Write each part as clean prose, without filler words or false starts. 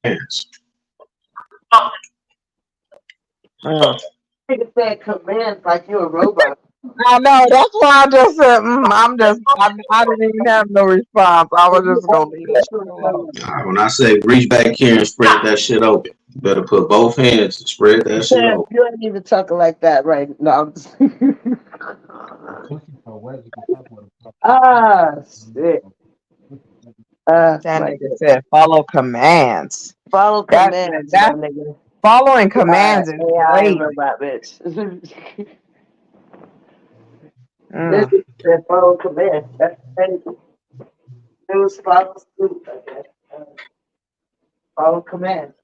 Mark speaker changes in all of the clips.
Speaker 1: commands.
Speaker 2: Nigga said commands like you a robot.
Speaker 3: I know. That's why I just said, I didn't even have no response. I was just going to leave that shit alone.
Speaker 1: When I say reach back here and spread that shit open, you better put both hands and spread that shit
Speaker 2: Sam,
Speaker 1: open.
Speaker 2: you ain't even talking like that right now. I'm just... shit.
Speaker 3: That nigga said follow commands.
Speaker 2: Follow commands,
Speaker 3: that
Speaker 2: nigga.
Speaker 3: Following commands is great.
Speaker 2: Robot, bitch.
Speaker 3: Mm.
Speaker 2: This said follow commands. That's crazy. It was follow suit. Follow commands.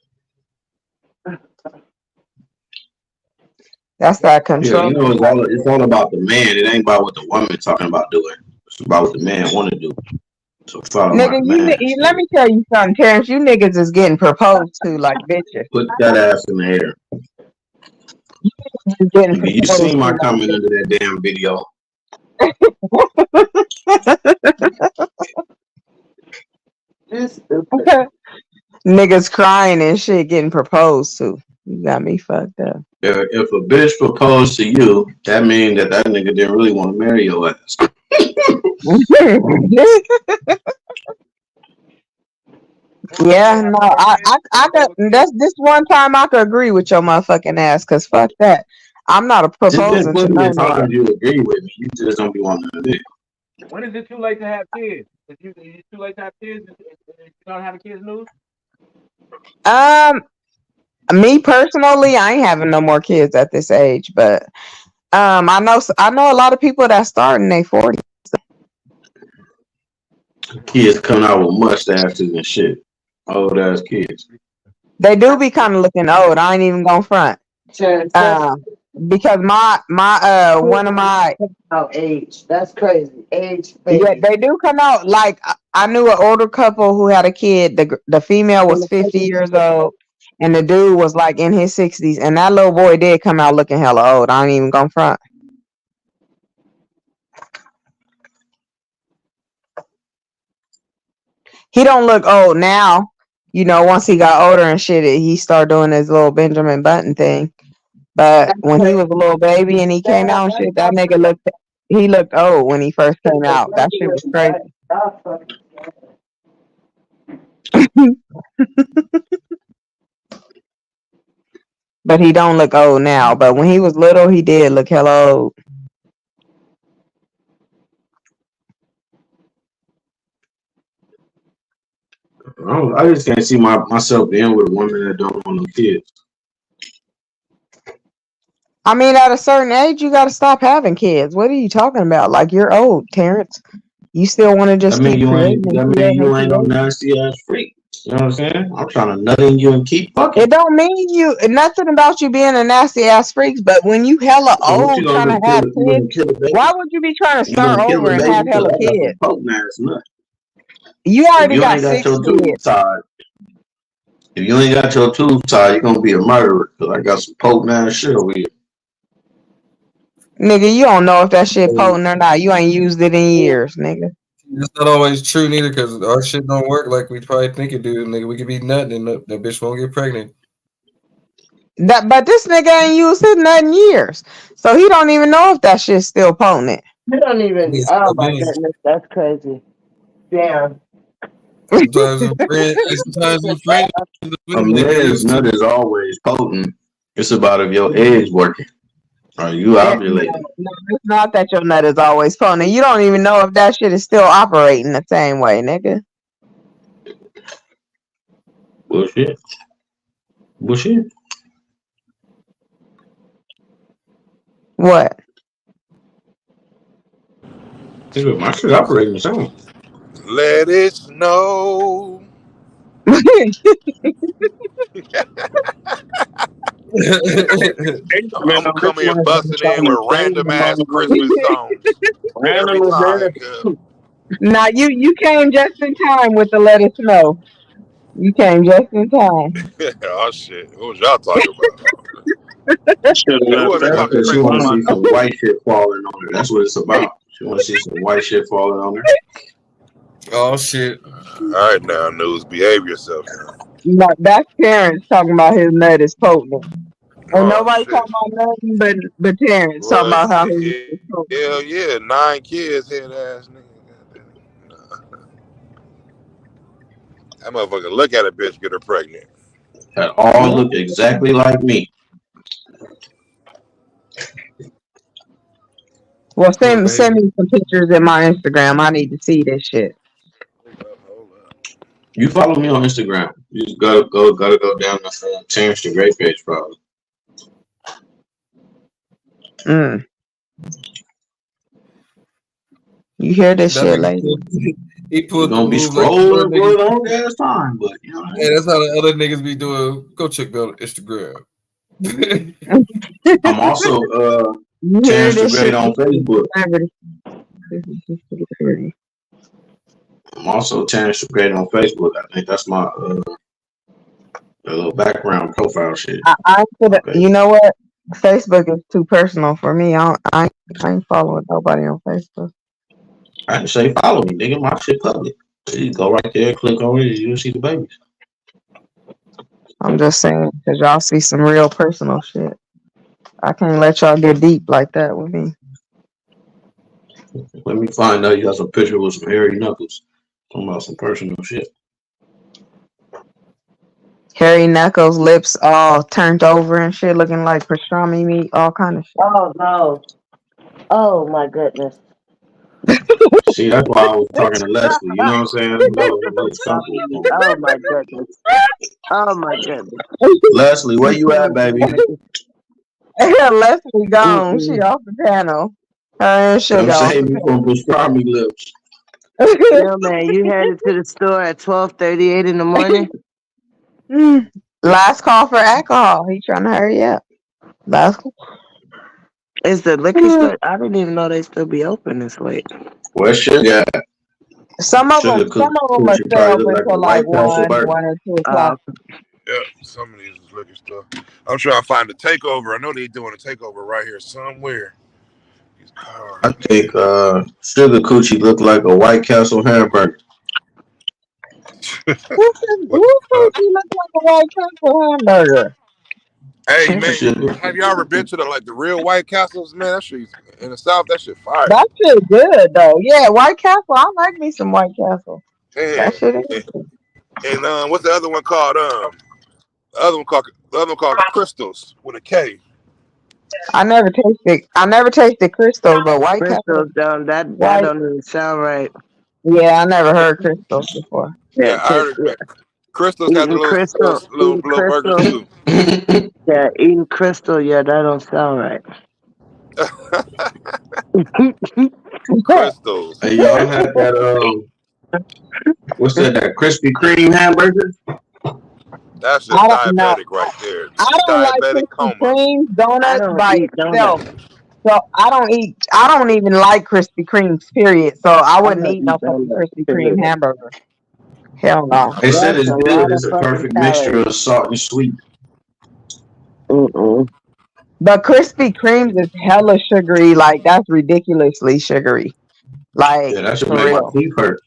Speaker 3: That's that control.
Speaker 1: Yeah, you know, it's all about the man. It ain't about what the woman talking about doing. It's about what the man want to do. So follow my
Speaker 3: Nigga,
Speaker 1: commands.
Speaker 3: let me tell you something, Terrence. You niggas is getting proposed to like bitches.
Speaker 1: Put that ass in the air. Nigga, you seen my comment under that damn video.
Speaker 3: Niggas crying and shit getting proposed to. You got me fucked up.
Speaker 1: If a bitch proposed to you, that means that nigga didn't really want to marry your ass.
Speaker 3: Yeah, no, I got that's this one time I could agree with your motherfucking ass, cause fuck that. I'm not a proposing to none
Speaker 1: times you agree with me, you just don't be wanting to do it.
Speaker 4: When is it too late to have kids? Is it too late to have kids? If you don't have kids news?
Speaker 3: Me personally, I ain't having no more kids at this age, but I know a lot of people that start in their 40s.
Speaker 1: Kids coming out with mustaches and shit. Old ass kids.
Speaker 3: They do be kind of looking old. I ain't even gonna front. Because my one of my
Speaker 2: age. That's crazy. Age.
Speaker 3: Yeah, they do come out. Like I knew an older couple who had a kid. The female was 50 years old, and the dude was like in his 60s. And that little boy did come out looking hella old. I ain't even gonna front. He don't look old now. You know, once he got older and shit, he started doing his little Benjamin Button thing. But when he was a little baby and he came out and shit, that nigga looked old when he first came out. That shit was crazy. But he don't look old now. But when he was little, he did look hella old.
Speaker 1: I just can't see myself being with a woman that don't want no kids.
Speaker 3: I mean, at a certain age, you got to stop having kids. What are you talking about? Like, you're old, Terrence. You still want to just keep creating?
Speaker 1: You ain't no nasty ass freak. You know what I'm saying? I'm trying to nut in you and keep fucking.
Speaker 3: It don't mean nothing about you being a nasty ass freak, but when you hella old trying to have kids, why would you be trying to start over and have hella kids? You already got 6 kids.
Speaker 1: If you ain't got your tooth tied, you're gonna be a murderer. Cause I got some potent ass shit over here.
Speaker 3: Nigga, you don't know if that shit potent or not. You ain't used it in years, nigga.
Speaker 5: That's not always true neither, because our shit don't work like we probably think it do. Nigga, we could be nutting and that bitch won't get pregnant.
Speaker 3: But this nigga ain't used his nut in years, so he don't even know if that shit's still potent.
Speaker 2: You don't even. Oh my goodness, that's crazy. Damn.
Speaker 5: Sometimes
Speaker 1: nut is always potent. It's about if your eggs working. Are you ovulating?
Speaker 3: No, it's not that your nut is always potent. You don't even know if that shit is still operating the same way, nigga.
Speaker 1: Bullshit.
Speaker 3: What?
Speaker 1: Dude, my shit operating the same.
Speaker 6: Let it snow. I'm gonna come here busting in with random ass Christmas songs. Every time.
Speaker 3: Now you came just in time with the let it snow. You came just in time.
Speaker 6: Oh shit! What was y'all talking about?
Speaker 1: She want to see some white shit falling on her. That's what it's about. She want to see some white shit falling on her.
Speaker 5: Oh shit!
Speaker 6: All right, now news, behave yourself.
Speaker 3: No, that's Terrence talking about his nut is potent. Ain't
Speaker 6: Oh
Speaker 3: nobody
Speaker 6: shit.
Speaker 3: talking about nothing but Terrence talking
Speaker 6: Well,
Speaker 3: about how his nut is potent.
Speaker 6: hell yeah, 9 kids, head ass nigga. Goddamn. That motherfucker look at a bitch, get her pregnant.
Speaker 1: That all look exactly like me.
Speaker 3: Well,
Speaker 5: Poor
Speaker 3: send
Speaker 5: baby.
Speaker 3: me some pictures in my Instagram. I need to see this shit.
Speaker 6: Hold up.
Speaker 1: You follow me on Instagram. You just gotta go down the Terrence the Great page, probably.
Speaker 3: Mm. You hear this
Speaker 5: That
Speaker 3: shit,
Speaker 5: nigga
Speaker 3: lady?
Speaker 5: he
Speaker 1: You're
Speaker 5: pulled the
Speaker 1: gonna be
Speaker 5: move like the other
Speaker 1: scrolling for a
Speaker 5: niggas.
Speaker 1: long ass time, but you know what I
Speaker 5: Hey,
Speaker 1: mean?
Speaker 5: that's how the other niggas be doing. Go check me out on Instagram.
Speaker 1: I'm also
Speaker 3: You hear
Speaker 1: Terrence the
Speaker 3: this
Speaker 1: Great
Speaker 3: shit?
Speaker 1: on Facebook.
Speaker 3: This is just security.
Speaker 1: I'm also Terrence the Great on Facebook. I think that's my little background profile shit.
Speaker 3: I could,
Speaker 1: Okay.
Speaker 3: you know what? Facebook is too personal for me. I ain't following nobody on Facebook.
Speaker 1: I didn't say follow me, nigga. My shit public. So you go right there, click on it, you'll see the babies.
Speaker 3: I'm just saying because y'all see some real personal shit. I can't let y'all get deep like that with me.
Speaker 1: Let me find out you got some picture with some hairy knuckles. Talking about some personal shit.
Speaker 3: Hairy knuckles, lips all turned over and shit, looking like pastrami meat, all kind of shit.
Speaker 2: Oh no. Oh my goodness.
Speaker 1: See, that's why I was talking to Leslie. You know what I'm saying? Something was going on.
Speaker 2: Oh my goodness. Oh my goodness.
Speaker 1: Leslie, where you at, baby?
Speaker 3: Leslie gone. She
Speaker 2: Mm-mm.
Speaker 3: off the panel. Her and
Speaker 1: Come
Speaker 3: Sugar off
Speaker 1: save
Speaker 3: the
Speaker 1: me from pastrami lips.
Speaker 2: Yo, man, you headed to the store at 12:38 in the morning?
Speaker 3: panel. Last call for alcohol. He trying to hurry up. Last call.
Speaker 2: Is the liquor store? I didn't even know they still be open this late.
Speaker 1: Where's Sugar at?
Speaker 3: Some of them
Speaker 1: Sugar
Speaker 3: are
Speaker 1: Coochie
Speaker 3: stay
Speaker 1: probably
Speaker 3: open
Speaker 1: look like a
Speaker 3: till like
Speaker 1: White Castle burger.
Speaker 3: 1 or 2 o'clock.
Speaker 6: Yeah, some of these is liquor stuff. I'm trying to find a takeover. I know they doing a takeover right here somewhere. These cars.
Speaker 1: I think Sugar Coochie look like a White Castle hamburger.
Speaker 3: Who said he look like a White Castle hamburger?
Speaker 6: Hey man,
Speaker 1: Sugar.
Speaker 6: have you ever been to the real White Castles, man? That shit in the South, that shit fire.
Speaker 3: That shit good though. Yeah, White Castle. I like me some White Castle.
Speaker 6: Yeah.
Speaker 3: That shit is.
Speaker 6: And what's the other one called? The other one called Crystals with a K.
Speaker 3: I never tasted crystals, but White Castle.
Speaker 2: Crystals that
Speaker 3: White.
Speaker 2: don't even sound right.
Speaker 3: Yeah, I never heard crystals before.
Speaker 6: Yeah, I heard it. Crystals got the little burgers too.
Speaker 2: Yeah, eating crystal. Yeah, that don't sound right.
Speaker 6: Crystals.
Speaker 1: Hey, y'all had that what's that Krispy Kreme hamburger?
Speaker 6: That's just
Speaker 3: I don't know.
Speaker 6: diabetic right there.
Speaker 3: I don't like
Speaker 6: Diabetic
Speaker 3: Krispy
Speaker 6: coma.
Speaker 3: Kreme
Speaker 2: I
Speaker 3: donuts
Speaker 2: don't
Speaker 3: by
Speaker 2: eat
Speaker 3: itself.
Speaker 2: donuts.
Speaker 3: So I don't even like Krispy Kremes, period. So I wouldn't
Speaker 2: don't
Speaker 3: eat no
Speaker 2: eat
Speaker 3: fucking
Speaker 2: donuts,
Speaker 3: Krispy Kreme
Speaker 2: period.
Speaker 3: hamburger. Hell no.
Speaker 1: They said
Speaker 2: That's
Speaker 1: it's
Speaker 2: a
Speaker 1: good.
Speaker 2: lot of
Speaker 1: It's a
Speaker 2: fucking
Speaker 1: perfect mixture
Speaker 2: calories.
Speaker 1: of salt and sweet.
Speaker 2: Mm-mm.
Speaker 3: But Krispy Kremes is hella sugary. Like that's ridiculously sugary. Like
Speaker 1: Yeah, that should
Speaker 3: for
Speaker 1: make my
Speaker 3: real.
Speaker 1: teeth hurt.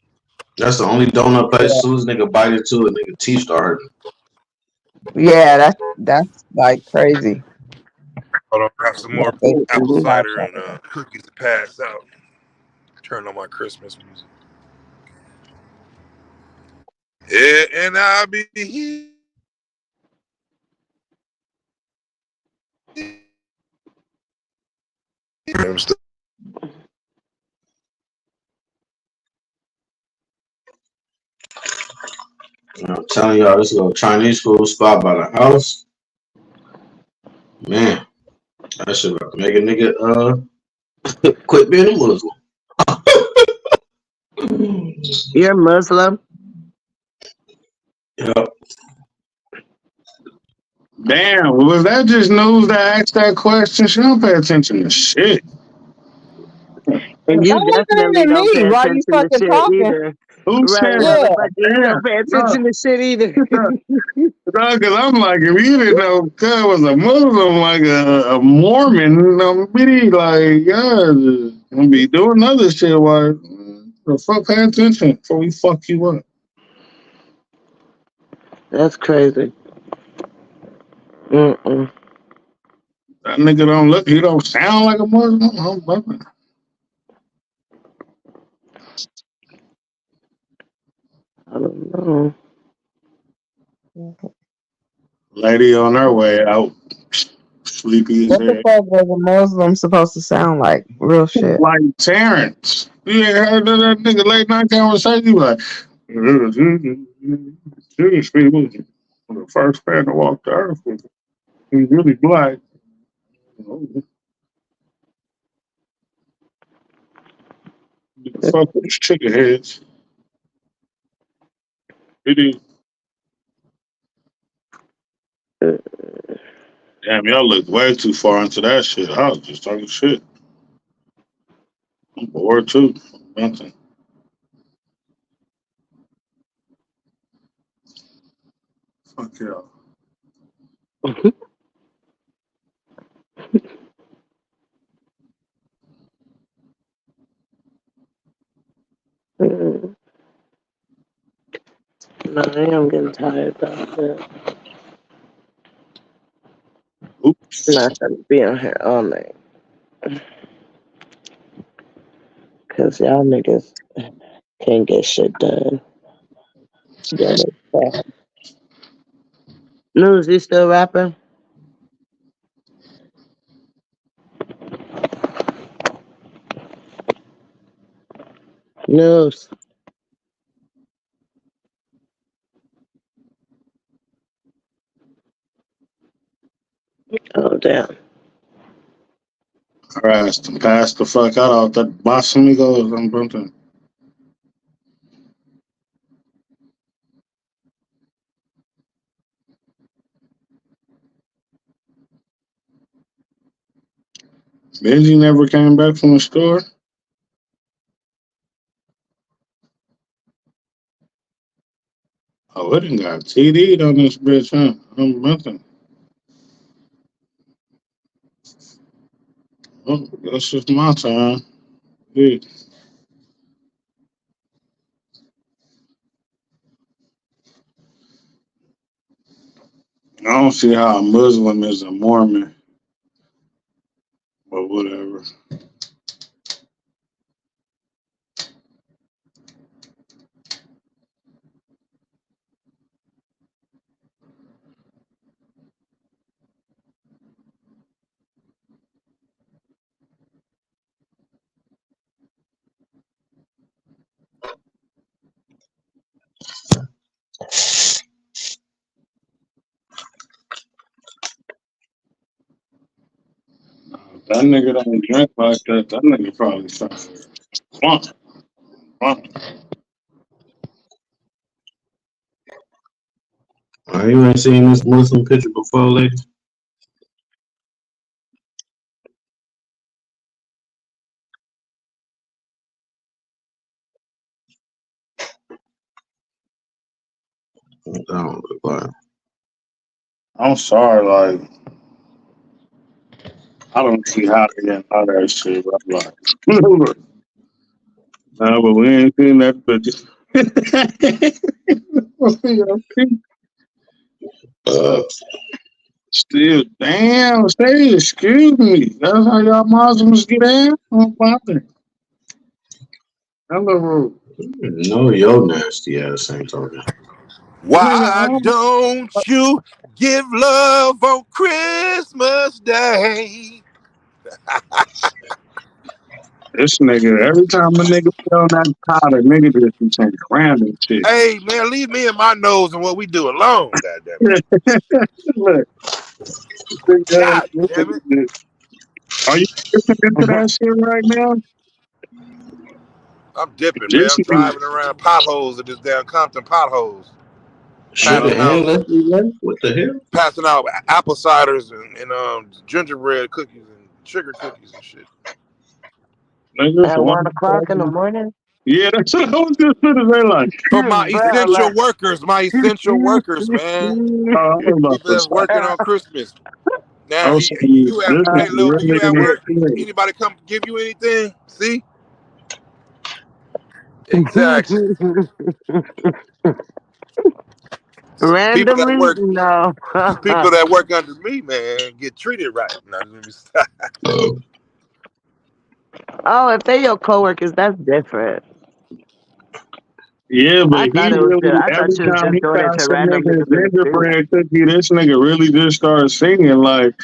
Speaker 1: That's the only donut place. As soon as nigga bite into it, nigga teeth start hurting.
Speaker 3: Yeah, that's like crazy.
Speaker 6: Hold on, got some more apple cider and cookies to pass out. Turn on my Christmas music. Yeah, and I'll be here.
Speaker 1: I'm telling y'all, this little Chinese school spot by the house. Man, that shit about to make a nigga quit being a Muslim.
Speaker 2: You're Muslim?
Speaker 1: Yep.
Speaker 7: Damn, was that just news that asked that question? She don't pay attention to shit.
Speaker 2: And you
Speaker 3: That
Speaker 2: definitely
Speaker 3: wasn't
Speaker 2: don't
Speaker 3: me.
Speaker 2: pay
Speaker 3: Why you
Speaker 2: attention to
Speaker 3: fucking
Speaker 2: shit
Speaker 3: talking?
Speaker 2: either.
Speaker 7: Who
Speaker 2: Right,
Speaker 7: said
Speaker 3: Yeah.
Speaker 2: motherfucker. You don't pay attention to shit either.
Speaker 7: Because I'm like, if you didn't know Cuz was a Muslim, like a Mormon, you know, be like, God, gonna be doing other shit. Why the fuck pay attention before we fuck you up?
Speaker 2: That's crazy. Mm-mm.
Speaker 7: That nigga don't look. He don't sound like a Muslim. I'm bumping.
Speaker 2: I don't know.
Speaker 7: Lady on her way out, sleepy as
Speaker 3: What the
Speaker 7: hell.
Speaker 3: fuck was a Muslim supposed to sound like? Real shit.
Speaker 7: Like Terrence. You ain't heard of that nigga late night conversation? He like, Jewish people were the first man to walk the earth. He's really black. Fuck with his chicken heads. It is. Damn, y'all look way too far into that shit. I was just talking shit. I'm bored too. Nothing. Fuck y'all.
Speaker 2: Mm. No, I am getting tired about that.
Speaker 7: Oops.
Speaker 2: I'm not gonna be on here all night. Cause y'all niggas can't get shit done. Yeah, News, you still rapping? News. Oh damn.
Speaker 7: Harassed and passed the fuck out of that boss amigos. I'm bumping. Benji never came back from the store. Oh, it done got TD'd on this bitch, huh? I'm bumping. Oh, that's just my time. Yeah. I don't see how a Muslim is a Mormon, but whatever. That nigga don't drink like that. That nigga probably sounds funk.
Speaker 1: You ain't seen this Muslim picture before, lady? That don't look like.
Speaker 7: I'm sorry, like, I don't see how they get all that shit, but I'm like, nah, but we ain't seen that bitch. Still, damn, say, excuse me. That's how y'all Muslims get in? I'm bothering. Hello, rude.
Speaker 1: No, your nasty ass ain't talking.
Speaker 6: Why don't you give love on Christmas Day?
Speaker 7: This nigga, every time a nigga get on that powder, nigga just be saying random shit.
Speaker 6: Hey man, leave me and my nose and what we do alone. Goddamn it!
Speaker 7: Look,
Speaker 6: God damn it!
Speaker 7: are you listening to that shit right now?
Speaker 6: I'm dipping, man.
Speaker 7: This
Speaker 6: I'm
Speaker 7: nigga,
Speaker 6: driving around potholes at this damn Compton potholes.
Speaker 1: Should have
Speaker 6: Passing out,
Speaker 1: ended left. What the hell?
Speaker 6: passing out apple ciders and gingerbread cookies and sugar cookies and shit.
Speaker 7: nigga,
Speaker 2: At
Speaker 7: for
Speaker 2: 1 o'clock in the morning?
Speaker 7: yeah, that's what I was just gonna say. Like,
Speaker 6: For my
Speaker 2: Bruh,
Speaker 6: essential
Speaker 2: like,
Speaker 6: workers, man.
Speaker 7: I was about
Speaker 6: People
Speaker 7: to
Speaker 6: that's
Speaker 7: say,
Speaker 6: working on Christmas.
Speaker 7: I
Speaker 6: Now,
Speaker 7: was saying,
Speaker 6: you
Speaker 7: this
Speaker 6: at,
Speaker 7: is
Speaker 6: hey,
Speaker 7: the
Speaker 6: Lil,
Speaker 7: real
Speaker 6: when you at
Speaker 7: nigga
Speaker 6: work,
Speaker 7: that
Speaker 6: anybody come give you anything? See? Exactly. See,
Speaker 2: Randomly? No.
Speaker 6: people that work under me, man, get treated right. Now, let me stop.
Speaker 2: Oh, if they your coworkers, that's different.
Speaker 7: Yeah, but
Speaker 2: I
Speaker 7: he
Speaker 2: thought it was good.
Speaker 7: really,
Speaker 2: I thought
Speaker 7: every
Speaker 2: she was
Speaker 7: time
Speaker 2: just
Speaker 7: he
Speaker 2: doing it
Speaker 7: tries
Speaker 2: to
Speaker 7: to
Speaker 2: random
Speaker 7: make his
Speaker 2: niggas in the street.
Speaker 7: gingerbread cookie, this nigga really just starts singing like,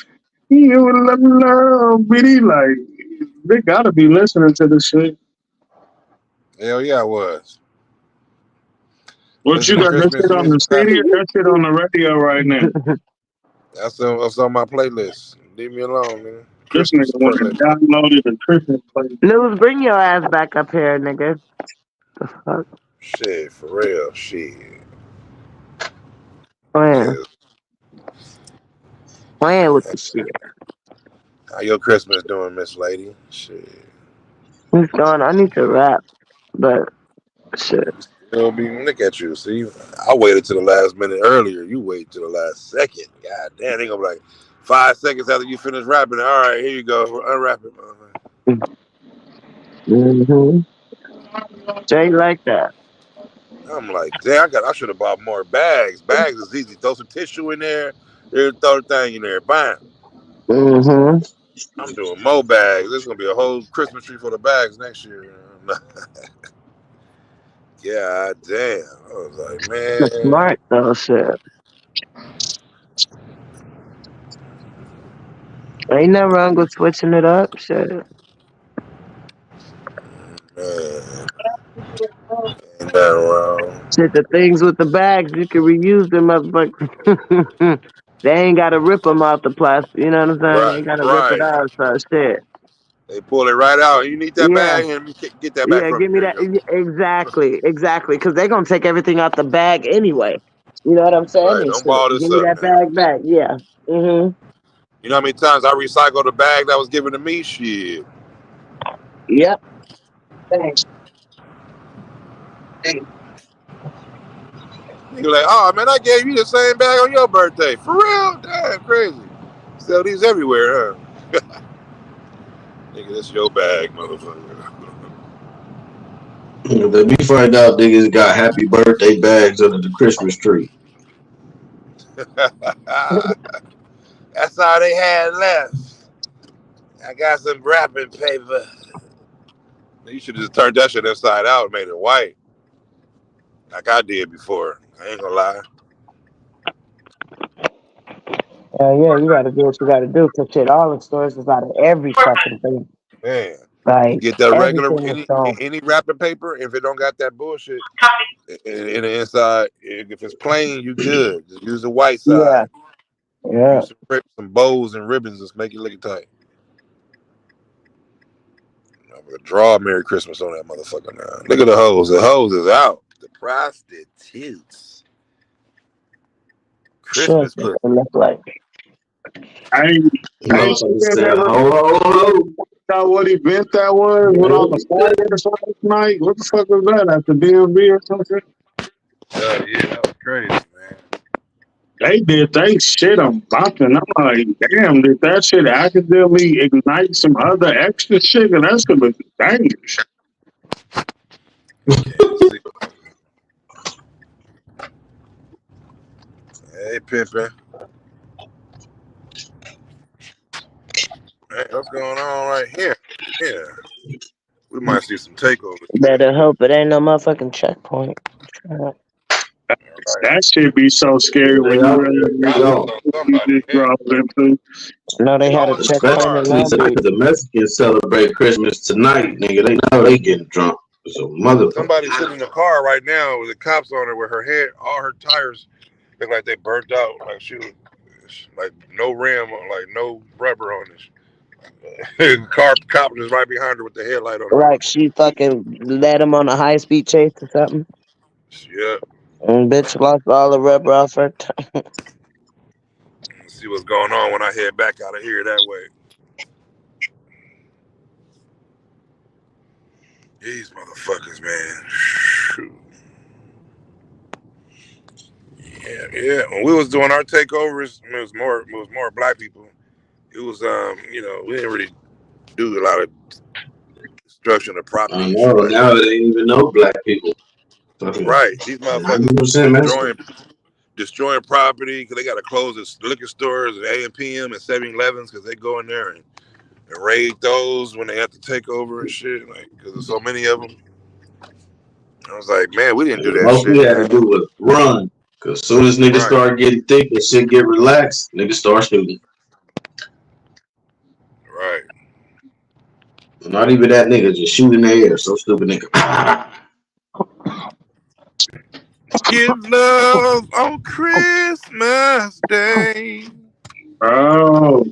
Speaker 7: you love bitty. Like, they gotta be listening to this shit.
Speaker 6: Hell yeah, I was.
Speaker 7: What
Speaker 6: Listen
Speaker 7: you
Speaker 6: to
Speaker 7: got that
Speaker 6: Christmas
Speaker 7: shit on the
Speaker 6: music.
Speaker 7: CD or that shit on the radio right now?
Speaker 6: That's on my playlist. Leave me alone, man.
Speaker 7: This
Speaker 6: Christmas
Speaker 7: nigga went and
Speaker 6: playlist.
Speaker 7: downloaded the Christmas play.
Speaker 2: News, bring your ass back up here, nigga. The fuck?
Speaker 6: Shit, for real. Shit.
Speaker 2: Playing with the shit.
Speaker 6: How your Christmas doing, Miss Lady? Shit.
Speaker 2: What's going on? I need to rap, but shit.
Speaker 6: Look at you. See, I waited to the last minute earlier. You wait to the last second. God damn, they gonna be like 5 seconds after you finish rapping. All right, here you go. Unwrap it.
Speaker 2: Mm-hmm. Straight like that.
Speaker 6: I'm like, damn, I should have bought more bags. Bags is easy. Throw some tissue in there. Throw the thing in there. Bam.
Speaker 2: Mm-hmm.
Speaker 6: I'm doing more bags. There's gonna be a whole Christmas tree full of bags next year. God damn. I was like, man.
Speaker 2: Smart though, shit. Ain't nothing wrong with switching it up, shit.
Speaker 6: Man. Ain't nothing wrong.
Speaker 2: Shit, the things with the bags, you can reuse them motherfuckers. They ain't gotta rip them out the plastic, you know what I'm saying? They ain't gotta rip it out, so shit.
Speaker 6: They pull it right out. You need that
Speaker 2: Yeah.
Speaker 6: bag, and get that back
Speaker 2: Yeah,
Speaker 6: from
Speaker 2: give me
Speaker 6: me.
Speaker 2: that. Exactly, because they're going to take everything out the bag anyway. You know what I'm saying?
Speaker 6: Right,
Speaker 2: And
Speaker 6: don't
Speaker 2: shit.
Speaker 6: ball this
Speaker 2: Give me
Speaker 6: up,
Speaker 2: that
Speaker 6: man.
Speaker 2: bag back. Yeah. Mm-hmm.
Speaker 6: You know how many times I recycled the bag that was given to me? Shit.
Speaker 2: Yep. Thanks.
Speaker 6: You're like, oh man, I gave you the same bag on your birthday. For real? Damn, crazy. Sell these everywhere, huh? Nigga, that's your bag, motherfucker.
Speaker 1: Then we find out niggas got happy birthday bags under the Christmas tree.
Speaker 6: That's all they had left. I got some wrapping paper. You should have just turned that shit inside out and made it white. Like I did before. I ain't gonna lie.
Speaker 2: Yeah, you got to do what you got to do. Cause shit, all the stores is out of every fucking thing.
Speaker 6: Man.
Speaker 2: Like,
Speaker 6: You get that regular
Speaker 2: everything is gone.
Speaker 6: any wrapping paper, if it don't got that bullshit in the inside, if it's plain, you good. Just use the white side.
Speaker 2: Yeah.
Speaker 6: Use some bows and ribbons, just make it look tight. I'm gonna draw Merry Christmas on that motherfucker now. Look at the hoes. The hoes is out. The prostitutes. Christmas
Speaker 2: Shit,
Speaker 6: pussy.
Speaker 2: look like.
Speaker 7: I ain't
Speaker 1: Motherfucker said,
Speaker 7: never out what event that was with all the fires last night. What the fuck was that at the DMV or something?
Speaker 6: Yeah, that was crazy, man.
Speaker 7: They did they shit on bopping. I'm like, damn, did that shit accidentally ignite some other extra shit? And that's gonna be dangerous.
Speaker 6: Hey, pimpin'. Hey, what's going on right here? Yeah. We might see some takeovers.
Speaker 2: Better hope it ain't no motherfucking checkpoint.
Speaker 7: That shit be so scary when you really just drop into.
Speaker 2: No, they had a checkpoint in Long Beach.
Speaker 1: The Mexicans celebrate Christmas tonight, nigga. They know they getting drunk. So motherfucker.
Speaker 6: Somebody sitting in the car right now with the cops on her with her head, all her tires look like they burnt out. Like she was like no rim, like no rubber on this. Cop is right behind her with the headlight on her.
Speaker 2: Like she fucking led him on a high speed chase or something.
Speaker 6: Yeah.
Speaker 2: And bitch lost all the rubber off her.
Speaker 6: See what's going on when I head back out of here that way. These motherfuckers, man. Shoot. Yeah. When we was doing our takeovers, it was more black people. It was we didn't really do a lot of destruction of property.
Speaker 1: I know, now they ain't even know black people.
Speaker 6: Right. These motherfuckers destroying property because they got to close the liquor stores at AM, PM, and 7-Elevens because they go in there and raid those when they have to take over and shit. Like, because there's so many of them. I was like, man, we didn't do that
Speaker 1: Most
Speaker 6: shit.
Speaker 1: we had to do was run. Cause as soon as niggas
Speaker 6: Right.
Speaker 1: start getting thick and shit get relaxed, niggas start shooting.
Speaker 6: Right.
Speaker 1: Not even that nigga, just shoot in the air. So stupid nigga.
Speaker 6: Give love on Christmas Day.
Speaker 7: Oh.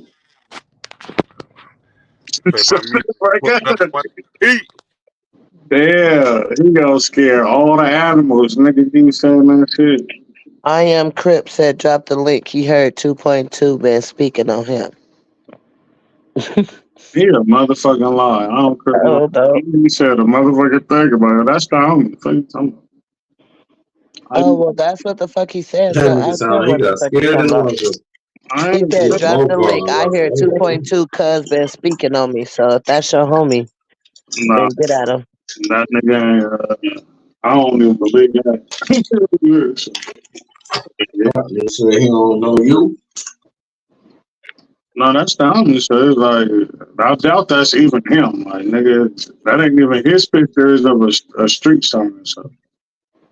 Speaker 6: Play my music.
Speaker 7: Yeah, he gonna scare all the animals. Nigga keep saying that shit.
Speaker 2: I am Crip said drop the link. He heard 2.2 been speaking on him.
Speaker 7: He a motherfucking lie. I don't care.
Speaker 2: Oh, no.
Speaker 7: He said a motherfucking thing about it. That's the homie.
Speaker 2: Oh, well, that's what the fuck he said.
Speaker 1: That
Speaker 2: So
Speaker 1: nigga
Speaker 2: ask
Speaker 1: sound
Speaker 2: him
Speaker 1: he
Speaker 2: what the
Speaker 1: got
Speaker 2: fuck he
Speaker 1: scared
Speaker 2: talking
Speaker 1: and
Speaker 2: about.
Speaker 7: I
Speaker 2: He
Speaker 7: ain't
Speaker 2: said
Speaker 1: Yeah,
Speaker 2: drop the
Speaker 1: smoke
Speaker 2: link. I
Speaker 1: bomb.
Speaker 2: hear 2.2 cuz been speaking on me. So if that's your homie,
Speaker 7: nah,
Speaker 2: then get at him.
Speaker 7: that nigga ain't. I don't even believe that.
Speaker 1: Nigga said he don't know you.
Speaker 7: No, that's the homie. So it's like, I doubt that's even him. Like, nigga, that ain't even his pictures of a street sign. So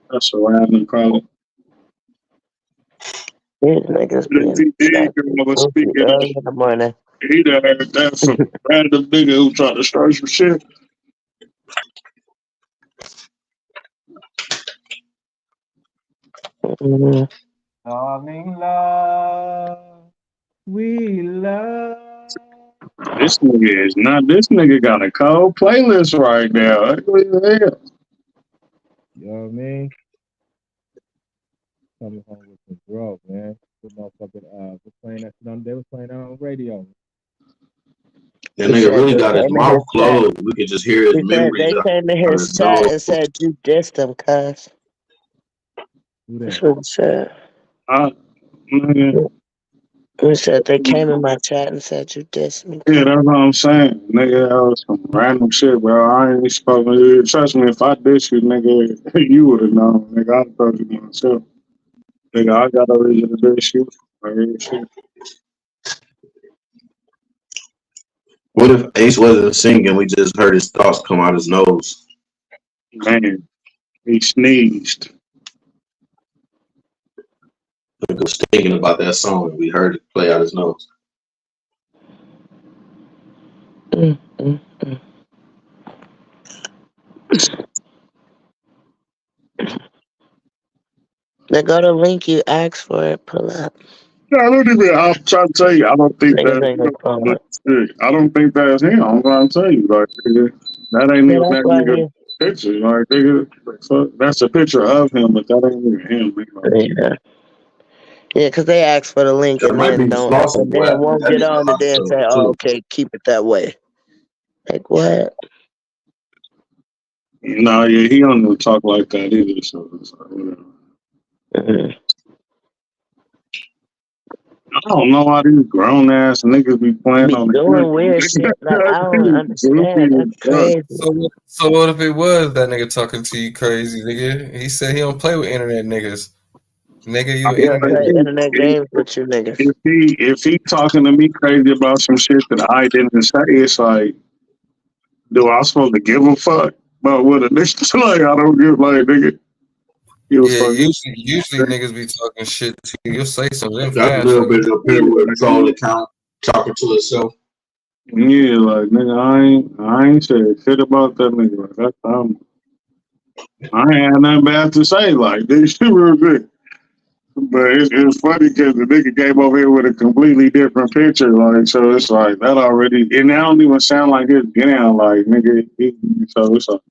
Speaker 7: that's a random probably.
Speaker 2: These niggas
Speaker 7: If he
Speaker 2: being
Speaker 7: did, I was speaking.
Speaker 2: early in the morning.
Speaker 7: He done heard that from a random nigga who tried to start some shit.
Speaker 2: Mm-hmm.
Speaker 4: Darling love, we love.
Speaker 7: This nigga is not. This nigga got a cold playlist right now. What the hell?
Speaker 4: You know what I mean? Coming home with some growth, man. The motherfucker was playing that shit on. They was playing that on radio.
Speaker 1: That
Speaker 2: He
Speaker 1: nigga
Speaker 2: said
Speaker 1: really
Speaker 2: they
Speaker 1: got his
Speaker 2: came in
Speaker 1: mouth
Speaker 2: his chat.
Speaker 1: closed. We could just hear his
Speaker 2: He said
Speaker 1: memories
Speaker 2: they came in
Speaker 1: on
Speaker 2: his
Speaker 1: his
Speaker 2: chat
Speaker 1: nose.
Speaker 2: and said you dissed him, cuz.
Speaker 4: Who
Speaker 2: That's
Speaker 4: that?
Speaker 2: what he said.
Speaker 7: Nigga,
Speaker 2: He said they came in my chat and said you dissed me.
Speaker 7: yeah, that's what I'm saying. Nigga, that was some random shit, bro. I ain't supposed to. Trust me, if I diss you, nigga, you would have known. Nigga, I told you myself. Nigga, I got a reason to diss you. Like, real shit.
Speaker 1: What if Ace wasn't singing? We just heard his thoughts come out his nose.
Speaker 7: Man, he sneezed.
Speaker 1: He was thinking about that song. We heard it play out his nose.
Speaker 2: Now go to link you asked for it. Pull up.
Speaker 7: I don't even. I'm trying to tell you. I don't think
Speaker 2: Niggas ain't gonna pull up.
Speaker 7: I don't think that's him. I'm trying to tell you, like, nigga, that ain't
Speaker 2: Yeah,
Speaker 7: even
Speaker 2: that's
Speaker 7: that
Speaker 2: why
Speaker 7: nigga picture. Like, nigga, fuck, that's a picture of him, but that ain't even him. Nigga.
Speaker 2: Yeah, because they asked for the link
Speaker 1: That
Speaker 2: and
Speaker 1: might
Speaker 2: then
Speaker 1: be
Speaker 2: don't,
Speaker 1: Slauson,
Speaker 2: and
Speaker 1: boy.
Speaker 2: then won't
Speaker 1: That
Speaker 2: get
Speaker 1: nigga
Speaker 2: on and then say, "Oh,
Speaker 1: too.
Speaker 2: okay, keep it that way." Like what?
Speaker 7: No, yeah, he don't even talk like that either. So it's like, whatever.
Speaker 2: Mm-hmm.
Speaker 7: I don't know why these grown ass niggas be playing
Speaker 2: Be
Speaker 7: on the
Speaker 2: doing weird shit. Like I don't understand. That's crazy.
Speaker 5: So what if it was that nigga talking to you crazy, nigga? He said he don't play with internet niggas. Nigga, you
Speaker 2: He don't play
Speaker 5: internet.
Speaker 2: internet games with you niggas.
Speaker 7: If he talking to me crazy about some shit that I didn't say, it's like, do I supposed to give a fuck about what a nigga like? I don't give like nigga. Give a
Speaker 5: Yeah,
Speaker 7: fuck.
Speaker 5: usually niggas be talking shit to you. You'll say something
Speaker 1: That's
Speaker 5: fast.
Speaker 1: a little bit up here with control account talking to itself.
Speaker 7: Yeah, like nigga, I ain't said shit about that nigga. Like, that's I ain't had nothing bad to say. Like this shit real good. But it's funny because the nigga came over here with a completely different picture. Like, so it's like that already, and that don't even sound like his down. Like nigga, so it's like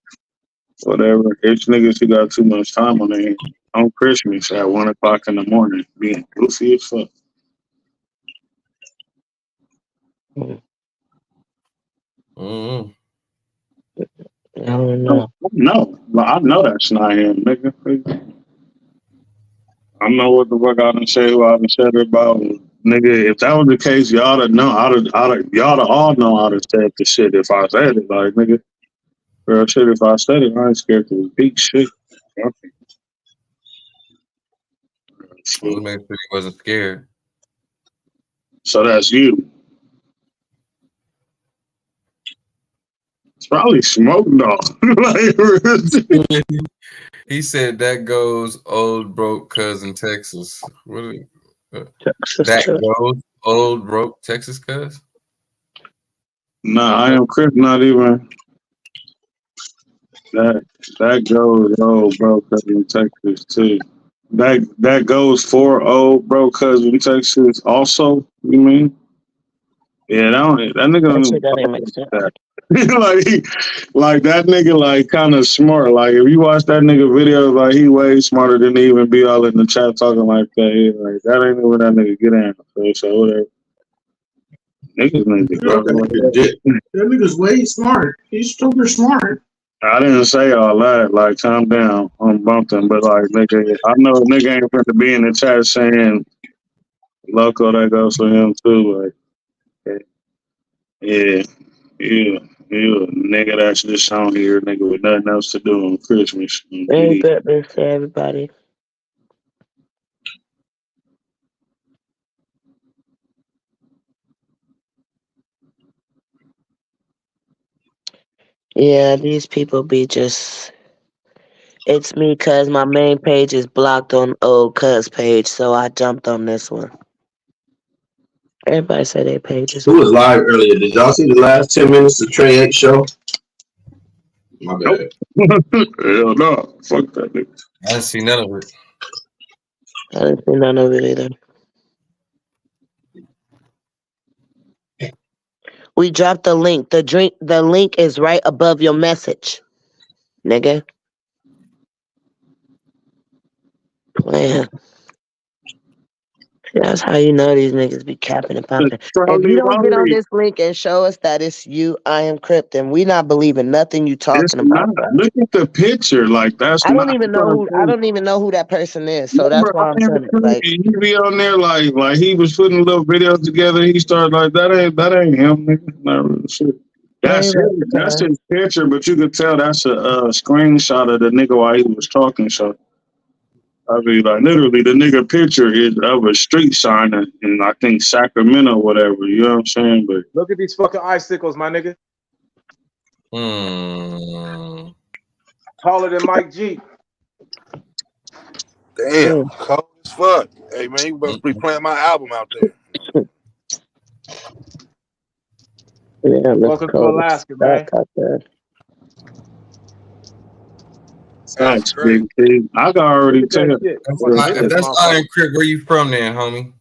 Speaker 7: whatever. It's niggas who got too much time on their hands on Christmas at 1 o'clock in the morning, being goofy as fuck.
Speaker 5: Mm-hmm.
Speaker 2: I don't know.
Speaker 7: No, I know that's not him, nigga. I know what the fuck I done said, who I done said it about. Nigga, if that was the case, y'all to know, y'all to all know how to say the shit if I said it. Like, nigga, real shit, if I said it, I ain't scared to repeat shit.
Speaker 5: Let's make sure he wasn't scared.
Speaker 7: So that's you. It's probably Smoke Dog. Like,
Speaker 5: He said that goes old broke cousin Texas. What are that goes old broke Texas cuz?
Speaker 7: nah, I am Crip not even. That goes old bro cousin Texas too. That goes for old bro cousin Texas also, you mean? Yeah, that nigga don't even
Speaker 2: doesn't make sense.
Speaker 7: that. like that nigga like kind of smart. Like if you watch that nigga videos, like he way smarter than to even be all in the chat talking like that. He, like that ain't where that nigga get in. So whatever. Niggas need to grow.
Speaker 1: That nigga's way smart. He's super smart.
Speaker 7: I didn't say all that. Like, calm down on Bumpton, but like, nigga, I know a nigga ain't going to be in the chat saying, "Loco, that goes for him too." Like, yeah, nigga, that's just on here, nigga, with nothing else to do on Christmas.
Speaker 2: Ain't that this to everybody? Yeah, these people be just. It's me, cuz my main page is blocked on old cuz page, so I jumped on this one. Everybody say their pages.
Speaker 1: Who was live earlier? Did y'all see the last 10 minutes of Trey 8 show? My bad.
Speaker 7: Hell no, fuck that nigga.
Speaker 5: I didn't see none of it.
Speaker 2: I didn't see none of it either. We dropped the link. The link is right above your message, nigga. Man. That's how you know these niggas be capping and popping. If you don't get on this link and show us that it's you, I am Crypt, and we not believing nothing you talking about.
Speaker 7: Look at the picture, like that's.
Speaker 2: I don't even know who that person is, so that's why I'm saying it. Like,
Speaker 7: he be on there like he was putting little videos together. He started like that ain't him, nigga. Not real shit. That's his picture, but you could tell that's a screenshot of the nigga while he was talking. So. I mean, like, literally, the nigga picture is of a street sign in, I think, Sacramento or whatever. You know what I'm saying? But
Speaker 4: look at these fucking icicles, my nigga. Taller than Mike G.
Speaker 6: Damn, cold as fuck. Hey, man, you must be playing my album out there.
Speaker 2: Yeah,
Speaker 4: welcome to Alaska, man.
Speaker 7: That's big. I can already tell.
Speaker 5: If that's Iron Crip, where you from then, homie?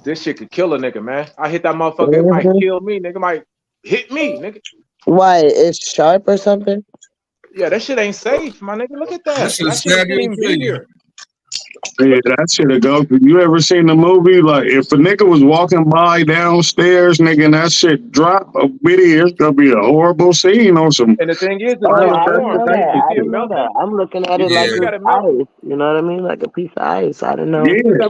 Speaker 4: This shit could kill a nigga, man. I hit that motherfucker, it might kill me, nigga. Might hit me, nigga.
Speaker 2: Why? It's sharp or something?
Speaker 4: Yeah, that shit ain't safe, my nigga. Look at that. That shit
Speaker 5: shouldn't
Speaker 4: even be here.
Speaker 7: Yeah, that shit'll go. You ever seen the movie? Like, if a nigga was walking by downstairs, nigga, and that shit drop a video, it's gonna be a horrible scene on some.
Speaker 4: And the thing is,
Speaker 2: I'm looking at it like it's ice. You know what I mean? Like a piece of ice. I don't know.
Speaker 7: Yeah, nigga, a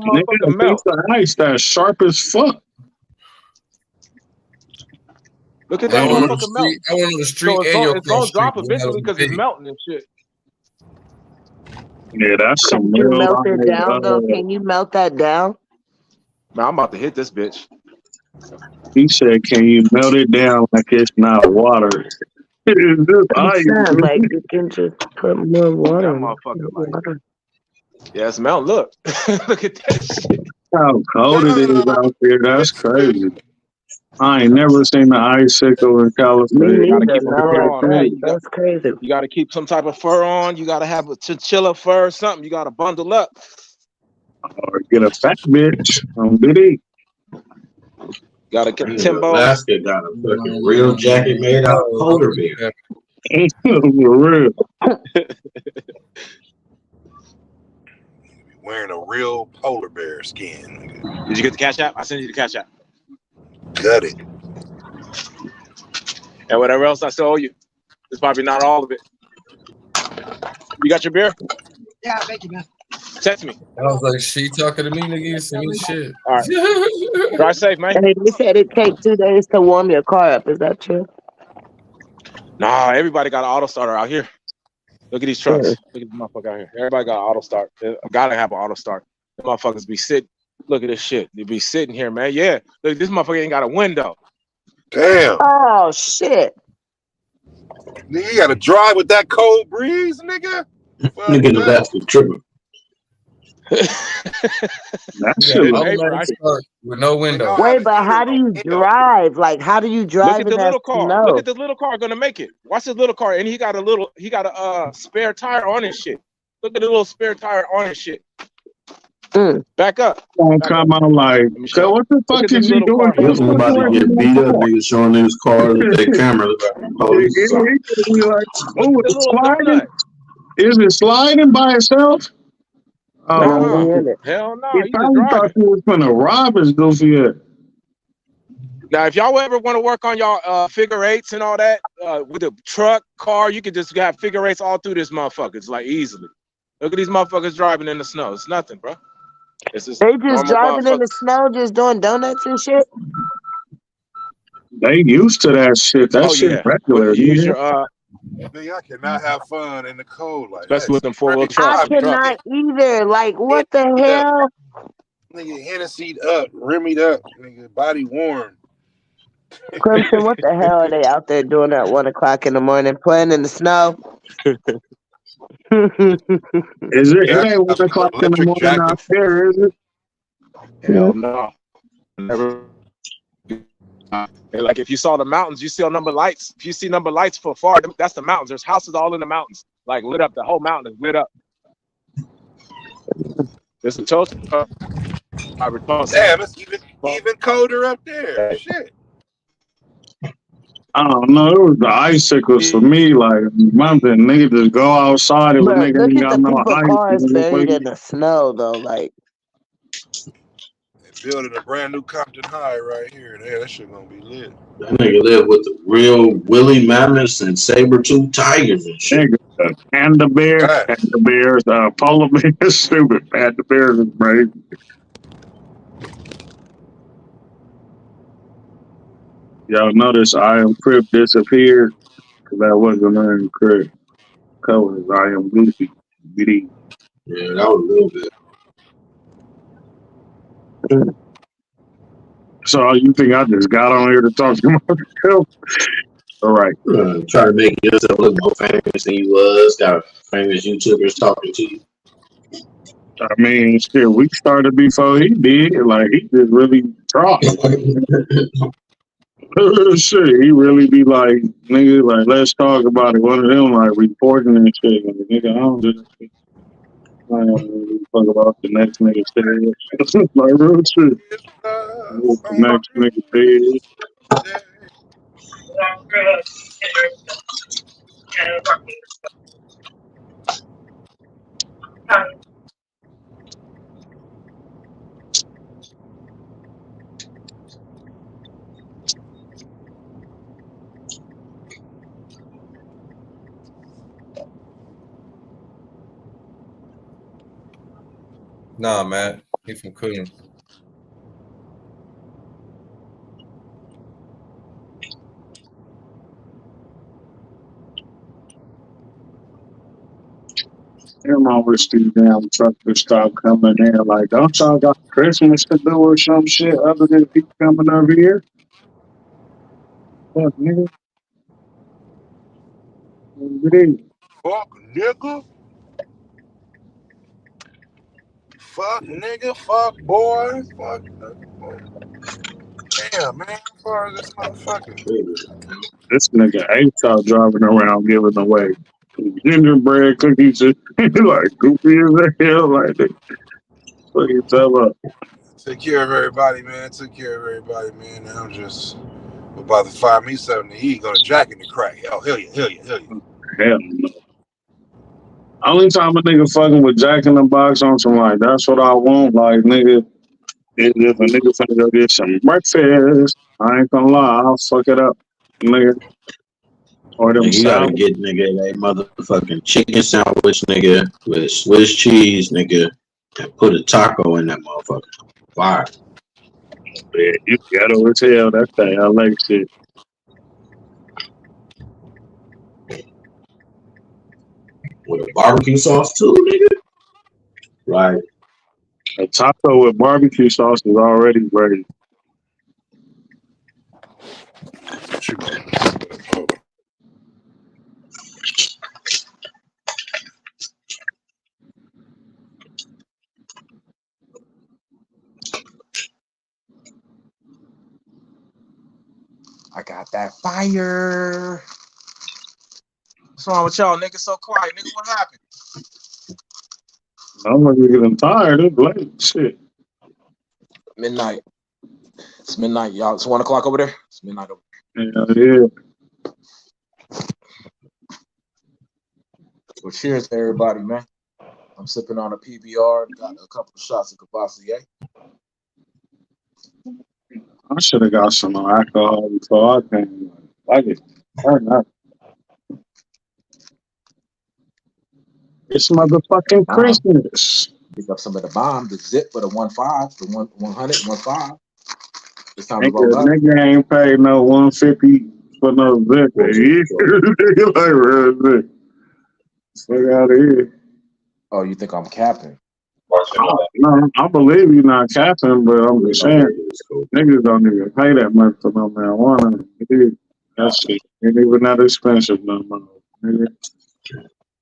Speaker 7: piece of ice that's sharp as fuck.
Speaker 4: Look at that motherfucker melt.
Speaker 5: I went on the street
Speaker 4: it's gonna drop eventually because it's melting and shit.
Speaker 7: Yeah, that's some
Speaker 2: Can you
Speaker 7: real.
Speaker 2: melt it down though? Can you melt that down?
Speaker 4: Man, I'm about to hit this bitch.
Speaker 7: He said, "Can you melt it down like it's not water?" It's just ice.
Speaker 2: Like you can just put more water.
Speaker 4: That motherfucker, like, yeah, it's melt. Look, look at that shit.
Speaker 7: How cold it is out there. That's crazy. I ain't never seen an icicle in California.
Speaker 2: That's crazy.
Speaker 4: You got to keep some type of fur on. You got to have a chinchilla fur or something. You got to bundle up.
Speaker 7: Or get a fat bitch on BD.
Speaker 4: Got to get Timbo.
Speaker 1: Alaska got a fucking real jacket made out of polar bear.
Speaker 7: For real.
Speaker 6: Wearing a real polar bear skin.
Speaker 4: Did you get the cash app? I sent you the cash app.
Speaker 6: Got it.
Speaker 4: And whatever else I still owe you. It's probably not all of it. You got your beer?
Speaker 8: Yeah, thank you, man.
Speaker 4: Text me.
Speaker 5: I was like, she talking to me, nigga. You send me shit.
Speaker 4: All right. Drive safe, man.
Speaker 2: And they said it takes 2 days to warm your car up. Is that true?
Speaker 4: Nah, everybody got an auto starter out here. Look at these trucks. Look at this motherfucker out here. Everybody got an auto start. Gotta have an auto start. The motherfuckers be sitting. Look at this shit. They be sitting here, man. Yeah, look, this motherfucker ain't got a window.
Speaker 6: Damn.
Speaker 3: Oh shit.
Speaker 6: Nigga, you gotta drive with that cold breeze, nigga.
Speaker 1: Nigga in the left was tripping.
Speaker 7: That
Speaker 5: Yeah,
Speaker 7: shit was
Speaker 5: automatic start with no window.
Speaker 2: Wait, but how do you drive? Like, how do you
Speaker 4: Look
Speaker 2: drive
Speaker 4: at
Speaker 2: in
Speaker 4: the
Speaker 2: that
Speaker 4: little car.
Speaker 2: snow?
Speaker 4: Look at the little car gonna make it. Watch this little car, and he got a spare tire on his shit. Look at the little spare tire on his shit. Back up.
Speaker 7: gonna come out like,
Speaker 4: Let me show you.
Speaker 7: what the fuck
Speaker 4: at
Speaker 7: is
Speaker 4: this
Speaker 7: he
Speaker 4: little
Speaker 7: doing?
Speaker 4: car.
Speaker 1: This one about to get beat up. Niggas showing his car with their camera. Look like the police or something.
Speaker 7: He like, oh,
Speaker 4: Look at the
Speaker 7: it's
Speaker 4: little
Speaker 7: sliding.
Speaker 4: donut.
Speaker 7: Is it sliding by itself?
Speaker 2: No,
Speaker 7: Oh,
Speaker 2: he in it.
Speaker 4: Hell no,
Speaker 7: he
Speaker 4: he's just
Speaker 7: probably thought
Speaker 4: driving.
Speaker 7: you was gonna rob his goofy ass.
Speaker 4: Now, if y'all ever want to work on y'all figure eights and all that with a truck, car, you could just have figure eights all through this motherfucker. It's like easily. Look at these motherfuckers driving in the snow. It's nothing, bro. It's just
Speaker 2: They just
Speaker 4: normal
Speaker 2: driving in the
Speaker 4: motherfuckers.
Speaker 2: snow, just doing donuts and shit.
Speaker 7: They used to that shit. That
Speaker 4: Oh
Speaker 7: shit
Speaker 4: yeah,
Speaker 7: regular.
Speaker 4: you use
Speaker 7: Nigga.
Speaker 4: your
Speaker 6: Nigga, I cannot have fun in the cold like
Speaker 4: especially
Speaker 6: that.
Speaker 4: with them 4-wheel
Speaker 2: I
Speaker 4: trucks and trucks.
Speaker 2: cannot either. Like, what the hell?
Speaker 6: Nigga, Hennessy up, Remy'd up, nigga, body warm.
Speaker 2: Crimson, what the hell are they out there doing at 1 o'clock in the morning, playing in the snow?
Speaker 7: Is it? It ain't 1 o'clock in the
Speaker 6: Electric
Speaker 7: morning out
Speaker 6: jacket.
Speaker 7: there, is it?
Speaker 4: Hell no. Never. Like if you saw the mountains, you see number lights. If you see number lights for far, that's the mountains. There's houses all in the mountains, like lit up. The whole mountain is lit up. It's a toast. I recall.
Speaker 6: Damn, it's even colder up there. Shit.
Speaker 7: I don't know. It was the icicles for me. Like, something nigga just go outside if a
Speaker 2: But
Speaker 7: nigga
Speaker 2: look
Speaker 7: ain't
Speaker 2: at
Speaker 7: got
Speaker 2: the
Speaker 7: no
Speaker 2: people
Speaker 7: ice.
Speaker 2: cars buried in the snow, though. Like,
Speaker 6: They're building a brand new Compton High right here. Yeah, that shit gonna be lit.
Speaker 1: That nigga live with the real woolly mammoths and saber-tooth tigers and shit.
Speaker 7: Nigga, Panda bear,
Speaker 6: Right.
Speaker 7: Panda bears, polar bears, stupid. Panda bears is crazy. Y'all notice I Am Crip disappeared? Because that wasn't in Crip. Colors, I Am Goofy. BD.
Speaker 1: Yeah, that was a little bit.
Speaker 7: So you think I just got on here to talk to myself? All right.
Speaker 1: Try to make yourself look more famous than you was. Got famous YouTubers talking to you.
Speaker 7: I mean, shit, we started before he did. Like, he just really tried. Shit, he really be like, nigga, like, let's talk about it. One of them, like, reporting and shit. Like, nigga, I don't just I don't really fuck about the next nigga said. Like, real shit. What the next nigga said.
Speaker 5: Nah, Matt. He from Coon.
Speaker 7: Him always these damn truckers stop coming in. Like, don't y'all got Christmas to do or some shit other than people coming over here? Fuck, nigga.
Speaker 6: Fuck, nigga. Fuck, nigga. Fuck, boy. Fuck. Damn, man. How far is this motherfucker?
Speaker 7: This nigga ain't y'all driving around giving away gingerbread cookies. Like, goofy as hell. Like, what you tell up?
Speaker 6: Take care of everybody, man. Took care of everybody, man. Now I'm just about to find me something to eat. Gonna jack in the crack. Oh, hell yeah, hell yeah, hell yeah.
Speaker 7: Hell no. Only time a nigga fucking with Jack in the Box on some like, that's what I want. Like, nigga, if a nigga finna go get some breakfast, I ain't gonna lie, I'll fuck it up, nigga. Or them
Speaker 1: You gotta
Speaker 7: salad.
Speaker 1: get nigga a motherfucking chicken sandwich, nigga, with Swiss cheese, nigga, and put a taco in that motherfucker. Fire.
Speaker 7: Yeah, you ghetto as hell. That's that LA shit.
Speaker 1: With a barbecue sauce too, nigga. Like,
Speaker 7: A taco with barbecue sauce is already ready.
Speaker 4: I got that fire. What's wrong with y'all? Niggas so quiet. Nigga, what happened?
Speaker 7: I'm gonna getting tired. It's late. Shit.
Speaker 4: Midnight. It's midnight, y'all. It's 1 o'clock over there. It's midnight over
Speaker 7: Yeah.
Speaker 4: there. Well, cheers to everybody, man. I'm sipping on a PBR. Got a couple of shots of Cavassier.
Speaker 7: I should have got some alcohol before I came. Like it. Turn up. It's motherfucking Christmas.
Speaker 4: Pick up some of the bomb, the zip for the 1.5, the 100, 1.5. It's time to roll up.
Speaker 7: Nigga ain't paid no 150 for no zip. Nigga like real zip. Fuck out of here.
Speaker 4: Oh, you think I'm capping?
Speaker 7: No, I believe you're not capping, but I'm just saying niggas don't even pay that much for no marijuana. That shit ain't even that expensive no more. Nigga.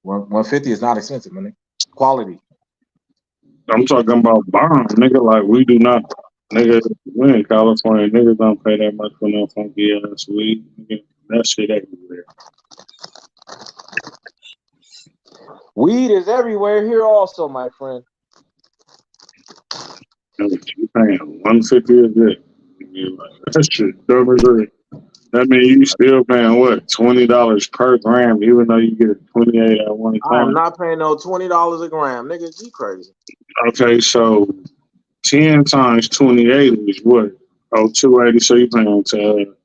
Speaker 4: 150 is not expensive, man. Quality.
Speaker 7: I'm talking about bomb, nigga. Like we do not, nigga. We in California, niggas don't pay that much for no funky ass weed. Nigga. That shit everywhere.
Speaker 4: Weed is everywhere here, also, my friend.
Speaker 7: You paying 150 a day. Like, that shit dumb as hell. That means you still paying what, $20 per gram, even though you get 28 at one time.
Speaker 4: I'm not paying no $20 a gram, nigga. You crazy?
Speaker 7: Okay, so 10 times 28 is what? Oh, 280. So you paying to.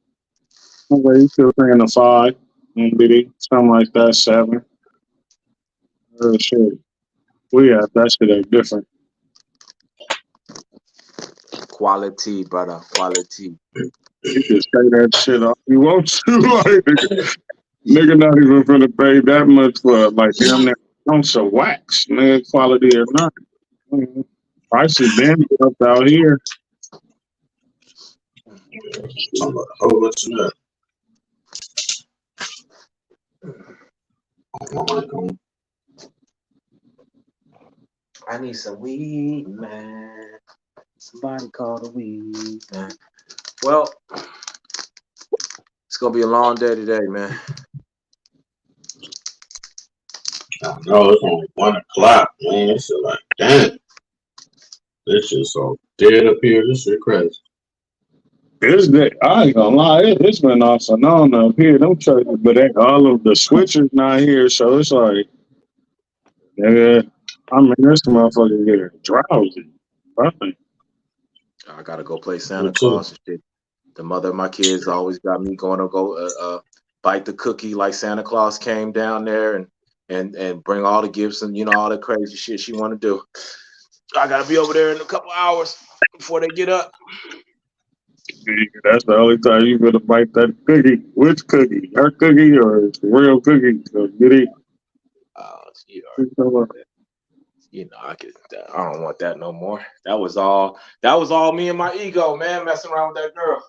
Speaker 7: Okay, you still paying a 5, maybe something like that, 7. Oh shit, we have that shit ain't different.
Speaker 4: Quality, brother. Quality.
Speaker 7: You can say that shit all you want to, like nigga not even finna pay that much for like damn near ounce of wax, man, quality or not. Prices been up out here.
Speaker 1: I'm a whole bunch of that.
Speaker 4: I need some weed, man. Somebody call the weed, man. Well, it's gonna be a long day today, man.
Speaker 1: I know it's only 1 o'clock, man. It's like, damn. This shit so dead up here. This shit crazy.
Speaker 7: This day, I ain't gonna lie, it's been off and on up here. Them churches, but all of the switchers not here, so it's like, nigga, I mean, this motherfucker here drowsy. Nothing.
Speaker 4: I gotta go play Santa Claus and shit. The mother of my kids always got me going to go bite the cookie like Santa Claus came down there and bring all the gifts and all the crazy shit she want to do. I gotta be over there in a couple hours before they get up.
Speaker 7: That's the only time you gonna bite that cookie. Which cookie? Her cookie or it's the real cookie? So get it.
Speaker 4: I don't want that no more. That was all me and my ego, man, messing around with that girl.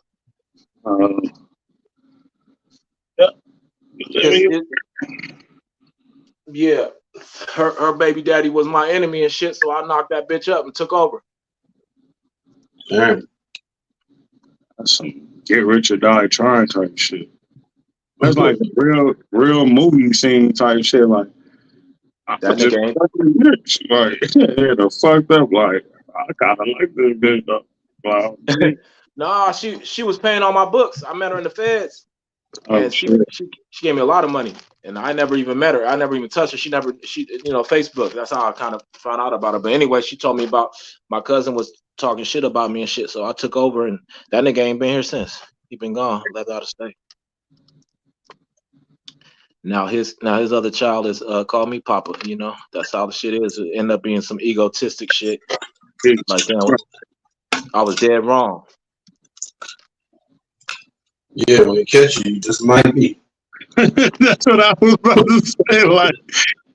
Speaker 4: Yeah, her baby daddy was my enemy and shit, so I knocked that bitch up and took over.
Speaker 1: Damn.
Speaker 7: That's some get rich or die trying type shit. That's like real movie scene type shit. Like
Speaker 4: that nigga ain't
Speaker 7: rich. Like the fucked up. Like I kind of like this bitch though. Wow.
Speaker 4: Nah, she was paying all my books. I met her in the feds. And she gave me a lot of money, and I never even met her. I never even touched her. She Facebook. That's how I kind of found out about her. But anyway, she told me about my cousin was talking shit about me and shit. So I took over, and that nigga ain't been here since. He been gone, left out of state. Now his other child is called me Papa. That's how the shit is. It end up being some egotistic shit. Like damn, I was dead wrong.
Speaker 1: Yeah, when it catch you, you just might be.
Speaker 7: That's what I was about to say. Like,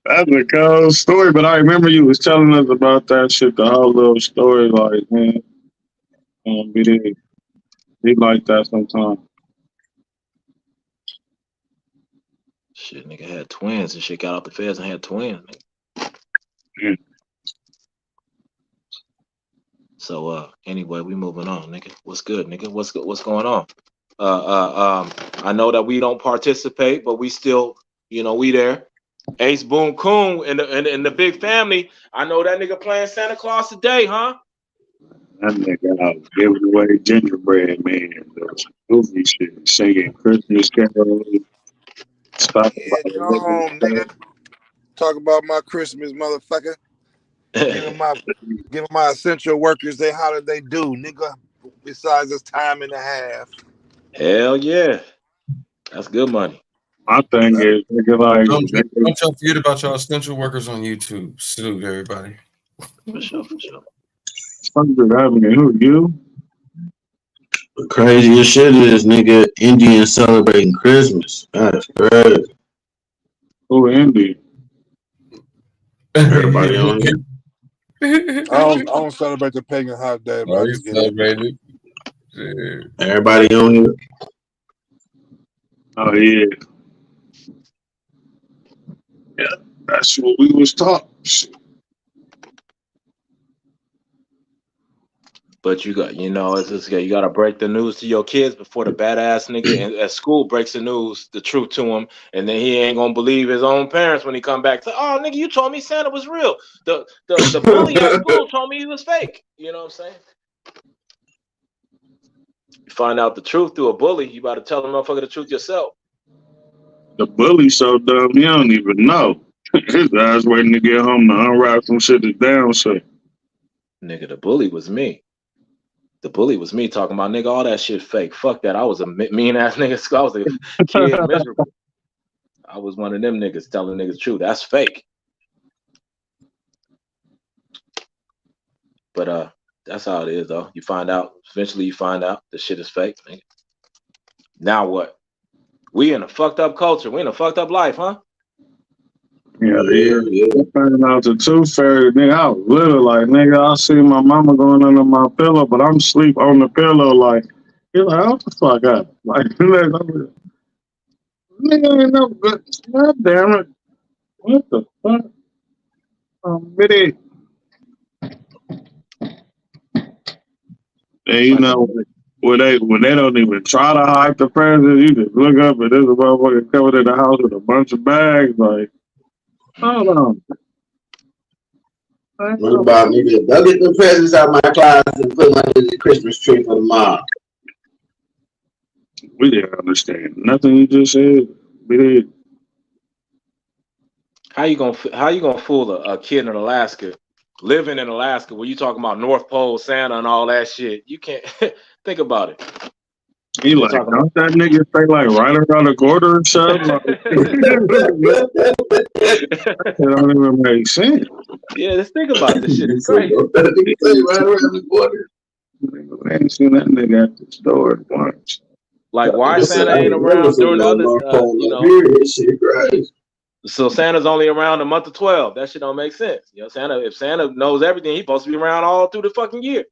Speaker 7: That's a cold story, but I remember you was telling us about that shit, the whole little story. Like, man, he like that sometimes.
Speaker 4: Shit, nigga had twins and shit. Got out the feds and had twins. Nigga.
Speaker 7: Yeah.
Speaker 4: So anyway, we moving on, nigga. What's good, nigga? What's good? What's going on? I know that we don't participate, but we still, we there. Ace Boom Coon and the big family. I know that nigga playing Santa Claus today, huh?
Speaker 7: That nigga was giving away gingerbread, man. Those goofy shit, singing Christmas carols, stuff
Speaker 6: Yeah,
Speaker 7: about
Speaker 6: go
Speaker 7: living
Speaker 6: home, nigga.
Speaker 7: stuff.
Speaker 6: Talk about my Christmas, motherfucker. Giving my essential workers their holiday due, nigga. Besides this time and a half.
Speaker 4: Hell yeah, that's good money.
Speaker 7: My thing is, nigga, like,
Speaker 5: Don't y'all forget about y'all essential workers on YouTube. Salute everybody.
Speaker 4: For sure, for sure.
Speaker 7: something happening. Who you?
Speaker 1: The craziest shit is, nigga, Indians celebrating Christmas. That's crazy.
Speaker 7: Who Indy?
Speaker 1: Everybody on here.
Speaker 6: I don't celebrate the pagan holiday, but I just get it.
Speaker 1: Everybody on here.
Speaker 7: Oh yeah. Yeah, that's what we was taught.
Speaker 4: But you got, it's just, you got to break the news to your kids before the badass nigga at school breaks the truth to him, and then he ain't gonna believe his own parents when he come back. So, oh, nigga, you told me Santa was real. The bully at school told me he was fake. You know what I'm saying? You find out the truth through a bully, you got to tell the motherfucker the truth yourself.
Speaker 7: The bully's so dumb, he don't even know. His ass waiting to get home to unwrap some shit that's down shit.
Speaker 4: Nigga, the bully was me. The bully was me talking about, nigga, all that shit fake. Fuck that. I was a mean ass nigga. I was a kid, miserable. I was one of them niggas telling niggas the truth. That's fake. But that's how it is, though. You find out. Eventually, you find out the shit is fake. Nigga. Now what? We in a fucked up culture. We in a fucked up life, huh?
Speaker 7: Yeah. I found out the tooth fairy, nigga. I was little, like, nigga, I see my mama going under my pillow, but I'm asleep on the pillow, like, you're like, what the fuck up? Like, nigga, ain't no good. God damn it. What the fuck? Bitty. And you know, when they don't even try to hide the presents, you just look up and there's a motherfucker covered in the house with a bunch of bags. Like, hold on.
Speaker 1: What about nigga? Go get the presents out of my closet and put them under the Christmas tree for the mom.
Speaker 7: We didn't understand nothing you just said. We did.
Speaker 4: How you gonna fool a kid in Alaska, living in Alaska, where you talking about North Pole Santa and all that shit? You can't think about it.
Speaker 7: He like, don't that nigga stay like right around the corner or something? Like, it don't even make sense.
Speaker 4: Yeah, let's think about this shit. It's crazy.
Speaker 1: Right around the corner.
Speaker 7: I ain't seen that nigga at the store once.
Speaker 4: Like, why Santa ain't around during the other,
Speaker 1: shit crazy.
Speaker 4: So Santa's only around the month of 12. That shit don't make sense. If Santa knows everything, he's supposed to be around all through the fucking year.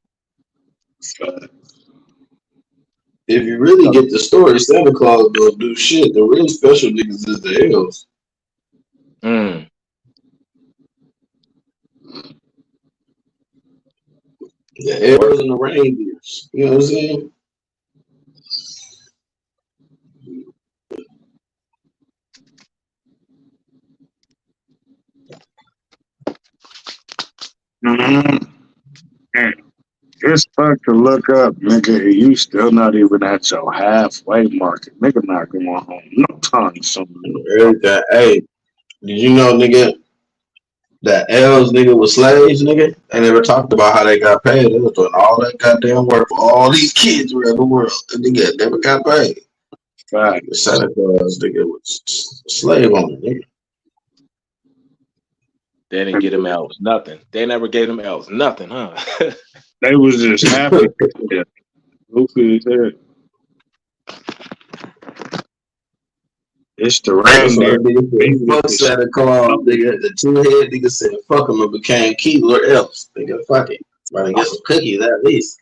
Speaker 1: If you really get the story, Santa Claus don't do shit. The real special niggas is the elves. The elves and the reindeers. You know what I'm saying?
Speaker 7: It's fuck to look up, nigga. You still not even at your halfway market. Nigga not going home no time soon.
Speaker 1: Hey, did you know, nigga, that elves, nigga, was slaves, nigga? They never talked about how they got paid. They was doing all that goddamn work for all these kids around the world. And nigga never got paid.
Speaker 7: Right.
Speaker 1: The Santa Claus, nigga, was a slave owner, nigga.
Speaker 4: They didn't get them elves nothing. They never gave them elves nothing, huh?
Speaker 7: They was just happy. Goofy as hell. It's the
Speaker 1: That's why
Speaker 7: reindeer.
Speaker 1: nigga said, fuck Santa Claus, nigga. The two-head nigga said, fuck him and became Keebler Elves. Nigga, fuck it. Better get some cookies at least.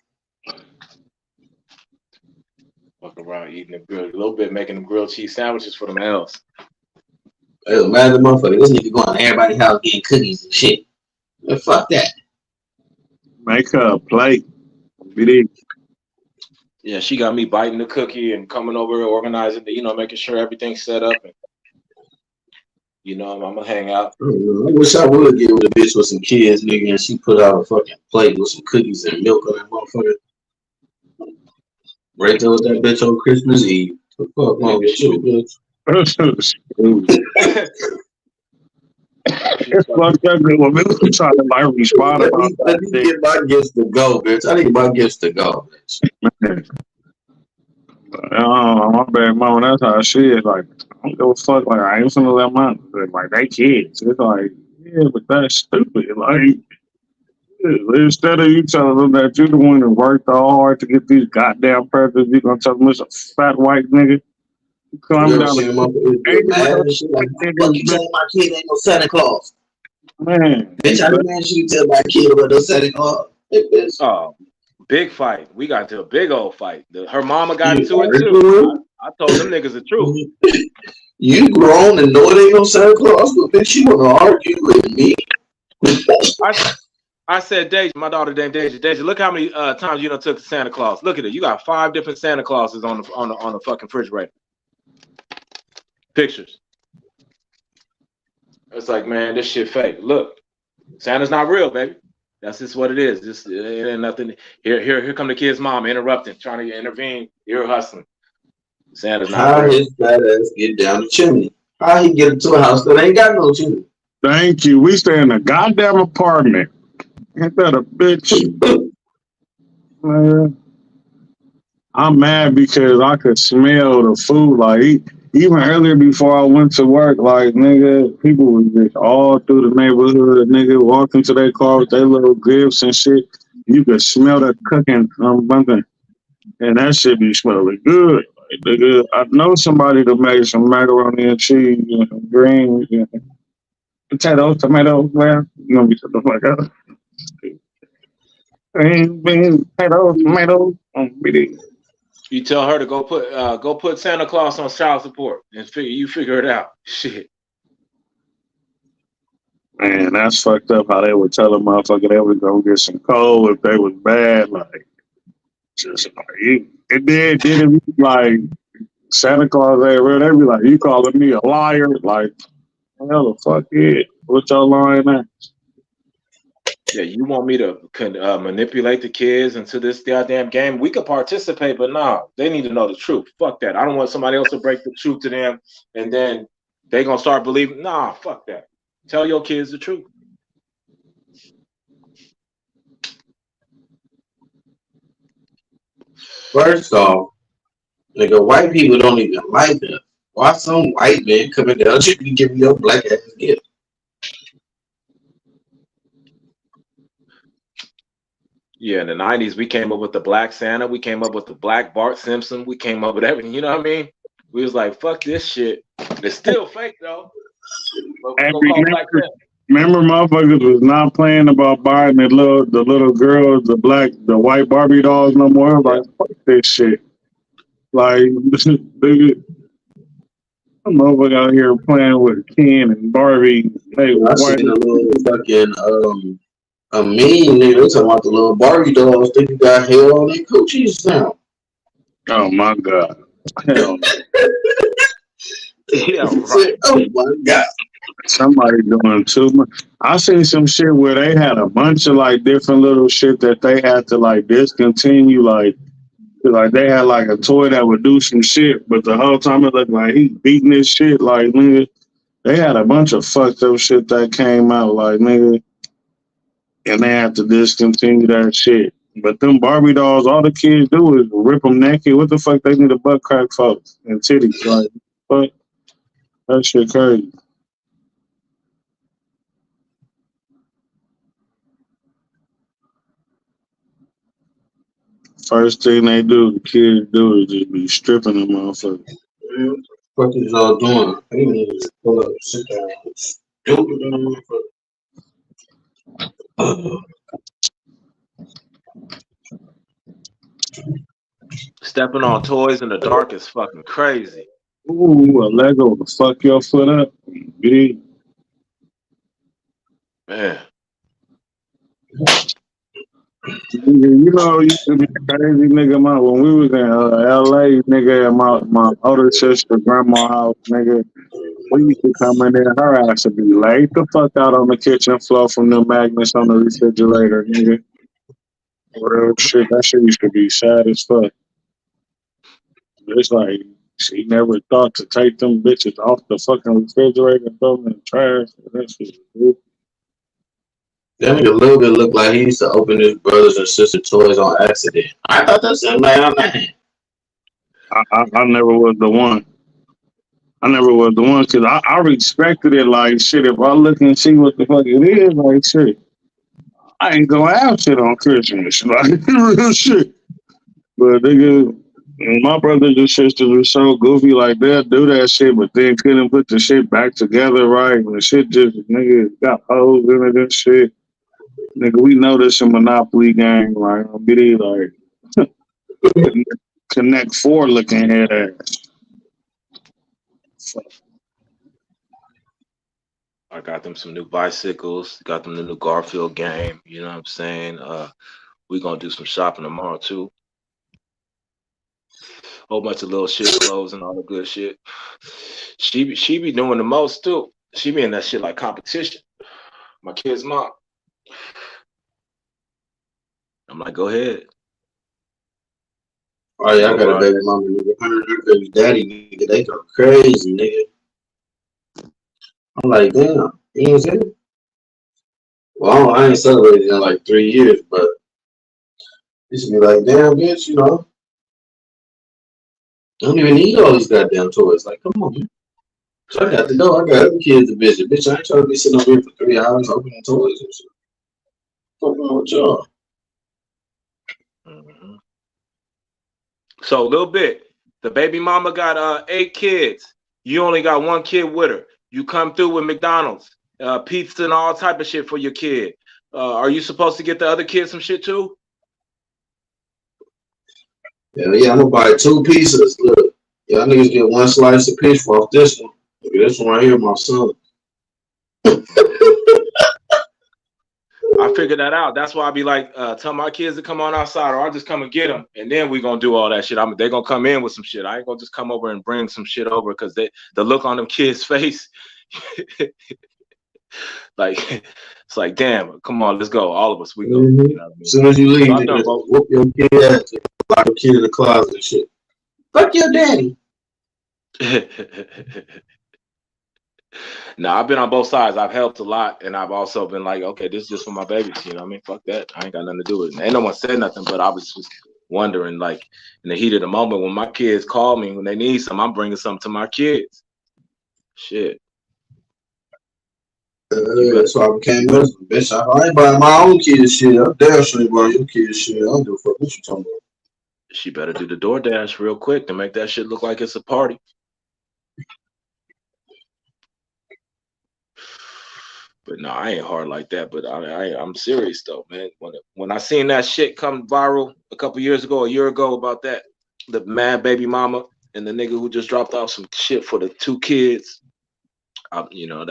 Speaker 4: Fuck around eating the grill, a little bit, making them grilled cheese sandwiches for them elves.
Speaker 1: Hey, man, the motherfucker, this nigga going to everybody's house getting cookies and shit. Man, fuck that.
Speaker 7: Make her a plate.
Speaker 4: Yeah, she got me biting the cookie and coming over, organizing, making sure everything's set up. And, I'm gonna hang out.
Speaker 1: I wish I would get with a bitch with some kids, nigga, and she put out a fucking plate with some cookies and milk on that motherfucker. Right there with that bitch on Christmas Eve. The fuck wrong with you, bitch?
Speaker 7: It's fucked up. When we trying to like respond about
Speaker 1: Let me get my gifts to go, bitch. I need my gifts to go, bitch.
Speaker 7: My bad mama, that's how she is. Like, I don't give a fuck. Like, I ain't finna let my like they kids. It's like, yeah, but that's stupid. Like, instead of you telling them that you the one that worked all hard to get these goddamn presents, you gonna tell them it's a fat white nigga. Come down
Speaker 1: Fuck you telling my kid ain't no Santa Claus.
Speaker 7: Man.
Speaker 1: Bitch, I demand you tell my kid about no Santa Claus.
Speaker 4: Oh, big fight. We got into a big old fight. Her mama got into it too. I told them niggas the truth.
Speaker 1: You grown and know it ain't no Santa Claus, but bitch, you wanna argue with me?
Speaker 4: I said, Deja, my daughter named Deja. Deja, look how many times you done took Santa Claus. Look at it. You got 5 different Santa Clauses on the fucking refrigerator. Pictures. It's like, man, this shit fake. Look, Santa's not real, baby. That's just what it is. It ain't nothing. Here come the kid's mom interrupting, trying to intervene. You're hustling. Santa's not
Speaker 1: How
Speaker 4: real.
Speaker 1: his fat ass get down the chimney? How he get into a house that ain't got no chimney?
Speaker 7: Thank you. We stay in a goddamn apartment. Ain't that a bitch? Man, I'm mad because I could smell the food. Like, even earlier before I went to work, like, nigga, people was just all through the neighborhood, nigga, walking to their car with their little gifts and shit. You could smell that cooking, bumping. And that shit be smelling good. Like, nigga, I know somebody to make some macaroni and cheese and some greens and potatoes, tomatoes, man. You know, be shut the fuck up. Beans, potatoes, tomatoes,
Speaker 4: You tell her to go put Santa Claus on child support and figure it out. Shit.
Speaker 7: Man, that's fucked up how they would tell a motherfucker they was gonna get some coal if they was bad. Like, just like, it did like Santa Claus ain't real. They be like, you calling me a liar? Like, hell the fuck it. What y'all lying at?
Speaker 4: Yeah, you want me to manipulate the kids into this goddamn game? We could participate, but nah, they need to know the truth. Fuck that. I don't want somebody else to break the truth to them, and then they gonna start believing. Nah, fuck that. Tell your kids the truth.
Speaker 1: First off, nigga, white people don't even like that. Why some white man coming down you can give me your black ass gift?
Speaker 4: Yeah, in the 90s, we came up with the Black Santa. We came up with the Black Bart Simpson. We came up with everything. You know what I mean? We was like, fuck this shit. It's still fake, though.
Speaker 7: And remember, motherfuckers was not playing about buying the little girls, the white Barbie dolls no more. Like, fuck this shit. Like, nigga, I'm motherfucker out here playing with Ken and Barbie. Hey,
Speaker 1: I seen a little fucking a meme, nigga. They talking about the little Barbie dolls. Think you got hell on their coochies now.
Speaker 7: Oh my god. Hell no.
Speaker 4: Yeah, right.
Speaker 1: Oh my god.
Speaker 7: Somebody doing too much. I seen some shit where they had a bunch of like different little shit that they had to like discontinue. Like they had like a toy that would do some shit, but the whole time it looked like he beating this shit. Like, nigga, they had a bunch of fucked up shit that came out. Like, nigga, and they had to discontinue that shit. But them Barbie dolls, all the kids do is rip them naked. What the fuck they need a butt crack for and titties? Like, fuck, that shit crazy. First thing they do, the kids do, is just be stripping them motherfuckers.
Speaker 1: What is y'all doing? You need to pull up, sit down. Stupid motherfucker.
Speaker 4: Stepping on toys in the dark is fucking crazy.
Speaker 7: Ooh, a Lego will fuck your foot up. Big.
Speaker 4: Man.
Speaker 7: You know, you used to be crazy, nigga. When we was in LA, nigga, at my older sister, grandma house, nigga, we used to come in there. Her ass would be laid the fuck out on the kitchen floor from the magnets on the refrigerator, nigga. Real shit. That shit used to be sad as fuck. It's like she never thought to take them bitches off the fucking refrigerator and throw them in the trash. That shit.
Speaker 1: That nigga Lil bit looked like he used to open his brothers and sister toys on accident. I thought that's a man.
Speaker 7: I never was the one. I never was the one because I respected it like shit. If I look and see what the fuck it is, like shit, I ain't gonna have shit on Christmas. Like real shit. But nigga, my brothers and sisters were so goofy, like they'll do that shit, but then couldn't put the shit back together right. And the shit just nigga got holes in it and shit. Nigga, we know this a Monopoly game, like be like Connect Four looking head ass.
Speaker 4: I got them some new bicycles, got them the new Garfield game, you know what I'm saying? We gonna do some shopping tomorrow too. Whole bunch of little shit, clothes and all the good shit. She be doing the most too. She be in that shit like competition. My kid's mom. I'm like, go ahead.
Speaker 1: Oh yeah, I got a baby mama, nigga. Her baby daddy, nigga. They go crazy, nigga. I'm like, damn, you ain't seen it? Well, I ain't celebrated in like 3 years, but it should be like, damn, bitch, you know. I don't even need all these goddamn toys. Like, come on, man. So I got to go. I got other kids to visit. Bitch, I ain't trying to be sitting over here for 3 hours opening toys and shit. What's wrong with y'all?
Speaker 4: Mm-hmm. So a little bit. The baby mama got 8 kids. You only got 1 kid with her. You come through with McDonald's, pizza, and all type of shit for your kid. Are you supposed to get the other kids some shit too?
Speaker 1: Yeah, I'm gonna buy 2 pieces. Look, y'all niggas get 1 slice of fish off this one. Look at this one right here, my son.
Speaker 4: I figured that out. That's why I be like, tell my kids to come on outside, or I'll just come and get them, and then we gonna do all that shit. They're gonna come in with some shit. I ain't gonna just come over and bring some shit over because the look on them kids' face, like it's like, damn, come on, let's go, all of us, we go.
Speaker 1: Mm-hmm.
Speaker 4: You know what I mean?
Speaker 1: As soon as you leave, so whoop your kid ass, lock your kid in the closet and shit. Fuck your daddy.
Speaker 4: No, I've been on both sides. I've helped a lot, and I've also been like, okay, this is just for my babies. You know what I mean? Fuck that. I ain't got nothing to do with it. Ain't no one said nothing, but I was just wondering, like, in the heat of the moment, when my kids call me when they need something, I'm bringing something to my kids. Shit.
Speaker 1: That's why I became Muslim, bitch. I ain't buying my own kids shit. I'm damn sure you buy your kids shit. I don't give a fuck what you talking about.
Speaker 4: She better do the DoorDash real quick to make that shit look like it's a party. But no, I ain't hard like that. But I'm serious though, man. When I seen that shit come viral a year ago about that, the mad baby mama and the nigga who just dropped off some shit for the 2 kids, you know,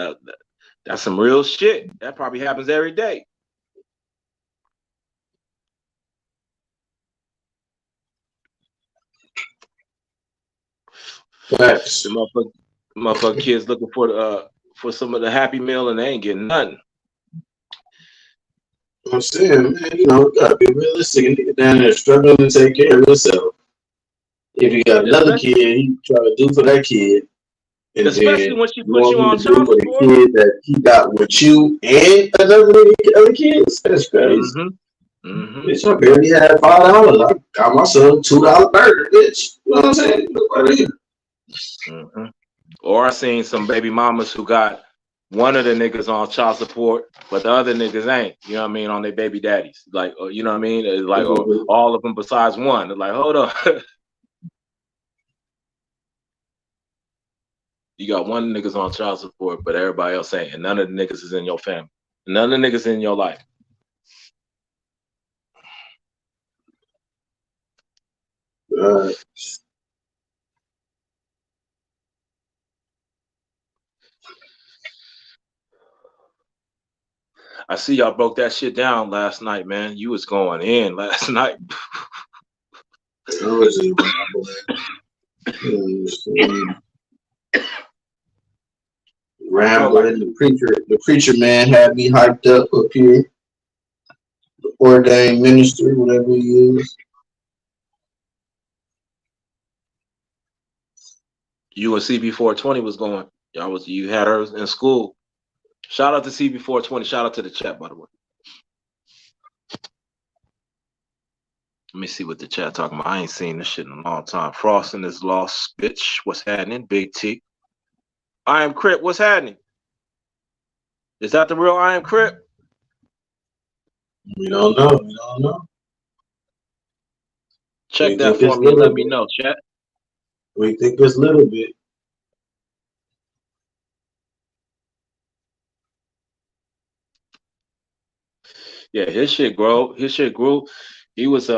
Speaker 4: that's some real shit. That probably happens every day.
Speaker 1: Facts.
Speaker 4: The motherfucking kids looking for some of the Happy Meal and they ain't getting nothing.
Speaker 1: I'm saying, man, you know, you gotta be realistic and nigga down there struggling to take care of yourself. If you got another kid, he try to do for that kid. And
Speaker 4: especially when she puts you on
Speaker 1: child support. For the kid that he got with you and other kids, that's crazy.
Speaker 4: Mm-hmm. Mm-hmm.
Speaker 1: Bitch, I barely had $5. I got my son $2 burger, bitch. You know what I'm saying?
Speaker 4: Mm-hmm. Or I seen some baby mamas who got one of the niggas on child support, but the other niggas ain't. You know what I mean? On their baby daddies, like, you know what I mean? It's like all of them besides one. They're like, hold on. You got one niggas on child support, but everybody else ain't, and none of the niggas is in your family. None of the niggas in your life. I see y'all broke that shit down last night, man. You was going in last night.
Speaker 1: I was just rambling. The preacher man had me hyped up here. The ordained minister, whatever he is.
Speaker 4: You and CB420 was going. You had her in school. Shout out to CB420. Shout out to the chat, by the way. Let me see what the chat talking about. I ain't seen this shit in a long time. Frosting is lost, bitch. What's happening? Big T. I am Crip. What's happening? Is that the real I am Crip?
Speaker 1: We don't know. We don't know.
Speaker 4: Check that for me and let me know, chat.
Speaker 1: We think it's a little bit.
Speaker 4: Yeah, his shit grew. His shit grew. He was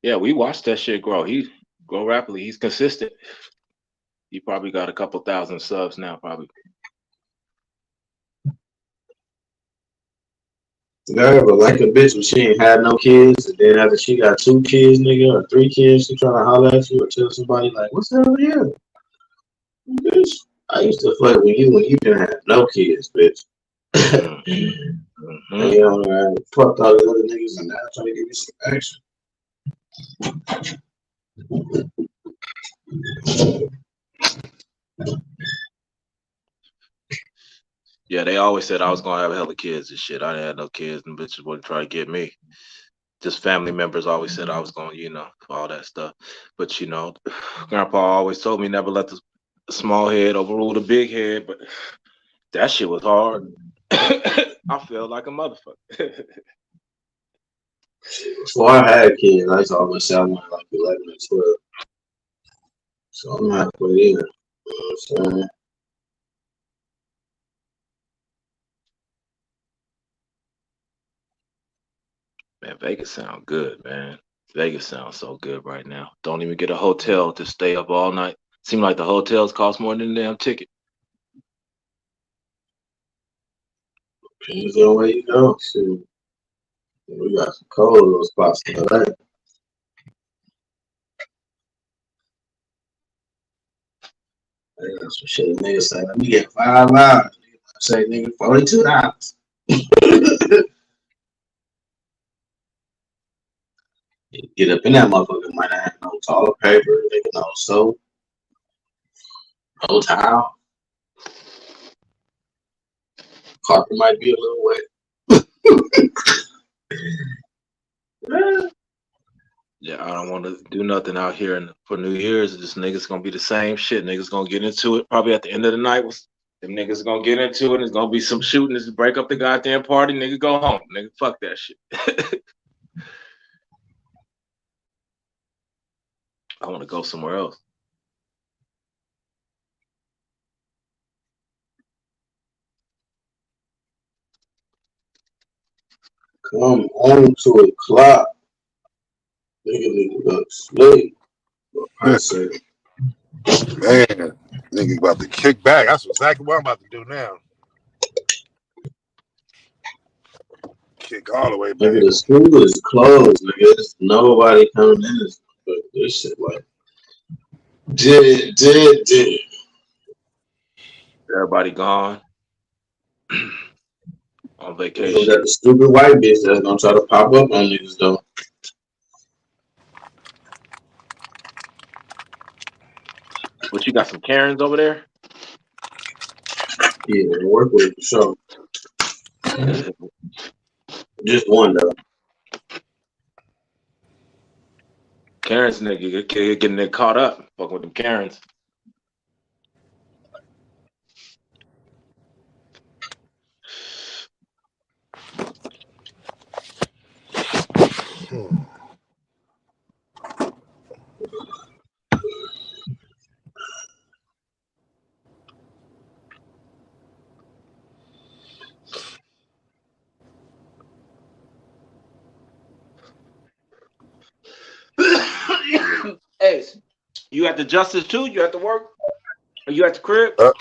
Speaker 4: yeah, we watched that shit grow. He grow rapidly. He's consistent. He probably got a couple thousand subs now, probably.
Speaker 1: Yeah, but like a bitch when she ain't had no kids, and then after she got 2 kids, nigga, or 3 kids, she trying to holler at you or tell somebody like, "What's up with you?" Bitch, I used to fuck with you when you didn't have no kids, bitch.
Speaker 4: Mm-hmm.
Speaker 1: You know, man, fucked all the other niggas and now trying to give you some action.
Speaker 4: Yeah, they always said I was gonna have hella kids and shit. I didn't have no kids, and bitches wouldn't try to get me. Just family members always said I was gonna, all that stuff. But Grandpa always told me never let the small head overrule the big head. But that shit was hard. I felt like a motherfucker.
Speaker 1: Before I had kids, I used to always say I wanted like 11 or 12. So I'm halfway there. You know what I'm saying?
Speaker 4: Man, Vegas sound good, man. Vegas sounds so good right now. Don't even get a hotel to stay up all night. Seem like the hotels cost more than the damn ticket.
Speaker 1: Depends on where you go. Shoot. We got some cold little spots in LA. I got some shit. Nigga say, let me get $5. I say, nigga, $42. Get up in that motherfucker, might not have no toilet paper, nigga, no soap, no towel. Carpet might be a little wet.
Speaker 4: Yeah, I don't want to do nothing out here for New Year's. This niggas gonna be the same shit. Niggas gonna get into it probably at the end of the night. Them niggas gonna get into it. It's gonna be some shooting. Just break up the goddamn party. Nigga, go home. Nigga, fuck that shit. I want to go somewhere else.
Speaker 1: Come on to a clock. Nigga go to sleep. I said,
Speaker 6: Man, nigga about to kick back. That's exactly what I'm about to do now. Kick all the way back.
Speaker 1: nigga, the school is closed, nigga. There's nobody coming in. But this shit like did.
Speaker 4: Everybody gone on
Speaker 1: We
Speaker 4: vacation.
Speaker 1: got the stupid white bitch that's gonna try to pop up on niggas though.
Speaker 4: But you got some Karens over there?
Speaker 1: Yeah, to work with for sure. Just one though.
Speaker 4: Karens nigga getting it caught up. Fucking with them Karens. You at the justice too? You at the work? Are you at the crib?
Speaker 6: Uh,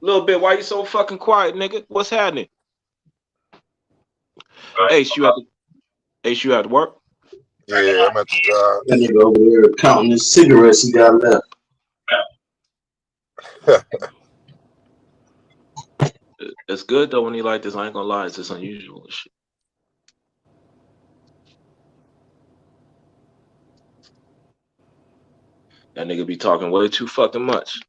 Speaker 4: Little bit. Why you so fucking quiet, nigga? What's happening? Ace, you at work?
Speaker 6: yeah, I'm at the job.
Speaker 1: That nigga over there counting his cigarettes he got left.
Speaker 4: It's good though when he like this. I ain't gonna lie, it's just unusual and shit. That nigga be talking way too fucking much.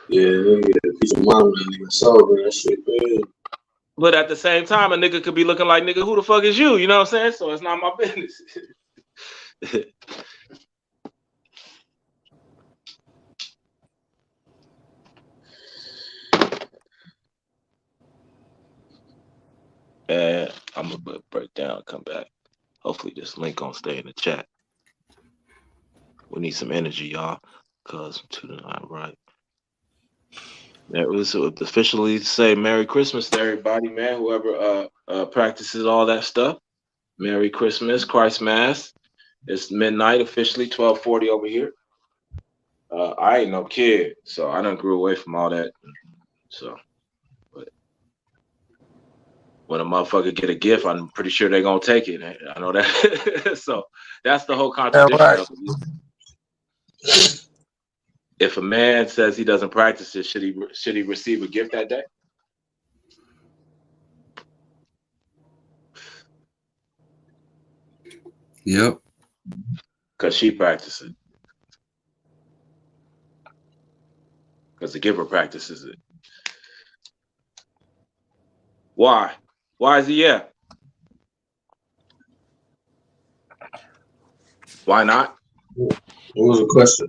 Speaker 1: Yeah, nigga, piece of mama, that nigga sober, that shit, man.
Speaker 4: But at the same time, a nigga could be looking like, nigga, who the fuck is you? You know what I'm saying? So it's not my business. And I'm gonna break down, come back. Hopefully this link gonna stay in the chat. We need some energy, y'all, cause 2 to 9, right? That was officially say Merry Christmas to everybody, man. Whoever practices all that stuff. Merry Christmas, Christ Mass. It's midnight officially, 12:40 over here. I ain't no kid, so I done grew away from all that. So, but when a motherfucker get a gift, I'm pretty sure they're gonna take it. I know that. So that's the whole contradiction of it. If a man says he doesn't practice it, should he receive a gift that day?
Speaker 5: Yep.
Speaker 4: Because she practices it. Because the giver practices it. Why? Why is he yeah? Why not?
Speaker 1: What was the question?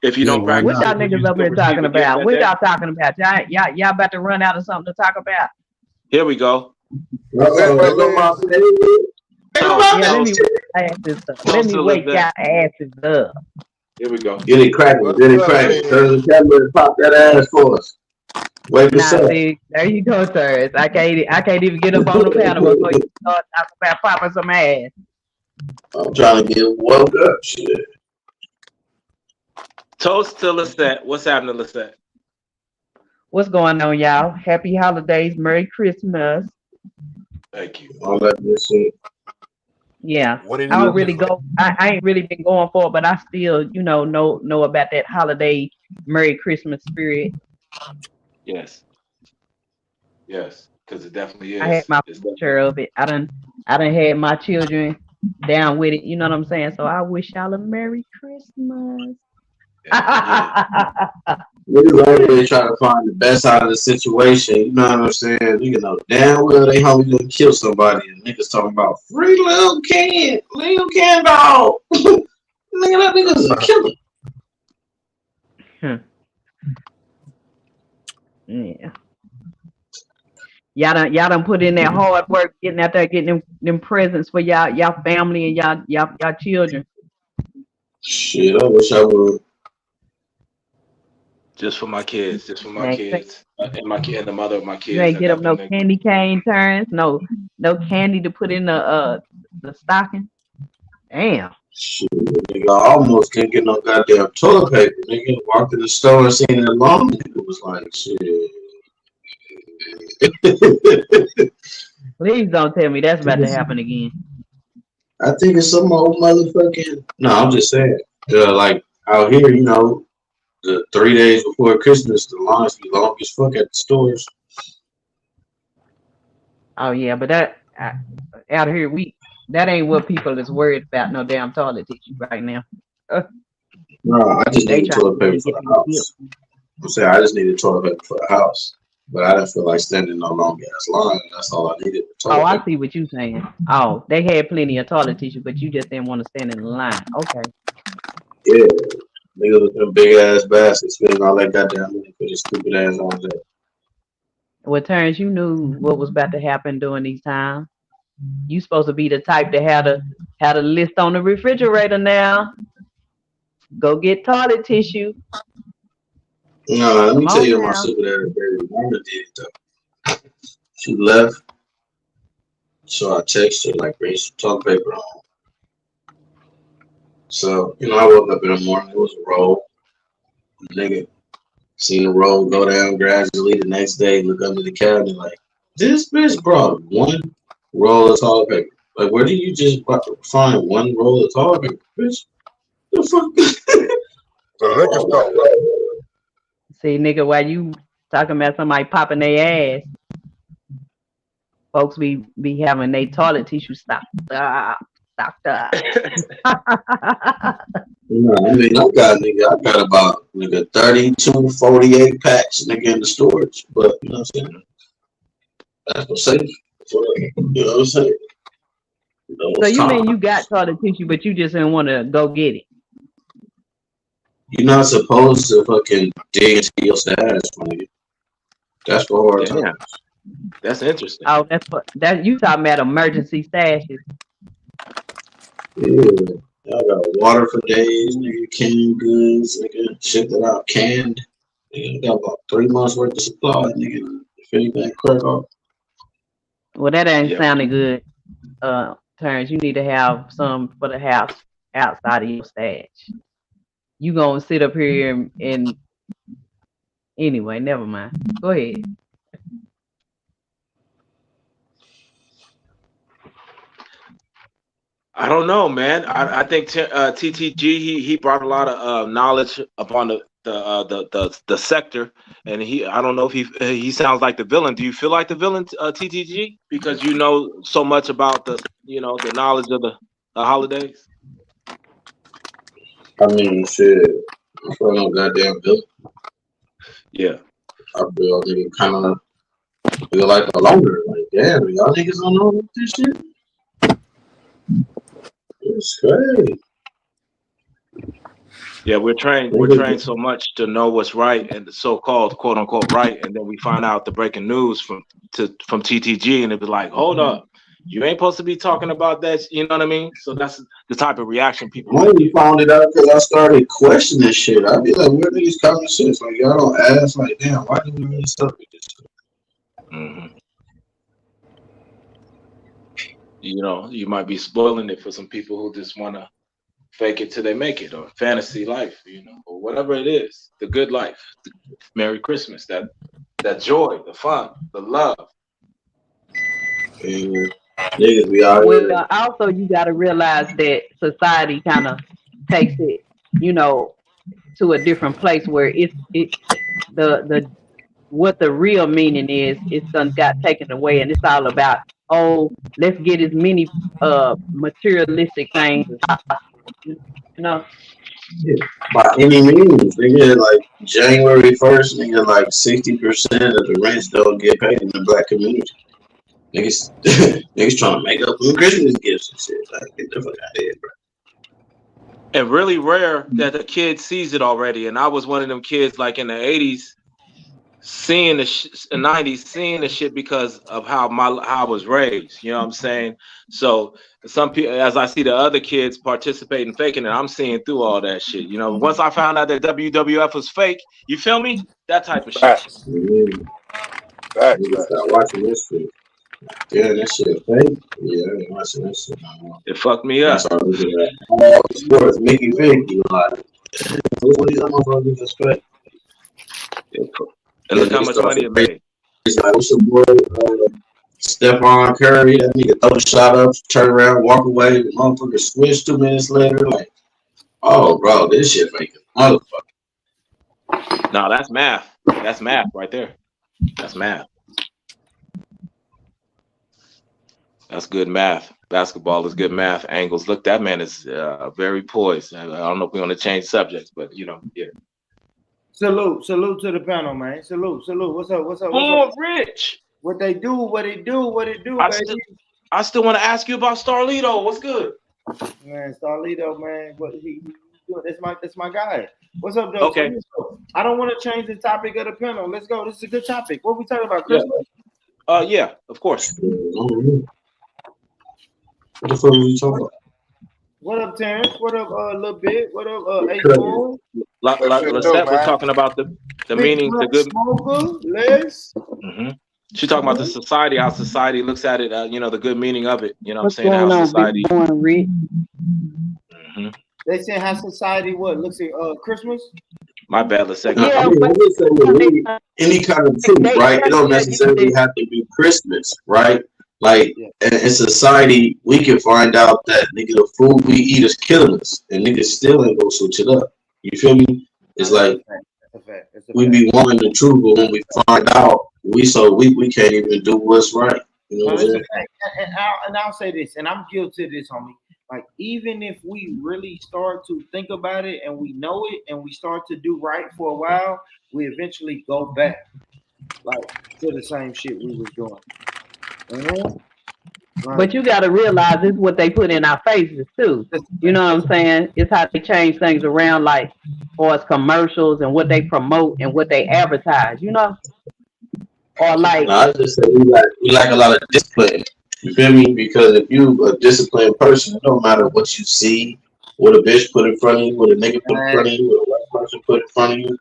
Speaker 4: If you don't practice,
Speaker 3: what y'all niggas up here talking about? What y'all talking about? Y'all about to run out of something to talk about?
Speaker 4: Here we go.
Speaker 3: Let me wake y'all asses up.
Speaker 4: Here we go.
Speaker 1: Get it cracking. Get it cracking. Turn the camera and pop that ass for us. Wake us up.
Speaker 3: See, there you go, sirs. I can't even get up on the panel before you start talking about popping some ass.
Speaker 1: I'm trying to get woke up. Shit.
Speaker 4: Toast to Lisette. What's happening, Lisette?
Speaker 3: What's going on, y'all? Happy holidays. Merry Christmas.
Speaker 4: Thank you.
Speaker 1: All that good shit.
Speaker 3: Yeah.
Speaker 6: What did
Speaker 3: I
Speaker 6: you
Speaker 3: don't really go. I ain't really been going for it, but I still, know about that holiday Merry Christmas spirit.
Speaker 4: Yes. Yes. Because it definitely is.
Speaker 3: I had my picture of it. I done had my children down with it. You know what I'm saying? So I wish y'all a Merry Christmas.
Speaker 1: Niggas always trying to find the best out of the situation. You know what I'm saying? Niggas know damn well they homie gonna kill somebody, and niggas talking about free little Ken dog. Nigga, that nigga's a killer.
Speaker 3: Yeah. Y'all done put in that hard work getting out there, getting them presents for y'all family and y'all children.
Speaker 1: Shit, I wish I would.
Speaker 4: Just for my kids. Just for my kids. And the mother of my kids.
Speaker 3: You ain't get them no candy cane turns, no candy to put in the stocking. Damn.
Speaker 1: Shit, nigga, I almost can't get no goddamn toilet paper. Nigga, walked in the store and seen it long. Nigga was like, shit.
Speaker 3: Please don't tell me that's about to happen again.
Speaker 1: I think it's some old motherfucking. No, I'm just saying. Like out here, the 3 days before Christmas, the lines be long as fuck at the stores.
Speaker 3: Oh yeah, but that out here that ain't what people is worried about. No damn toilet tissue right now.
Speaker 1: No, I just need toilet paper for the house. I'm saying I just needed toilet paper for the house, but I didn't feel like standing no long ass line. That's all I needed.
Speaker 3: Oh, I see what you're saying. Oh, they had plenty of toilet tissue, but you just didn't want to stand in the line. Okay.
Speaker 1: Yeah, niggas with them big ass baskets spending all that goddamn money for this stupid ass on that.
Speaker 3: Well, Terrence, you knew what was about to happen during these times. You supposed to be the type to have the list on the refrigerator now. Go get toilet tissue.
Speaker 1: No, let me tell you my stupid ass baby mama did it though. She left, so I texted her like, bring some toilet paper home. So, I woke up in the morning, it was a roll. Nigga, seen the roll go down gradually. The next day, look under the cabinet like, this bitch brought one roll of toilet paper. Like, where did you just find one roll of toilet paper, bitch? The fuck?
Speaker 6: The liquor store.
Speaker 8: See, nigga, while you talking about somebody popping their ass, folks be having their toilet tissue stocked up.
Speaker 1: No, I mean, I got about 32, 48 packs in the storage, but you know what I'm saying? That's what's safe. You know what I'm saying?
Speaker 8: So you mean you got toilet tissue, but you just didn't want to go get it?
Speaker 1: You're not supposed to fucking dig into your stash, nigga. That's for hard times.
Speaker 4: That's interesting.
Speaker 8: Oh, that you talking about emergency stashes?
Speaker 1: Yeah, I got water for days, nigga. Canned goods, nigga. Shit that out canned. Nigga, got about 3 months worth of supply, nigga. If anything crack off.
Speaker 8: Well, that ain't sounding good. Terrence, you need to have some for the house outside of your stash. You gonna sit up here and anyway, never mind. Go ahead.
Speaker 4: I don't know, man. I think TTG he brought a lot of knowledge upon the sector, and I don't know if he sounds like the villain. Do you feel like the villain, TTG, because you know so much about the knowledge of the holidays?
Speaker 1: I mean, shit. I feel no goddamn villain.
Speaker 4: Yeah.
Speaker 1: I feel nigga kind of feel like a loner. Like, damn, y'all niggas don't know this shit. It's crazy.
Speaker 4: Yeah, we're trained so much to know what's right and the so-called quote unquote right, and then we find out the breaking news from TTG, and it was like, hold up, you ain't supposed to be talking about that. You know what I mean? So that's the type of reaction people.
Speaker 1: I only found it out because I started questioning shit. I'd be like, where these coming shit? Like, y'all don't ask, like, damn, why do we really stuff with this shit?
Speaker 4: Mm-hmm. You might be spoiling it for some people who just want to fake it till they make it, or fantasy life, or whatever it is, the good life, the Merry Christmas, that joy, the fun, the love.
Speaker 1: Niggas be out here.
Speaker 8: Well, also you got to realize that society kind of takes it, to a different place where it's the what the real meaning is, it's done got taken away, and it's all about, oh, let's get as many materialistic things as possible.
Speaker 1: By any means, nigga, like January 1st, nigga, like 60% of the rents don't get paid in the black community. Niggas trying to make up for Christmas gifts and shit. Like, get the fuck out of here, bro.
Speaker 4: And really rare that the kid sees it already. And I was one of them kids, like in the 80s, seeing the 90s, seeing the shit because of how I was raised. You know what I'm saying? So some people, as I see the other kids participating, faking it, I'm seeing through all that shit. Once I found out that WWF was fake, you feel me? That type of shit.
Speaker 1: Niggas start watching this shit. Yeah, that shit fake. Yeah, I ain't watching that shit no more.
Speaker 4: It fucked me up.
Speaker 1: That's all the sports, Mickey Vick, like, what these other motherfuckers just fake?
Speaker 4: And look how much money it made.
Speaker 1: It's like, what's your boy, Stephon Curry? That nigga throw the shot up, turn around, walk away, the motherfucker switch 2 minutes later. Like, oh, bro, this shit fake as motherfucker.
Speaker 4: No, that's math. That's math right there. That's math. That's good math. Basketball is good math. Angles. Look, that man is very poised. I don't know if we want to change subjects, but yeah.
Speaker 9: Salute to the panel, man. Salute. What's up?
Speaker 4: Oh, Rich.
Speaker 9: What they do, baby.
Speaker 4: I still want to ask you about Starlito. What's good?
Speaker 9: Man, Starlito, man. What he doing? That's my guy. What's up, though?
Speaker 4: Okay.
Speaker 9: I don't want to change the topic of the panel. Let's go. This is a good topic. What we talking about, Christmas?
Speaker 4: Yeah, of course.
Speaker 1: What the fuck are you talking about?
Speaker 9: What up, Terrence? What up, Lil Bit? What up, A4?
Speaker 4: We're talking about the meaning, the good.
Speaker 9: Les.
Speaker 4: Mm-hmm. She's talking about the society, how society looks at it. The good meaning of it. You know what I'm saying? How society.
Speaker 8: Rich?
Speaker 4: Mm-hmm.
Speaker 9: They saying how society what looks at Christmas.
Speaker 4: My bad, let's second.
Speaker 1: I mean, I would say with any kind of food, right? It don't necessarily have to be Christmas, right? Like in society, we can find out that nigga the food we eat is killing us, and niggas still ain't gonna switch it up. You feel me? It's like we be wanting the truth, but when we find out, we so weak we can't even do what's right. You know what I'm saying?
Speaker 9: And I'll say this, and I'm guilty of this, homie. Like, even if we really start to think about it and we know it and we start to do right for a while, we eventually go back like to the same shit we was doing. Right.
Speaker 8: But you got to realize it's what they put in our faces too. You know what I'm saying? It's how they change things around, like for as commercials and what they promote and what they advertise. You know, or like
Speaker 1: I just say we lack a lot of discipline. You feel me? Because if you a disciplined person, it don't matter what you see, what a bitch put in front of you, what a nigga put in front of you, what a white person put in front of you,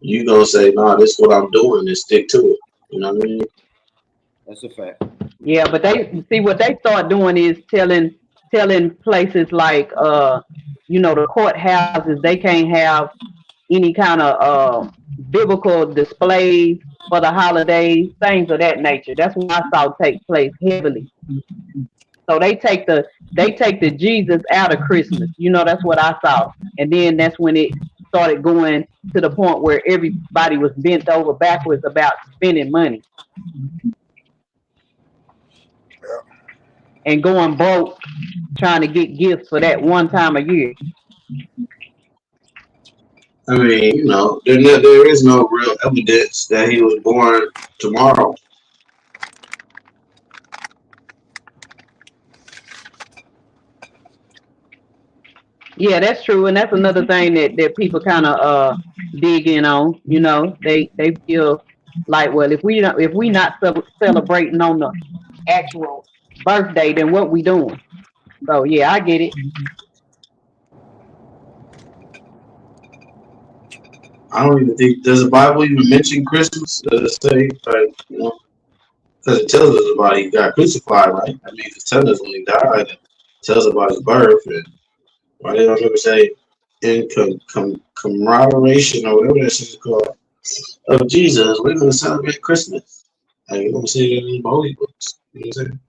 Speaker 1: you gonna say, nah, this is what I'm doing and stick to it. You know what I mean?
Speaker 9: That's a fact.
Speaker 8: Yeah, but they see what they start doing is telling places like you know, the courthouses, they can't have any kind of biblical displays for the holidays, things of that nature. That's what I saw take place heavily. So they take the Jesus out of Christmas. You know, that's what I saw. And then that's when it started going to the point where everybody was bent over backwards about spending money. And going broke trying to get gifts for that one time a year.
Speaker 1: I mean, you know, there is no real evidence that he was born tomorrow.
Speaker 8: Yeah, that's true, and that's another thing that people kind of dig in on. You know, they feel like, well, if we not celebrating on the actual birthday, then what we doing? So yeah, I get it.
Speaker 1: I don't even think, does the Bible even mention Christmas? Does it say, like, you know, because it tells us about he got crucified, right? I mean, it's telling us when he died, it tells about his birth, and why they don't ever say in commemoration or whatever that shit is called of Jesus, we're going to celebrate Christmas. Like, you don't see it in the holy books. You know what I'm saying?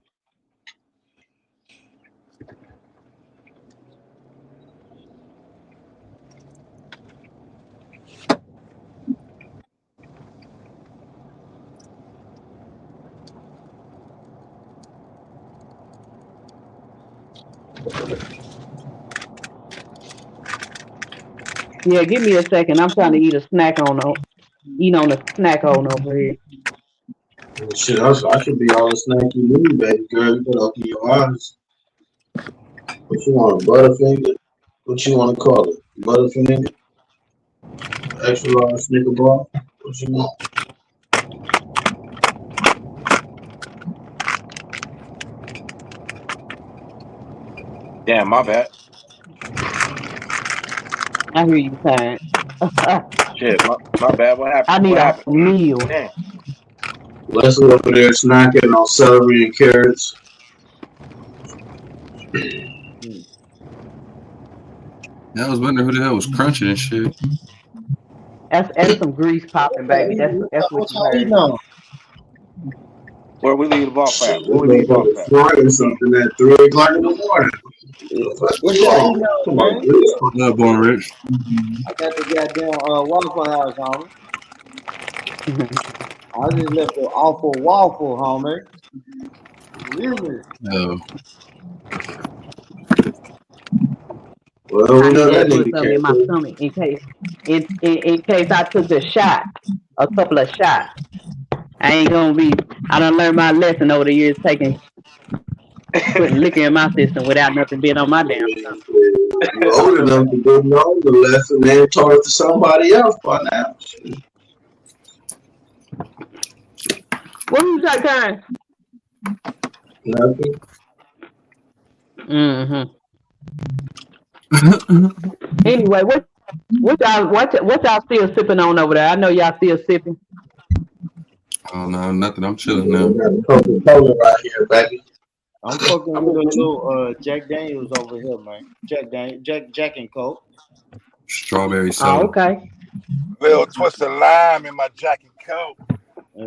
Speaker 8: Yeah, give me a second. I'm trying to eat a snack on a snack on over here.
Speaker 1: Well, shit, I should be all the snack you need, baby girl. You better open your eyes. What you want, Butterfinger? What you want to call it? Butterfinger? Extra large Snicker bar? What you want?
Speaker 4: Damn, my bad.
Speaker 8: I hear you saying.
Speaker 4: Shit, my bad. What happened?
Speaker 8: I need a meal.
Speaker 4: Damn.
Speaker 1: Leslie over there snacking on celery and carrots.
Speaker 5: I was wondering who the hell was crunching and shit.
Speaker 8: That's some grease popping, baby. That's what you heard.
Speaker 4: Where we leave the ball at? Where we leave the ball at?
Speaker 1: Frying something at 3 o'clock in the morning. Come on,
Speaker 5: Love Born Rich.
Speaker 9: I got the goddamn Waffle House, homie. I just left an awful waffle, homie. Really?
Speaker 5: No.
Speaker 1: Well, we know that
Speaker 8: put something in my stomach in case I took a couple of shots. I done learned my lesson over the years putting liquor in my system without nothing being on my damn stomach.
Speaker 1: You're old enough to go know the lesson and taught it to somebody else by now.
Speaker 8: What you say, Karen?
Speaker 1: Nothing.
Speaker 8: Mm-hmm. Anyway, what y'all still sipping on over there? I know y'all still sipping.
Speaker 5: Oh no, nothing. I'm chilling now.
Speaker 1: We got Coca-Cola right here, baby.
Speaker 9: I'm fucking with a little Jack Daniels over here, man. Jack and Coke.
Speaker 10: Strawberry
Speaker 8: Oh,
Speaker 10: soda.
Speaker 8: okay.
Speaker 6: Little twist of lime in my Jack and Coke.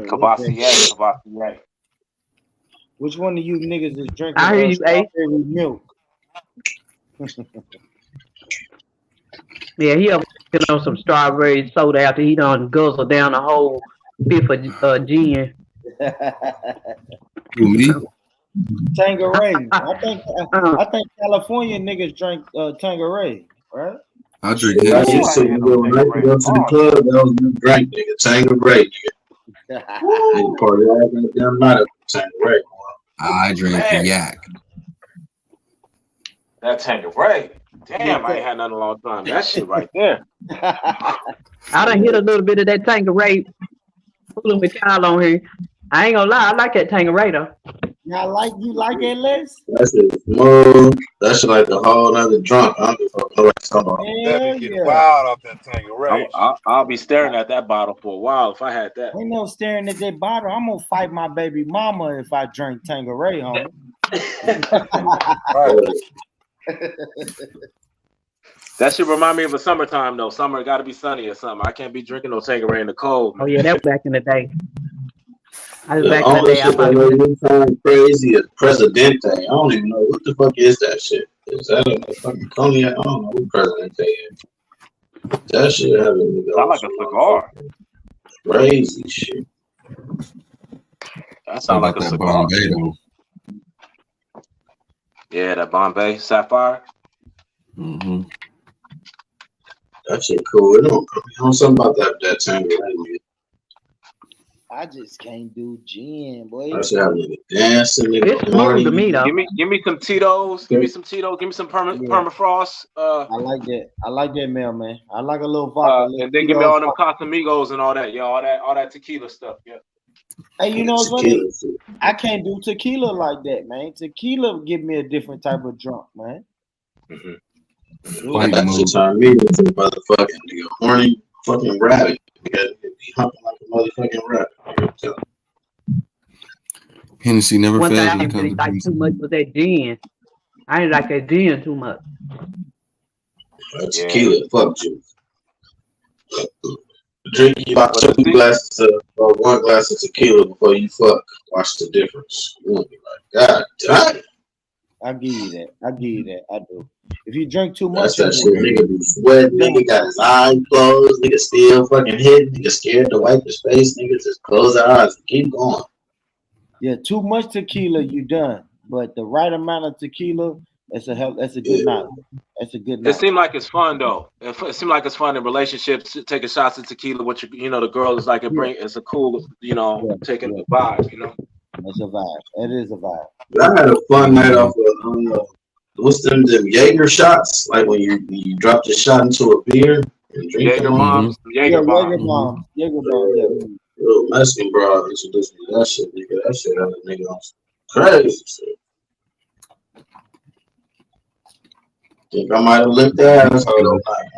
Speaker 4: Cavassier.
Speaker 9: Which one of you niggas is drinking
Speaker 8: I hear you, A.
Speaker 9: strawberry milk?
Speaker 8: Yeah, he up on some strawberry soda after he done guzzled down a whole fifth of gin.
Speaker 10: Who, me?
Speaker 9: Tanqueray. I think California niggas drink Tanqueray, right?
Speaker 10: I drink
Speaker 1: I
Speaker 10: Hennessy.
Speaker 1: used to go when I go to the club. That was my drink, nigga. Tanqueray, nigga. Nigga party all damn night of Tanqueray.
Speaker 10: I drink yak.
Speaker 4: That Tanqueray. Damn, I ain't had nothing in a long time. That shit right there.
Speaker 8: I done hit a little bit of that Tanqueray fooling with y'all on here. I ain't gonna lie, I like that Tanqueray though.
Speaker 9: Y'all you like it, Les?
Speaker 1: That shit smooth. That shit like a whole nother drunk. I don't give a fuck what I'm talking about.
Speaker 6: That be getting wild off that Tanqueray.
Speaker 4: I'll be staring at that bottle for a while if I had that.
Speaker 9: Ain't no staring at that bottle. I'm gonna fight my baby mama if I drink Tanqueray, homie.
Speaker 4: That should remind me of a summertime though. Summer got to be sunny or something. I can't be drinking no Tanqueray in the cold.
Speaker 8: Oh yeah, that was back in the day. I was
Speaker 1: The
Speaker 8: back in the
Speaker 1: only
Speaker 8: day.
Speaker 1: shit that made me sound crazy is Presidente. I don't even know what the fuck is that shit. Is that a fucking cognac? I don't know what Presidente is. That shit having me go.
Speaker 4: Sound like a cigar.
Speaker 1: Crazy shit.
Speaker 4: That sound like a
Speaker 10: that
Speaker 4: cigar.
Speaker 10: Bombay though.
Speaker 4: Yeah, that Bombay Sapphire.
Speaker 10: Mm-hmm.
Speaker 1: That shit cool. It don't something about that Tanqueray.
Speaker 9: I just can't do gin, boy.
Speaker 1: That shit having me dancing.
Speaker 8: It's smooth to me though.
Speaker 4: Give me some Tito's. Give me some Tito's. Give me some Permafrost.
Speaker 9: I like that. I like that, man. I like a little vodka.
Speaker 4: And then give me all them Casamigos and all that. Yeah, all that tequila stuff. Yeah.
Speaker 9: Hey, you know what's funny? I can't do tequila like that, man. Tequila give me a different type of drunk, man.
Speaker 1: That shit turned me into a motherfucking nigga, horny fucking rabbit. Because it be humping like a motherfucking rabbit.
Speaker 10: Hennessy never
Speaker 8: One thing
Speaker 10: fails
Speaker 8: I
Speaker 10: when it
Speaker 8: didn't really
Speaker 10: comes to
Speaker 8: like too much was that gin. I didn't like that gin too much.
Speaker 1: Tequila, fuck you. Drink about 2 glasses of or 1 glass of tequila before you fuck. Watch the difference. You won't be like, God damn.
Speaker 9: I give you that. I do. If you drink too
Speaker 1: That's
Speaker 9: much,
Speaker 1: that shit. Nigga be sweating. Nigga got his eyes closed. Nigga still fucking hitting. Nigga scared to wipe his face. Nigga just close their eyes and keep going.
Speaker 9: yeah, too much tequila, you done. But the right amount of tequila, that's a good night. That's a good night.
Speaker 4: It seemed like it's fun though. It seemed like it's fun in relationships. Taking shots of tequila with the girl is like it's a cool, taking the vibe,
Speaker 9: It's a vibe. It is a vibe.
Speaker 1: I had a fun night off of what's them Jaeger shots? Like when you drop the shot into a beer and drink
Speaker 4: Jaeger bombs. Jaeger bombs.
Speaker 9: Jaeger bombs. Yeah.
Speaker 1: Real Mexican bro introduced me to that shit, nigga. That shit had a nigga on some crazy shit. Think I might have licked that ass all night.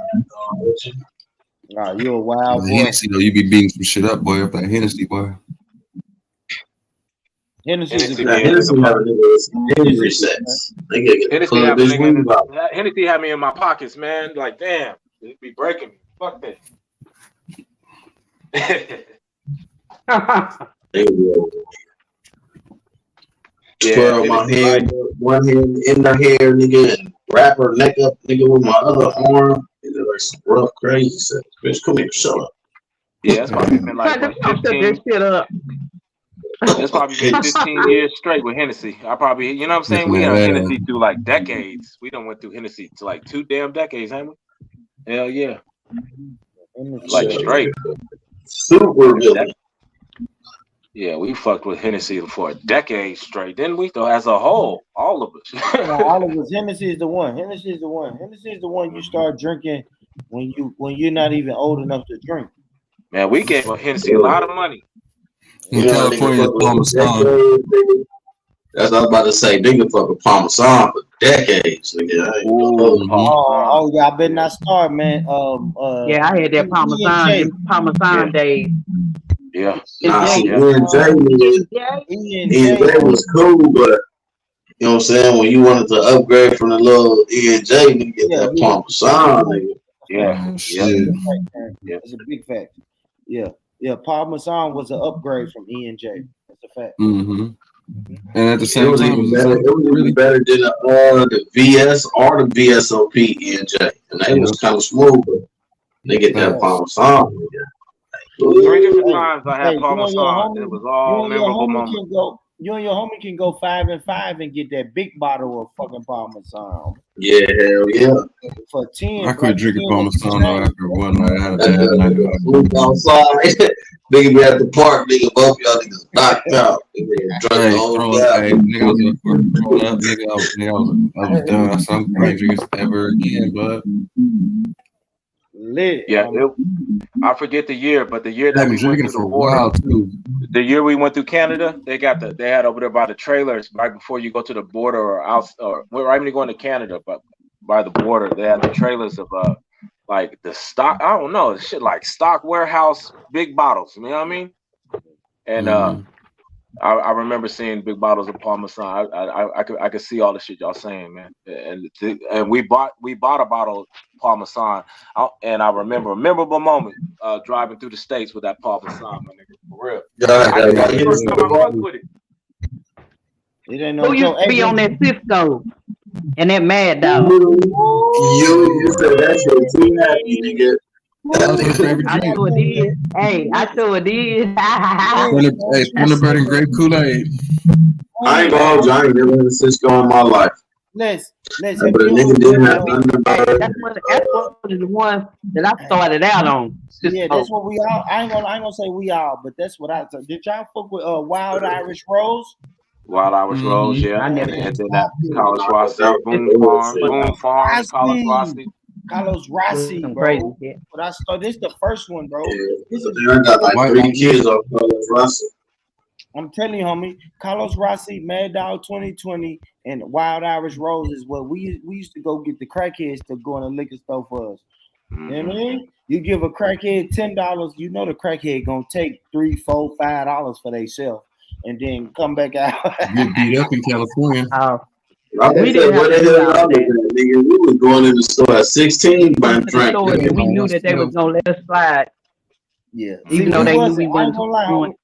Speaker 9: Nah, you a wild boy.
Speaker 10: Hennessy though, you be beating some shit up, boy. Up that Hennessy, boy.
Speaker 9: Hennessy
Speaker 1: have a nigga injury sets.
Speaker 4: Hennessy had me in my pockets, man. Like, damn, it be breaking me. Fuck that.
Speaker 1: Twirl my hand, one hand in her hair, nigga, and wrap her neck up, nigga, with my other arm. Nigga, like some rough, crazy shit. Bitch, come here, shut up.
Speaker 4: Yeah, that's probably been like 15. It's probably been 15 years straight with Hennessy. I probably, you know what I'm saying? We had Hennessy through like decades. We done went through Hennessy to like 2 damn decades, haven't we? Hell yeah. Like straight.
Speaker 1: Super villain.
Speaker 4: Yeah, we fucked with Hennessy for a decade straight, didn't we? Though, as a whole, all of us.
Speaker 9: All of us. Hennessy is the one. Hennessy is the one you start drinking when you're not even old enough to drink.
Speaker 4: Man, we gave Hennessy a lot of money.
Speaker 10: In California, Parmesan.
Speaker 1: That's what I was about to say. Nigga fuck with Parmesan for decades, nigga.
Speaker 9: Oh, yeah, I better not start, man.
Speaker 8: Yeah, I had that Parmesan days.
Speaker 4: Yeah.
Speaker 1: Nah, see, Jay was cool, but You know what I'm saying? When you wanted to upgrade from the little E&J, nigga, get
Speaker 9: Yeah,
Speaker 1: that
Speaker 9: yeah.
Speaker 1: Parmesan, nigga.
Speaker 4: Yeah.
Speaker 10: Oh,
Speaker 4: Yep.
Speaker 10: shit.
Speaker 4: Yep.
Speaker 9: That's a big fact. Yeah, yeah. Parmesan was an upgrade from E&J. That's a fact.
Speaker 10: Mm-hmm. And at the
Speaker 1: It
Speaker 10: same
Speaker 1: was
Speaker 10: time,
Speaker 1: even
Speaker 10: it's
Speaker 1: better.
Speaker 10: like
Speaker 1: It was
Speaker 10: really.
Speaker 1: even better than the VS or the VSOP E&J. And they was kind of smooth, but they get that
Speaker 10: Facts.
Speaker 1: Parmesan, nigga.
Speaker 4: 3 different
Speaker 9: Hey,
Speaker 4: times I
Speaker 9: hey,
Speaker 4: had
Speaker 9: you and your
Speaker 4: Parmesan.
Speaker 9: homie,
Speaker 4: It was
Speaker 9: you
Speaker 4: all
Speaker 9: and your
Speaker 4: memorable
Speaker 9: homie
Speaker 4: moments.
Speaker 9: can go. You and your homie can go 5 and 5 and get that big bottle of fucking Parmesan
Speaker 1: Yeah, hell yeah.
Speaker 9: for 10.
Speaker 10: I quit drinking Parmesan though after one night. I had a
Speaker 1: That
Speaker 10: bad night.
Speaker 1: nigga sleep outside. Nigga be at the park, nigga, both y'all niggas knocked out. Nigga drunk
Speaker 10: Hey,
Speaker 1: the whole
Speaker 10: throwing,
Speaker 1: time.
Speaker 10: hey, nigga, I was at work throwing up, nigga. I was done. I said, I ain't drinking this ever again, bud.
Speaker 9: Lit.
Speaker 4: Yeah, I forget the year, but the year
Speaker 10: I've
Speaker 4: that
Speaker 10: been
Speaker 4: we went
Speaker 10: drinking
Speaker 4: through
Speaker 10: for
Speaker 4: the
Speaker 10: a
Speaker 4: border,
Speaker 10: while too.
Speaker 4: the year we went through Canada, they had over there by the trailers right before you go to the border or out or right when you go into Canada, but by the border they had the trailers of like the stock. I don't know, shit like stock warehouse big bottles. You know what I mean? And I remember seeing big bottles of Parmesan. I could see all the shit y'all saying, man. And we bought a bottle of Parmesan, and I remember a memorable moment driving through the States with that Parmesan, my nigga. For real. That's the first time I fucked with it.
Speaker 9: It ain't
Speaker 8: Who
Speaker 9: no
Speaker 8: used
Speaker 9: joke.
Speaker 8: to be on that Cisco and that Mad Dog?
Speaker 1: You said that shit too happy, nigga.
Speaker 8: I sure did. Hey, I sure did.
Speaker 10: Thunderbird and grape Kool-Aid.
Speaker 1: I ain't gonna hold you. I ain't never had a Cisco in my life.
Speaker 9: Let's
Speaker 1: But a nigga didn't have Thunderbird.
Speaker 8: That's one of the ones that I started out on.
Speaker 9: Yeah, that's what we all. I ain't gonna say we all, but that's what I. Did y'all fuck with Wild Irish Rose?
Speaker 4: Wild Irish Rose, yeah.
Speaker 8: I never
Speaker 4: And then that Carlos Rossi, Boom Farm, Carlos Rossi.
Speaker 9: Carlos Rossi,
Speaker 8: Some
Speaker 9: bro.
Speaker 8: crazy shit.
Speaker 9: But I started. This the first one, bro. This is,
Speaker 1: I got like 3 kids off Carlos Rossi.
Speaker 9: I'm telling you, homie. Carlos Rossi, Mad Dog 2020, and Wild Irish Rose is what we used to go get the crackheads to go in the liquor store for us. You know what I mean? You give a crackhead $10, you know the crackhead gonna take $3, $4, $5 for themselves, and then come back out.
Speaker 10: Get beat up in California.
Speaker 8: We didn't have to do all that.
Speaker 1: Nigga, we was going in the store at 16 buying drink.
Speaker 8: We knew that they was gonna let us slide.
Speaker 9: Yeah.
Speaker 8: Even though they knew we wasn't going.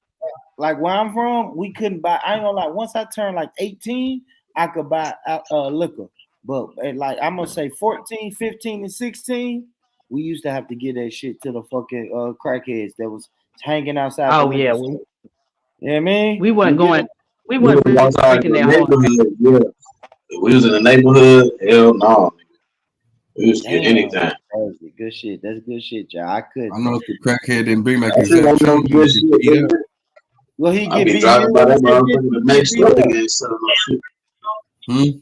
Speaker 9: Like where I'm from, we couldn't buy. I ain't gonna lie. Once I turned like 18, I could buy liquor. But like I'm gonna say 14, 15, and 16, we used to have to give that shit to the fucking crackheads that was hanging outside.
Speaker 8: Oh
Speaker 9: the
Speaker 8: yeah,
Speaker 9: liquor store. You know what I mean?
Speaker 8: we wasn't going. We wasn't
Speaker 1: outside
Speaker 8: drinking
Speaker 1: the
Speaker 8: that hard.
Speaker 1: neighborhood. Yeah. If we was in the neighborhood, hell no. We used to get anything.
Speaker 9: Good shit. That's good shit, y'all. I couldn't.
Speaker 10: I know if the crackhead didn't bring back
Speaker 1: That's
Speaker 10: his
Speaker 1: what I'm good shit.
Speaker 9: Well, he
Speaker 1: I
Speaker 9: get
Speaker 1: be
Speaker 9: beat.
Speaker 1: driving by that motherfucker the next day and selling my shit.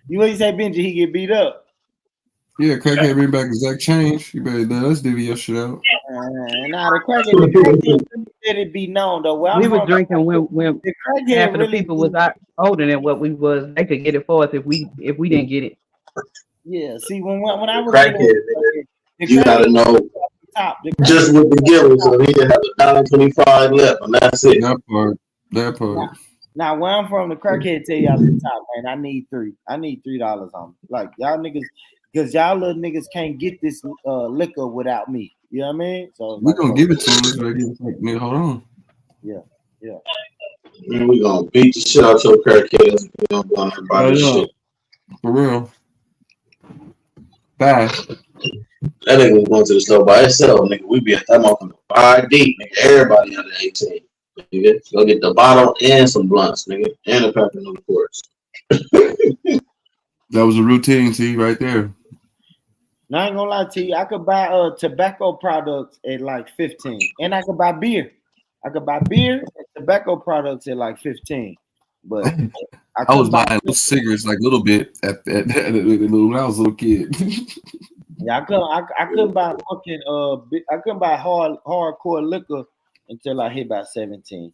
Speaker 9: You what you say, Benji? He get beat up.
Speaker 10: Yeah, crackhead bring back exact change. You better let's divvy your shit out.
Speaker 9: Nah, the crackhead let it be known though.
Speaker 8: We was drinking when
Speaker 9: the crackhead
Speaker 8: half of the
Speaker 9: really
Speaker 8: people was out older than what we was. They could get it for us if we didn't get it.
Speaker 9: Yeah. See, when I was
Speaker 1: Crackhead, you gotta know. Just with the giver, so he didn't have $1.25 left, and that's it.
Speaker 10: That part.
Speaker 9: Now, where I'm from, the crackhead tell you at the top, man, I need $3 on me. Like, y'all niggas, because y'all little niggas can't get this liquor without me. You know what I mean? So
Speaker 10: we gonna give it to him. Hold on.
Speaker 9: Yeah.
Speaker 1: Man, we gonna beat the shit out your crackheads. We gonna go on and buy this shit.
Speaker 10: For real. Fast.
Speaker 1: That nigga was going to the store by himself, nigga. We be at that motherfucker 5 deep, nigga. Everybody under 18. Nigga. Go get the bottle and some blunts, nigga. And a pack of Newports.
Speaker 10: That was a routine, T, right there.
Speaker 9: Now, I ain't gonna lie to you. I could buy tobacco products at like 15. And I could buy beer. I could buy beer and tobacco products at like 15. But
Speaker 10: I was buying little cigarettes like a little bit when I was a little kid.
Speaker 9: Yeah, I couldn't buy fucking I couldn't buy hardcore liquor until I hit about 17.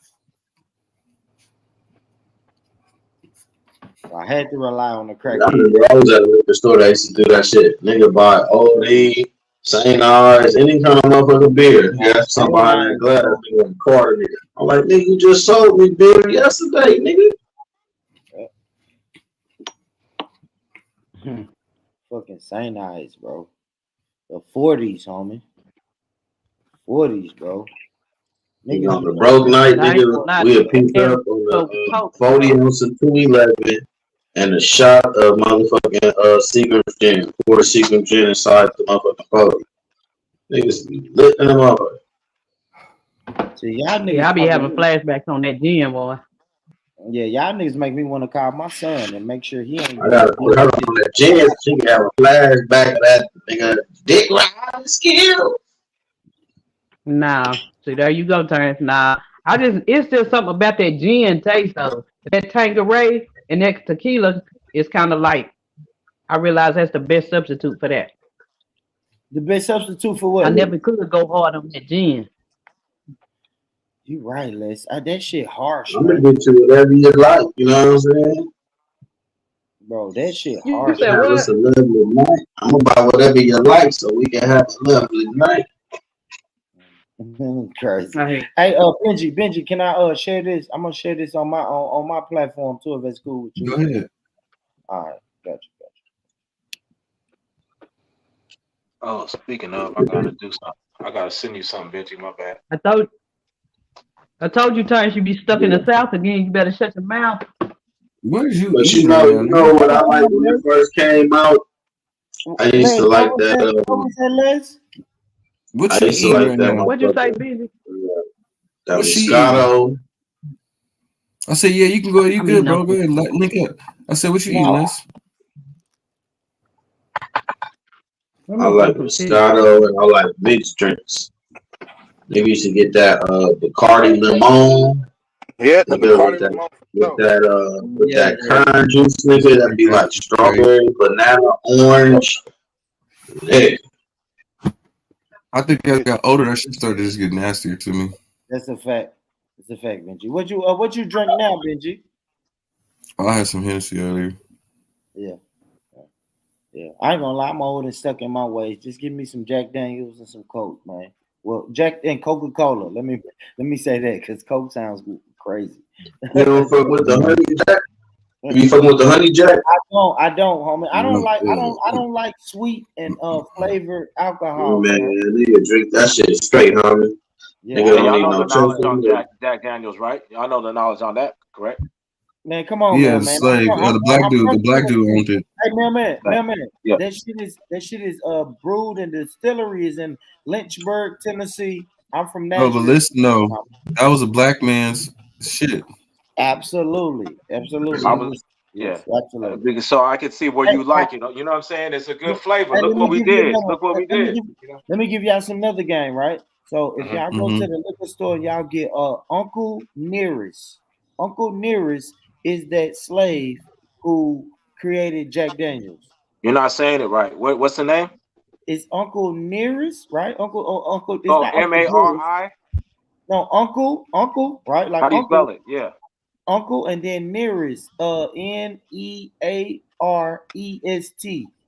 Speaker 9: So I had to rely on the crack.
Speaker 1: I remember I was at a liquor store that used to do that shit. Nigga buy OD, St. Ives, any kind of motherfucking beer. Yeah, something behind that glass, nigga, a quarter, nigga. I'm like, nigga, you just sold me beer yesterday, nigga.
Speaker 9: Fucking St. Ives, bro. The 40s, homie. 40s, bro.
Speaker 1: You
Speaker 9: Niggas
Speaker 1: know, the
Speaker 9: be
Speaker 1: broke night,
Speaker 8: Now,
Speaker 1: nigga, we'll pick up on
Speaker 8: so
Speaker 1: the
Speaker 8: talk,
Speaker 1: 40 ounce of 211 and a shot of motherfucking Seagram's gin. Pour Seagram's gin inside the motherfucking 40. Niggas be lifting them up.
Speaker 9: See, y'all niggas.
Speaker 8: yeah, I be having
Speaker 9: fucking-
Speaker 8: flashbacks on that gym, boy.
Speaker 9: Yeah, y'all niggas make me want to call my son and make sure he ain't.
Speaker 1: I gotta put her on that gin. She can have a flashback of that nigga dick riding skill.
Speaker 8: Nah, see, there you go, Terrence. Nah, it's just something about that gin taste though. That Tanqueray and that tequila is kind of like, I realize that's the best substitute for that.
Speaker 9: The best substitute for what?
Speaker 8: I never could go hard on that gin.
Speaker 9: You right, Les. That shit harsh,
Speaker 1: I'm gonna
Speaker 9: man.
Speaker 1: get you whatever you like, you know what I'm saying?
Speaker 9: Bro, that shit
Speaker 8: You
Speaker 9: harsh.
Speaker 8: said
Speaker 1: Have
Speaker 8: what?
Speaker 1: us a lovely night. I'm gonna buy whatever you like so we can have a lovely night.
Speaker 9: Crazy.
Speaker 8: I hate-
Speaker 9: Hey, Benji, can I share this? I'm gonna share this on my platform too, if that's cool with you.
Speaker 10: Go ahead.
Speaker 9: All right, gotcha.
Speaker 4: Oh, speaking of, I gotta do something. I gotta send you something, Benji. My bad.
Speaker 8: I told you, Terrence, you be stuck in the South again. You better shut your mouth.
Speaker 10: What is you
Speaker 1: But you
Speaker 10: eating
Speaker 1: know,
Speaker 10: around here?
Speaker 1: what I like when it first came out? I used to like that.
Speaker 9: What was that, Les?
Speaker 10: What
Speaker 1: I
Speaker 10: you
Speaker 1: used to
Speaker 10: eating
Speaker 1: like
Speaker 10: right
Speaker 1: that.
Speaker 10: now?
Speaker 8: What'd you say, Busy?
Speaker 1: That
Speaker 10: What she
Speaker 1: Moscato.
Speaker 10: I said, yeah, you can go. You
Speaker 8: I
Speaker 10: good,
Speaker 8: mean,
Speaker 10: bro?
Speaker 8: no.
Speaker 10: Go ahead, link up. I said, what you eating,
Speaker 9: No.
Speaker 10: Les?
Speaker 1: I like Moscato and I like mixed drinks. Nigga used to get that Bacardi Limon.
Speaker 6: Yeah, the
Speaker 1: Nigga,
Speaker 6: Bacardi
Speaker 1: with that,
Speaker 6: Limon.
Speaker 1: that kern juice, nigga, that'd be like strawberry, banana, orange. Yeah.
Speaker 10: I think as I got older, that shit started to just get nastier to me.
Speaker 9: That's a fact. It's a fact, Benji. What you drink now, Benji?
Speaker 10: Oh, I had some Hennessy earlier.
Speaker 9: Yeah. I ain't gonna lie, I'm old and stuck in my ways. Just give me some Jack Daniels and some Coke, man. Well, Jack and Coca-Cola. Let me say that because Coke sounds crazy.
Speaker 1: You don't fuck with the honey jack? You fucking with the honey jack?
Speaker 9: I don't, homie. I don't like sweet and flavored alcohol.
Speaker 1: Man, nigga drink that shit straight, homie.
Speaker 9: Yeah,
Speaker 1: Nigga
Speaker 4: Y'all
Speaker 1: don't need
Speaker 4: know
Speaker 1: no
Speaker 4: the knowledge on
Speaker 1: chocolate.
Speaker 4: Jack Daniels, right? Y'all know the knowledge on that, correct?
Speaker 9: Man, come on,
Speaker 10: Yeah,
Speaker 9: man.
Speaker 10: it's like the black dude owned it.
Speaker 9: Hey, man.
Speaker 4: Yeah.
Speaker 9: That shit is brewed in distilleries in Lynchburg, Tennessee. I'm from
Speaker 10: Bro,
Speaker 9: Nashville.
Speaker 10: but listen, no, that was a black man's shit.
Speaker 9: Absolutely.
Speaker 4: Yeah. So I can see where you like it. You know what I'm saying? It's a good flavor.
Speaker 9: Hey,
Speaker 4: Look what we did. Look what we did.
Speaker 9: Let me give y'all some another game, right? So if y'all go
Speaker 10: Mhm.
Speaker 9: to the liquor store, y'all get Uncle Nearest. Uncle Nearest is that slave who created Jack Daniels.
Speaker 4: You're not saying it right. What's the name?
Speaker 9: It's Uncle Nearest, right? Uncle. It's
Speaker 4: Oh,
Speaker 9: not Uncle
Speaker 4: M-A-R-I?
Speaker 9: No, Uncle, right? Like
Speaker 4: How do you
Speaker 9: Uncle.
Speaker 4: spell it? Yeah.
Speaker 9: Uncle and then Nearest. Nearest.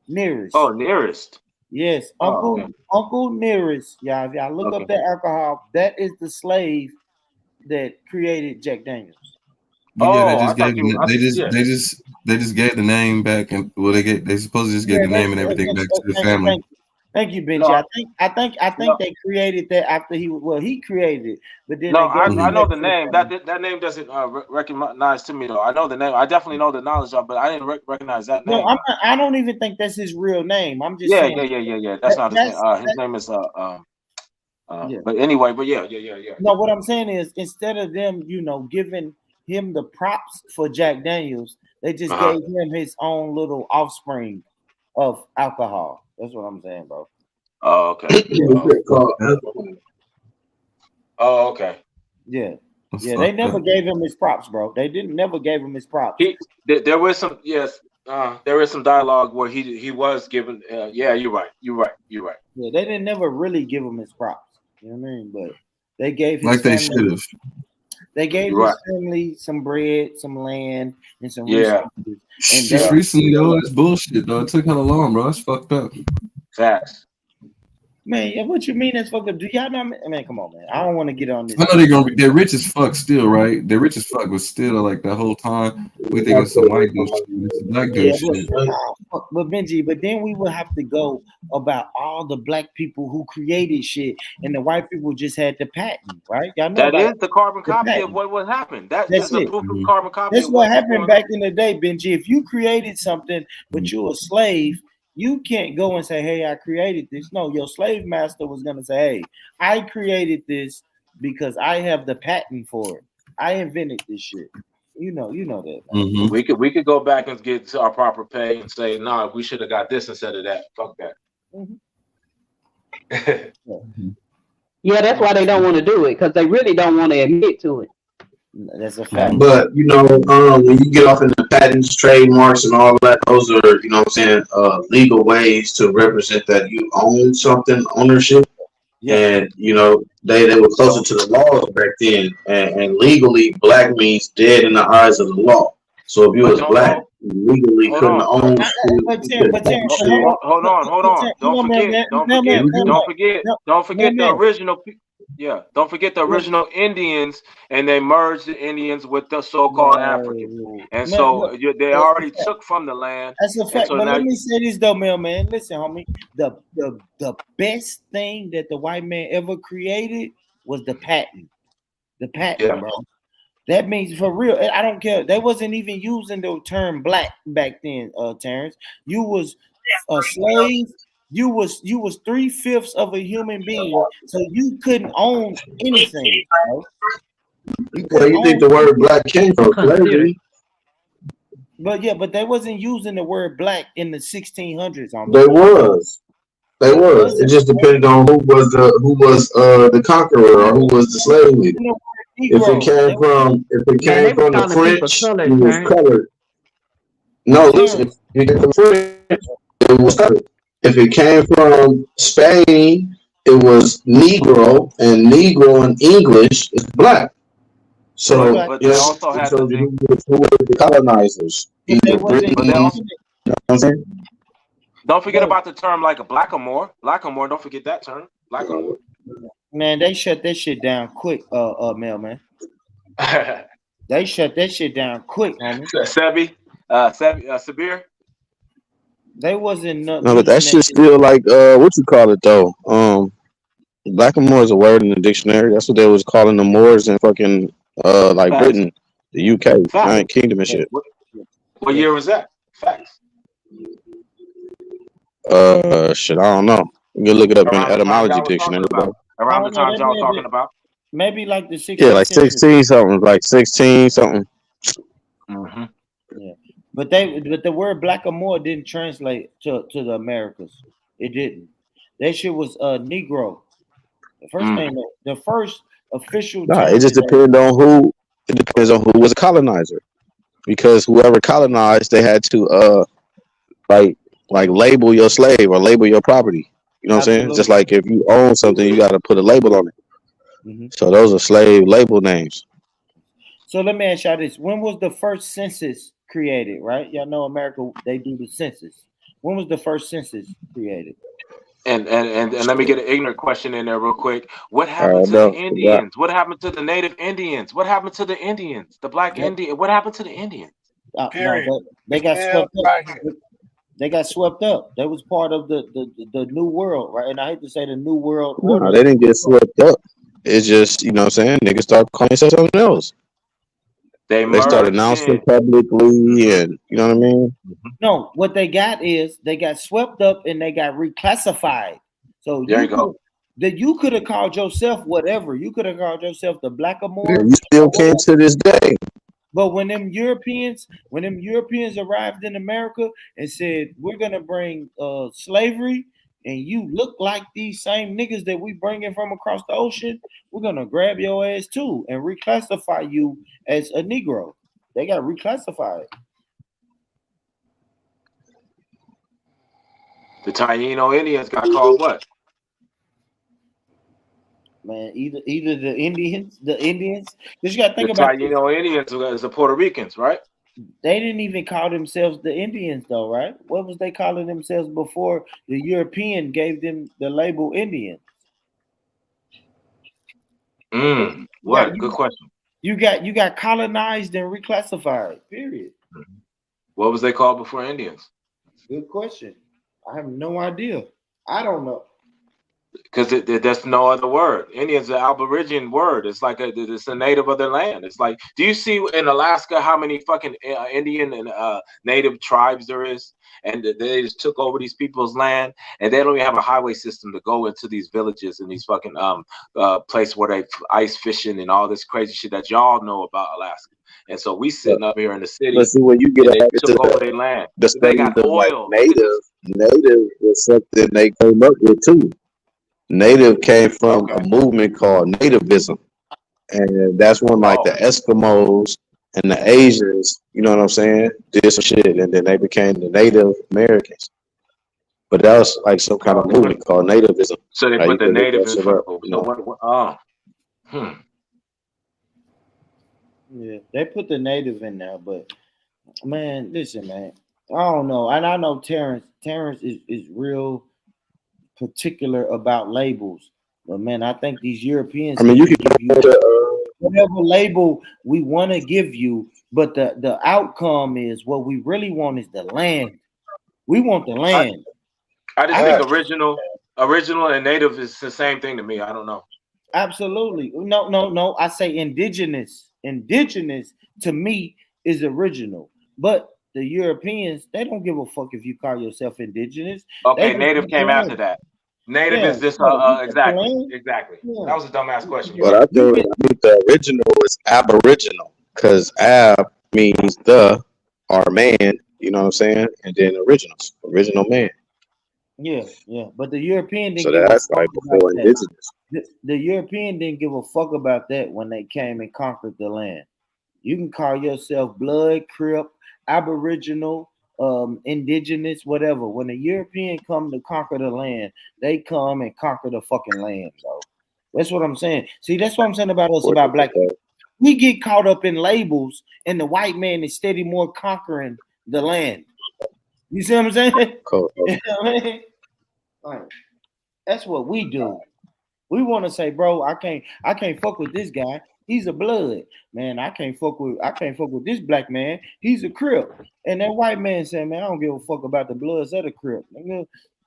Speaker 9: Nearest.
Speaker 4: Oh, Nearest.
Speaker 9: Yes, Uncle Nearest. Yeah, if y'all look up that alcohol, that is the slave that created Jack Daniels.
Speaker 10: Yeah, they just gave the name back, and they supposed to just get the name and everything back to the family.
Speaker 9: Thank you, Benji. I think they created that after he created it, but then
Speaker 4: I know the name. That name doesn't recognize to me though. I know the name. I definitely know the knowledge of, but I didn't recognize that name.
Speaker 9: No, I don't even think that's his real name. I'm just
Speaker 4: yeah.
Speaker 9: saying.
Speaker 4: That's not his name. His name is But anyway, but yeah.
Speaker 9: No, what I'm saying is instead of them, giving him the props for Jack Daniels, they just gave him his own little offspring of alcohol. That's what I'm saying, bro.
Speaker 4: Oh, okay. Oh, okay.
Speaker 9: Yeah. They never gave him his props, bro. They never gave him his props.
Speaker 4: There was some there is some dialogue where he was given. Yeah, you're right. Yeah,
Speaker 9: they didn't never really give him his props. You know what I mean? But they gave his
Speaker 10: like they
Speaker 9: family,
Speaker 10: should have.
Speaker 9: They gave his family some bread, some land, and some resources. And
Speaker 10: just recently though, it's bullshit though. It took hella long, bro. It's fucked up.
Speaker 4: Facts.
Speaker 9: Man, what you mean that's fucking? Do y'all not? Man, come on, man. I don't want to get on this.
Speaker 10: I know they're gonna be. They're rich as fuck still, right? They're rich as fuck, but still, like the whole time we think it's some white dude shit. It's some black dude shit.
Speaker 9: But Benji, but then we would have to go about all the black people who created shit, and the white people just had the patent, right? Y'all know
Speaker 4: That
Speaker 9: about
Speaker 4: is the carbon copy
Speaker 9: patent.
Speaker 4: of what happened. That's
Speaker 9: That's
Speaker 4: a
Speaker 9: it.
Speaker 4: proof of carbon copy.
Speaker 9: That's
Speaker 4: of
Speaker 9: what
Speaker 4: what's
Speaker 9: happened
Speaker 4: going
Speaker 9: back
Speaker 4: on.
Speaker 9: in the day, Benji. If you created something, but you're a slave, you can't go and say, "Hey, I created this." No, your slave master was gonna say, "Hey, I created this because I have the patent for it. I invented this shit." You know that.
Speaker 10: Mm-hmm.
Speaker 4: We could go back and get our proper pay and say, "Nah, we should have got this instead of that." Fuck that.
Speaker 8: Yeah, that's why they don't want to do it, because they really don't want to admit to it.
Speaker 9: That's a fact.
Speaker 1: But you know, when you get off into patents, trademarks, and all that, those are, you know what I'm saying, legal ways to represent that you own something, ownership. And you know, they were closer to the laws back then, and legally, black means dead in the eyes of the law. So if you was black, you legally couldn't own.
Speaker 4: Hold on. Don't forget the original. Yeah, don't forget the original Indians, and they merged the Indians with the so-called Africans, and so they already took from the land.
Speaker 9: That's a fact.
Speaker 4: So
Speaker 9: but
Speaker 4: now,
Speaker 9: let me say this though, man. Listen, homie. The best thing that the white man ever created was the patent. The patent, bro. That means for real. I don't care. They wasn't even using the term black back then, Terrence. You was a slave. You was 3/5 of a human being, so you couldn't own anything. Bro.
Speaker 1: Where you think the word black came from? Slavery.
Speaker 9: But they wasn't using the word black in the 1600s.
Speaker 1: They was. It just depended on who was the conqueror or who was the slave leader. If it came from the French, it was colored. No, listen. If it came from French, it was colored. If it came from Spain, it was Negro, and Negro in English is black. So,
Speaker 4: but they also had
Speaker 1: who were the colonizers? Either Britain,
Speaker 4: don't forget about the term like a blackamoor. Blackamoor, don't forget that term. Blackamoor.
Speaker 9: Man, they shut that shit down quick, mailman. They shut that shit down quick, homie.
Speaker 4: Sabir.
Speaker 9: They wasn't
Speaker 2: no, but that shit's still like what you call it though. Blackamoor is a word in the dictionary. That's what they was calling the Moors in fucking like
Speaker 4: Facts.
Speaker 2: Britain, the UK, United Kingdom and shit.
Speaker 4: What year was that? Facts.
Speaker 2: Shit, I don't know. You can look it up in the etymology dictionary.
Speaker 4: Around the time y'all talking about?
Speaker 9: Maybe like the 16th
Speaker 2: Yeah, like 16 something, like 16 something.
Speaker 4: Mm-hmm.
Speaker 9: Yeah, but the word blackamoor didn't translate to the Americas. It didn't. That shit was Negro. The first thing, the first official.
Speaker 2: Nah, it just depends on who. It depends on who was a colonizer, because whoever colonized, they had to like label your slave or label your property. You know what I'm saying? Just like if you own something, you got to put a label on it.
Speaker 9: Mm-hmm.
Speaker 2: So those are slave label names.
Speaker 9: So let me ask y'all this: when was the first census created? Right? Y'all know America, they do the census. When was the first census created?
Speaker 4: And let me get an ignorant question in there real quick. What happened to the Indians? What happened to the native Indians? What happened to the Indians? The black Indian? What happened to the Indians?
Speaker 9: No, they got swept up. They got swept up. They was part of the new world, right? And I hate to say the new world order.
Speaker 2: No, they didn't get swept up. It's just, you know what I'm saying, niggas start calling themselves something else. They started announcing publicly, and you know what I mean?
Speaker 9: No, what they got is they got swept up and they got reclassified. So
Speaker 4: there you go.
Speaker 9: You could have called yourself whatever. You could have called yourself the Blackamoor.
Speaker 2: Yeah, you still can to this day.
Speaker 9: But when them Europeans arrived in America and said, we're gonna bring slavery, and you look like these same niggas that we bringing from across the ocean, we're gonna grab your ass too and reclassify you as a Negro. They got reclassified.
Speaker 4: The Taino Indians got called what?
Speaker 9: Man, either the Indians. Because you got to think
Speaker 4: the
Speaker 9: about
Speaker 4: Taino Indians is the Puerto Ricans, right?
Speaker 9: they didn't even call themselves the Indians, though, right? What was they calling themselves before the European gave them the label Indian?
Speaker 4: What? Good question.
Speaker 9: You got colonized and reclassified. Period.
Speaker 4: What was they called before Indians?
Speaker 9: Good question. I have no idea. I don't know.
Speaker 4: Because there's no other word. Indian's an Aboriginal word. It's like it's a native of their land. It's like, do you see in Alaska how many fucking Indian and native tribes there is? And they just took over these people's land, and they don't even have a highway system to go into these villages and these fucking places where they ice fishing and all this crazy shit that y'all know about Alaska. And so we sitting up here in the city.
Speaker 2: Let's see where you get
Speaker 4: they
Speaker 2: at
Speaker 4: took over their land.
Speaker 2: They got
Speaker 4: oil.
Speaker 2: Like native was something they came up with too. Native came from a movement called nativism, and that's when like the Eskimos and the Asians, you know what I'm saying, did some shit, and then they became the Native Americans. But that was like some kind of movement called nativism.
Speaker 4: So they put the native in front of it.
Speaker 9: Yeah, they put the native in there, but man, listen, man, I don't know, and I know Terrence is real particular about labels, but man, I think these Europeans, I mean, you can give you whatever label we want to give you, but the outcome is what we really want is the land. We want the land.
Speaker 4: I just think original and native is the same thing to me. I don't know.
Speaker 9: Absolutely. No. I say indigenous. Indigenous to me is original, but the Europeans, they don't give a fuck if you call yourself indigenous.
Speaker 4: Okay, native came after that. Native is just exactly. Yeah. That was a dumbass question.
Speaker 2: But I think the original is aboriginal, because ab means the or man, you know what I'm saying, and then original man.
Speaker 9: Yeah. But the European didn't
Speaker 2: so
Speaker 9: give
Speaker 2: that's
Speaker 9: a fuck
Speaker 2: like before
Speaker 9: about
Speaker 2: indigenous.
Speaker 9: The European didn't give a fuck about that when they came and conquered the land. You can call yourself Blood, Crip, Aboriginal, indigenous, whatever. When the European come to conquer the land, they come and conquer the fucking land, bro. That's what I'm saying. See, that's what I'm saying about us, about black people. We get caught up in labels, and the white man is steady more conquering the land. You see what I'm saying?
Speaker 2: Cool.
Speaker 9: You know what I mean? Like, that's what we do. We want to say, bro, I can't fuck with this guy. He's a blood. Man, I can't fuck with this black man. He's a Crip. And that white man said, man, I don't give a fuck about the bloods of the Crip.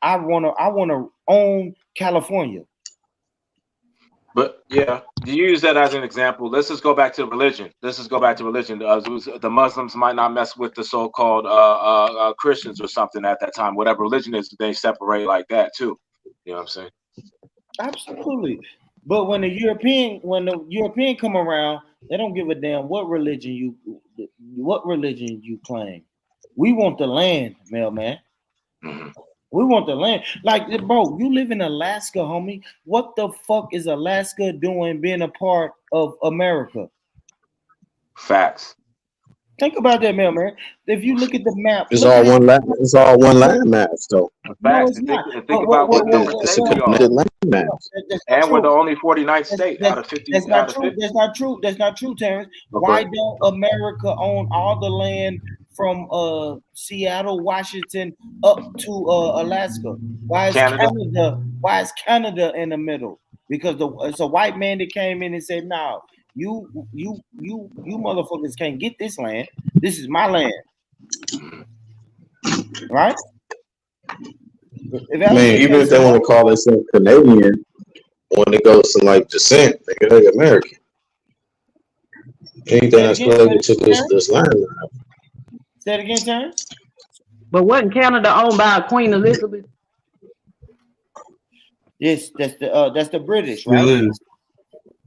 Speaker 9: I wanna own California.
Speaker 4: But yeah, you use that as an example. Let's just go back to religion. The Muslims might not mess with the so-called Christians or something at that time. Whatever religion is, they separate like that too. You know what I'm saying?
Speaker 9: Absolutely. But when the European come around, they don't give a damn what religion you claim. We want the land, mailman.
Speaker 4: Mm-hmm.
Speaker 9: We want the land. Like, bro, you live in Alaska, homie. What the fuck is Alaska doing being a part of America?
Speaker 4: Facts.
Speaker 9: Think about that, man. If you look at the map,
Speaker 2: it's all one land. It's all one land mass, though.
Speaker 9: No, it's not.
Speaker 4: Think about what
Speaker 2: it's a connected land mass.
Speaker 4: And we're the only 49th state out of 50.
Speaker 9: That's not true. That's not true. That's not true, Terrence. Okay. Why don't America own all the land from Seattle, Washington, up to Alaska? Why is Canada? Why is Canada in the middle? Because it's a white man that came in and said, "No, you motherfuckers can't get this land. This is my land." Right?
Speaker 2: Even if they want to call themselves Canadian, when it goes to like descent, they're American. Anything that's related to this land.
Speaker 9: Say it again, Terrence.
Speaker 8: But wasn't Canada owned by Queen Elizabeth?
Speaker 9: Yes, that's the British, right?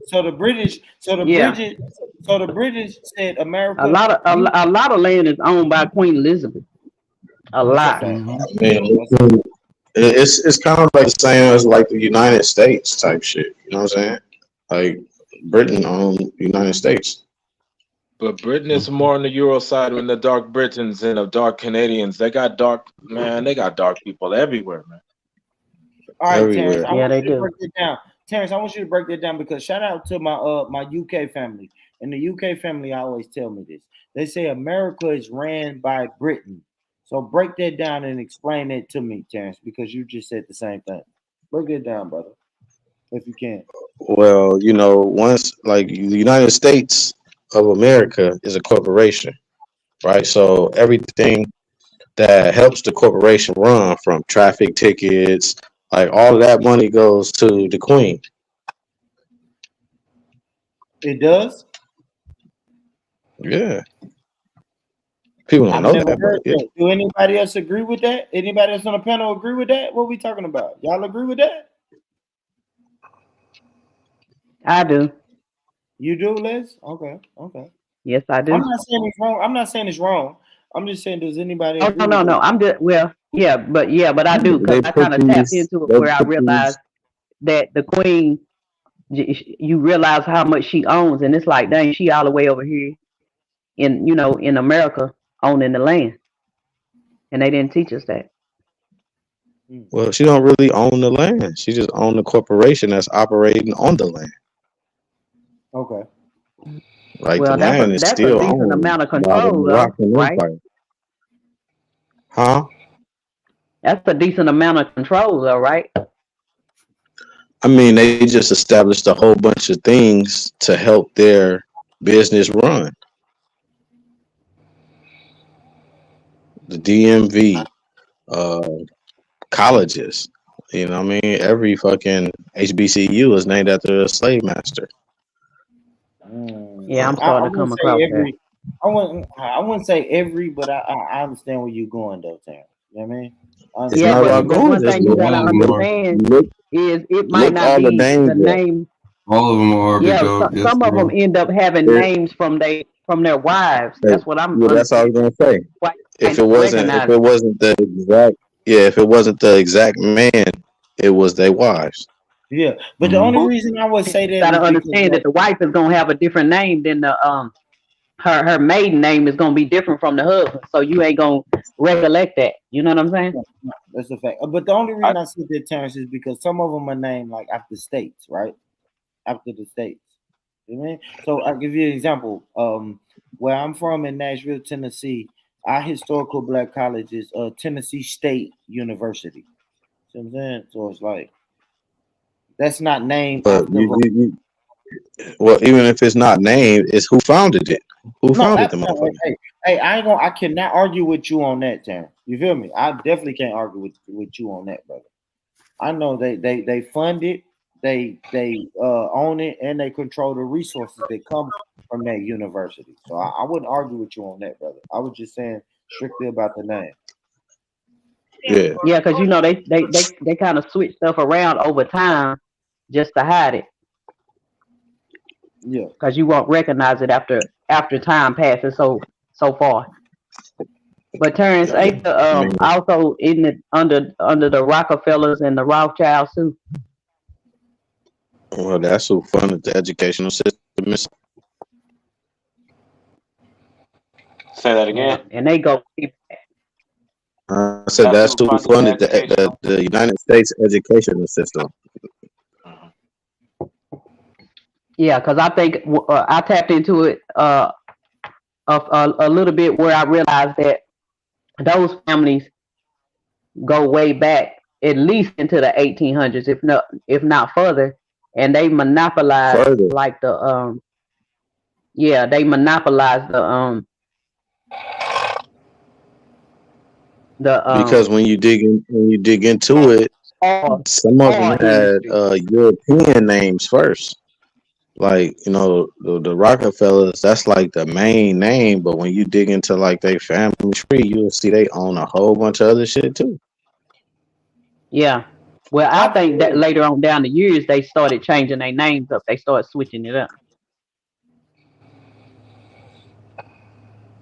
Speaker 9: So the British said America.
Speaker 8: A lot of land is owned by Queen Elizabeth. A lot.
Speaker 2: Mm-hmm. It's kind of like the same as like the United States type shit. You know what I'm saying? Like Britain owned the United States.
Speaker 4: But Britain is more on the Euro side than the dark Britons and the dark Canadians. They got dark people everywhere, man.
Speaker 9: All right, everywhere. Terrence, I want you to break it down. Terrence, I want you to break that down because shout out to my UK family. And the UK family always tell me this. They say America is ran by Britain. So break that down and explain it to me, Terrence, because you just said the same thing. Break it down, brother, if you can.
Speaker 2: Well, once like the United States of America is a corporation, right? So everything that helps the corporation run, from traffic tickets, like all of that money goes to the Queen.
Speaker 9: It does?
Speaker 2: Yeah. People don't
Speaker 9: I've
Speaker 2: know
Speaker 9: never
Speaker 2: that, but
Speaker 9: heard
Speaker 2: yeah.
Speaker 9: that. Do anybody else agree with that? Anybody else on the panel agree with that? What are we talking about? Y'all agree with that?
Speaker 8: I do.
Speaker 9: You do, Liz? Okay.
Speaker 8: Yes, I do.
Speaker 9: I'm not saying it's wrong. I'm not saying it's wrong. I'm just saying, does anybody
Speaker 8: Oh,
Speaker 9: agree
Speaker 8: no.
Speaker 9: with that?
Speaker 8: I'm just but I do, because
Speaker 2: They
Speaker 8: I
Speaker 2: put
Speaker 8: kind of tapped
Speaker 2: these,
Speaker 8: into it
Speaker 2: they
Speaker 8: where I
Speaker 2: put
Speaker 8: realized that the Queen, you realize how much she owns, and it's like, dang, she all the way over here in America owning the land, and they didn't teach us that.
Speaker 2: Well, she don't really own the land. She just own the corporation that's operating on the land.
Speaker 9: Okay.
Speaker 2: Like
Speaker 8: Well,
Speaker 2: the land is
Speaker 8: that's a
Speaker 2: still
Speaker 8: decent
Speaker 2: owned
Speaker 8: amount of
Speaker 2: by the
Speaker 8: control, though,
Speaker 2: Moroccan
Speaker 8: right?
Speaker 2: Empire. Huh?
Speaker 8: That's a decent amount of control, though, right?
Speaker 2: I mean, they just established a whole bunch of things to help their business run. The DMV, colleges. You know what I mean? Every fucking HBCU is named after a slave master.
Speaker 8: Yeah, I'm
Speaker 9: I
Speaker 8: starting to come
Speaker 9: wouldn't
Speaker 8: across
Speaker 9: say
Speaker 8: that.
Speaker 9: every. I wouldn't say every, but I understand where you're going though, Terrence. You know what I mean?
Speaker 2: It's
Speaker 8: Yeah,
Speaker 2: not about
Speaker 8: but
Speaker 2: going.
Speaker 8: one
Speaker 2: Just
Speaker 8: thing you gotta
Speaker 10: All of them are.
Speaker 8: understand
Speaker 2: look,
Speaker 8: is it might
Speaker 2: look
Speaker 8: not
Speaker 2: all the
Speaker 8: be
Speaker 2: names
Speaker 8: the
Speaker 2: up.
Speaker 8: name.
Speaker 10: All of them are
Speaker 8: Yeah,
Speaker 10: dog. Yes,
Speaker 8: some of them
Speaker 10: bro.
Speaker 8: end up having
Speaker 2: It,
Speaker 8: names from their wives.
Speaker 2: it,
Speaker 8: That's what I'm
Speaker 2: yeah, that's all I was
Speaker 8: understanding.
Speaker 2: gonna say.
Speaker 8: Why
Speaker 2: If
Speaker 8: can't
Speaker 2: it wasn't
Speaker 8: recognize it?
Speaker 2: if it wasn't the exact man, it was their wives.
Speaker 9: Yeah, but the only reason I would say
Speaker 8: You
Speaker 9: that
Speaker 8: gotta
Speaker 9: is because
Speaker 8: understand that the wife is gonna have a different name than the her maiden name is gonna be different from the husband. So you ain't gonna recollect that. You know what I'm saying?
Speaker 9: that's a fact. But the only reason I said that, Terrence, is because some of them are named like after states, right? After the states. You know what I mean? So I'll give you an example. Where I'm from in Nashville, Tennessee, our historical black college is Tennessee State University. See what I'm saying? So it's like that's not named
Speaker 2: But
Speaker 9: after.
Speaker 2: well, even if it's not named, it's who founded it. Who founded the motherfucker?
Speaker 9: Hey, I cannot argue with you on that, Terrence. You feel me? I definitely can't argue with you on that, brother. I know they fund it, they own it, and they control the resources that come from that university. So I wouldn't argue with you on that, brother. I was just saying strictly about the name.
Speaker 2: Yeah.
Speaker 8: Yeah, because they kind of switch stuff around over time just to hide it.
Speaker 9: Yeah.
Speaker 8: Because you won't recognize it after time passes so far. But Terrence, ain't the also in the under the Rockefellers and the Rothschilds too?
Speaker 2: Well, that's who funded the educational system.
Speaker 11: Say that again.
Speaker 8: And they go.
Speaker 2: I said that's who funded the United States educational system.
Speaker 8: Yeah, because I think I tapped into it a little bit where I realized that those families go way back at least into the 1800s, if not further, and they monopolized like the they monopolized
Speaker 2: because when you dig into it, some of them had European names first. Like, the Rockefellers, that's like the main name, but when you dig into like their family tree, you'll see they own a whole bunch of other shit too.
Speaker 8: Yeah. Well, I think that later on down the years they started changing their names up. They started switching it up.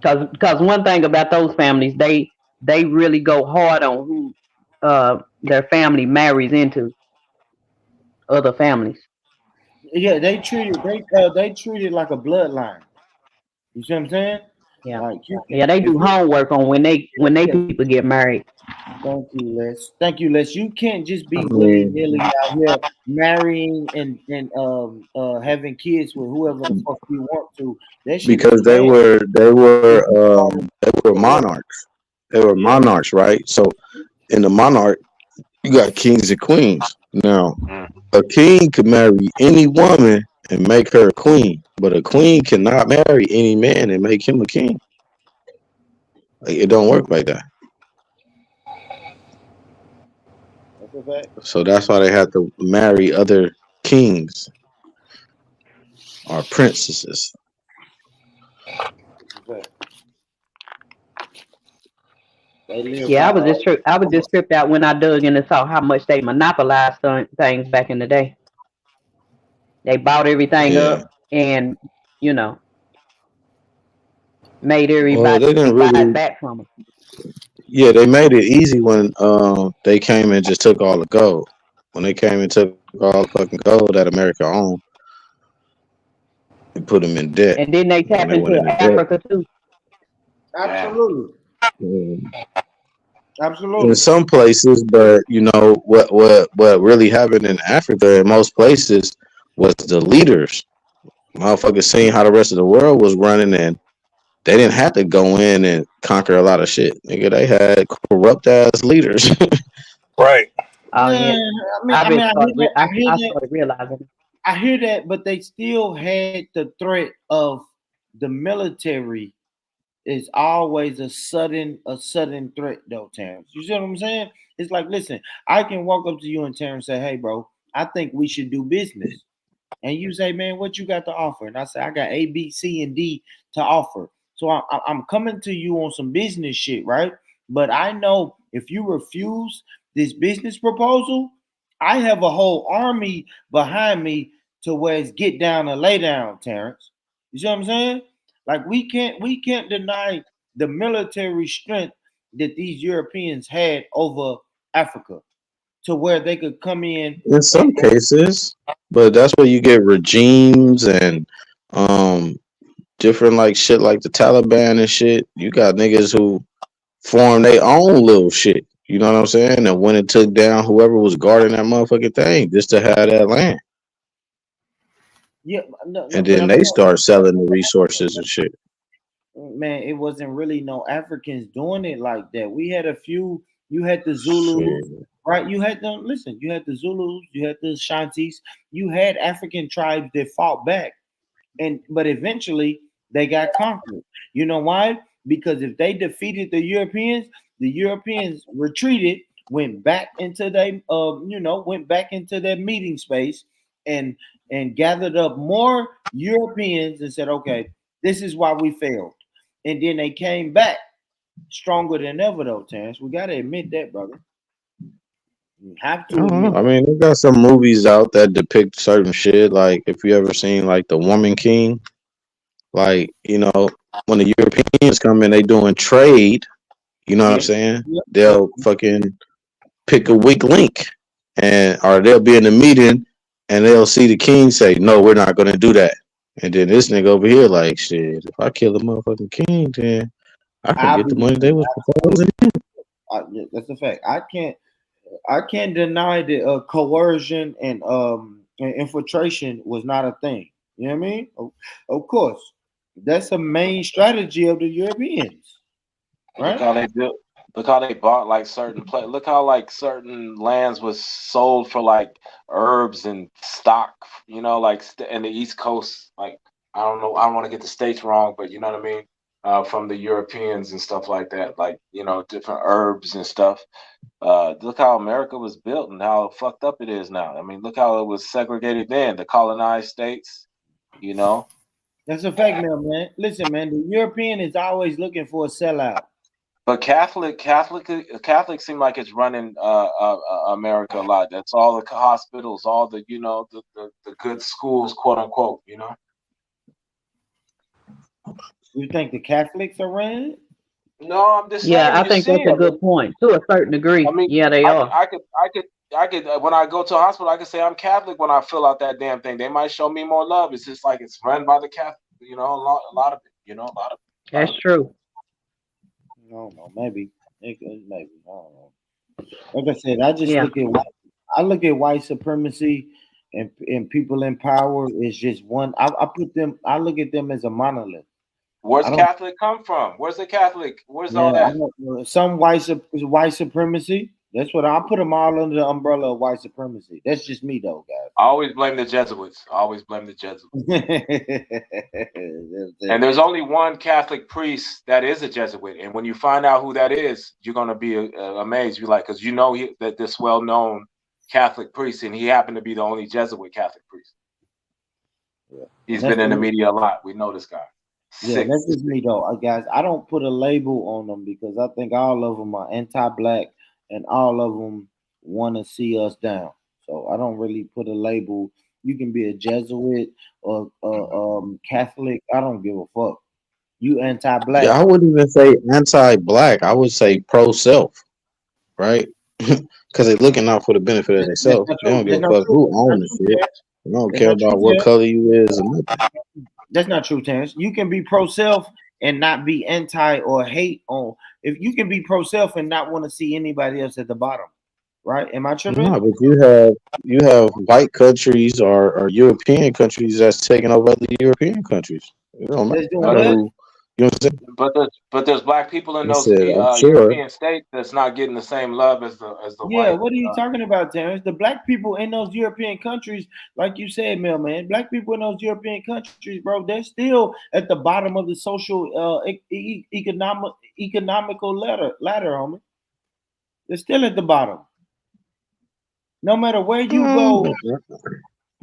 Speaker 8: Because one thing about those families, they really go hard on who their family marries into other families.
Speaker 9: Yeah, they treat it like a bloodline. You see what I'm saying?
Speaker 8: Yeah.
Speaker 9: Like
Speaker 8: They do homework on when they people get married.
Speaker 9: Thank you, Les. Thank you, Les. You can't just be
Speaker 2: I
Speaker 9: willy
Speaker 2: mean,
Speaker 9: nilly out here marrying and having kids with whoever the fuck you want to. That shit is
Speaker 2: because
Speaker 9: bad.
Speaker 2: they were monarchs. They were
Speaker 9: Yeah.
Speaker 2: monarchs, right? So in the monarch, you got kings and queens. Now, a king could marry any woman and make her a queen, but a queen cannot marry any man and make him a king. Like, it don't work like that.
Speaker 9: That's a fact.
Speaker 2: So that's why they have to marry other kings or princesses.
Speaker 9: That's a fact. They live
Speaker 8: Yeah,
Speaker 9: from
Speaker 8: I was just tripped out when I dug in and saw how much they monopolized things back in the day. They bought everything
Speaker 2: Yeah.
Speaker 8: up and you know made
Speaker 2: Well,
Speaker 8: everybody
Speaker 2: they didn't
Speaker 8: buy it
Speaker 2: really.
Speaker 8: back from them.
Speaker 2: Yeah, they made it easy when they came and just took all the gold. When they came and took all the fucking gold that America owned and put them in debt.
Speaker 8: And then they
Speaker 2: When
Speaker 8: tap
Speaker 2: they went
Speaker 8: into
Speaker 2: into debt,
Speaker 8: Africa too.
Speaker 9: absolutely,
Speaker 2: in
Speaker 9: absolutely.
Speaker 2: some places, but you know what really happened in Africa in most places was the leaders. Motherfuckers seen how the rest of the world was running, and they didn't have to go in and conquer a lot of shit. Nigga, they had corrupt ass leaders.
Speaker 6: Right.
Speaker 8: Oh yeah,
Speaker 9: Man, I mean, I hear that. I hear
Speaker 8: I
Speaker 9: that.
Speaker 8: started realizing.
Speaker 9: I hear that, but they still had the threat of the military is always a sudden threat though, Terrence. You see what I'm saying? It's like, listen, I can walk up to you and Terrence say, hey, bro, I think we should do business. And you say, man, what you got to offer? And I say, I got A, B, C, and D to offer. So I'm coming to you on some business shit, right? But I know if you refuse this business proposal, I have a whole army behind me to where it's get down and lay down, Terrence. You see what I'm saying? Like we can't deny the military strength that these Europeans had over Africa to where they could come in
Speaker 2: In some cases, but that's where you get regimes and um different like shit like the Taliban and shit. You got niggas who form their own little shit. You know what I'm saying? And when it took down whoever was guarding that motherfucking thing just to have that land.
Speaker 9: yeah, no,
Speaker 2: And
Speaker 9: but
Speaker 2: then
Speaker 9: I'm
Speaker 2: they
Speaker 9: saying,
Speaker 2: start selling the resources and shit.
Speaker 9: man, it wasn't really no Africans doing it like that. We had a few. You had the Zulus,
Speaker 2: Shit.
Speaker 9: right? You had them. Listen, you had the Zulus, you had the Shantis, you had African tribes that fought back, and but eventually they got conquered. You know why? Because if they defeated the Europeans retreated, went back into went back into their meeting space, and gathered up more Europeans and said, okay, this is why we failed. And then they came back stronger than ever, though, Terrence. We gotta admit that, brother. You have
Speaker 2: I
Speaker 9: to
Speaker 2: don't
Speaker 9: admit
Speaker 2: know. I
Speaker 9: that.
Speaker 2: mean, we got some movies out that depict certain shit. Like if you ever seen like The Woman King, like, you know, when the Europeans come in, they doing trade. You know what I'm
Speaker 9: Yep,
Speaker 2: saying?
Speaker 9: yep, yep.
Speaker 2: They'll fucking pick a weak link, and or they'll be in the meeting and they'll see the king say, "No, we're not gonna do that." And then this nigga over here like, "Shit, if I kill the motherfucking king, then I can
Speaker 9: I'll
Speaker 2: get
Speaker 9: be
Speaker 2: the money they was proposing."
Speaker 9: yeah, that's a fact. I can't deny that coercion and infiltration was not a thing. You know what I mean? Of course, that's a main strategy of the Europeans,
Speaker 4: Look
Speaker 9: right?
Speaker 4: how they built. Look how they bought like certain play. Look how like certain lands was sold for like herbs and stock. You know, like in the East Coast. Like I don't know. I don't want to get the states wrong, but you know what I mean. From the Europeans and stuff like that. Like you know, different herbs and stuff. Look how America was built and how fucked up it is now. I mean, look how it was segregated then. The colonized states. You know.
Speaker 9: That's a fact, man. Listen, man, the European is always looking for a sellout.
Speaker 4: But Catholics seem like it's running America a lot. That's all the hospitals, all the the good schools, quote unquote. You know.
Speaker 9: You think the Catholics are running it?
Speaker 4: No, I'm just saying
Speaker 8: Yeah,
Speaker 4: when
Speaker 8: I
Speaker 4: you
Speaker 8: think
Speaker 4: see
Speaker 8: that's a
Speaker 4: it.
Speaker 8: good point to a certain degree.
Speaker 4: I mean,
Speaker 8: Yeah, they
Speaker 4: I could,
Speaker 8: are.
Speaker 4: I could, I could, I could. When I go to a hospital, I can say I'm Catholic when I fill out that damn thing. They might show me more love. It's just like it's run by the Catholic. You know, a lot of it. You know, a lot
Speaker 8: That's
Speaker 4: of it.
Speaker 8: true.
Speaker 9: No, maybe. Maybe. I don't know. Like I said, I just
Speaker 8: Yeah.
Speaker 9: look at white supremacy and people in power is just one. I look at them as a monolith.
Speaker 4: Where's Catholic come from? Where's the Catholic? Where's all that?
Speaker 9: Some white supremacy. That's what I put them all under the umbrella of white supremacy. That's just me, though, guys.
Speaker 4: I always blame the Jesuits. And there's only one Catholic priest that is a Jesuit. And when you find out who that is, you're gonna be amazed. You're like, because you know that this well-known Catholic priest, and he happened to be the only Jesuit Catholic priest.
Speaker 9: Yeah.
Speaker 4: He's been in the media a lot. We know this guy.
Speaker 9: Yeah, that's just me though, guys. I don't put a label on them because I think all of them are anti-black and all of them want to see us down. So I don't really put a label. You can be a Jesuit or Catholic. I don't give a fuck. You anti-black.
Speaker 2: Yeah, I wouldn't even say anti-black. I would say pro-self, right? Because they're looking out for the benefit of themselves. They don't give a fuck who owns the shit. They don't care about what color you is or nothing.
Speaker 9: That's not true, Terrence. You can be pro-self and not be anti or hate on. If you can be pro-self and not want to see anybody else at the bottom, right? Am I tripping?
Speaker 2: No, but you have white countries or European countries that's taking over other European countries. It don't matter who, you know what I'm saying?
Speaker 4: But there's black people in those
Speaker 2: sure.
Speaker 4: European states that's not getting the same love as the
Speaker 9: Yeah,
Speaker 4: white.
Speaker 9: what are you talking about, Terrence? The black people in those European countries, like you said, Mailman, black people in those European countries, bro, they're still at the bottom of the social economical ladder, homie. They're still at the bottom. No matter where you go,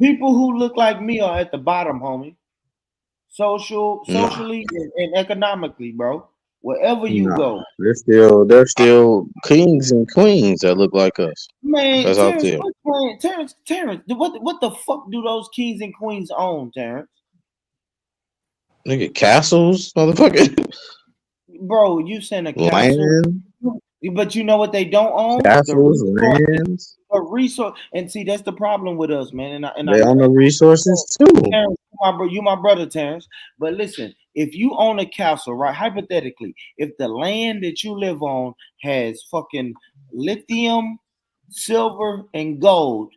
Speaker 9: people who look like me are at the bottom, homie. Socially and economically, bro. Wherever you go,
Speaker 2: they're still kings and queens that look like us.
Speaker 9: Man,
Speaker 2: that's out there.
Speaker 9: Terrence, what the fuck do those kings and queens own, Terrence?
Speaker 2: Nigga, castles, motherfucker.
Speaker 9: Bro, you saying a castle?
Speaker 2: Land.
Speaker 9: But you know what they don't own?
Speaker 2: Castles, lands.
Speaker 9: A resource, and see that's the problem with us, man. And
Speaker 2: they own the resources too.
Speaker 9: Terrence, you my brother, Terrence. But listen, if you own a castle, right? Hypothetically, if the land that you live on has fucking lithium, silver, and gold,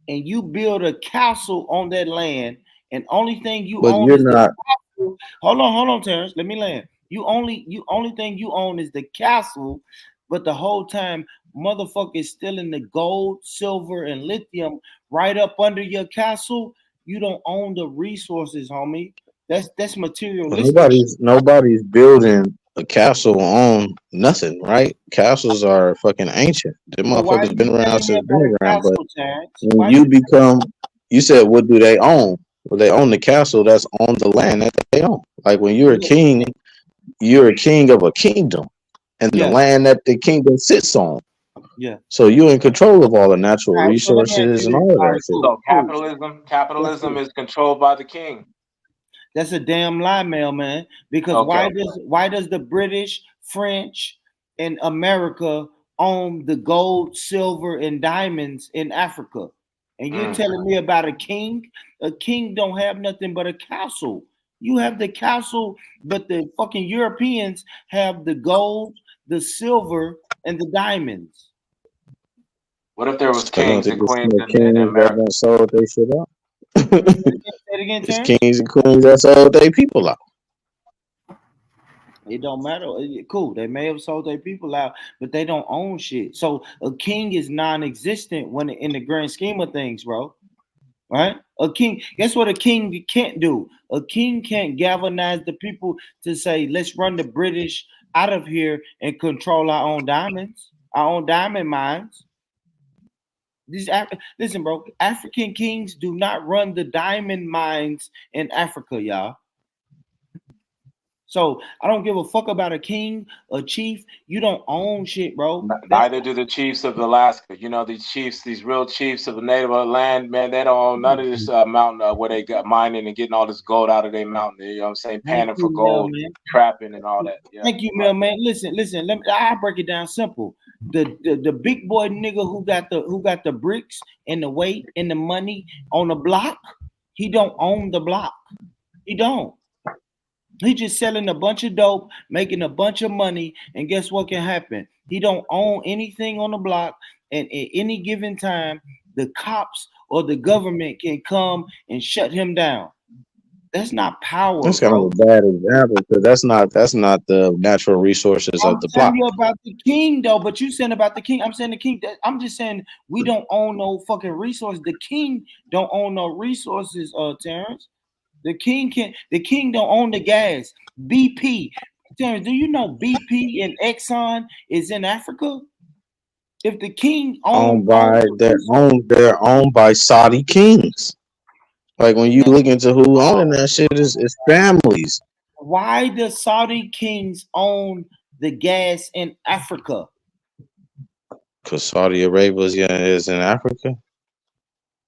Speaker 9: and you build a castle on that land, and only thing you own is the castle. Hold on, Terrence. Let me land. Only thing you own is the castle, but the whole time motherfucker is still in the gold, silver, and lithium right up under your castle. You don't own the resources, homie. That's materialistic.
Speaker 2: Nobody's building a castle on nothing, right? Castles are fucking ancient. The motherfuckers been around since been around. But when you said, what do they own? Well, they own the castle that's on the land that they own. Like when you're a king of a kingdom, and the land that the kingdom sits on.
Speaker 9: Yeah.
Speaker 2: So you're in control of all the natural resources and all of that.
Speaker 4: So capitalism is controlled by the king.
Speaker 9: That's a damn lie, man. Because why does the British, French, and America own the gold, silver, and diamonds in Africa? And you're telling me about a king? A king don't have nothing but a castle. You have the castle, but the fucking Europeans have the gold, the silver, and the diamonds.
Speaker 4: What if there was kings and queens in America?
Speaker 2: That sold they shit out.
Speaker 9: It's
Speaker 2: kings and queens that sold their people out.
Speaker 9: It don't matter. Cool, they may have sold their people out, but they don't own shit. So a king is non-existent when in the grand scheme of things, bro. Right? A king. Guess what? A king can't do. A king can't galvanize the people to say, "Let's run the British out of here and control our own diamonds, our own diamond mines." Listen, bro. African kings do not run the diamond mines in Africa, y'all. So I don't give a fuck about a king, a chief. You don't own shit, bro.
Speaker 4: Neither do the chiefs of Alaska. You know, these chiefs, these real chiefs of the native land, man, they don't own none of this mountain where they got mining and getting all this gold out of their mountain. You know what I'm saying? Panning for gold, trapping and all that. Yeah.
Speaker 9: Thank you, man. Listen. I'll break it down simple. The big boy nigga who got the bricks and the weight and the money on the block, he don't own the block. He don't. He just selling a bunch of dope, making a bunch of money, and guess what can happen? He don't own anything on the block, and at any given time, the cops or the government can come and shut him down. That's not power,
Speaker 2: That's kind
Speaker 9: bro.
Speaker 2: of a bad example because that's not the natural resources
Speaker 9: I'm
Speaker 2: of the
Speaker 9: telling
Speaker 2: block.
Speaker 9: you about the king, though. But you saying about the king? I'm saying the king. I'm just saying we don't own no fucking resources. The king don't own no resources, Terrence. The king don't own the gas. BP. Terrence, do you know BP and Exxon is in Africa? If the king
Speaker 2: They're owned by Saudi kings. Like when you look into who owning that shit is families.
Speaker 9: Why does Saudi kings own the gas in Africa?
Speaker 2: Because Saudi Arabia is in Africa.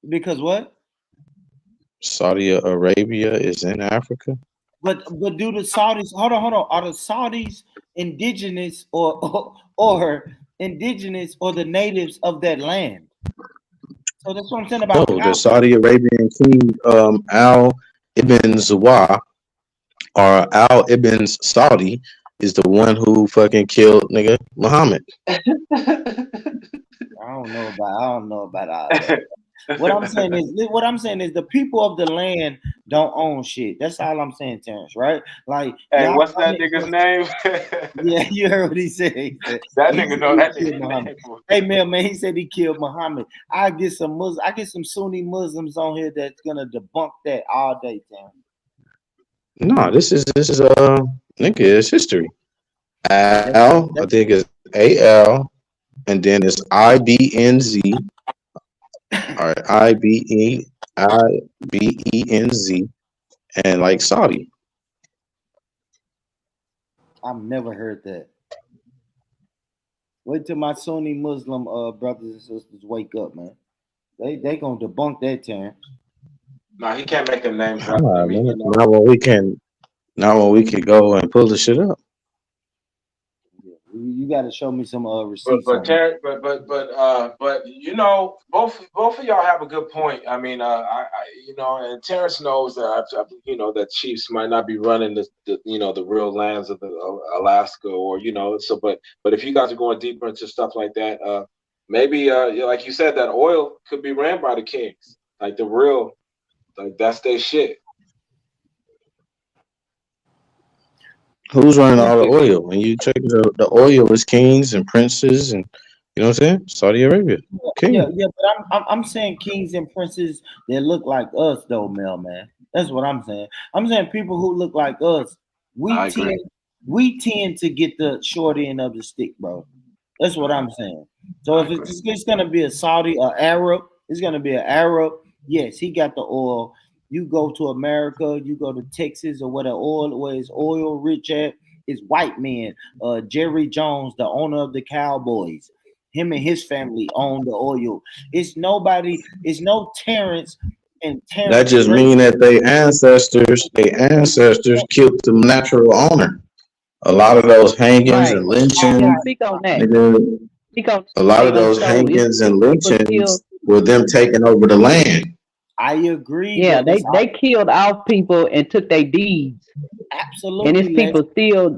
Speaker 9: Because what?
Speaker 2: Saudi Arabia is in Africa.
Speaker 9: But do the Saudis hold on? Are the Saudis indigenous or indigenous or the natives of that land? So that's what I'm saying about
Speaker 2: the Saudi Arabian king Al Ibn Zawah or Al Ibn Saudi is the one who fucking killed nigga Muhammad.
Speaker 9: I don't know about all that. What I'm saying is the people of the land don't own shit. That's all I'm saying, Terrence, right? Like,
Speaker 4: hey, what's that nigga's name?
Speaker 9: Yeah, you heard what he said.
Speaker 4: That nigga know that nigga name.
Speaker 9: Hey man, he said he killed Muhammad. I get some Sunni Muslims on here that's gonna debunk that all day, Terrence.
Speaker 2: No, this is nigga, it's history. Al, I think it's AL, and then it's IBNZ. All right, IBENZ, and like Saudi.
Speaker 9: I've never heard that. Wait till my Sunni Muslim brothers and sisters wake up, man. They gonna debunk that, Terrence.
Speaker 4: No, he can't make them names up.
Speaker 2: Not when we can go and pull the shit up.
Speaker 9: You got to show me some receipts.
Speaker 4: But you know, both of y'all have a good point. I mean, and Terrence knows that that Chiefs might not be running the real lands of Alaska or but if you guys are going deeper into stuff like that, maybe like you said, that oil could be ran by the kings, like the real, like that's their shit.
Speaker 2: Who's running all the oil? When you check the oil is kings and princes and you know what I'm saying? Saudi Arabia. King.
Speaker 9: Yeah, but I'm saying kings and princes that look like us though, man. That's what I'm saying. I'm saying people who look like us, we tend to get the short end of the stick, bro. That's what I'm saying. So if it's gonna be a Saudi or Arab, it's gonna be an Arab. Yes, he got the oil. You go to America, you go to Texas or where is oil rich at, is white men. Jerry Jones, the owner of the Cowboys, him and his family own the oil. It's no Terrence and Terrence.
Speaker 2: That just mean that they ancestors killed the natural owner. A lot of those hangings and lynchings.
Speaker 8: Speak on that.
Speaker 2: A lot of those hangings and lynchings were them taking over the land.
Speaker 9: I agree.
Speaker 8: Yeah, they killed our people and took their deeds.
Speaker 9: Absolutely.
Speaker 8: And it's people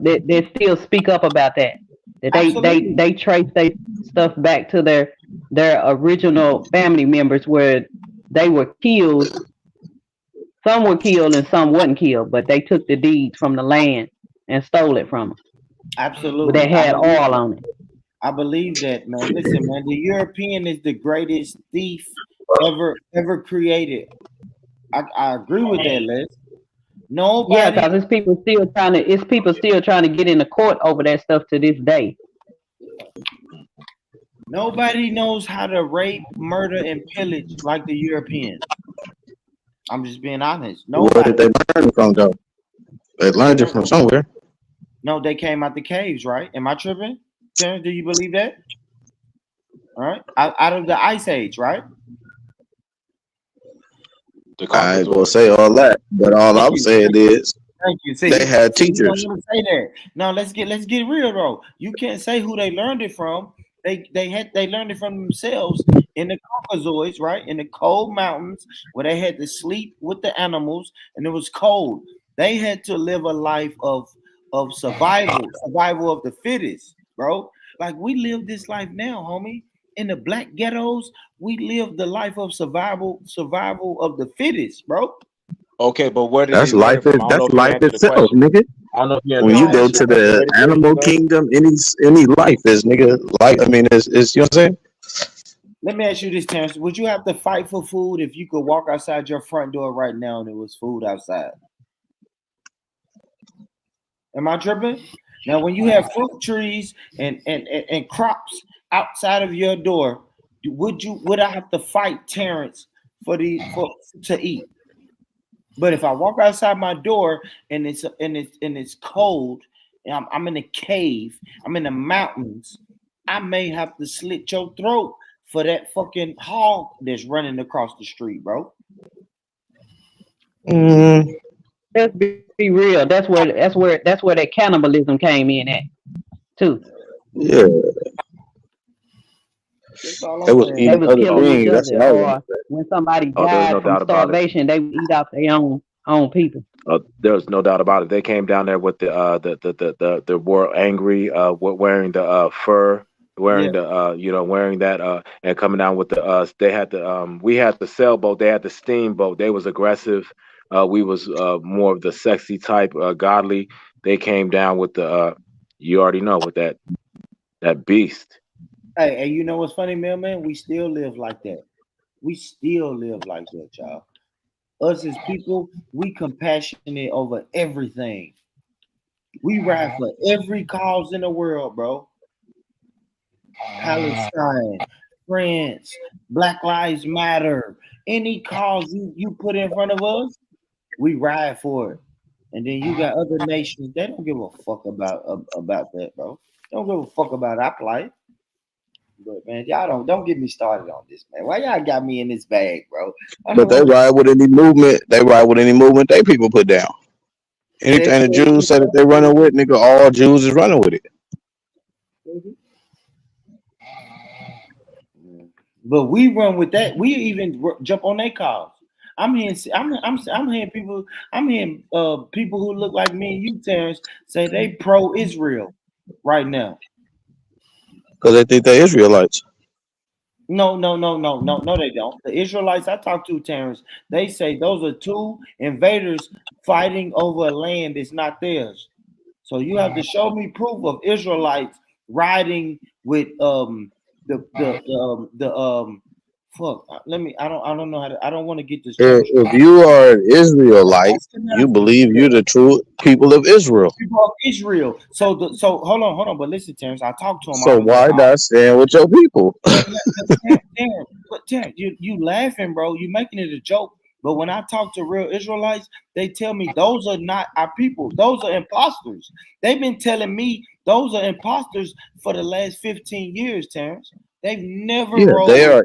Speaker 8: they still speak up about that. That they trace their stuff back to their original family members where they were killed. Some were killed and some wasn't killed, but they took the deeds from the land and stole it from them.
Speaker 9: Absolutely.
Speaker 8: But they had oil on it.
Speaker 9: I believe that, man. Listen, man, the European is the greatest thief ever created. I agree with that, Les. Nobody.
Speaker 8: Yeah, because it's people still trying to get in the court over that stuff to this day.
Speaker 9: Nobody knows how to rape, murder, and pillage like the Europeans. I'm just being honest.
Speaker 2: Where did they learn it from, though? They learned it from somewhere.
Speaker 9: No, they came out the caves, right? Am I tripping? Terrence, do you believe that? All right, out of the Ice Age, right?
Speaker 2: I ain't gonna say all that, but all I'm saying is they had teachers.
Speaker 9: Say that. No, let's get real though. You can't say who they learned it from. They learned it from themselves in the Caucasoids, right? In the cold mountains where they had to sleep with the animals and it was cold. They had to live a life of survival of the fittest, bro. Like we live this life now, homie. In the black ghettos, we live the life of survival of the fittest, bro.
Speaker 4: Okay, but where did
Speaker 2: That's
Speaker 4: he learn
Speaker 2: life.
Speaker 4: it from? I don't know
Speaker 2: That's
Speaker 4: if you
Speaker 2: life
Speaker 4: answered the
Speaker 2: itself,
Speaker 4: question.
Speaker 2: nigga.
Speaker 4: I don't know if you
Speaker 2: When you go
Speaker 4: answered the
Speaker 2: to
Speaker 4: question.
Speaker 2: the
Speaker 4: Where did he
Speaker 2: animal
Speaker 4: learn?
Speaker 2: kingdom, any life is nigga. Like I mean, it's you know what I'm saying.
Speaker 9: Let me ask you this, Terrence. Would you have to fight for food if you could walk outside your front door right now and there was food outside? Am I tripping? Now, when you have fruit trees and crops outside of your door, would I have to fight Terrence to eat? But if I walk outside my door and it's cold, and I'm in a cave, I'm in the mountains, I may have to slit your throat for that fucking hog that's running across the street, bro.
Speaker 8: Let's be real. That's where that cannibalism came in at too.
Speaker 2: Yeah. They was
Speaker 8: They
Speaker 2: eating
Speaker 8: was
Speaker 2: other
Speaker 8: killing each
Speaker 2: things. That's
Speaker 8: other,
Speaker 2: what I want
Speaker 8: or
Speaker 2: to say.
Speaker 8: when somebody
Speaker 11: Oh, there's no
Speaker 8: died from
Speaker 11: doubt about it.
Speaker 8: starvation, they would eat out their own people.
Speaker 11: There's no doubt about it. They came down there with the were angry, wearing the fur, wearing the wearing that and coming down with the they had the we had the sailboat, they had the steamboat. They was aggressive. We was more of the sexy type, godly. They came down with the you already know, with that beast.
Speaker 9: Hey, you know what's funny, man? We still live like that. We still live like that, y'all. Us as people, we compassionate over everything. We ride for every cause in the world, bro. Palestine, France, Black Lives Matter, any cause you put in front of us, we ride for it. And then you got other nations, they don't give a fuck about that, bro. They don't give a fuck about our plight. But man, y'all don't get me started on this, man. Why y'all got me in this bag, bro?
Speaker 2: But they ride with any movement. They ride with any movement they people put down. Anything the Jews say that they running with, nigga, all Jews is running with it.
Speaker 9: But we run with that. We even jump on their cause. I'm hearing people who look like me and you, Terrence, say they pro-Israel right now.
Speaker 2: Because they think they're Israelites.
Speaker 9: No, they don't. The Israelites I talk to, Terrence, they say those are two invaders fighting over a land that's not theirs. So you have to show me proof of Israelites riding with fuck. I don't know how to. I don't want to get this.
Speaker 2: If you are an Israelite, you believe you're the true people of Israel.
Speaker 9: People of Israel. So hold on. But listen, Terrence, I talked to him.
Speaker 2: So why not stand with your people?
Speaker 9: Terrence, you laughing, bro. You making it a joke. But when I talk to real Israelites, they tell me those are not our people. Those are imposters. They've been telling me those are imposters for the last 15 years, Terrence. They've never
Speaker 2: they are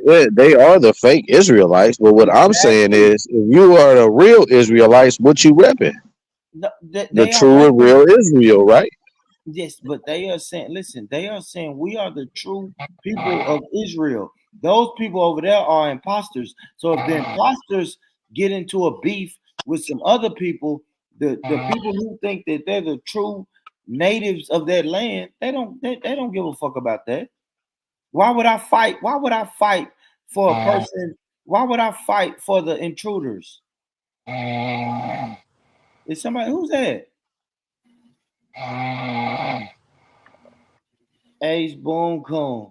Speaker 2: the fake Israelites. But what I'm saying is, if you are the real Israelites, what you repping? The true and real Israel, right?
Speaker 9: Yes, but they are saying, listen, they are saying we are the true people of Israel. Those people over there are imposters. So if the imposters get into a beef with some other people, the people who think that they're the true natives of that land, they don't give a fuck about that. Why would I fight? Why would I fight for a person? Why would I fight for the intruders? Is somebody who's that? Ace Boom Coon.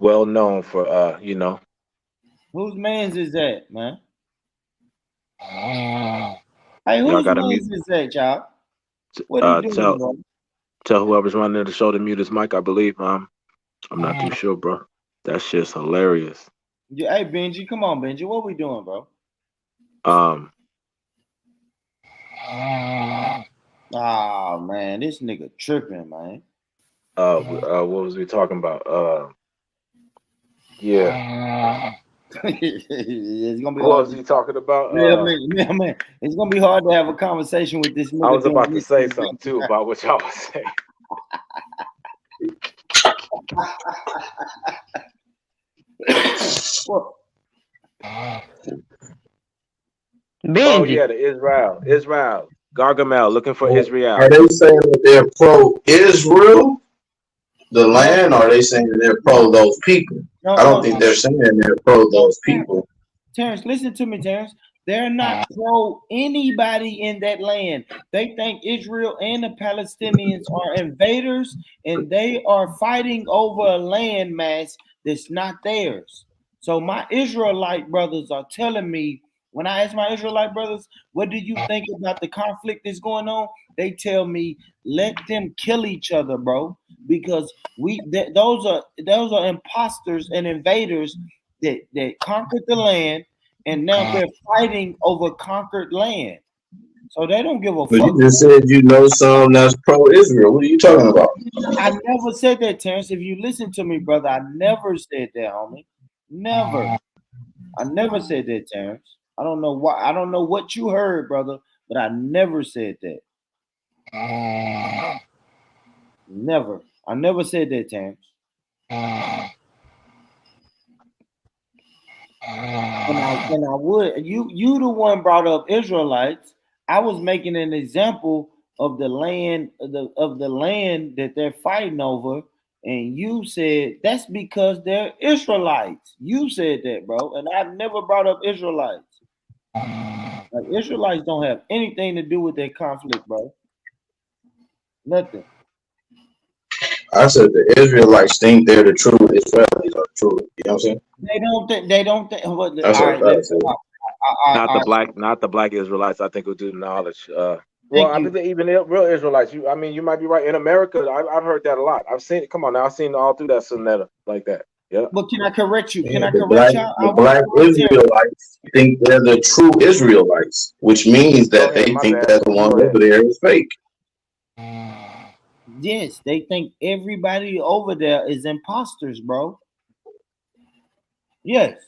Speaker 11: Well known for
Speaker 9: Whose man's is that, man? Hey, whose man's is that, y'all? What are you doing, bro?
Speaker 11: Tell whoever's running the show to mute his mic, I believe. I'm not too sure, bro. That shit's hilarious.
Speaker 9: Yeah, hey Benji, come on, Benji. What we doing, bro? Oh man, this nigga tripping, man.
Speaker 11: What was we talking about? Yeah.
Speaker 9: It's gonna be
Speaker 11: what
Speaker 9: hard.
Speaker 11: was he talking about?
Speaker 9: Man, it's gonna be hard to have a conversation with this nigga.
Speaker 11: I was about to say something too about what y'all was saying.
Speaker 8: Benji.
Speaker 11: Oh yeah, the Israel. Gargamel looking for Israel.
Speaker 1: Are they saying that they're pro-Israel, the land, or are they saying that they're pro those people? I don't think they're saying they're pro those people.
Speaker 9: Terrence, listen to me, Terrence. They're not pro anybody in that land. They think Israel and the Palestinians are invaders, and they are fighting over a land mass that's not theirs. So my Israelite brothers are telling me, when I ask my Israelite brothers, what do you think about the conflict that's going on? They tell me, let them kill each other, bro, because those are imposters and invaders that conquered the land, and now they're fighting over conquered land. So they don't give a fuck.
Speaker 1: But you just said you know some that's pro-Israel. What are you talking about?
Speaker 9: I never said that, Terrence. If you listen to me, brother, I never said that, homie. Never. I never said that, Terrence. I don't know why. I don't know what you heard, brother, but I never said that. Never. I never said that, Terrence. And I would. You the one brought up Israelites. I was making an example of the land of the land that they're fighting over, and you said that's because they're Israelites. You said that, bro, and I've never brought up Israelites. Like, Israelites don't have anything to do with that conflict, bro. Nothing.
Speaker 1: I said the Israelites think they're the true Israelis are true. You know what I'm saying?
Speaker 9: They don't think. Well,
Speaker 1: That's what I said.
Speaker 11: Not the black Israelites. I think will do knowledge.
Speaker 4: Well, I think even real Israelites. You might be right. In America, I've heard that a lot. I've seen it. Come on now, I've seen all through that Sunetta like that. Yeah.
Speaker 9: But can I correct you? Can I
Speaker 1: The
Speaker 9: correct y'all?
Speaker 1: the black Israelites think they're the true Israelites, which means that they think that the one over there is fake.
Speaker 9: Yes, they think everybody over there is imposters, bro. Yes.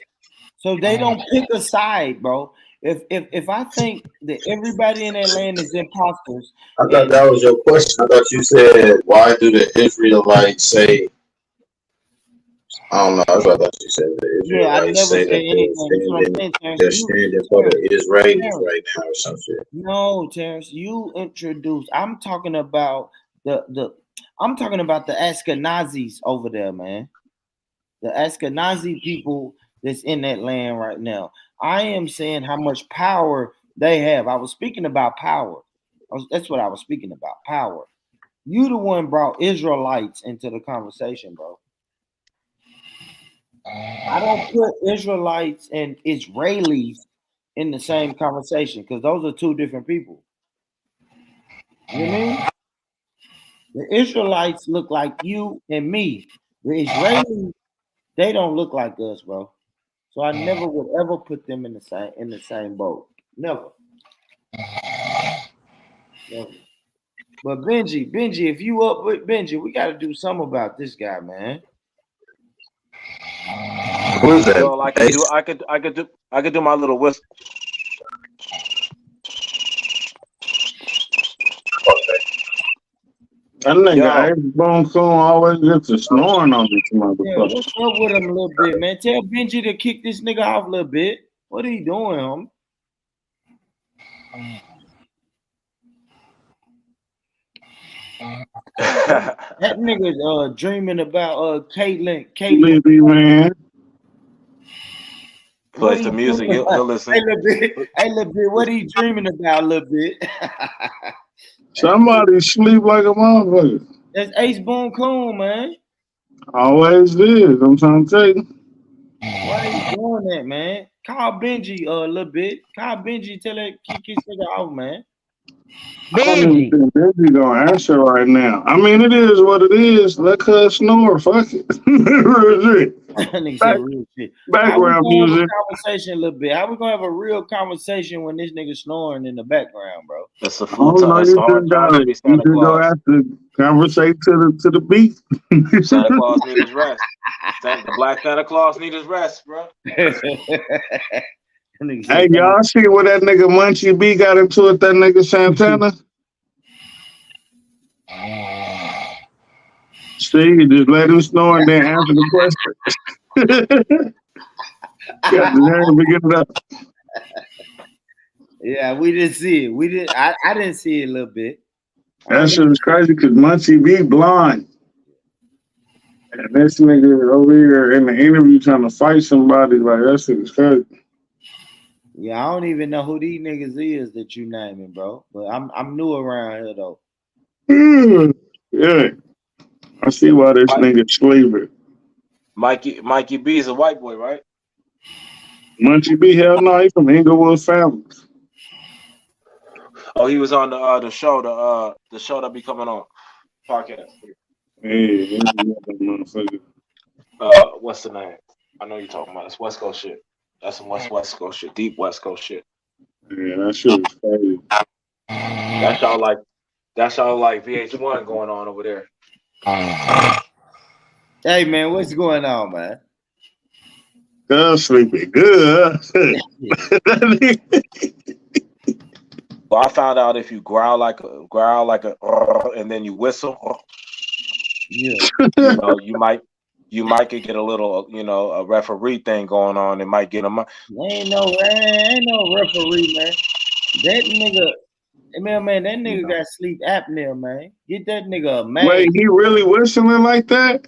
Speaker 9: So they don't pick a side, bro. If I think that everybody in that land is imposters,
Speaker 1: I thought that was your question. I thought you said, why do the Israelites say? I don't know. That's what I thought you said. The Israelites say that they're standing for the Israelis right now or some shit.
Speaker 9: No, Terrence, you introduced. I'm talking about the Ashkenazis over there, man. The Ashkenazi people that's in that land right now. I am saying how much power they have. I was speaking about power. That's what I was speaking about, power. You the one brought Israelites into the conversation, bro. I don't put Israelites and Israelis in the same conversation because those are two different people. You know what I mean? The Israelites look like you and me. The Israelis, they don't look like us, bro. So I never would ever put them in the same boat. Never. Never. But Benji, if you up with Benji, we got to do something about this guy, man.
Speaker 1: Who is that?
Speaker 11: Well, I could do my little whistle.
Speaker 7: That nigga Ace Bone Coon always gets a snoring on this motherfucker.
Speaker 9: Yeah, what's up with him a little bit, man? Tell Benji to kick this nigga off a little bit. What are you doing, homie? That nigga's dreaming about Caitlyn,
Speaker 7: man.
Speaker 11: Play the music, he'll listen.
Speaker 9: Hey, little bit, what are you dreaming about a little bit?
Speaker 7: Somebody sleep like a motherfucker.
Speaker 9: That's Ace Boone Coon, man.
Speaker 7: Always is. I'm trying to tell you.
Speaker 9: Why are you doing that, man? Call Benji a little bit. Call Benji, tell her kick his nigga off, man.
Speaker 7: Benji gonna answer right now. I mean, it is what it is. Let her snore. Fuck it. Background music.
Speaker 9: Conversation a little bit. How we gonna have a real conversation when this nigga snoring in the background, bro?
Speaker 11: That's a full time.
Speaker 7: You just gonna have to conversate to the beat.
Speaker 11: Santa Claus need his rest. The Black Santa Claus need his rest, bro.
Speaker 7: Hey, y'all see what that nigga Munchie B got into with that nigga Santana? See, just let him snore and then answer the question. Got the nerve to get it up.
Speaker 9: Yeah, we didn't see it. We did. I didn't see it a little bit.
Speaker 7: That shit was crazy because Munchie be blind. And this nigga over here in the interview trying to fight somebody, like that shit was crazy.
Speaker 9: Yeah, I don't even know who these niggas is that you naming, bro. But I'm new around here though.
Speaker 7: Yeah. I see why this nigga sleeping.
Speaker 4: Mikey B is a white boy, right?
Speaker 7: Munchie B, hell no, he from Inglewood Families.
Speaker 4: Oh, he was on the show, the show that be coming on podcast.
Speaker 7: Yeah, motherfucker.
Speaker 4: What's the name? I know you're talking about. It's West Coast shit. That's some West Coast shit, deep West Coast shit.
Speaker 7: Yeah, that shit was crazy.
Speaker 4: That sound like VH1 going on over there.
Speaker 9: Hey man, what's going on, man?
Speaker 7: Girl sleeping good.
Speaker 4: Well, I found out if you growl like a and then you whistle,
Speaker 9: yeah,
Speaker 4: you might could get a little, a referee thing going on. It might get them.
Speaker 9: Ain't no referee, man. That nigga, man, that nigga got sleep apnea, man. Get that nigga a man.
Speaker 7: Wait, he really whistling like that?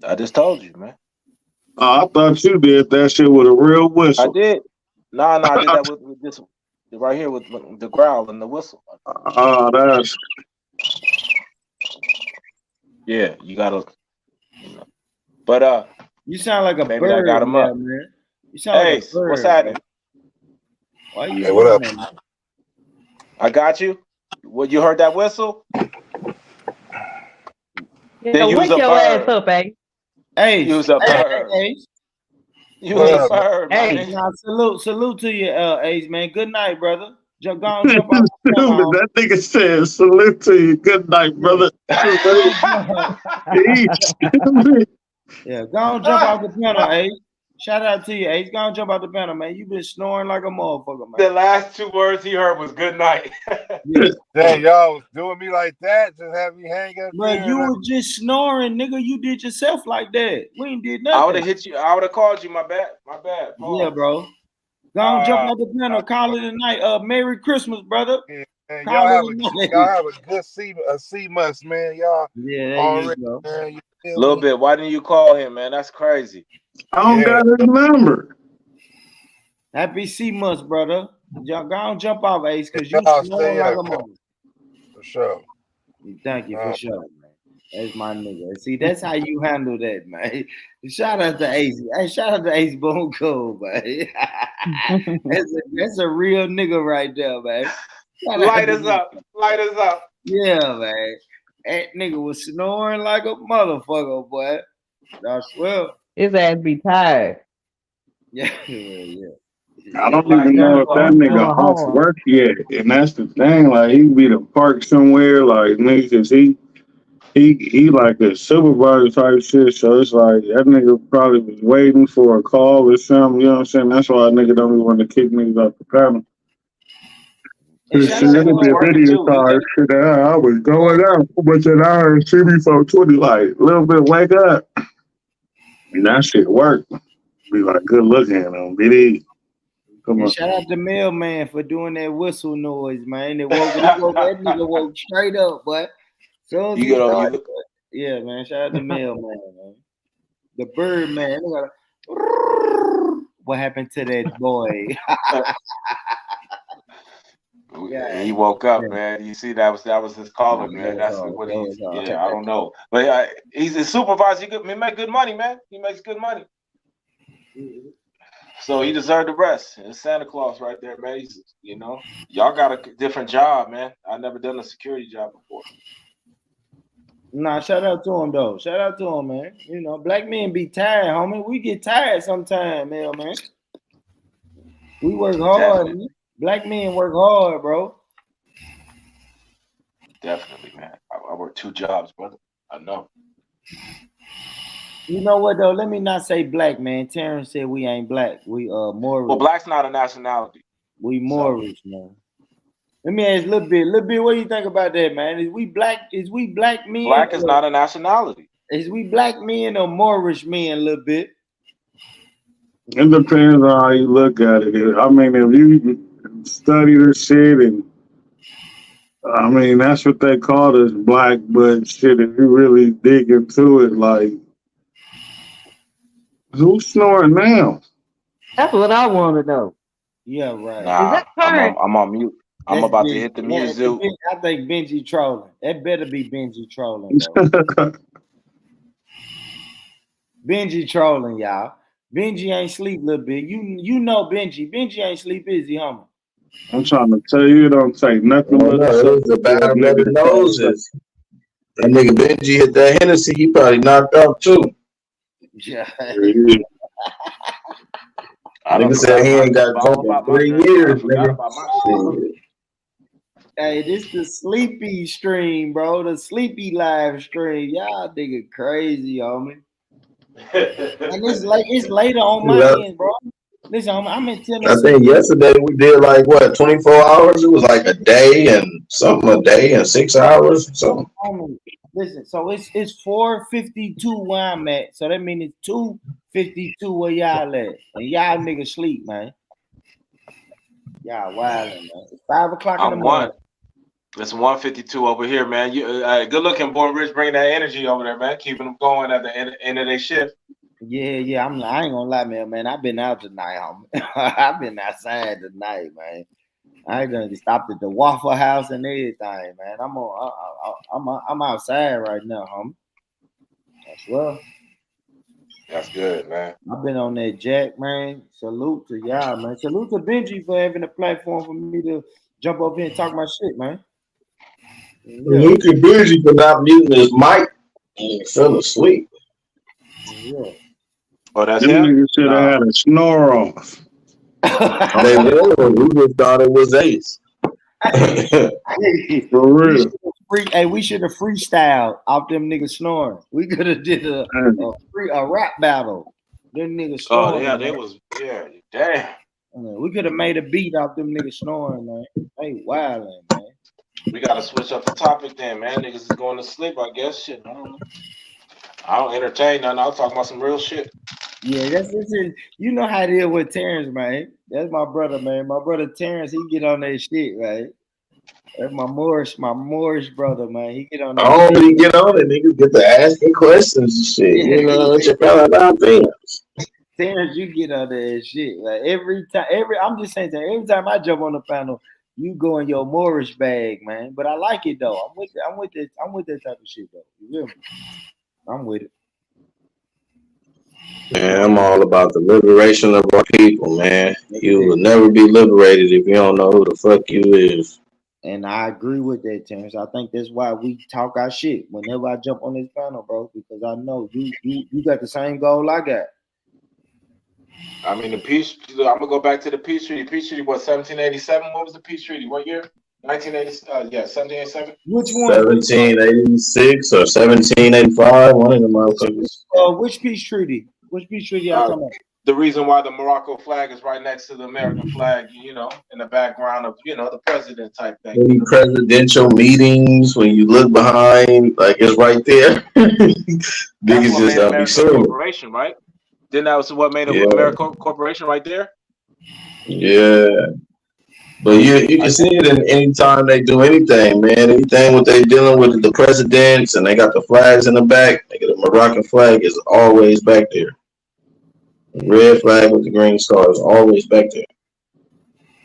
Speaker 4: I just told you, man.
Speaker 7: Oh, I thought you did that shit with a real whistle.
Speaker 4: I did. No, I did that with this right here with the growl and the whistle.
Speaker 7: Oh, that's.
Speaker 4: Yeah, you gotta. But
Speaker 9: you sound like a
Speaker 4: maybe
Speaker 9: bird.
Speaker 4: I got him up.
Speaker 9: Man. You sound like a bird.
Speaker 4: What's happening?
Speaker 9: Why you?
Speaker 6: Hey, what up?
Speaker 4: I got you. Well, you heard that whistle?
Speaker 8: Yeah, wake your ass up, eh?
Speaker 9: Hey,
Speaker 4: use a bird. Use a bird.
Speaker 9: Hey, salute to you, Ace, man. Good night, brother. Jump on.
Speaker 7: That nigga said, salute to you. Good night, brother.
Speaker 9: Yeah, go on, jump out the panel, Ace. Shout out to you, Ace. Go on, jump out the panel, man. You been snoring like a motherfucker, man.
Speaker 4: The last two words he heard was good night.
Speaker 6: Dang, y'all was doing me like that. Just have me hang up.
Speaker 9: Bro, you were just snoring, nigga. You did yourself like that. We ain't did nothing.
Speaker 4: I would have hit you. I would have called you. My bad. Pause.
Speaker 9: Yeah, bro. Go on, jump out the panel. Call it a night. Merry Christmas, brother.
Speaker 6: Yeah, man, y'all have a good C months, man. Y'all.
Speaker 9: Yeah,
Speaker 6: already,
Speaker 9: you go.
Speaker 6: Man,
Speaker 4: a little bit. Why didn't you call him, man? That's crazy.
Speaker 7: I don't got his number.
Speaker 9: Happy C months, brother. Go on, jump off, Ace, because you snoring like a mother.
Speaker 6: For sure.
Speaker 9: Thank you for sure, man. That's my nigga. See, that's how you handle that, man. Shout out to Ace. Hey, shout out to Ace Bone Cold, man. that's a real nigga right there, man.
Speaker 4: Light us up.
Speaker 9: Yeah, man. That nigga was snoring like a motherfucker, boy. I swear.
Speaker 8: His ass be tired.
Speaker 9: Yeah.
Speaker 7: I don't even know if that nigga off work yet, and that's the thing. Like he be to park somewhere, like nigga, cause he like a supervisor type shit. So it's like that nigga probably was waiting for a call or something. You know what I'm saying? That's why a nigga don't even want to kick niggas off the panel. It'll be a video card. Shit, I was going out, but then I heard CB420 like a little bit wake up, and that shit worked. Be like good looking on BD. Come on.
Speaker 9: Shout out to Mailman for doing that whistle noise, man. That nigga woke straight up, but so yeah, man. Shout out to Mailman, man. The bird man. What happened to that boy?
Speaker 4: Yeah, he woke up, man. You see, that was his calling, man. That's what he's. Yeah, I don't know, but he's a supervisor. He make good money, man. He makes good money. So he deserved the rest. It's Santa Claus right there, man. He's, y'all got a different job, man. I never done a security job before.
Speaker 9: Nah, shout out to him though. Shout out to him, man. Black men be tired, homie. We get tired sometimes, man. We work hard. Man. Black men work hard, bro.
Speaker 4: Definitely, man. I work 2 jobs, brother. I know.
Speaker 9: You know what though? Let me not say black, man. Terrence said we ain't black. We Moorish.
Speaker 4: Well, black's not a nationality.
Speaker 9: We Moorish, man. Let me ask Lil Bit. What do you think about that, man? Is we black men?
Speaker 4: Black is not a nationality.
Speaker 9: Is we black men or Moorish men, Lil Bit?
Speaker 7: It depends on how you look at it. I mean, if you study the shit, and I mean that's what they call this black, but shit, if you really dig into it, like who's snoring now?
Speaker 8: That's what I want to know.
Speaker 9: Yeah, right.
Speaker 8: Is
Speaker 11: Nah,
Speaker 8: that
Speaker 11: I'm
Speaker 8: current?
Speaker 11: on mute. I'm
Speaker 9: That's
Speaker 11: about to
Speaker 9: Benji.
Speaker 11: hit the
Speaker 9: That,
Speaker 11: music.
Speaker 9: I think Benji trolling. That better be Benji trolling, though. Benji trolling, y'all. Benji ain't sleep, little bit. You know Benji. Benji ain't sleep, is he, homie?
Speaker 7: I'm trying to tell you, it don't take nothing
Speaker 1: Oh
Speaker 7: but
Speaker 1: no,
Speaker 7: a
Speaker 1: it
Speaker 7: second
Speaker 1: was the
Speaker 7: for a
Speaker 1: bottom of
Speaker 7: nigga
Speaker 1: the
Speaker 7: to pass out.
Speaker 1: noses. That nigga Benji hit that Hennessy, he probably knocked out too.
Speaker 9: Yeah.
Speaker 11: I done
Speaker 1: Nigga said
Speaker 11: forgot
Speaker 1: he
Speaker 11: my
Speaker 1: ain't got
Speaker 11: all
Speaker 1: drunk in
Speaker 11: about my
Speaker 1: 3
Speaker 11: drink, bro. I
Speaker 1: years,
Speaker 11: forgot
Speaker 1: nigga.
Speaker 11: about my shit.
Speaker 1: Shit.
Speaker 9: Hey, this the sleepy stream, bro. The sleepy live stream. Y'all nigga crazy, homie. And it's later on my end, bro. Listen, I'm in
Speaker 1: I
Speaker 9: Tennessee.
Speaker 1: think yesterday we did like what 24 hours. It was like a day and 6 hours. So
Speaker 9: Homie, listen, so it's 4:52 where I'm at. So that means it's 2:52 where y'all at. And y'all niggas sleep, man. Y'all wildin', man. It's 5 o'clock in the morning.
Speaker 4: It's 152 over here, man. You good looking, boy. Rich, bringing that energy over there, man. Keeping them going at the end of their shift.
Speaker 9: Yeah. I ain't gonna lie, man. I've been out tonight, homie. I've been outside tonight, man. I ain't gonna stop at the Waffle House and everything, man. I'm outside right now, homie. That's well.
Speaker 4: That's good, man.
Speaker 9: I've been on that jack, man. Salute to y'all, man. Salute to Benji for having a platform for me to jump up here and talk my shit, man. Yeah.
Speaker 1: Look at Benji for not muting his mic and he fell asleep.
Speaker 9: Yeah.
Speaker 4: Oh, that's
Speaker 7: Them
Speaker 4: him?
Speaker 7: niggas should have had a snore off.
Speaker 1: They were. We just thought it was Ace.
Speaker 7: For real.
Speaker 9: We should have freestyled off them niggas snoring. We could have did a rap battle. Them niggas snoring.
Speaker 4: Oh yeah, they was damn.
Speaker 9: We could have made a beat off them niggas snoring, man. Hey, wildin', man.
Speaker 4: We gotta switch up the topic then, man. Niggas is going to sleep, I guess. Shit, I don't know. I don't entertain nothing. I'll talk about some real shit.
Speaker 9: Yeah, that's it. You know how it is with Terrence, man. That's my brother, man. My brother Terrence, he get on that shit, right? That's my Moorish brother, man. He get on that
Speaker 1: I
Speaker 9: shit.
Speaker 1: don't really get on it, niggas get to asking questions and shit. You know what you feel about things.
Speaker 9: Terrence, you get on that shit. Like I'm just saying, every time I jump on the panel, you go in your Moorish bag, man. But I like it though. I'm with that type of shit though. You feel me? I'm with it.
Speaker 1: Man, I'm all about the liberation of our people, man. You will never be liberated if you don't know who the fuck you is.
Speaker 9: And I agree with that, Terrence. I think that's why we talk our shit whenever I jump on this panel, bro, because I know you got the same goal I got.
Speaker 4: I mean, I'm gonna go back to the peace treaty. Peace treaty was 1787. What was the peace treaty? What year? 1980. 1787.
Speaker 9: Which one?
Speaker 1: 1786 or 1785. One of them motherfuckers.
Speaker 9: Which peace treaty? Which peace treaty y'all talking about?
Speaker 4: The reason why the Morocco flag is right next to the American flag, you know, in the background of, you know, the president type thing.
Speaker 1: Any presidential meetings, when you look behind, like it's right there. Niggas just gotta be serious.
Speaker 4: Corporation, right? Then that was what made American Corporation right there.
Speaker 1: Yeah, but you can see it in any time they do anything, man. Anything what they dealing with the presidents and they got the flags in the back. Nigga, the Moroccan flag is always back there. Red flag with the green star is always back there.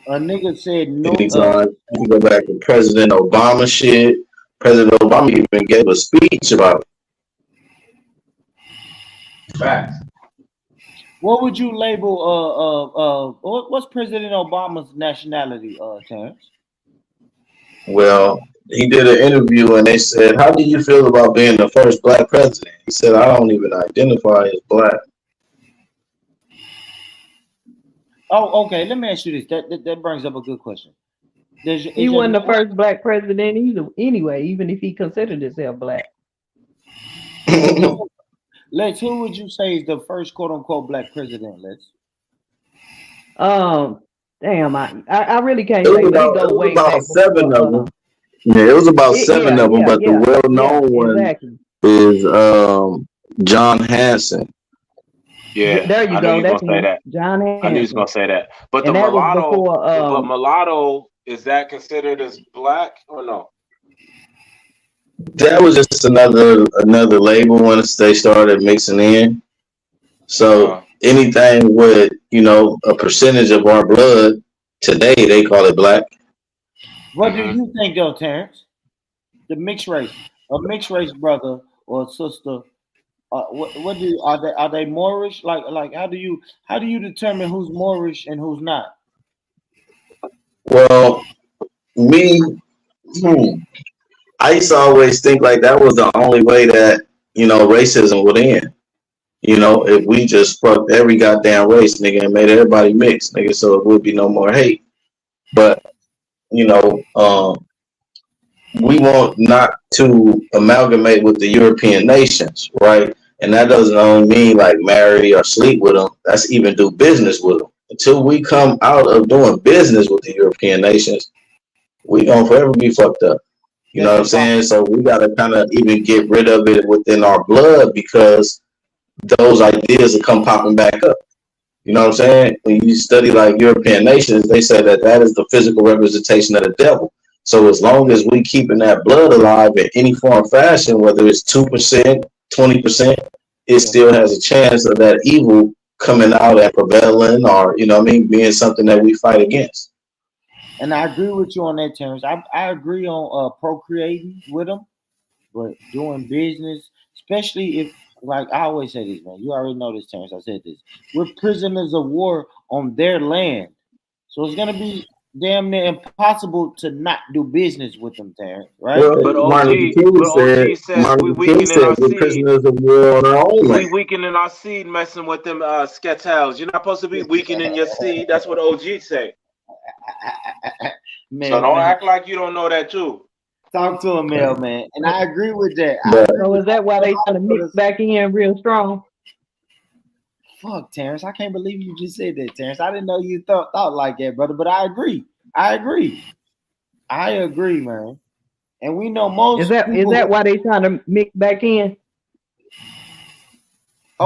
Speaker 9: A nigga said no.
Speaker 1: Anytime you can go back to President Obama shit. President Obama even gave a speech about it.
Speaker 4: Facts.
Speaker 9: What would you label what's President Obama's nationality, Terrence?
Speaker 1: Well, he did an interview and they said, "How do you feel about being the first black president?" He said, "I don't even identify as black."
Speaker 9: Oh, okay. Let me ask you this. That brings up a good question.
Speaker 8: He wasn't the first black president either. Anyway, even if he considered himself black.
Speaker 9: Lex, who would you say is the first quote unquote black president, Lex?
Speaker 8: Damn, I really can't
Speaker 1: It
Speaker 8: say.
Speaker 1: was about 7 of them. Yeah, it was about 7 of them, but the well-known one is John Hanson.
Speaker 11: Yeah,
Speaker 8: There you
Speaker 11: I knew
Speaker 8: go.
Speaker 11: you was
Speaker 8: That's
Speaker 11: gonna say
Speaker 8: him,
Speaker 11: that.
Speaker 8: John
Speaker 11: I knew you was
Speaker 8: Hanson.
Speaker 11: gonna say that. But the
Speaker 8: And that was
Speaker 11: mulatto,
Speaker 8: before
Speaker 11: but mulatto, is that considered as black or no?
Speaker 1: That was just another label once they started mixing in. So anything with a percentage of our blood today, they call it black.
Speaker 9: What do you think, though, Terrence? The mixed race, a mixed race brother or sister. What do are they Moorish? Like how do you determine who's Moorish and who's not?
Speaker 1: Well, me, I used to always think like that was the only way that racism would end. If we just fucked every goddamn race, nigga, and made everybody mix, nigga, so it would be no more hate. But we want not to amalgamate with the European nations, right? And that doesn't only mean like marry or sleep with them. That's even do business with them. Until we come out of doing business with the European nations, we gonna forever be fucked up. You know what I'm saying? So we gotta kind of even get rid of it within our blood because those ideas will come popping back up. You know what I'm saying? When you study like European nations, they say that is the physical representation of the devil. So as long as we keeping that blood alive in any form or fashion, whether it's 2%, 20%, it still has a chance of that evil coming out and prevailing, or being something that we fight against.
Speaker 9: And I agree with you on that, Terrence. I agree on procreating with them, but doing business, especially if, like I always say this, man. You already know this, Terrence. I said this. We're prisoners of war on their land, so it's gonna be damn near impossible to not do business with them, Terrence. Right?
Speaker 1: Well, Martin Luther King said we're prisoners of war on our own land.
Speaker 11: We weakening our seed, messing with them skettels. You're not supposed to be weakening your seed. That's what OG say.
Speaker 9: Man,
Speaker 11: so don't act like you don't know that too.
Speaker 9: Talk to him, man. And I agree with that.
Speaker 8: So is that why they trying to mix back in real strong?
Speaker 9: Fuck, Terrence. I can't believe you just said that, Terrence. I didn't know you thought like that, brother. But I agree. I agree, man. And we know most.
Speaker 8: Is that why they trying to mix back in?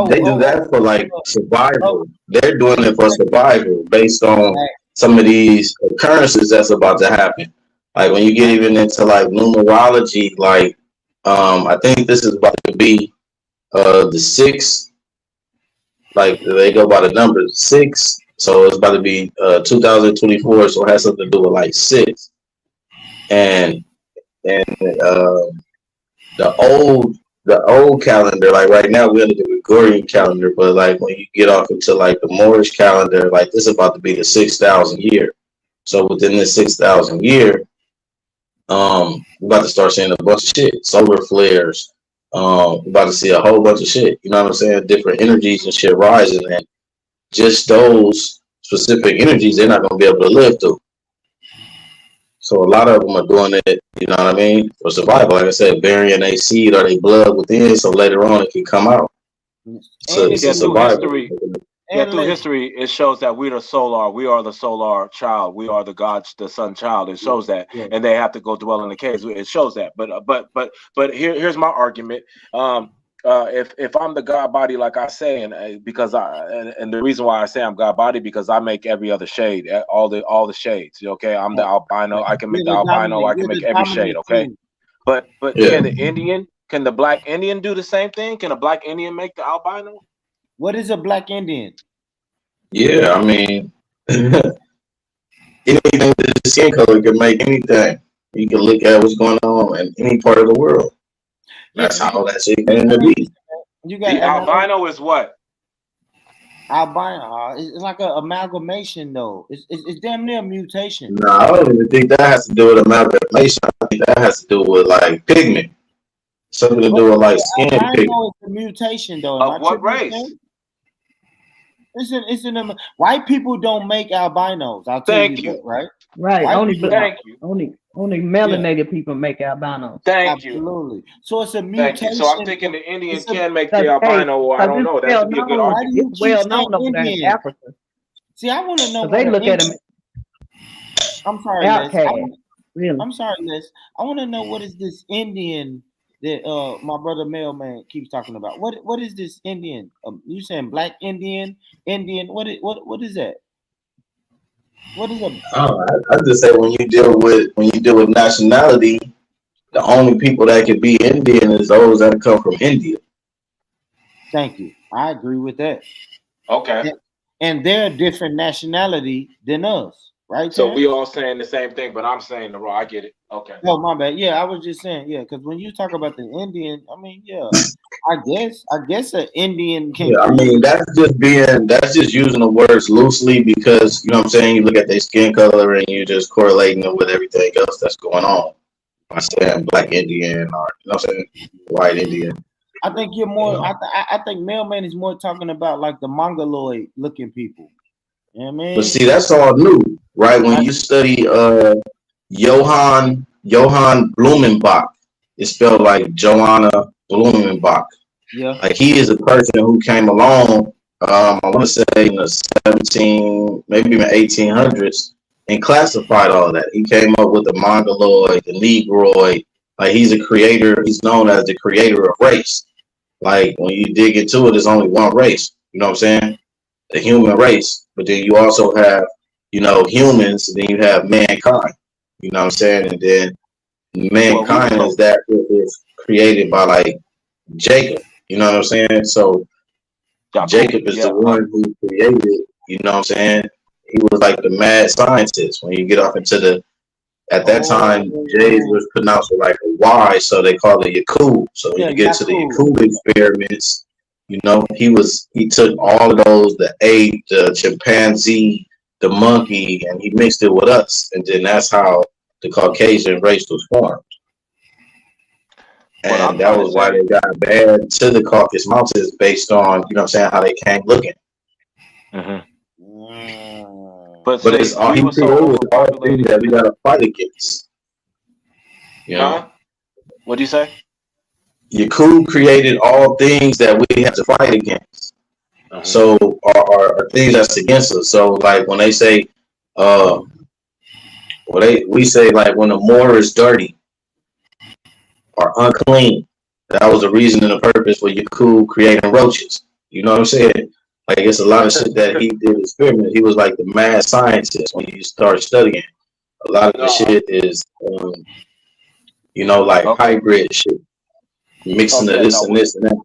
Speaker 1: They do that for like survival. They're doing it for survival based on some of these occurrences that's about to happen. Like when you get even into like numerology, like I think this is about to be the 6th. Like they go by the number 6, so it's about to be 2024. So it has something to do with like 6, and the old calendar. Like right now we're in the Gregorian calendar, but like when you get off into like the Moorish calendar, like this is about to be the 6,000 year. So within this 6,000 year, we're about to start seeing a bunch of shit, solar flares. We're about to see a whole bunch of shit. You know what I'm saying? Different energies and shit rising, and just those specific energies, they're not gonna be able to live through. So a lot of them are doing it, you know what I mean, for survival. Like I said, burying their seed or their blood within, so later on it can come out. So it's a survival.
Speaker 11: Through history, it shows that we are the solar child. We are the sun child. It shows that, and they have to go dwell in the caves. It shows that. But here's my argument. If I'm the God body, like I say, and because and the reason why I say I'm God body because I make every other shade, all the shades. Okay, I'm the albino. I can make the albino. I can make every shade. Okay, but can the black Indian do the same thing? Can a black Indian make the albino?
Speaker 9: What is a black Indian?
Speaker 1: Yeah, I mean, anything with the skin color can make anything. You can look at what's going on in any part of the world. That's how that shit came to be.
Speaker 11: The albino is what?
Speaker 9: Albino. It's like an amalgamation, though. It's damn near a mutation.
Speaker 1: No, I don't even think that has to do with amalgamation. I think that has to do with like pigment. Something to do with like skin pigment.
Speaker 9: It's a mutation, though.
Speaker 11: Of what race?
Speaker 9: White people don't make albinos. I'll tell you that, right?
Speaker 8: Right. Only melanated people make albinos.
Speaker 11: Thank you.
Speaker 9: Absolutely. So it's a mutation.
Speaker 11: So I'm thinking the Indian can make the albino, or I don't know. That would be a good argument.
Speaker 8: It's well known over there in Africa.
Speaker 9: See, I want to know.
Speaker 8: They look at them.
Speaker 9: I'm sorry,
Speaker 8: Liz.
Speaker 9: I'm sorry, Liz. I want to know what is this Indian that my brother Mailman keeps talking about. What is this Indian? You saying black Indian? Indian? What is that? What is a
Speaker 1: I just say when you deal with nationality, the only people that can be Indian is those that come from India.
Speaker 9: Thank you. I agree with that.
Speaker 4: Okay.
Speaker 9: And they're a different nationality than us, right?
Speaker 4: So
Speaker 9: Terrence?
Speaker 4: we all saying the same thing, but I'm saying the wrong. I get it. Okay.
Speaker 9: Oh, my bad. Yeah, I was just saying, yeah, because when you talk about the Indian, I mean, yeah, I guess an Indian can.
Speaker 1: Yeah, I mean that's just using the words loosely because you know what I'm saying. You look at their skin color and you just correlating it with everything else that's going on. I saying black Indian or you know what I'm saying, white Indian.
Speaker 9: I think you're more. I think Mailman is more talking about like the mongoloid looking people. You know what I mean?
Speaker 1: But see, that's all new, right? When you study Johann Blumenbach, it's spelled like Joanna Blumenbach.
Speaker 9: Yeah.
Speaker 1: Like he is a person who came along, I want to say in the maybe even 1800s, and classified all that. He came up with the Mongoloid, the Negroid. Like he's a creator. He's known as the creator of race. Like when you dig into it, there's only one race. You know what I'm saying? The human race. But then you also have, you know, humans. And then you have mankind. You know what I'm saying? And then mankind is that which is created by like Jacob. You know what I'm saying? So Jacob is the one who created, you know what I'm saying? He was like the mad scientist. When you get off into at that time, J's was pronounced with like a Y, so they called it Yakub. So when you get to the Yakub experiments, you know, he took all of those, the ape, the chimpanzee, the monkey, and he mixed it with us. And then that's how the Caucasian race was formed. And that was why they got bad to the Caucasus Mountains based on, you know what I'm saying, how they came looking. But it's all he created all things that we gotta fight against. You know?
Speaker 4: What do you say?
Speaker 1: Yakub created all things that we have to fight against. So are things that's against us. So like when they say we say like when the moor is dirty or unclean, that was the reason and the purpose for Yakub creating roaches. You know what I'm saying? Like it's a lot of shit that he did experiment. He was like the mad scientist when you start studying. A lot of the shit is, you know, like hybrid shit, mixing of this and this and that.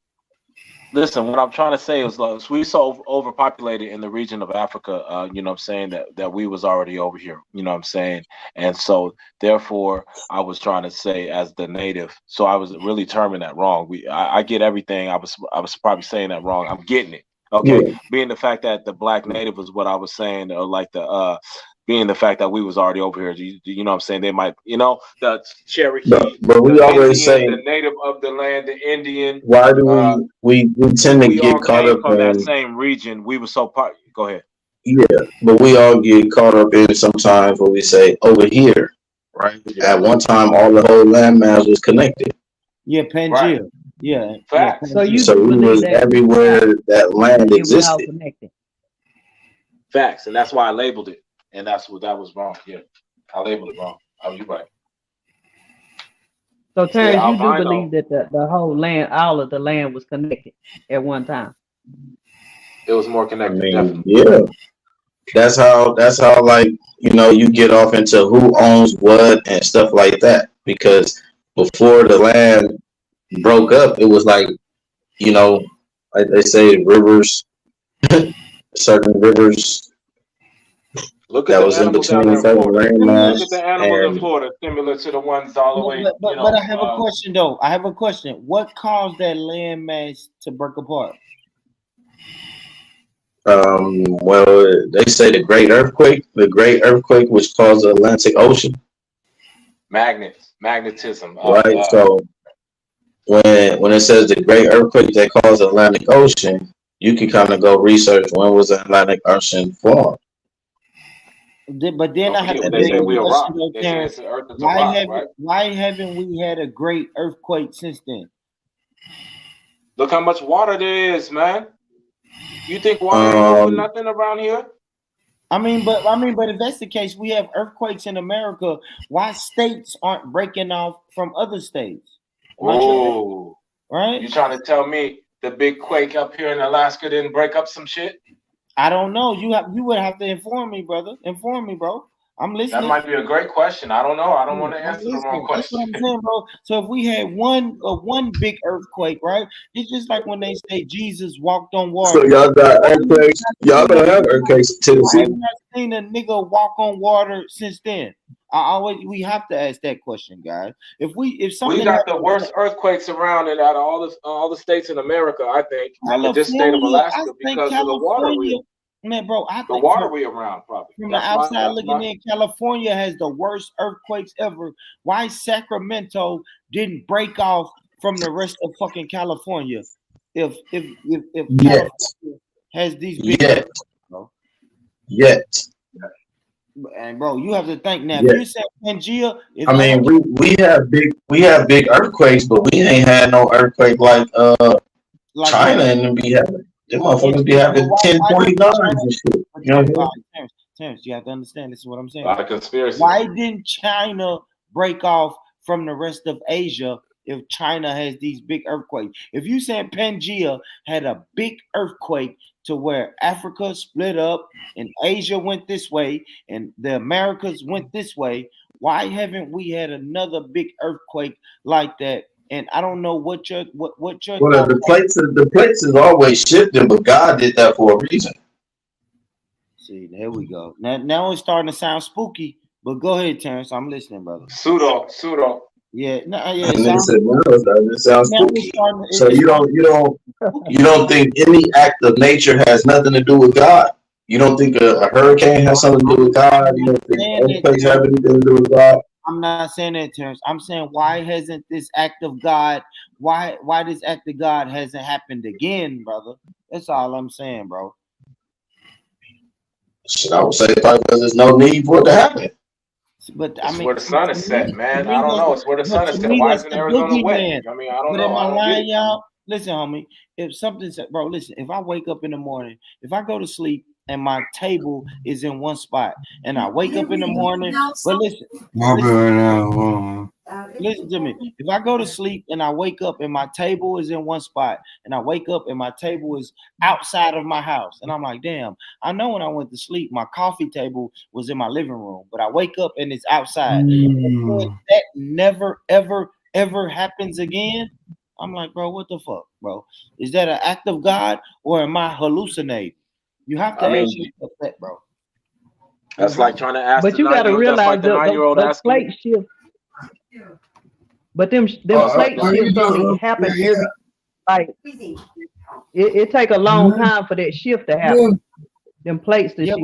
Speaker 11: Listen, what I'm trying to say is like, we so overpopulated in the region of Africa, you know what I'm saying, that we was already over here, you know what I'm saying? And so therefore I was trying to say as the native, so I was really terming that wrong. I get everything. I was probably saying that wrong. I'm getting it. Okay. Yeah. Being the fact that the black native was what I was saying, or like being the fact that we was already over here, you know what I'm saying? They might, you know, the Cherokee,
Speaker 1: but we always say
Speaker 4: the native of the land, the Indian.
Speaker 1: Why do we tend to get caught up
Speaker 11: from
Speaker 1: in
Speaker 11: that same region? We were so go ahead.
Speaker 1: Yeah, but we all get caught up in sometimes when we say over here, right? At one time, all the whole landmass was connected.
Speaker 9: Yeah, Pangea.
Speaker 4: Right.
Speaker 9: Yeah.
Speaker 8: Facts.
Speaker 9: Yeah,
Speaker 1: so we was everywhere that land existed.
Speaker 4: Facts, and that's why I labeled it. And that was wrong. Yeah, I labeled it wrong. Oh, you're right.
Speaker 8: So, Terrence, you do believe that the whole land, all of the land was connected at one time?
Speaker 4: It was more connected. Definitely.
Speaker 1: Yeah. That's how like, you know, you get off into who owns what and stuff like that. Because before the land broke up, it was like, you know, like they say, rivers, certain rivers.
Speaker 4: Look
Speaker 1: at that was in between certain landmass.
Speaker 4: Look at the animals in Florida, similar to the ones all the way.
Speaker 9: But I have a question though. I have a question. What caused that landmass to break apart?
Speaker 1: Well, they say the Great Earthquake, which caused the Atlantic Ocean.
Speaker 4: Magnetism.
Speaker 1: Right. So when it says the Great Earthquake that caused the Atlantic Ocean, you can kind of go research when was the Atlantic Ocean formed.
Speaker 9: But then I have to
Speaker 4: say we a rock.
Speaker 9: Why haven't we had a great earthquake since then?
Speaker 4: Look how much water there is, man. You think water ain't doing nothing around here?
Speaker 9: I mean, but if that's the case, we have earthquakes in America. Why states aren't breaking off from other states?
Speaker 4: Oh,
Speaker 9: right?
Speaker 4: You trying to tell me the big quake up here in Alaska didn't break up some shit?
Speaker 9: I don't know. You would have to inform me, brother. Inform me, bro. I'm listening.
Speaker 4: That might be a great question. I don't know. I don't want to answer the wrong question.
Speaker 9: That's what I'm saying, bro. So if we had one big earthquake, right? It's just like when they say Jesus walked on water.
Speaker 1: So y'all got earthquakes. Y'all gonna have earthquakes in Tennessee.
Speaker 9: I've not seen a nigga walk on water since then. We have to ask that question, guys. If something
Speaker 4: we got the worst earthquakes around it out of all the states in America, I think. California, just state of Alaska because of the water the water we around probably.
Speaker 9: From the outside looking in, California has the worst earthquakes ever. Why Sacramento didn't break off from the rest of fucking California? If California has these big earthquakes, bro. And bro, you have to think now. If you said Pangea,
Speaker 1: I mean, we have big earthquakes, but we ain't had no earthquake like China, and be having them motherfuckers be having 10.9 and shit. You know what I'm saying?
Speaker 9: Terrence, you have to understand. This is what I'm saying.
Speaker 4: A lot of conspiracy.
Speaker 9: Why didn't China break off from the rest of Asia if China has these big earthquakes? If you said Pangea had a big earthquake to where Africa split up and Asia went this way and the Americas went this way, why haven't we had another big earthquake like that? And I don't know what your
Speaker 1: well, the plates is always shifting, but God did that for a reason.
Speaker 9: See, there we go. Now it's starting to sound spooky, but go ahead, Terrence. I'm listening, brother.
Speaker 4: Pseudo.
Speaker 9: Yeah,
Speaker 1: It sounds spooky. So you don't think any act of nature has nothing to do with God? You don't think a hurricane has something to do with God? You don't think earthquakes have anything to do with God?
Speaker 9: I'm not saying that, Terrence. I'm saying why hasn't this act of God? Why this act of God hasn't happened again, brother? That's all I'm saying, bro.
Speaker 1: Shit, I would say probably because there's no need for it to happen.
Speaker 9: But
Speaker 4: I mean, where the sun is set, man. I don't know. It's where the sun is set. Why isn't Arizona wet? I mean, I don't know.
Speaker 9: Am I lying, y'all? Listen, homie. If something's bro, listen. If I wake up in the morning, if I go to sleep and my table is in one spot, and I wake up in the morning, but listen to me. If I go to sleep and I wake up and my table is in one spot, and I wake up and my table is outside of my house, and I'm like, damn, I know when I went to sleep, my coffee table was in my living room, but I wake up and it's outside. That never, ever happens again. I'm like, bro, what the fuck, bro? Is that an act of God or am I hallucinating? You have to ask yourself that, bro.
Speaker 4: That's like trying to ask.
Speaker 8: But you got to realize the plate shift. But them plate shifts only happen every, like it take a long time for that shift to happen. Them plates to shift.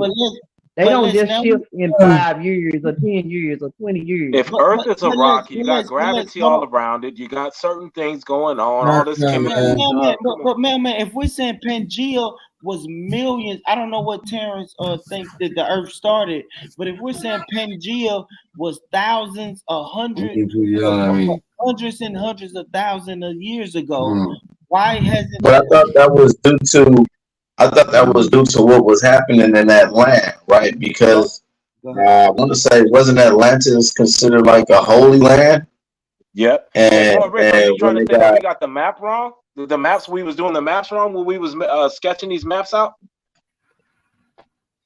Speaker 8: They don't just shift in 5 years or 10 years or 20 years.
Speaker 4: If Earth is a rock, you got gravity all around it. You got certain things going on. All this chemical.
Speaker 9: But man, if we're saying Pangea was millions, I don't know what Terrence thinks that the Earth started, but if we're saying Pangea was thousands, hundreds and hundreds of thousands of years ago, why hasn't?
Speaker 1: But I thought that was due to what was happening in that land, right? Because I want to say, wasn't Atlantis considered like a holy land?
Speaker 4: Yep.
Speaker 1: And
Speaker 4: are you trying to say that we got the map wrong? The maps, we was doing the maps wrong when we was sketching these maps out?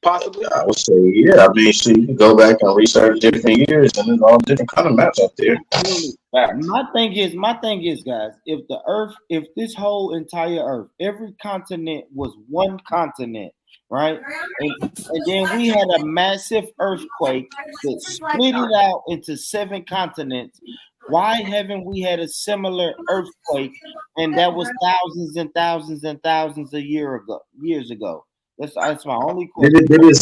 Speaker 4: Possibly.
Speaker 1: I would say, yeah. I mean, you can go back and research different years, and there's all different kind of maps out there.
Speaker 9: My thing is, guys, if this whole entire Earth, every continent was one continent, right? And then we had a massive earthquake that split it out into 7 continents. Why haven't we had a similar earthquake? And that was thousands and thousands and thousands of years ago. That's my only question.
Speaker 1: Did it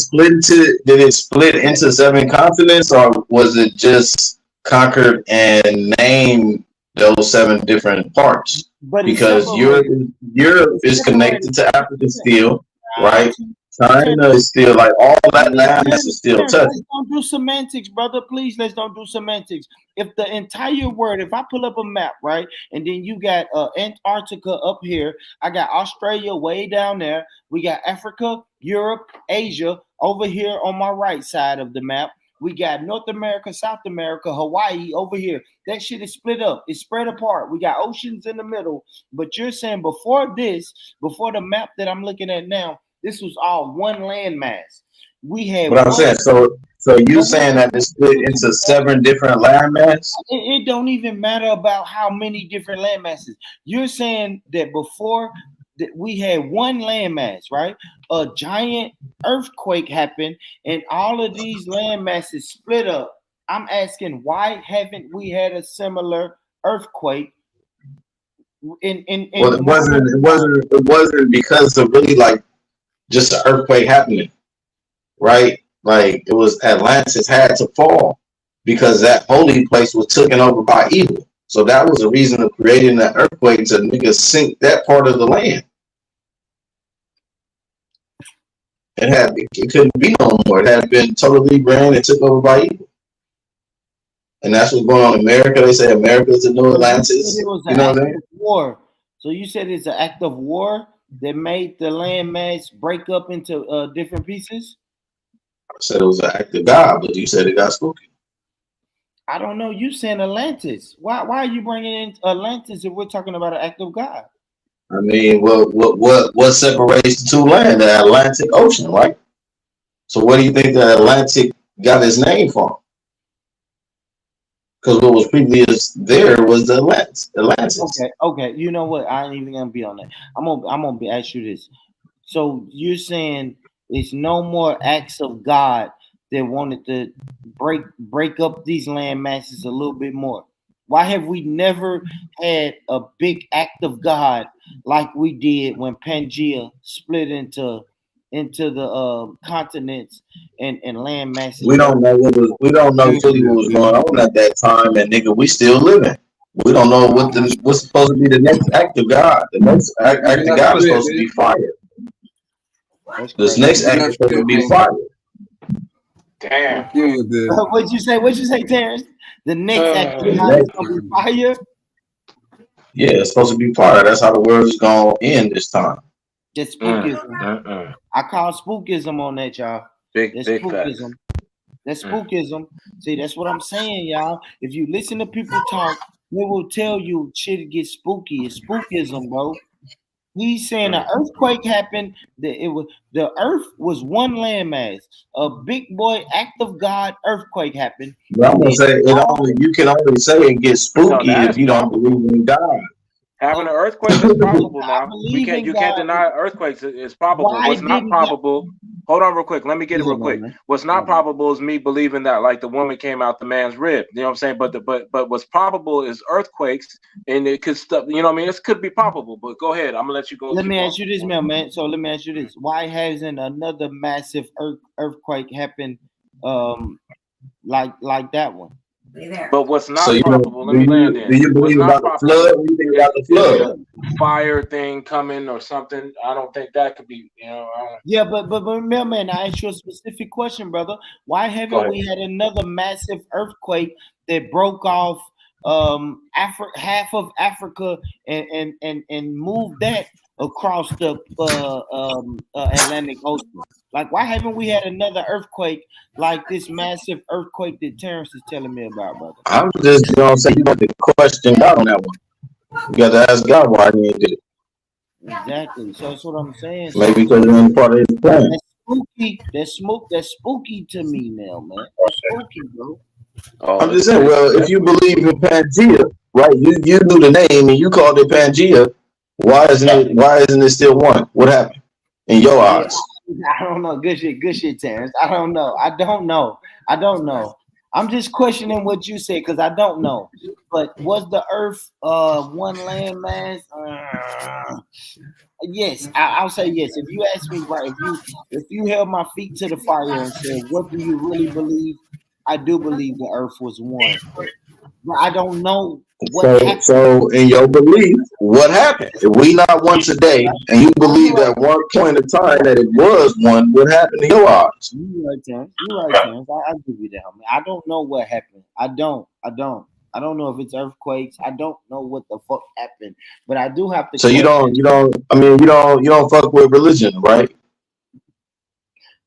Speaker 1: split into 7 continents, or was it just conquered and named those 7 different parts? Because Europe is connected to Africa still, right? China is still like all that land is still touching.
Speaker 9: Let's don't do semantics, brother. Please, let's don't do semantics. If the entire world, if I pull up a map, right, and then you got Antarctica up here, I got Australia way down there. We got Africa, Europe, Asia over here on my right side of the map. We got North America, South America, Hawaii over here. That shit is split up. It's spread apart. We got oceans in the middle. But you're saying before the map that I'm looking at now, this was all one landmass. We had.
Speaker 1: But I'm saying, so you saying that it's split into 7 different landmasses?
Speaker 9: It don't even matter about how many different landmasses. You're saying that before that we had one landmass, right? A giant earthquake happened, and all of these landmasses split up. I'm asking, why haven't we had a similar earthquake?
Speaker 1: Well, it wasn't because of really like just an earthquake happening, right? Like it was Atlantis had to fall because that holy place was taken over by evil. So that was the reason of creating that earthquake to niggas sink that part of the land. It couldn't be no more. It had been totally ran and took over by evil. And that's what's going on in America. They say America is the new Atlantis.
Speaker 9: It was
Speaker 1: you know what I mean?
Speaker 9: War. So you said it's an act of war that made the landmass break up into different pieces?
Speaker 1: I said it was an act of God, but you said it got spooky.
Speaker 9: I don't know. You saying Atlantis? Why are you bringing in Atlantis if we're talking about an act of God?
Speaker 1: I mean, what separates the two lands? The Atlantic Ocean, right? So what do you think the Atlantic got its name from? Because what was previous there was the Atlantis.
Speaker 9: Okay. You know what? I ain't even gonna be on that. I'm gonna ask you this. So you're saying it's no more acts of God that wanted to break up these land masses a little bit more? Why have we never had a big act of God like we did when Pangea split into the continents and land masses?
Speaker 1: We don't know fully what was going on at that time, and nigga, we still living. We don't know what's supposed to be the next act of God. The next act of God is supposed to be fire. This next act is supposed to be fire.
Speaker 4: Damn.
Speaker 9: What'd you say, Terrence? The next act of God is supposed to be fire?
Speaker 1: Yeah, it's supposed to be fire. That's how the world is going to end this time.
Speaker 9: That's spookism. I call spookism on that, y'all. That's spookism. That's spookism. See, that's what I'm saying, y'all. If you listen to people talk, they will tell you shit gets spooky. It's spookism, bro. He's saying an earthquake happened. The earth was one landmass. A big boy act of God earthquake happened.
Speaker 1: But I'm gonna say you can only say it gets spooky if you don't believe in God.
Speaker 11: Having an earthquake is probable now. You can't deny earthquakes. It's probable. What's not probable? Hold on real quick. Let me get it real quick. What's not probable is me believing that like the woman came out the man's rib. You know what I'm saying? But what's probable is earthquakes, and it could stuff. You know what I mean? This could be probable. But go ahead. I'm gonna let you go.
Speaker 9: Let me ask you this, man. So let me ask you this: why hasn't another massive earthquake happened, like that one?
Speaker 11: But what's not probable? Let me land in.
Speaker 1: Do you believe about the flood? What do you think about the flood?
Speaker 11: Fire thing coming or something? I don't think that could be.
Speaker 9: Yeah, but remember, man, I asked you a specific question, brother. Why haven't we had another massive earthquake that broke off half of Africa and moved that across the Atlantic Ocean? Like, why haven't we had another earthquake like this massive earthquake that Terrence is telling me about, brother?
Speaker 1: I'm just, saying you got to question God on that one. You got to ask God why he did it.
Speaker 9: Exactly. So that's what I'm saying.
Speaker 1: Maybe because you're in part of his plan.
Speaker 9: That's spooky to me now, man. That's spooky, bro.
Speaker 1: I'm just saying, well, if you believe in Pangea, right? You knew the name and you called it Pangea. Why isn't it still one? What happened in your eyes?
Speaker 9: I don't know. Good shit, Terrence. I don't know. I'm just questioning what you said because I don't know. But was the Earth one landmass? Yes, I'll say yes. If you ask me, right, if you held my feet to the fire and said, "What do you really believe?" I do believe the Earth was one, but I don't know what happened.
Speaker 1: So, in your belief, what happened? If we not one today, and you believe at one point in time that it was one, what happened in your eyes?
Speaker 9: You're right, Terrence. I'll give you that. I don't know what happened. I don't know if it's earthquakes. I don't know what the fuck happened, but I do have to.
Speaker 1: So you don't fuck with religion, right?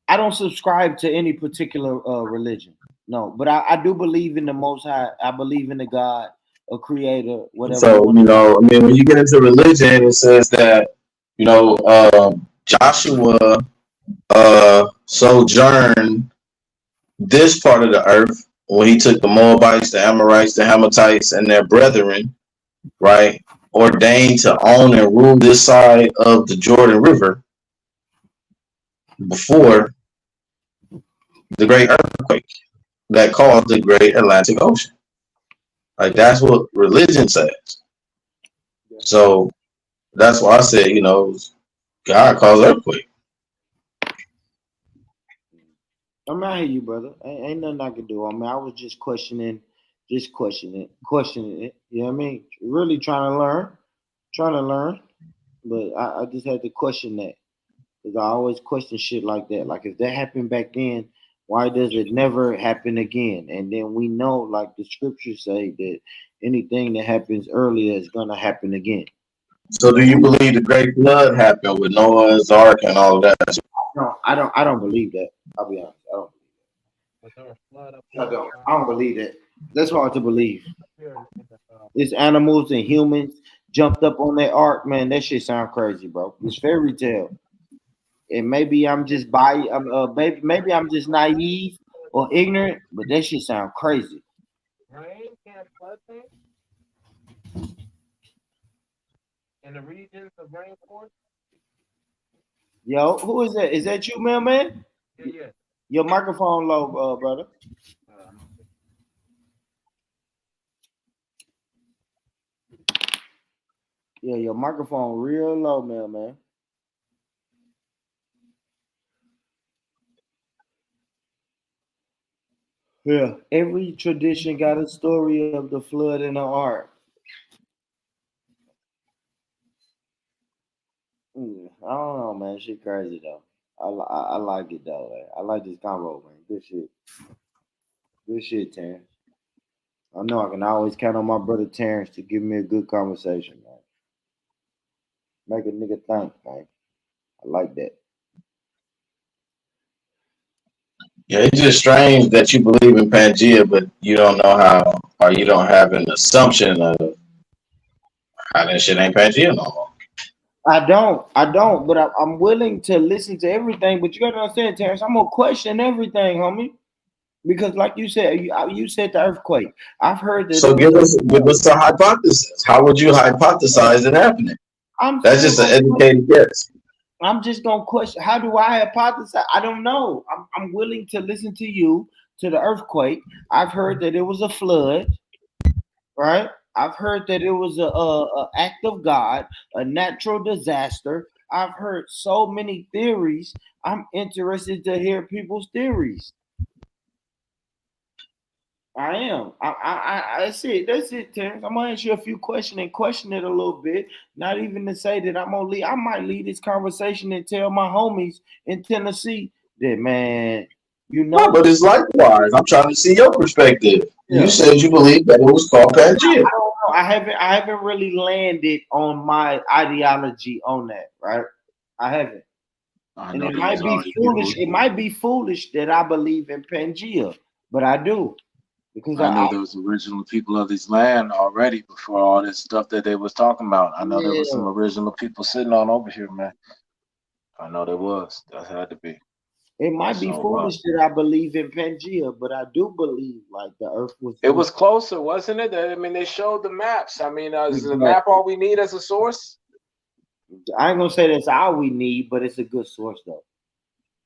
Speaker 9: I don't subscribe to any particular religion. No, but I do believe in the Most High. I believe in the God, a Creator, whatever.
Speaker 1: So, you know, I mean, when you get into religion, it says that, you know, Joshua sojourned this part of the earth when he took the Moabites, the Amorites, the Hamathites, and their brethren, right, ordained to own and rule this side of the Jordan River before the great earthquake that caused the great Atlantic Ocean. Like, that's what religion says. So that's why I said, you know, God caused earthquake.
Speaker 9: I'm out here, you brother. Ain't nothing I can do. I mean, I was just questioning it. You know what I mean? Really trying to learn. But I just had to question that, because I always question shit like that. Like, if that happened back then, why does it never happen again? And then we know, like the scriptures say, that anything that happens earlier is gonna happen again.
Speaker 1: So do you believe the great flood happened with Noah's Ark and all of that?
Speaker 9: I don't believe that. I'll be honest. I don't believe that. That's hard to believe. It's animals and humans jumped up on that ark, man. That shit sound crazy, bro. It's fairy tale. And maybe I'm just maybe I'm just naive or ignorant, but that shit sound crazy.
Speaker 4: In the regions of rainforest.
Speaker 9: Yo, who is that? Is that you, man?
Speaker 4: Yeah.
Speaker 9: Your microphone low, brother. Yeah, your microphone real low, man. Yeah, every tradition got a story of the flood and the ark. I don't know, man. Shit crazy though. I like it though. Man. I like this combo, man. Good shit, Terrence. I know I can always count on my brother Terrence to give me a good conversation, man. Make a nigga think, man. I like that.
Speaker 1: Yeah, it's just strange that you believe in Pangea, but you don't know how, or you don't have an assumption of how that shit ain't Pangea no more.
Speaker 9: I don't, but I'm willing to listen to everything. But you gotta understand, Terrence, I'm gonna question everything, homie. Because, like you said, you said the earthquake. I've heard that.
Speaker 1: So give us a hypothesis. How would you hypothesize it happening? That's just an educated guess.
Speaker 9: I'm just gonna question. How do I hypothesize? I don't know. I'm willing to listen to you, to the earthquake. I've heard that it was a flood, right? I've heard that it was a act of God, a natural disaster. I've heard so many theories. I'm interested to hear people's theories. I am. That's it, Terrence. I'm gonna ask you a few questions and question it a little bit. Not even to say that I'm gonna lead. I might lead this conversation and tell my homies in Tennessee that, man, you know.
Speaker 1: No, but it's likewise. I'm trying to see your perspective. Yeah. You said you believe that it was called Pangea.
Speaker 9: I don't know. I haven't really landed on my ideology on that, right? I haven't. And it might be foolish. It might be foolish that I believe in Pangea, but I do.
Speaker 11: Because I know there was original people of this land already before all this stuff that they was talking about. I know there was some original people sitting on over here, man. I know there was. That had to be.
Speaker 9: It might be foolish that I believe in Pangea, but I do believe like the earth was.
Speaker 11: It was closer, wasn't it? I mean, they showed the maps. I mean, is the map all we need as a source?
Speaker 9: I ain't gonna say that's all we need, but it's a good source though.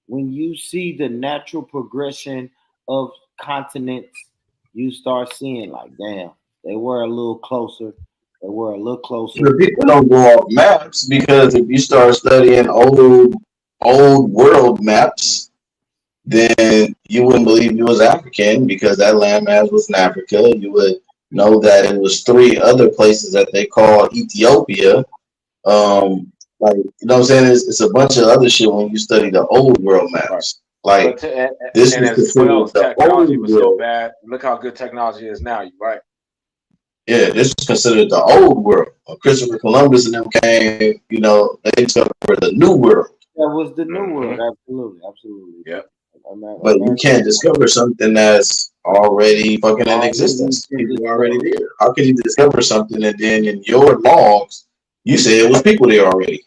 Speaker 9: When you see the natural progression of continents, you start seeing like, damn, they were a little closer. They were a little closer.
Speaker 1: The people don't go off maps, because if you start studying old world maps, then you wouldn't believe you was African, because that landmass was in Africa. You would know that it was 3 other places that they call Ethiopia. Like, you know what I'm saying? It's a bunch of other shit when you study the old world maps. Like, this is considered the
Speaker 11: technology was so bad. Look how good technology is now. You're right.
Speaker 1: Yeah, this is considered the old world. When Christopher Columbus and them came, you know, they discovered the new world.
Speaker 9: That was the new world. Absolutely.
Speaker 11: Yep.
Speaker 1: But you can't discover something that's already fucking in existence. People are already there. How can you discover something and then in your logs you say it was people there already?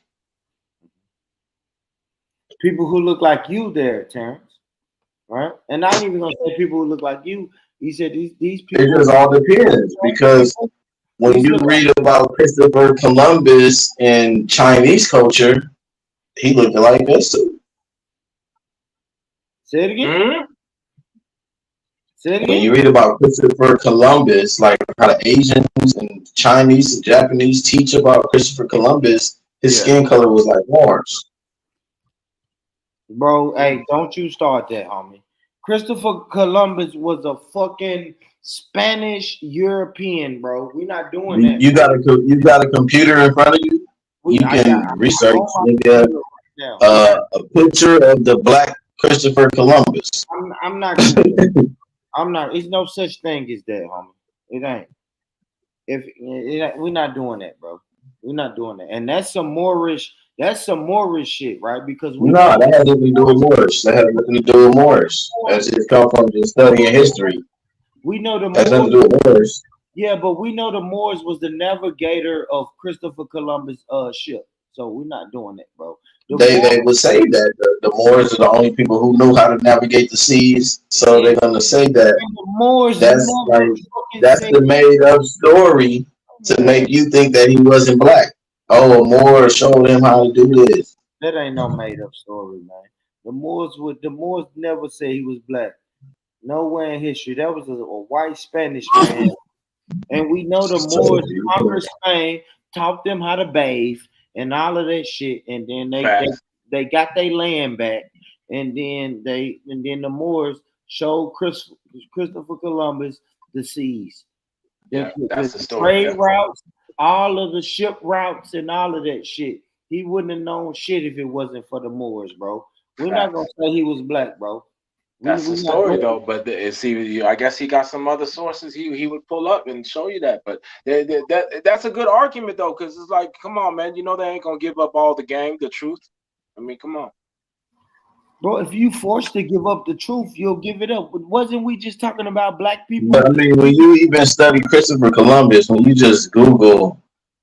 Speaker 9: People who look like you there, Terrence. Right? And I ain't even gonna say people who look like you. He said these people.
Speaker 1: It just all depends because when you read about Christopher Columbus in Chinese culture, he looked like us too.
Speaker 9: Say it again.
Speaker 4: Mm-hmm.
Speaker 9: Say it again.
Speaker 1: When you read about Christopher Columbus, like how the Asians and Chinese and Japanese teach about Christopher Columbus, his skin color was like orange.
Speaker 9: Bro, hey, don't you start that, homie. Christopher Columbus was a fucking Spanish European, bro. We're not doing that.
Speaker 1: You got a computer in front of you. You can research a picture of the black Christopher Columbus.
Speaker 9: I'm not. I'm not. It's no such thing as that, homie. It ain't. We're not doing that, bro. We're not doing that, and that's some Moorish. That's some Moorish shit, right? Because
Speaker 1: that has nothing to do with Moorish. That has nothing to do with Moorish. That's just come from just studying history.
Speaker 9: We know the
Speaker 1: Moors. Nothing to do with Moorish.
Speaker 9: Yeah, but we know the Moors was the navigator of Christopher Columbus' ship. So we're not doing that, bro.
Speaker 1: They would say that the Moors are the only people who knew how to navigate the seas. So they're gonna say that
Speaker 9: the Moors
Speaker 1: that's the made up story to make you think that he wasn't black. Oh, a Moor showed him how to do this.
Speaker 9: That ain't no made up story, man. The Moors never said he was black. Nowhere in history. That was a white Spanish man. And we know the Moors conquered Spain, taught them how to bathe and all of that shit. And then they got their land back. And then the Moors showed Christopher Columbus the seas.
Speaker 4: That's the story.
Speaker 9: Trade routes, all of the ship routes and all of that shit. He wouldn't have known shit if it wasn't for the Moors, bro. We're not gonna say he was black, bro.
Speaker 4: That's the story, though. But I guess he got some other sources he would pull up and show you that. But that's a good argument, though, because it's like, come on, man. You know they ain't gonna give up all the game, the truth. I mean, come on.
Speaker 9: Bro, if you forced to give up the truth, you'll give it up. But wasn't we just talking about black people?
Speaker 1: But I mean, when you even study Christopher Columbus, when you just Google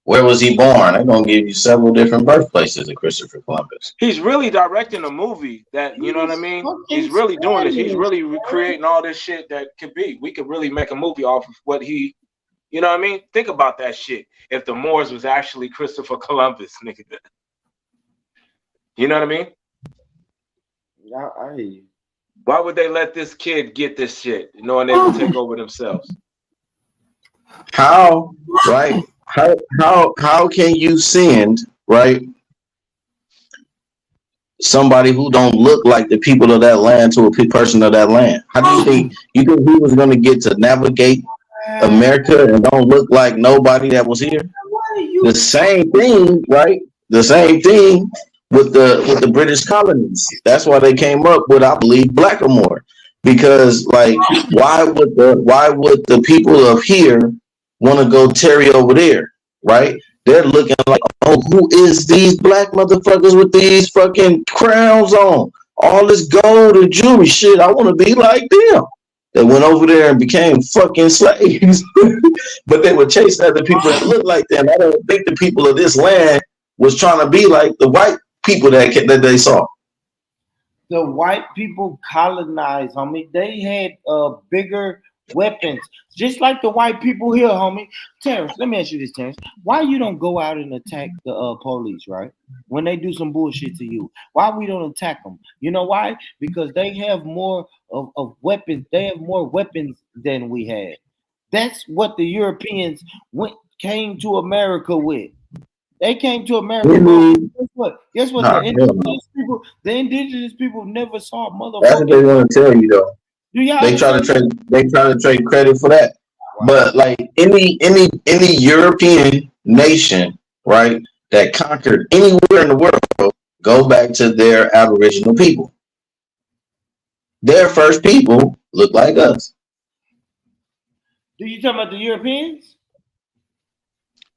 Speaker 1: where was he born, they're gonna give you several different birthplaces of Christopher Columbus.
Speaker 4: He's really directing a movie that, you know what I mean? He's really doing this. He's really recreating all this shit that could be. We could really make a movie off of what he, you know what I mean? Think about that shit. If the Moors was actually Christopher Columbus, nigga. You know what I mean?
Speaker 9: I hear you.
Speaker 4: Why would they let this kid get this shit, knowing they would take over themselves?
Speaker 1: How, right? How can you send, right, somebody who don't look like the people of that land to a person of that land? How do you think he was going to get to navigate America and don't look like nobody that was here? The same thing, right? The same thing with the British colonies. That's why they came up with, I believe, Blackamoor, because like why would the people of here want to go Terry over there, right? They're looking like, oh, who is these black motherfuckers with these fucking crowns on? All this gold and jewelry shit. I want to be like them. They went over there and became fucking slaves. But they were chasing other people that looked like them. I don't think the people of this land was trying to be like the white people that they saw.
Speaker 9: The white people colonized, homie. They had bigger weapons, just like the white people here, homie. Terrence, let me ask you this, Terrence. Why you don't go out and attack the police, right? When they do some bullshit to you, why we don't attack them? You know why? Because they have more of weapons. They have more weapons than we had. That's what the Europeans came to America with. They came to America. Guess what? The indigenous people never saw motherfuckers.
Speaker 1: That's what they want to tell you, though. They try to trade credit for that. Wow. But like any European nation, right, that conquered anywhere in the world, go back to their Aboriginal people. Their first people look like us.
Speaker 9: Do you talking about the Europeans?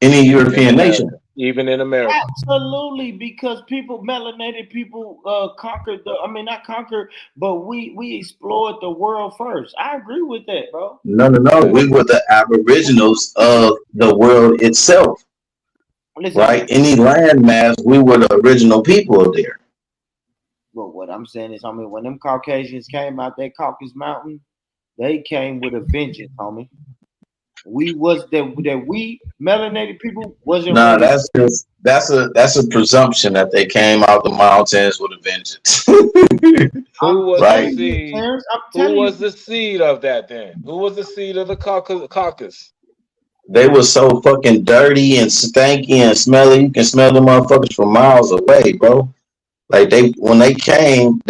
Speaker 1: Any European nation.
Speaker 4: even in America.
Speaker 9: Absolutely, because melanated people conquered not conquered, but we explored the world first. I agree with that, bro.
Speaker 1: No. We were the aboriginals of the world itself.
Speaker 9: Listen,
Speaker 1: right? Any landmass, we were the original people there.
Speaker 9: But what I'm saying is, homie, when them Caucasians came out that Caucasus Mountain, they came with a vengeance, homie. We melanated people wasn't.
Speaker 1: Nah, that's a presumption that they came out the mountains with a vengeance.
Speaker 4: Who was
Speaker 1: right?
Speaker 4: the seed? Who was the seed of that then? Who was the seed of the caucus?
Speaker 1: They were so fucking dirty and stanky and smelly. You can smell the motherfuckers from miles away, bro. Like when they came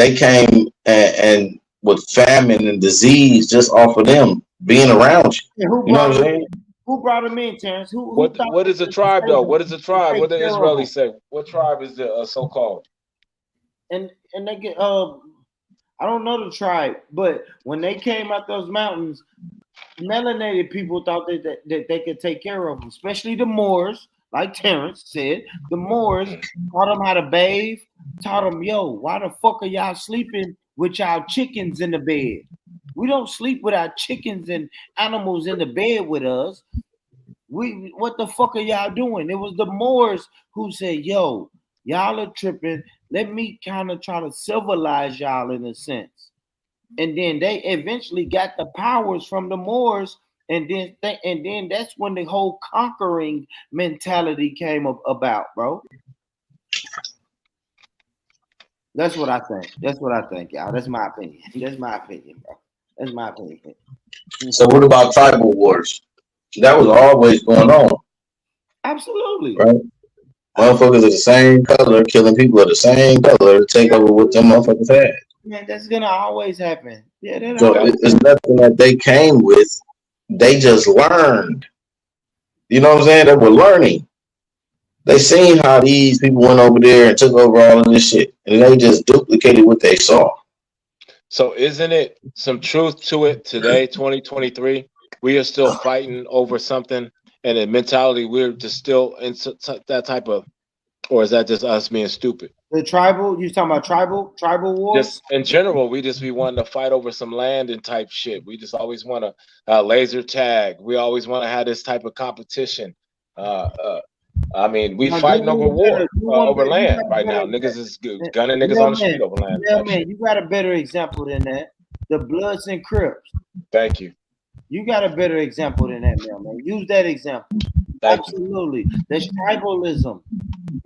Speaker 1: and with famine and disease just off of them being around you. You know what I'm saying?
Speaker 9: Who brought them in, Terrence?
Speaker 4: What is a tribe though? What is a tribe? What did Israelis say? What tribe is the so-called?
Speaker 9: And they get I don't know the tribe, but when they came out those mountains, melanated people thought that they could take care of them, especially the Moors. Like Terrence said, the Moors taught them how to bathe, taught them, yo, why the fuck are y'all sleeping with y'all chickens in the bed? We don't sleep with our chickens and animals in the bed with us. What the fuck are y'all doing? It was the Moors who said, yo, y'all are tripping. Let me kind of try to civilize y'all in a sense. And then they eventually got the powers from the Moors. And then that's when the whole conquering mentality came about, bro. That's what I think. That's what I think, y'all. That's my opinion. That's my opinion, bro. That's my opinion.
Speaker 1: So what about tribal wars? That was always going on.
Speaker 9: Absolutely.
Speaker 1: Right? Motherfuckers are the same color, killing people of the same color to take over what them motherfuckers had.
Speaker 9: Man, that's gonna always happen. Yeah,
Speaker 1: so it's nothing that they came with. They just learned. You know what I'm saying? They were learning. They seen how these people went over there and took over all of this shit. And they just duplicated what they saw.
Speaker 4: So isn't it some truth to it today, 2023? We are still fighting over something, and in mentality, we're just still in that type of, or is that just us being stupid?
Speaker 9: The tribal, you talking about tribal wars?
Speaker 4: Just in general, we wanting to fight over some land and type shit. We just always want to laser tag. We always want to have this type of competition. I mean, we fighting over war, over land right now. Niggas is gunning niggas on the street over land.
Speaker 9: Yeah, man, you got a better example than that. The Bloods and Crips.
Speaker 4: Thank you.
Speaker 9: You got a better example than that, man. Use that example. Absolutely. That's tribalism.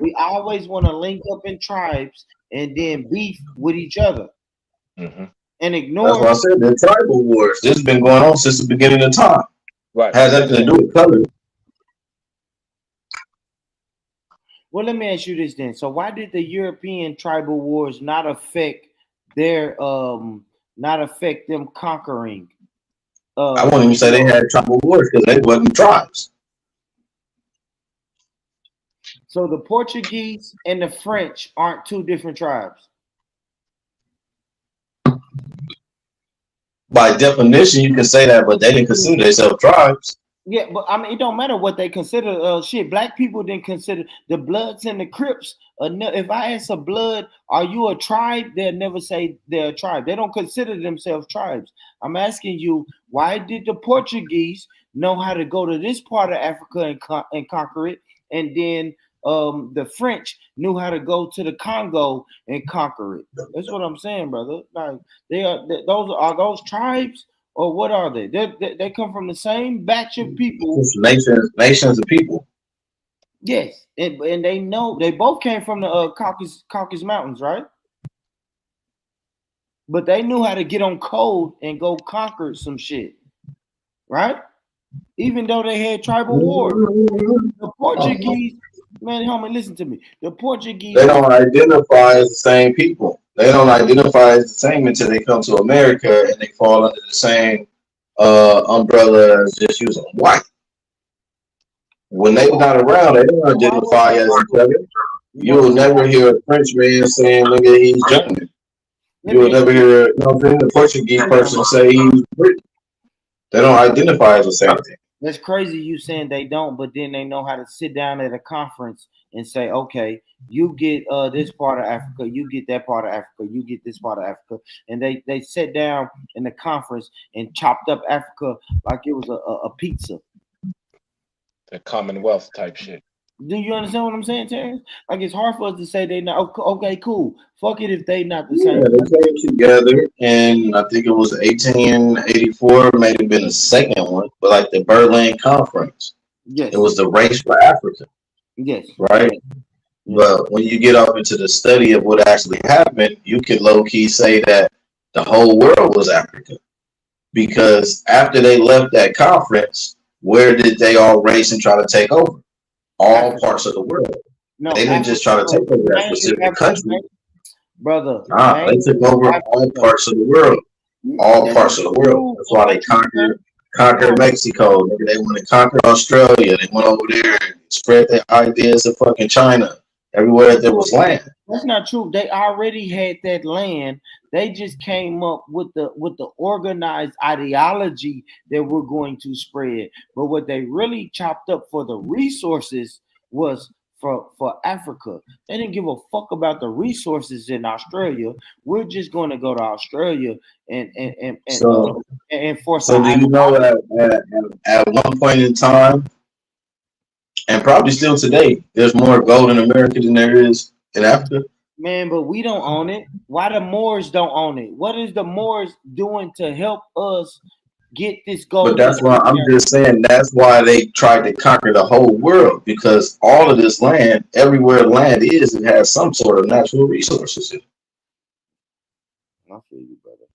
Speaker 9: We always want to link up in tribes and then beef with each other.
Speaker 4: Mm-hmm.
Speaker 9: And ignore.
Speaker 1: That's why I said the tribal wars. This has been going on since the beginning of time.
Speaker 4: Right.
Speaker 1: Has nothing to do with color.
Speaker 9: Well, let me ask you this then. So why did the European tribal wars not affect them conquering?
Speaker 1: I wouldn't even say they had tribal wars because they wasn't tribes.
Speaker 9: So the Portuguese and the French aren't two different tribes.
Speaker 1: By definition, you can say that, but they didn't consider themselves tribes.
Speaker 9: Yeah, but I mean, it don't matter what they consider. Shit, black people didn't consider the Bloods and the Crips. If I ask a Blood, are you a tribe? They'll never say they're a tribe. They don't consider themselves tribes. I'm asking you, why did the Portuguese know how to go to this part of Africa and conquer it, and then the French knew how to go to the Congo and conquer it? That's what I'm saying, brother. Like those tribes. Or what are they? They come from the same batch of people.
Speaker 1: Nations of people.
Speaker 9: Yes, and they know they both came from the Caucasus Mountains, right? But they knew how to get on code and go conquer some shit, right? Even though they had tribal wars. The Portuguese, man, homie, listen to me. The Portuguese.
Speaker 1: They don't identify as the same people. They don't identify as the same until they come to America and they fall under the same umbrella as just using white. When they're not around, they don't identify as each other. You'll never hear a French man saying, "Nigga, he's German." You'll never hear, the Portuguese person say he's British. They don't identify as the same thing.
Speaker 9: That's crazy you saying they don't, but then they know how to sit down at a conference and say, okay, you get this part of Africa, you get that part of Africa, you get this part of Africa. And they sat down in the conference and chopped up Africa like it was a pizza.
Speaker 4: The Commonwealth type shit.
Speaker 9: Do you understand what I'm saying, Terrence? Like, it's hard for us to say they not okay, cool. Fuck it if they not the same.
Speaker 1: Yeah, they came together, and I think it was 1884, may have been the second one, but like the Berlin Conference.
Speaker 9: Yes.
Speaker 1: It was the race for Africa.
Speaker 9: Yes.
Speaker 1: Right? Yes. But when you get up into the study of what actually happened, you can low-key say that the whole world was Africa. Because after they left that conference, where did they all race and try to take over? All parts of the world. No, they didn't just try to take over that specific country.
Speaker 9: Brother.
Speaker 1: They took over all parts of the world. All parts of the world. That's why they conquered Mexico. They want to conquer Australia. They went over there and spread their ideas of fucking China. Everywhere there was land.
Speaker 9: That's not true. They already had that land. They just came up with the organized ideology that we're going to spread. But what they really chopped up for the resources was for Africa. They didn't give a fuck about the resources in Australia. We're just going to go to Australia and force.
Speaker 1: So do you know that at one point in time, and probably still today, there's more gold in America than there is in Africa?
Speaker 9: Man, but we don't own it. Why the Moors don't own it? What is the Moors doing to help us get this gold?
Speaker 1: But that's why I'm just saying that's why they tried to conquer the whole world, because all of this land, everywhere land is, it has some sort of natural resources in it.
Speaker 9: I feel you, brother.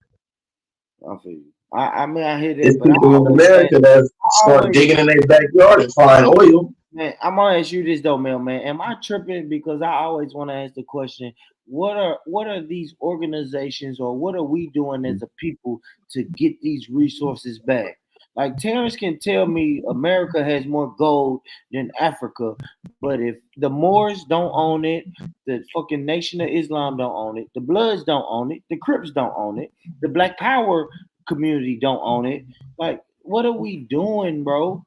Speaker 9: I feel you. I mean, I hear that.
Speaker 1: It's people in America that start digging in their backyard and find oil.
Speaker 9: Man, I'm gonna ask you this though, mailman. Am I tripping? Because I always want to ask the question: what are these organizations, or what are we doing as a people to get these resources back? Like Terrence can tell me America has more gold than Africa, but if the Moors don't own it, the fucking Nation of Islam don't own it, the Bloods don't own it, the Crips don't own it, the Black Power community don't own it. Like, what are we doing, bro?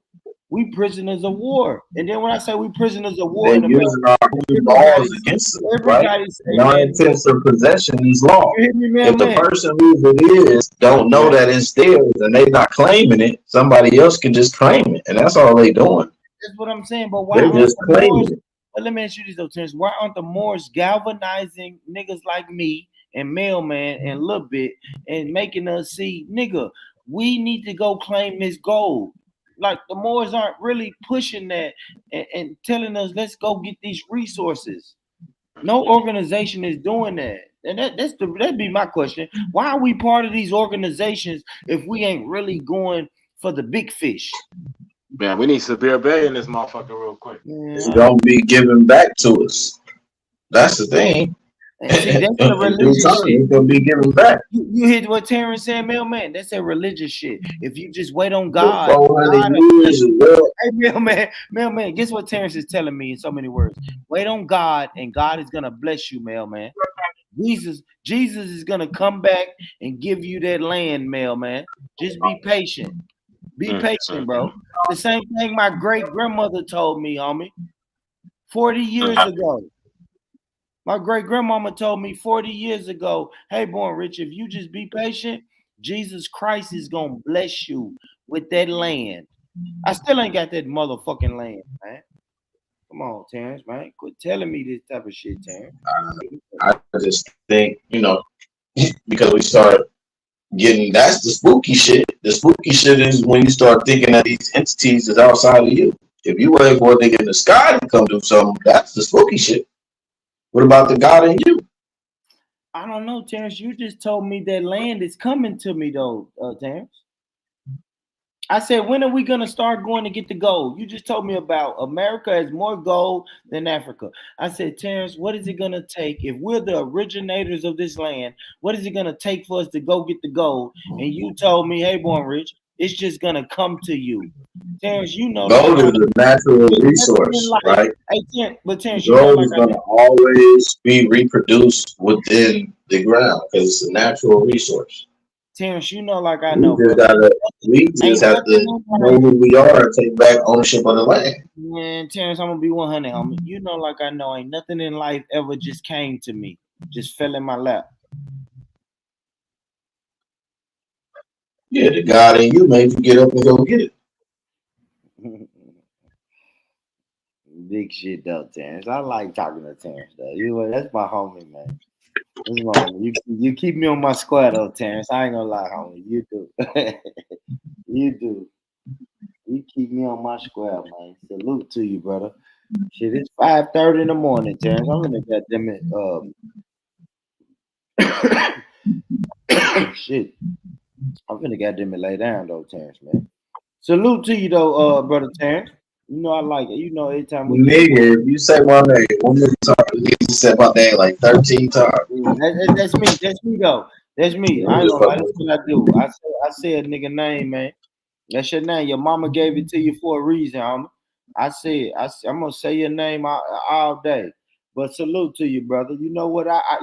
Speaker 9: We prisoners of war. And then when I say we prisoners of war,
Speaker 1: they're using our laws against us, right? Non-intensive possession is law. If the person who it is don't know that it's theirs and they not claiming it, somebody else can just claim it, and that's all they doing.
Speaker 9: That's what I'm saying. But why
Speaker 1: they're just claiming it?
Speaker 9: But let me ask you this though, Terrence. Why aren't the Moors galvanizing niggas like me and Mailman and Lil Bit and making us see, nigga, we need to go claim this gold? Like the Moors aren't really pushing that and telling us, let's go get these resources. No organization is doing that. And that'd be my question. Why are we part of these organizations if we ain't really going for the big fish?
Speaker 4: Man, we need Sabir Bay in this motherfucker real quick.
Speaker 1: It's gonna be given back to us. That's the thing.
Speaker 9: See, that's a religious shit.
Speaker 1: It's gonna be given back.
Speaker 9: You hear what Terrence said, Mailman? That's a religious shit. If you just wait on God, hey, Mailman, guess what Terrence is telling me in so many words? Wait on God, and God is gonna bless you, Mailman. Jesus is gonna come back and give you that land, Mailman. Just be patient. Be patient, bro. The same thing my great grandmother told me, homie, 40 years ago. My great grandmama told me 40 years ago, hey, Born Rich, if you just be patient, Jesus Christ is going to bless you with that land. I still ain't got that motherfucking land, man. Come on, Terrence, man. Quit telling me this type of shit, Terrence.
Speaker 1: I just think, because we start getting, that's the spooky shit. The spooky shit is when you start thinking that these entities is outside of you. If you wait for a nigga in the sky to come do something, that's the spooky shit. What about the God in you?
Speaker 9: I don't know, Terrence. You just told me that land is coming to me, though, Terrence. I said, when are we going to start going to get the gold? You just told me about America has more gold than Africa. I said, Terrence, what is it going to take? If we're the originators of this land, what is it going to take for us to go get the gold? And you told me, hey, Born Rich, it's just going to come to you. Terrence, you know
Speaker 1: gold is a natural resource, right?
Speaker 9: Hey, but Terrence,
Speaker 1: gold is going to always be reproduced within the ground because it's a natural resource.
Speaker 9: Terrence, you know, like I
Speaker 1: We
Speaker 9: know,
Speaker 1: just
Speaker 9: brother.
Speaker 1: have to know who we are and take back ownership of the land.
Speaker 9: Man, Terrence, I'm gonna be 100, homie. You know, like I know, ain't nothing in life ever just came to me, just fell in my lap.
Speaker 1: Yeah, the God in you made you get up and go get it.
Speaker 9: Big shit though, Terrence. I like talking to Terrence though. You know, that's my homie, man. That's my homie. You keep me on my square though, Terrence. I ain't gonna lie, homie. You do. You do. You keep me on my square, man. Salute to you, brother. Shit, it's 5:30 in the morning, Terrence. I'm gonna goddamn it. Shit. I'm gonna goddamn it lay down though, Terrence, man. Salute to you though, brother Terrence. You know I like it. You know, every time we
Speaker 1: Nigga, if you say my name one more time, you said my name like 13 times.
Speaker 9: That's me. That's me though. That's me. I ain't gonna lie. That's what I do. I say a nigga name, man. That's your name. Your mama gave it to you for a reason, homie. I'm gonna say your name all day. But salute to you, brother. You know what? I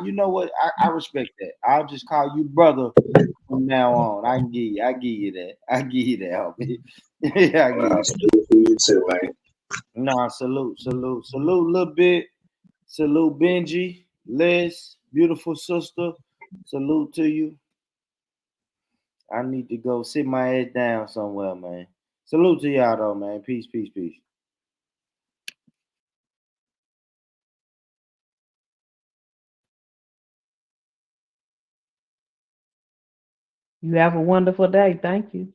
Speaker 9: respect that. I'll just call you brother from now on. I give you that. I give you that, homie. Yeah, I give you
Speaker 1: too, man.
Speaker 9: Nah, salute, little bit. Salute, Benji, Les, beautiful sister. Salute to you. I need to go sit my head down somewhere, man. Salute to y'all though, man. Peace, peace, peace.
Speaker 8: You have a wonderful day. Thank you.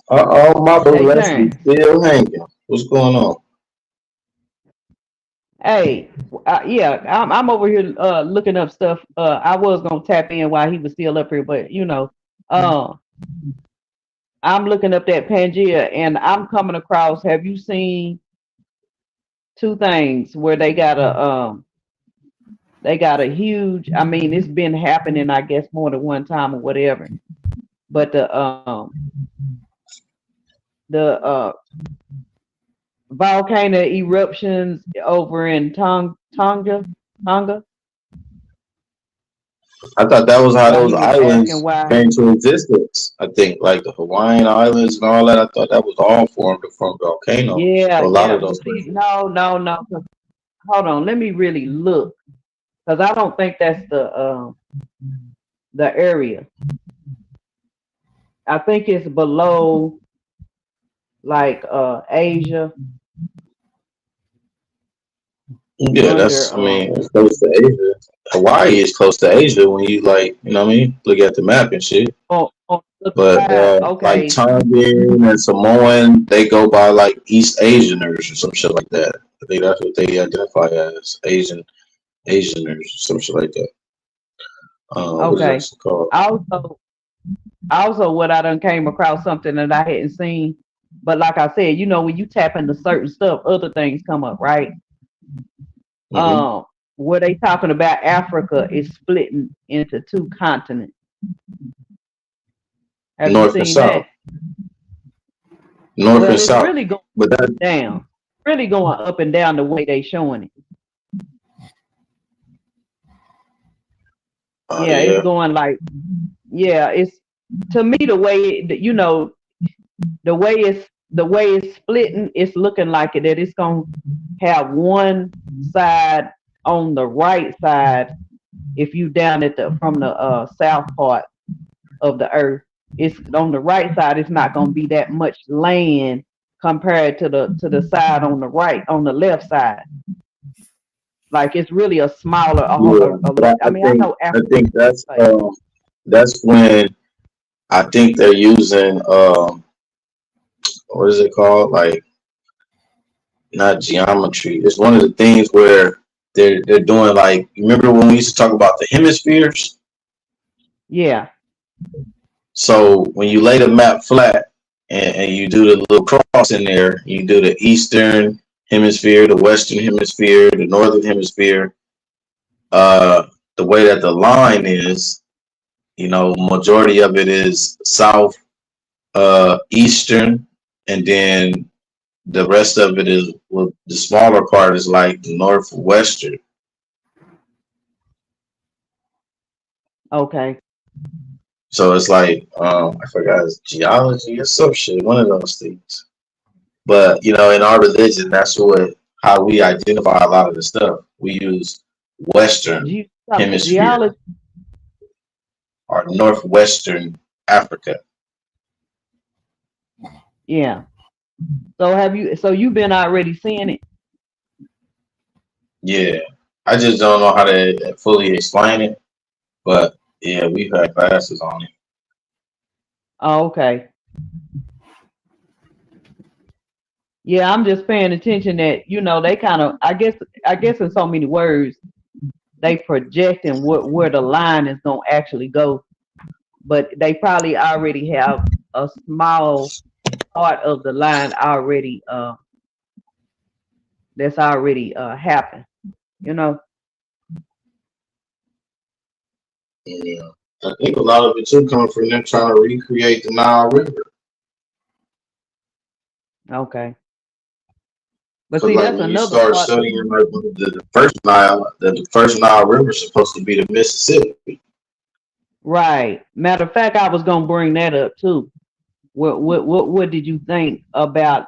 Speaker 1: My
Speaker 8: Hey,
Speaker 1: Leslie still hanging. What's going on?
Speaker 8: Hey, yeah, I'm over here looking up stuff. I was gonna tap in while he was still up here, but you know, I'm looking up that Pangea, and I'm coming across. Have you seen two things where they got a huge? I mean, it's been happening, I guess, more than one time or whatever. But the volcano eruptions over in Tonga.
Speaker 1: I thought that was how
Speaker 8: While
Speaker 1: those
Speaker 8: he was
Speaker 1: islands
Speaker 8: asking why.
Speaker 1: came to existence. I think like the Hawaiian Islands and all that. I thought that was all formed from volcanoes.
Speaker 8: Yeah,
Speaker 1: A lot of
Speaker 8: but
Speaker 1: those.
Speaker 8: see, no. Hold on, let me really look, because I don't think that's the area. I think it's below, like Asia.
Speaker 1: Yeah, that's. I mean, it's close to Asia. Hawaii is close to Asia when you like, you know what I mean? Look at the map and shit. But
Speaker 8: okay.
Speaker 1: like Tongan and Samoan, they go by like East Asianers or some shit like that. I think that's what they identify as, Asianers, some shit like that.
Speaker 8: Okay.
Speaker 1: Called?
Speaker 8: Also, what I done came across something that I hadn't seen, but like I said, you know, when you tap into certain stuff, other things come up, right?
Speaker 1: Mm-hmm.
Speaker 8: Where they talking about Africa is splitting into two continents. Have
Speaker 1: North
Speaker 8: you
Speaker 1: and
Speaker 8: seen
Speaker 1: South.
Speaker 8: that?
Speaker 1: North
Speaker 8: well,
Speaker 1: and
Speaker 8: it's
Speaker 1: South.
Speaker 8: Really going down. Really going up and down the way they showing it. Yeah, it's going like, it's, to me, the way you know, the way it's splitting, it's looking like it, that it's gonna have one side on the right side. If you down at from the south part of the earth, it's on the right side. It's not gonna be that much land compared to the side on the right, on the left side. Like it's really a smaller. I know.
Speaker 1: I think that's when I think they're using what is it called? Like, not geometry. It's one of the things where they're doing, like, you remember when we used to talk about the hemispheres?
Speaker 8: Yeah.
Speaker 1: So when you lay the map flat and you do the little cross in there, you do the eastern hemisphere, the western hemisphere, the northern hemisphere. The way that the line is, you know, majority of it is south, eastern, and then the rest of it is, well, the smaller part is like the northwestern.
Speaker 8: Okay.
Speaker 1: So it's like I forgot it's geology or some shit, one of those things. But you know, in our religion, that's how we identify a lot of the stuff. We use Western Hemisphere
Speaker 8: Geology.
Speaker 1: or Northwestern Africa.
Speaker 8: Yeah. So you've been already seeing it?
Speaker 1: Yeah, I just don't know how to fully explain it, but yeah, we've had classes on it.
Speaker 8: Oh, okay. Yeah, I'm just paying attention that, they kind of, I guess in so many words, they projecting where the line is gonna actually go, but they probably already have a small part of the line already that's already happened.
Speaker 1: Yeah, I think a lot of it too comes from them trying to recreate the Nile River.
Speaker 8: Okay. But
Speaker 1: Because
Speaker 8: see,
Speaker 1: like
Speaker 8: that's
Speaker 1: when you
Speaker 8: another
Speaker 1: start
Speaker 8: part.
Speaker 1: studying like the first Nile River is supposed to be the Mississippi.
Speaker 8: Right. Matter of fact, I was gonna bring that up too. What did you think about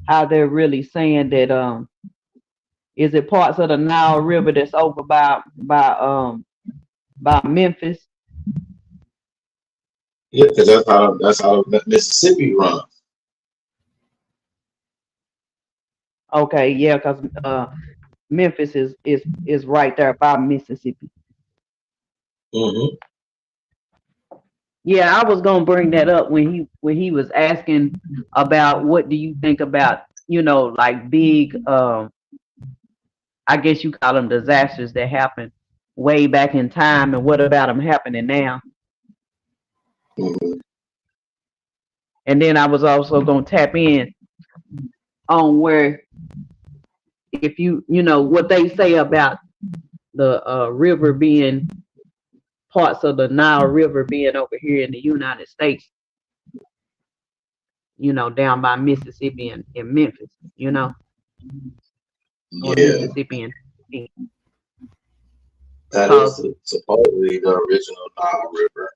Speaker 8: how they're really saying that? Is it parts of the Nile River that's over by Memphis?
Speaker 1: Yeah, because that's how Mississippi runs.
Speaker 8: Okay, yeah, because Memphis is right there by Mississippi.
Speaker 1: Mm-hmm.
Speaker 8: Yeah, I was gonna bring that up when he was asking about what do you think about, like big I guess you call them disasters that happened way back in time, and what about them happening now?
Speaker 1: Mm-hmm.
Speaker 8: And then I was also gonna tap in on where if what they say about the river being parts of the Nile River being over here in the United States, down by Mississippi and Memphis, or
Speaker 1: Yeah,
Speaker 8: Mississippi and
Speaker 1: that is supposedly the original Nile River.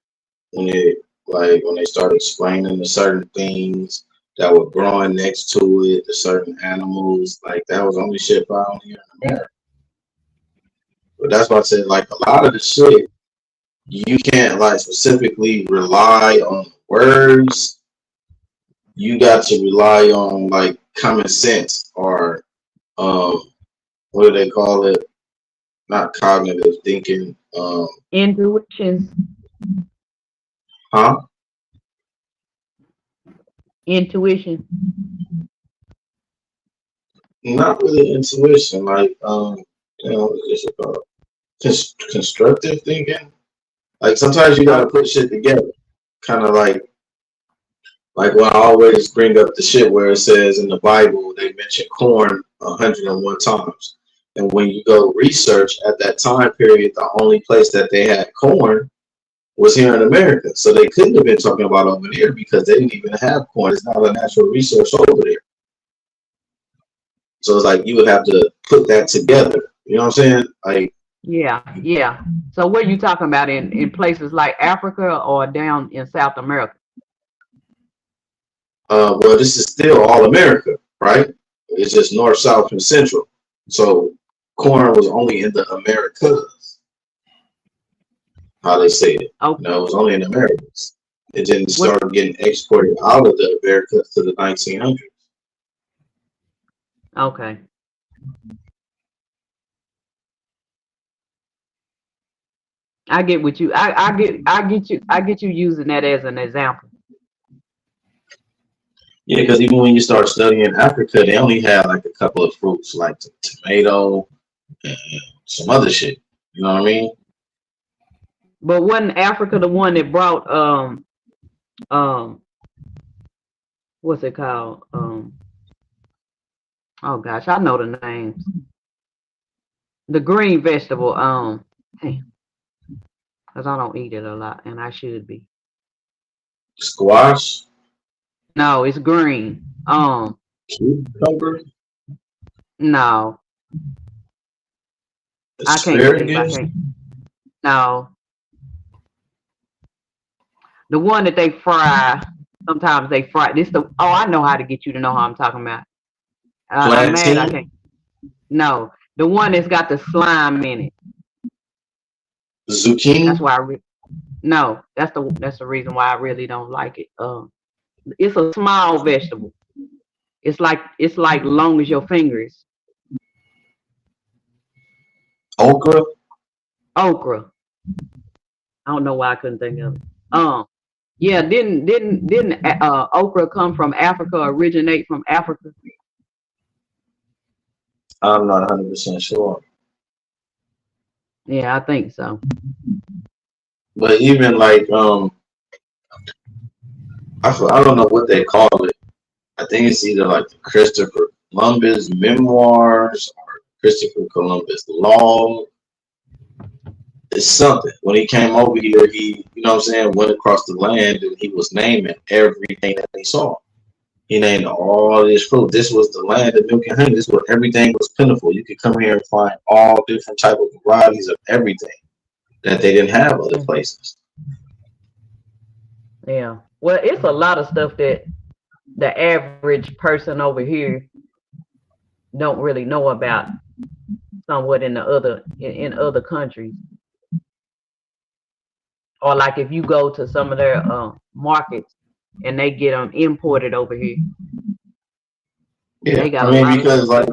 Speaker 1: When they started explaining the certain things that were growing next to it, the certain animals, like that was only shit found here in America. But that's why I said like a lot of the shit you can't like specifically rely on words. You got to rely on like common sense or what do they call it? Not cognitive thinking.
Speaker 8: intuition.
Speaker 1: Huh?
Speaker 8: Intuition.
Speaker 1: Not really intuition, like what's it called? Constructive thinking. Like sometimes you gotta put shit together. Kind of like when I always bring up the shit where it says in the Bible they mention corn 101 times. And when you go research at that time period, the only place that they had corn was here in America. So they couldn't have been talking about over there because they didn't even have corn. It's not a natural resource over there. So it's like you would have to put that together. You know what I'm saying? Like
Speaker 8: Yeah. So what are you talking about in places like Africa or down in South America?
Speaker 1: well, this is still all America, right? It's just North, South, and Central. So corn was only in the Americas. How they say it.
Speaker 8: Okay.
Speaker 1: It was only in the Americas. It didn't start getting exported out of the Americas to the 1900s.
Speaker 8: Okay. I get what you I get you using that as an example.
Speaker 1: Yeah, because even when you start studying Africa, they only had like a couple of fruits, like tomato and some other shit. You know what I mean?
Speaker 8: But wasn't Africa the one that brought what's it called? Oh gosh, I know the names. The green vegetable, because I don't eat it a lot, and I should be.
Speaker 1: Squash?
Speaker 8: No, it's green.
Speaker 1: Cucumber?
Speaker 8: No.
Speaker 1: Asparagus?
Speaker 8: I can't. No. The one that they fry. Sometimes they fry. I know how to get you to know how I'm talking about. I'm mad I can't. No, the one that's got the slime in it.
Speaker 1: Zucchini.
Speaker 8: That's why no, that's the reason why I really don't like it. It's a small vegetable. It's like long as your fingers.
Speaker 1: Okra.
Speaker 8: I don't know why I couldn't think of it. Yeah, didn't okra come from Africa? Originate from Africa?
Speaker 1: I'm not 100% sure.
Speaker 8: Yeah, I think so.
Speaker 1: But even like I don't know what they call it. I think it's either like the Christopher Columbus Memoirs or Christopher Columbus Law. It's something. When he came over here, he, you know what I'm saying, went across the land and he was naming everything that he saw. He named all this fruit. This was the land of milk and honey. This was everything was plentiful. You could come here and find all different type of varieties of everything that they didn't have other places.
Speaker 8: Yeah. Well, it's a lot of stuff that the average person over here don't really know about somewhat in other countries. Or like if you go to some of their markets and they get them imported over here.
Speaker 1: Yeah, I mean, because like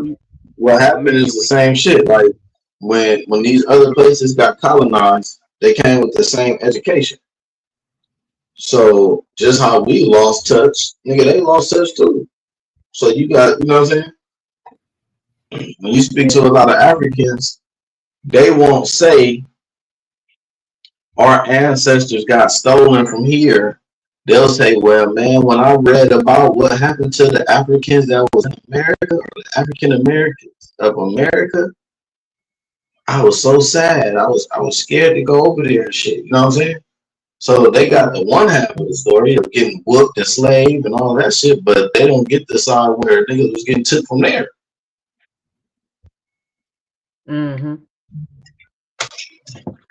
Speaker 1: what happened is the same shit. Like when these other places got colonized, they came with the same education. So just how we lost touch, nigga, they lost touch too. So you got, you know what I'm saying? When you speak to a lot of Africans, they won't say our ancestors got stolen from here. They'll say, well, man, when I read about what happened to the Africans that was in America, or the African Americans of America, I was so sad. I was scared to go over there and shit. You know what I'm saying? So they got the one half of the story of getting whooped and slaved and all that shit, but they don't get the side where niggas was getting took from there.
Speaker 8: Mm-hmm.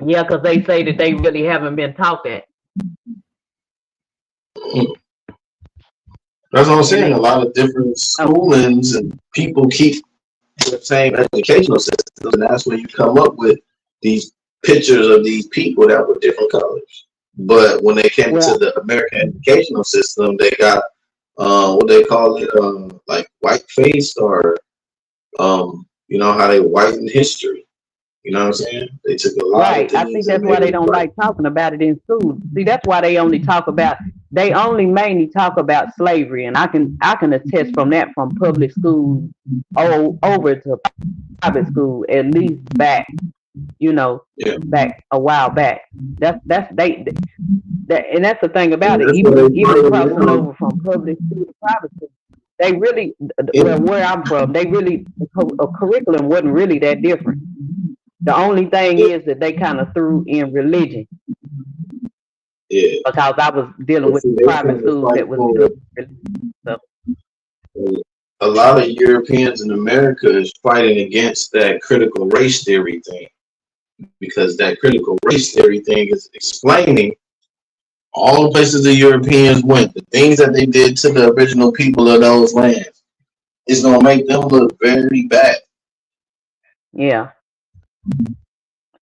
Speaker 8: Yeah, because they say that they really haven't been taught that.
Speaker 1: That's what I'm saying. A lot of different schoolings and people keep the same educational system, and that's when you come up with these pictures of these people that were different colors. But when they came to the American educational system, they got what they call it, like whiteface, or you know how they whitened history. You know what I'm saying? They took a lot of things.
Speaker 8: I think that's why they don't like talking about it in school. See, that's why they only mainly talk about slavery, and I can attest from that from public school over to private school, at least back, back a while back. And that's the thing about it. Even crossing over from public school to private school, they really, where I'm from, the curriculum wasn't really that different. The only thing is that they kind of threw in religion. Yeah. Because I was dealing with private schools that was good. So.
Speaker 1: A lot of Europeans in America is fighting against that critical race theory thing, because that critical race theory thing is explaining all the places the Europeans went, the things that they did to the original people of those lands. It's gonna make them look very bad.
Speaker 8: Yeah.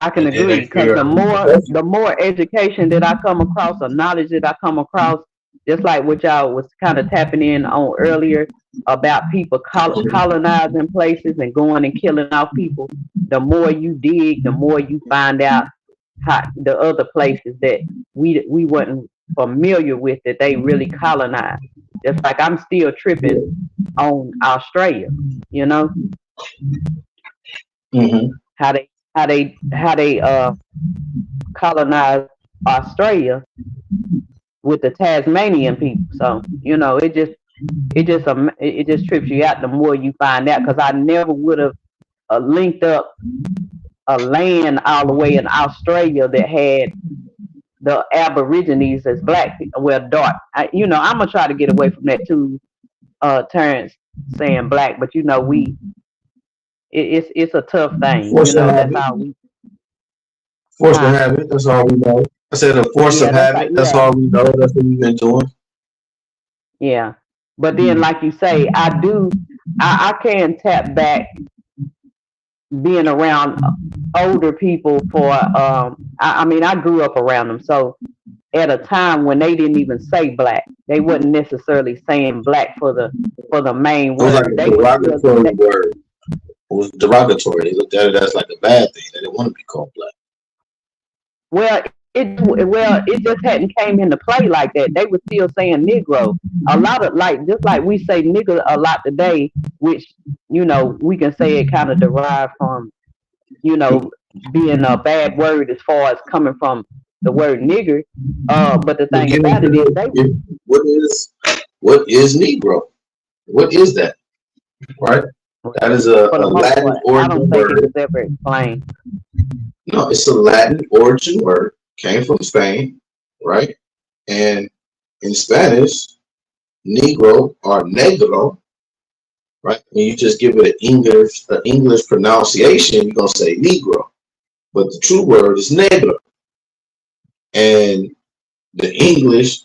Speaker 8: I can agree, because the more education that I come across, or knowledge that I come across, just like what y'all was kind of tapping in on earlier about people colonizing places and going and killing off people, the more you dig, the more you find out how the other places that we wasn't familiar with, that they really colonized. Just like I'm still tripping on Australia, you know?
Speaker 1: Mm-hmm.
Speaker 8: How they colonized Australia with the Tasmanian people. So it just trips you out the more you find out, because I never would have linked up a land all the way in Australia that had the Aborigines as black people, well, dark. I'm gonna try to get away from that too. Terrence saying black, but it's a tough thing. That's how we
Speaker 1: forced to have it. That's all we know. I said a force of habit. That's all we know. That's what we've been doing.
Speaker 8: Yeah. But then, like you say, I can tap back being around older people for, I mean, I grew up around them. So at a time when they didn't even say black, they wasn't necessarily saying black for the main
Speaker 1: It was like
Speaker 8: word.
Speaker 1: a
Speaker 8: They were
Speaker 1: derogatory word. It was derogatory. They looked at it as like a bad thing. They didn't want to be called black.
Speaker 8: Well, it just hadn't came into play like that. They were still saying Negro. A lot of just like we say nigga a lot today, which we can say it kind of derived from being a bad word as far as coming from the word nigger. But the thing about it is,
Speaker 1: what is Negro? What is that? Right? That is a Latin origin
Speaker 8: I don't think
Speaker 1: word.
Speaker 8: it was ever explained.
Speaker 1: No, it's a Latin origin word. Came from Spain, right? And in Spanish, Negro or Negro, right? When you just give it an English pronunciation, you're gonna say Negro, but the true word is Negro. And the English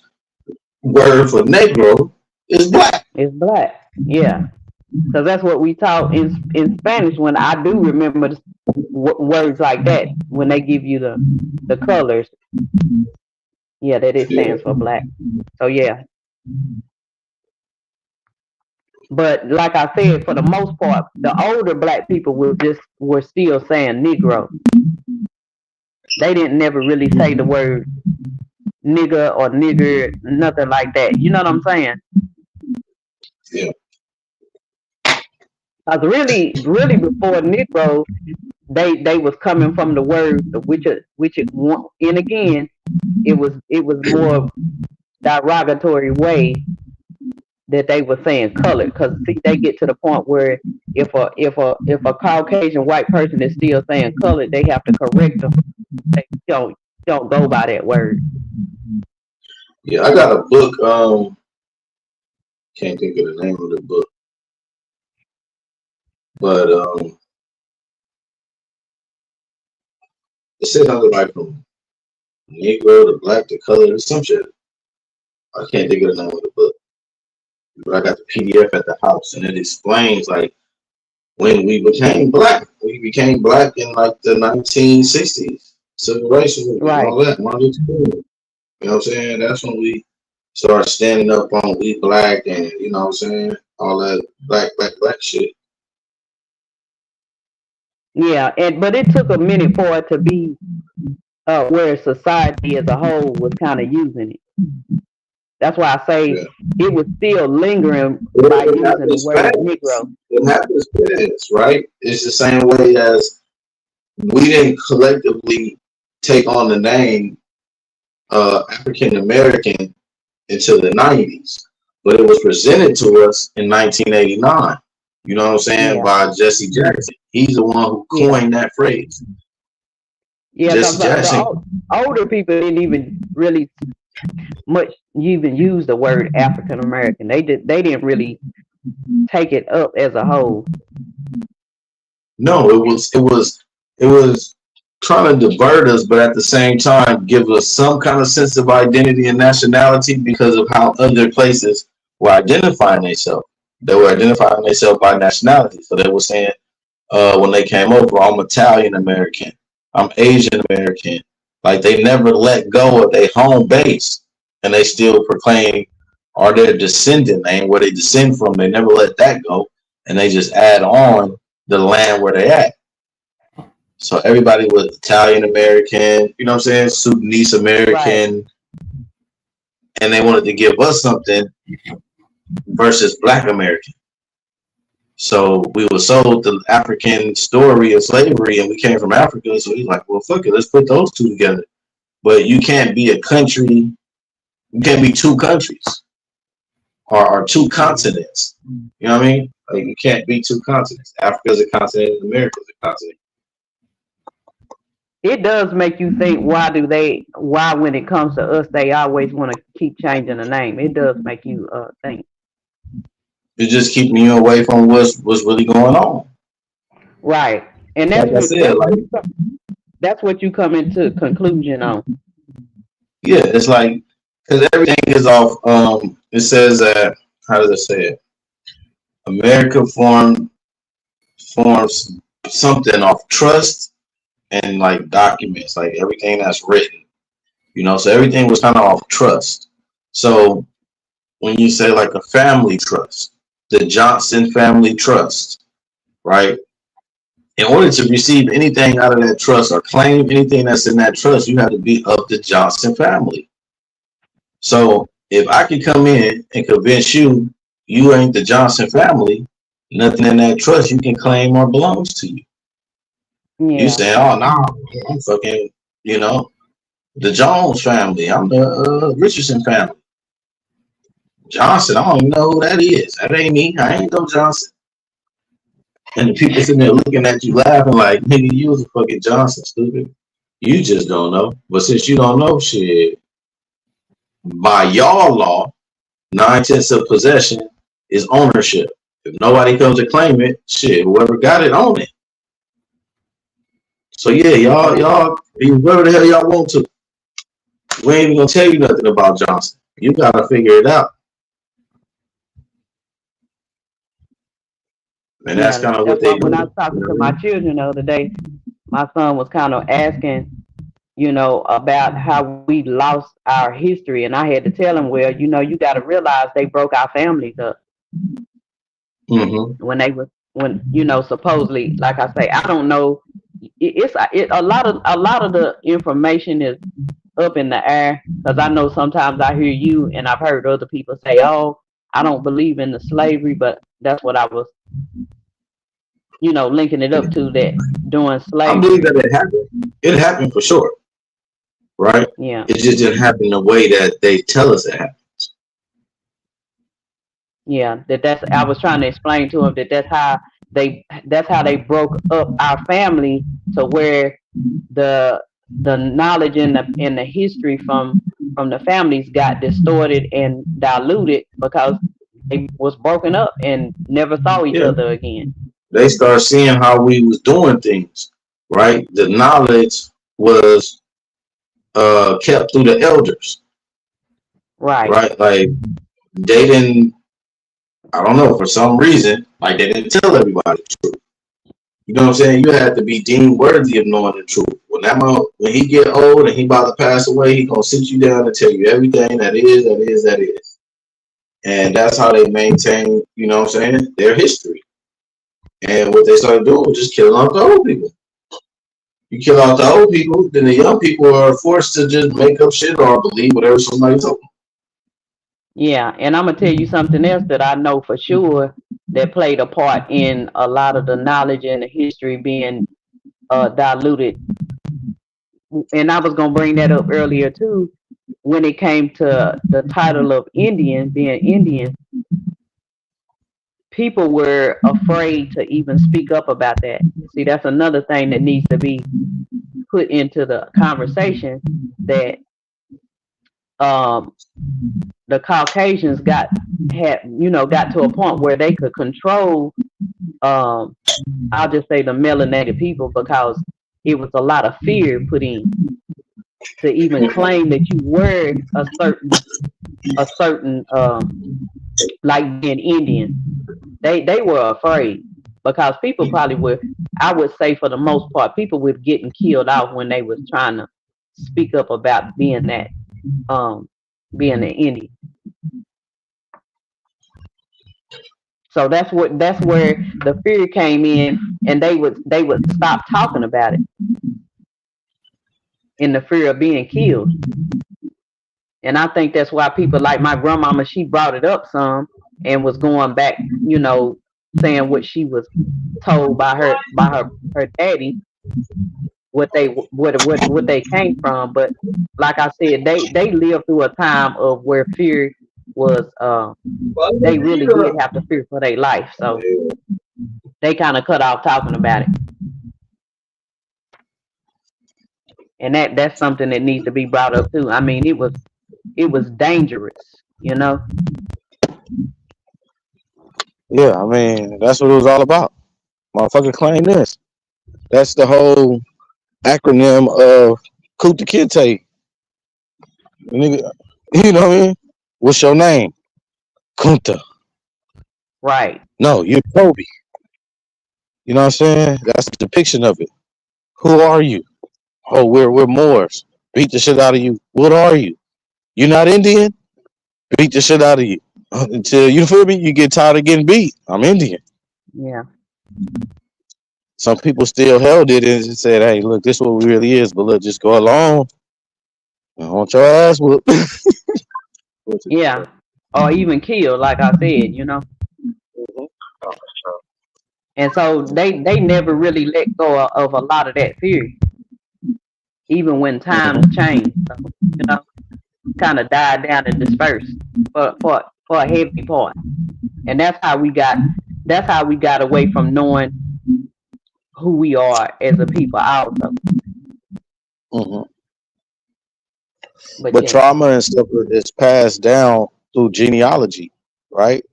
Speaker 1: word for Negro is black.
Speaker 8: It's black, yeah. Because that's what we taught in Spanish. When I do remember words like that, when they give you the colors, yeah, that it stands for black. So yeah. But like I said, for the most part, the older black people were still saying Negro. They didn't never really say the word nigger or nigger, nothing like that. You know what I'm saying?
Speaker 1: Yeah.
Speaker 8: Because really before Negro, they was coming from the word which and again, it was more derogatory way that they were saying colored. Because see, they get to the point where if a Caucasian white person is still saying colored, they have to correct them. They don't go by that word.
Speaker 1: Yeah, I got a book. Can't think of the name of the book, but it says something like from Negro to black to color or some shit. I can't think of the name of the book, but I got the PDF at the house, and it explains like when we became black. We became black in like the 1960s, civil rights movement,
Speaker 8: right,
Speaker 1: and all that. Martin Luther King. You know what I'm saying? That's when we started standing up on we black, and you know what I'm saying, all that black shit.
Speaker 8: Yeah, but it took a minute for it to be where society as a whole was kind of using it. That's why I say it was still lingering by using the word Negro.
Speaker 1: It happens fast, right? It's the same way as we didn't collectively take on the name African American until the 90s, but it was presented to us in 1989. You know what I'm saying? By Jesse Jackson. He's the one who coined that phrase.
Speaker 8: Yeah, Jesse Jackson. The older people didn't even really much even use the word African American. They didn't really take it up as a whole.
Speaker 1: No, it was trying to divert us, but at the same time give us some kind of sense of identity and nationality because of how other places were identifying themselves. They were identifying themselves by nationality. So they were saying, when they came over, I'm Italian American, I'm Asian American. Like they never let go of their home base, and they still proclaim are their descendant name where they descend from. They never let that go, and they just add on the land where they at. So everybody was Italian American, you know what I'm saying, Sudanese American, and they wanted to give us something versus Black American. So we were sold the African story of slavery, and we came from Africa. So he's like, well, fuck it, let's put those two together. But you can't be a country, you can't be two countries or two continents. You know what I mean? Like you can't be two continents. Africa's a continent, and America's a continent.
Speaker 8: It does make you think, why when it comes to us, they always want to keep changing the name. It does make you think.
Speaker 1: It's just keeping you away from what's really going on.
Speaker 8: Right. And that's
Speaker 1: like
Speaker 8: that's what you come into conclusion on.
Speaker 1: Yeah, it's like because everything is off. It says that how does it say it? America forms something off trust and like documents, like everything that's written. So everything was kind of off trust. So when you say like a family trust, the Johnson family trust, right? In order to receive anything out of that trust or claim anything that's in that trust, you have to be of the Johnson family. So if I could come in and convince you you ain't the Johnson family, nothing in that trust you can claim or belongs to you.
Speaker 8: Yeah.
Speaker 1: You say, oh no, I'm fucking, the Jones family. I'm the Richardson family. Johnson, I don't even know who that is. That ain't me. I ain't no Johnson. And the people sitting there looking at you laughing like, nigga, you was a fucking Johnson, stupid. You just don't know. But since you don't know shit, by y'all law, 9/10 of possession is ownership. If nobody comes to claim it, shit, whoever got it, own it. So yeah, y'all, whatever the hell y'all want to. We ain't even gonna tell you nothing about Johnson. You gotta figure it out. And that's kind of what they do.
Speaker 8: When I was talking to my children the other day, my son was kind of asking, about how we lost our history. And I had to tell him, well, you got to realize they broke our families up. When supposedly, like I say, I don't know. A lot of the information is up in the air, because I know sometimes I hear you and I've heard other people say, oh, I don't believe in the slavery, but that's what I was, linking it up to, that during slavery.
Speaker 1: I believe that it happened. It happened for sure. Right?
Speaker 8: Yeah.
Speaker 1: It just didn't happen the way that they tell us it happens.
Speaker 8: Yeah, I was trying to explain to him that's how they broke up our family, to where the knowledge and the history from the families got distorted and diluted, because they was broken up and never saw each other again.
Speaker 1: They started seeing how we was doing things, right? The knowledge was kept through the elders.
Speaker 8: Right.
Speaker 1: Like they didn't, I don't know, for some reason, like they didn't tell everybody the truth. You know what I'm saying? You had to be deemed worthy of knowing the truth. When he get old and he about to pass away, he gonna sit you down and tell you everything that is. And that's how they maintain, their history. And what they started doing was just killing off the old people. You kill off the old people, then the young people are forced to just make up shit or believe whatever somebody told them.
Speaker 8: Yeah, and I'm gonna tell you something else that I know for sure that played a part in a lot of the knowledge and the history being diluted. And I was gonna bring that up earlier too, when it came to the title of Indian, being Indian. People were afraid to even speak up about that. See, that's another thing that needs to be put into the conversation, that the Caucasians got to a point where they could control, I'll just say, the melanated people, because it was a lot of fear put in to even claim that you were a certain like being Indian. They were afraid, because people probably would, I would say for the most part, people were getting killed off when they was trying to speak up about being that, being an Indian. So that's where the fear came in, and they would stop talking about it in the fear of being killed. And I think that's why people like my grandmama, she brought it up some and was going back, saying what she was told by her daddy, what they came from. But like I said, they lived through a time of where fear was, they really did have to fear for their life. So they kind of cut off talking about it. And that's something that needs to be brought up too. I mean, it was dangerous,
Speaker 2: Yeah, I mean, that's what it was all about. Motherfucker, claim this. That's the whole acronym of Kunta Kinte. Nigga, you know what I mean? What's your name? Kunta.
Speaker 8: Right.
Speaker 2: No, you're Kobe. You know what I'm saying? That's the depiction of it. Who are you? Oh, we're Moors. Beat the shit out of you. What are you? You're not Indian? Beat the shit out of you. Until, you feel me? You get tired of getting beat. I'm Indian.
Speaker 8: Yeah.
Speaker 2: Some people still held it and said, hey, look, this is what we really is, but look, just go along. I want your ass whooped.
Speaker 8: Yeah. Or even killed, like I said, you know. And so they never really let go of a lot of that theory, even when times changed. So, you know, kind of died down and dispersed for a heavy part. And that's how we got away from knowing who we are as a people also.
Speaker 2: Mm-hmm.
Speaker 8: But
Speaker 2: But
Speaker 8: yeah.
Speaker 2: trauma and stuff is passed down through genealogy, right?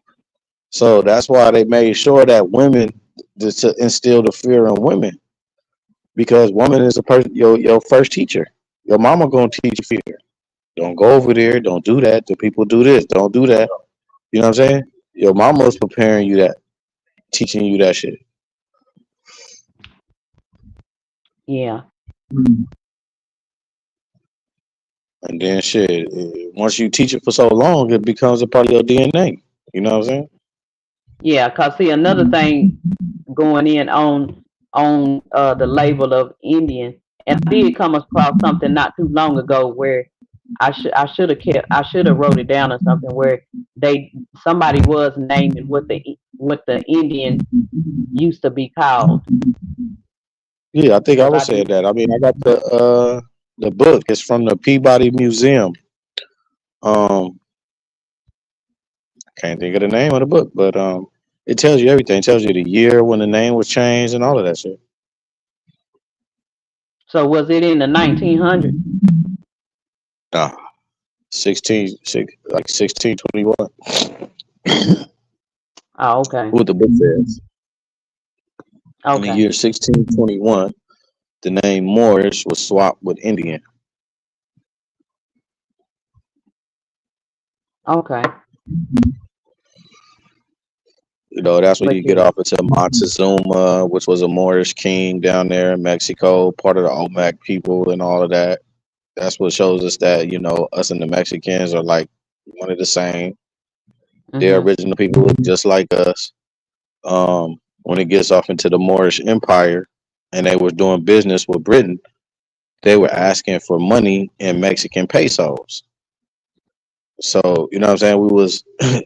Speaker 2: So that's why they made sure that women, to instill the fear in women, because woman is a person, your first teacher. Your mama gonna teach you fear. Don't go over there. Don't do that. The people do this. Don't do that. You know what I'm saying? Your mama's preparing you that, teaching you that shit.
Speaker 8: Yeah.
Speaker 2: And then shit, once you teach it for so long, it becomes a part of your DNA. You know what I'm saying?
Speaker 8: Yeah, cause see another thing going in on the label of Indian, and I did come across something not too long ago where I should have wrote it down or something where somebody was naming what the Indian used to be called.
Speaker 2: Yeah, I think I was saying that. I mean, I got the book. It's from the Peabody Museum. Can't think of the name of the book, but it tells you everything. It tells you the year when the name was changed and all of that shit.
Speaker 8: So was it in the 1900s?
Speaker 2: Nah, 1621.
Speaker 8: Oh, okay.
Speaker 2: What the book says. In the
Speaker 8: Okay.
Speaker 2: year 1621, the name Moorish was swapped with Indian.
Speaker 8: Okay.
Speaker 2: You know, that's when you get off into Montezuma, which was a Moorish king down there in Mexico, part of the Olmec people and all of that. That's what shows us that, you know, us and the Mexicans are like one of the same. They're original people just like us. When it gets off into the Moorish Empire and they were doing business with Britain, they were asking for money in Mexican pesos. So, you know what I'm saying?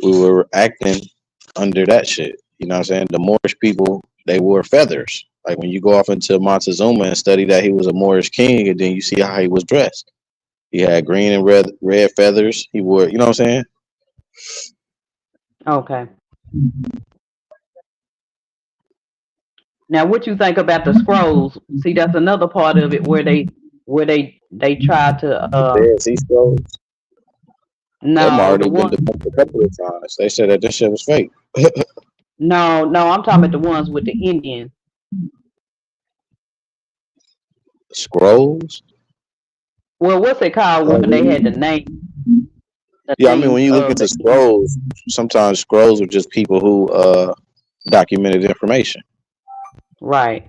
Speaker 2: We were acting under that shit. You know what I'm saying? The Moorish people, they wore feathers. Like when you go off into Montezuma and study that he was a Moorish king, and then you see how he was dressed. He had green and red feathers. He wore, you know what I'm saying?
Speaker 8: Okay. Now, what you think about the scrolls? See, that's another part of it where they try to
Speaker 2: Dead Sea Scrolls.
Speaker 8: No,
Speaker 2: them already
Speaker 8: the
Speaker 2: been
Speaker 8: one.
Speaker 2: debunked a couple of times. They said that this shit was fake.
Speaker 8: No, I'm talking about the ones with the Indian.
Speaker 2: Scrolls?
Speaker 8: Well, what's it called when they had the name?
Speaker 2: Yeah, I mean, when you look into scrolls, sometimes scrolls are just people who documented information.
Speaker 8: Right,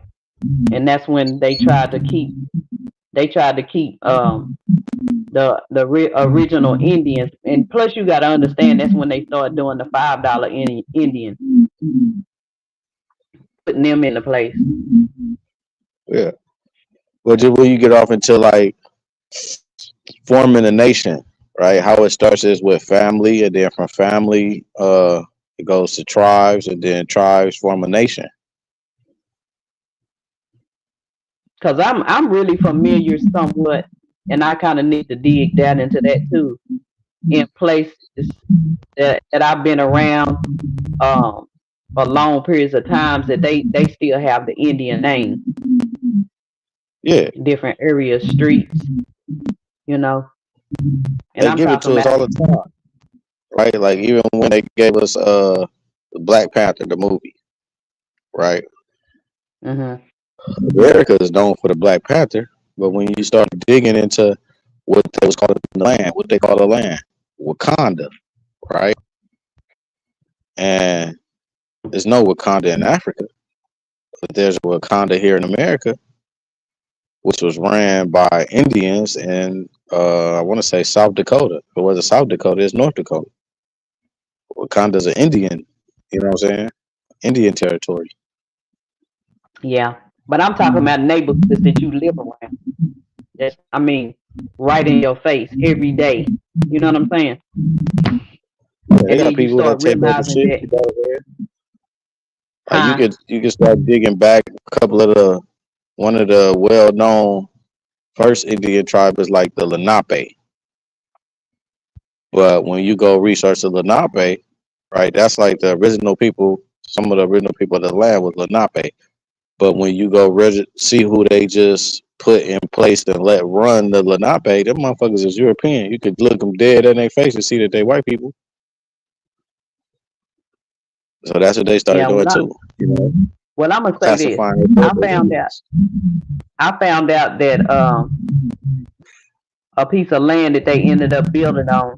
Speaker 8: and that's when they tried to keep the original Indians, and plus you got to understand that's when they started doing the $5 Indian, putting them into place.
Speaker 2: Yeah, but just when you get off into like forming a nation, right? How it starts is with family, and then from family, it goes to tribes, and then tribes form a nation.
Speaker 8: Cause I'm really familiar somewhat, and I kind of need to dig down into that too. In places that I've been around for long periods of times, that they still have the Indian name.
Speaker 2: Yeah,
Speaker 8: different areas, streets, you know. And
Speaker 2: they give it to us all the time, right? Like even when they gave us Black Panther, the movie, right? America is known for the Black Panther, but when you start digging into what they was called the land, what they call the land, Wakanda, right? And there's no Wakanda in Africa, but there's a Wakanda here in America, which was ran by Indians in I want to say South Dakota. If it wasn't South Dakota, it's North Dakota. Wakanda's an Indian, you know what I'm saying? Indian territory.
Speaker 8: Yeah, but I'm talking about neighborhoods that you live around. That's, I mean, right in your face every day. You know what I'm saying?
Speaker 2: Yeah, they
Speaker 8: And
Speaker 2: got
Speaker 8: then you
Speaker 2: people that
Speaker 8: start
Speaker 2: take over
Speaker 8: realizing
Speaker 2: shit.
Speaker 8: that,
Speaker 2: Like
Speaker 8: huh?
Speaker 2: you could start digging back a couple of the one of the well known first Indian tribe is like the Lenape. But when you go research the Lenape, right, that's like the original people, some of the original people of the land was Lenape. But when you go see who they just put in place and let run the Lenape, them motherfuckers is European. You could look them dead in their face and see that they white people. So that's what they started
Speaker 8: Yeah,
Speaker 2: doing too. You know,
Speaker 8: well, I'm gonna say this.
Speaker 2: classifying
Speaker 8: I
Speaker 2: themselves as
Speaker 8: found out that a piece of land that they ended up building on,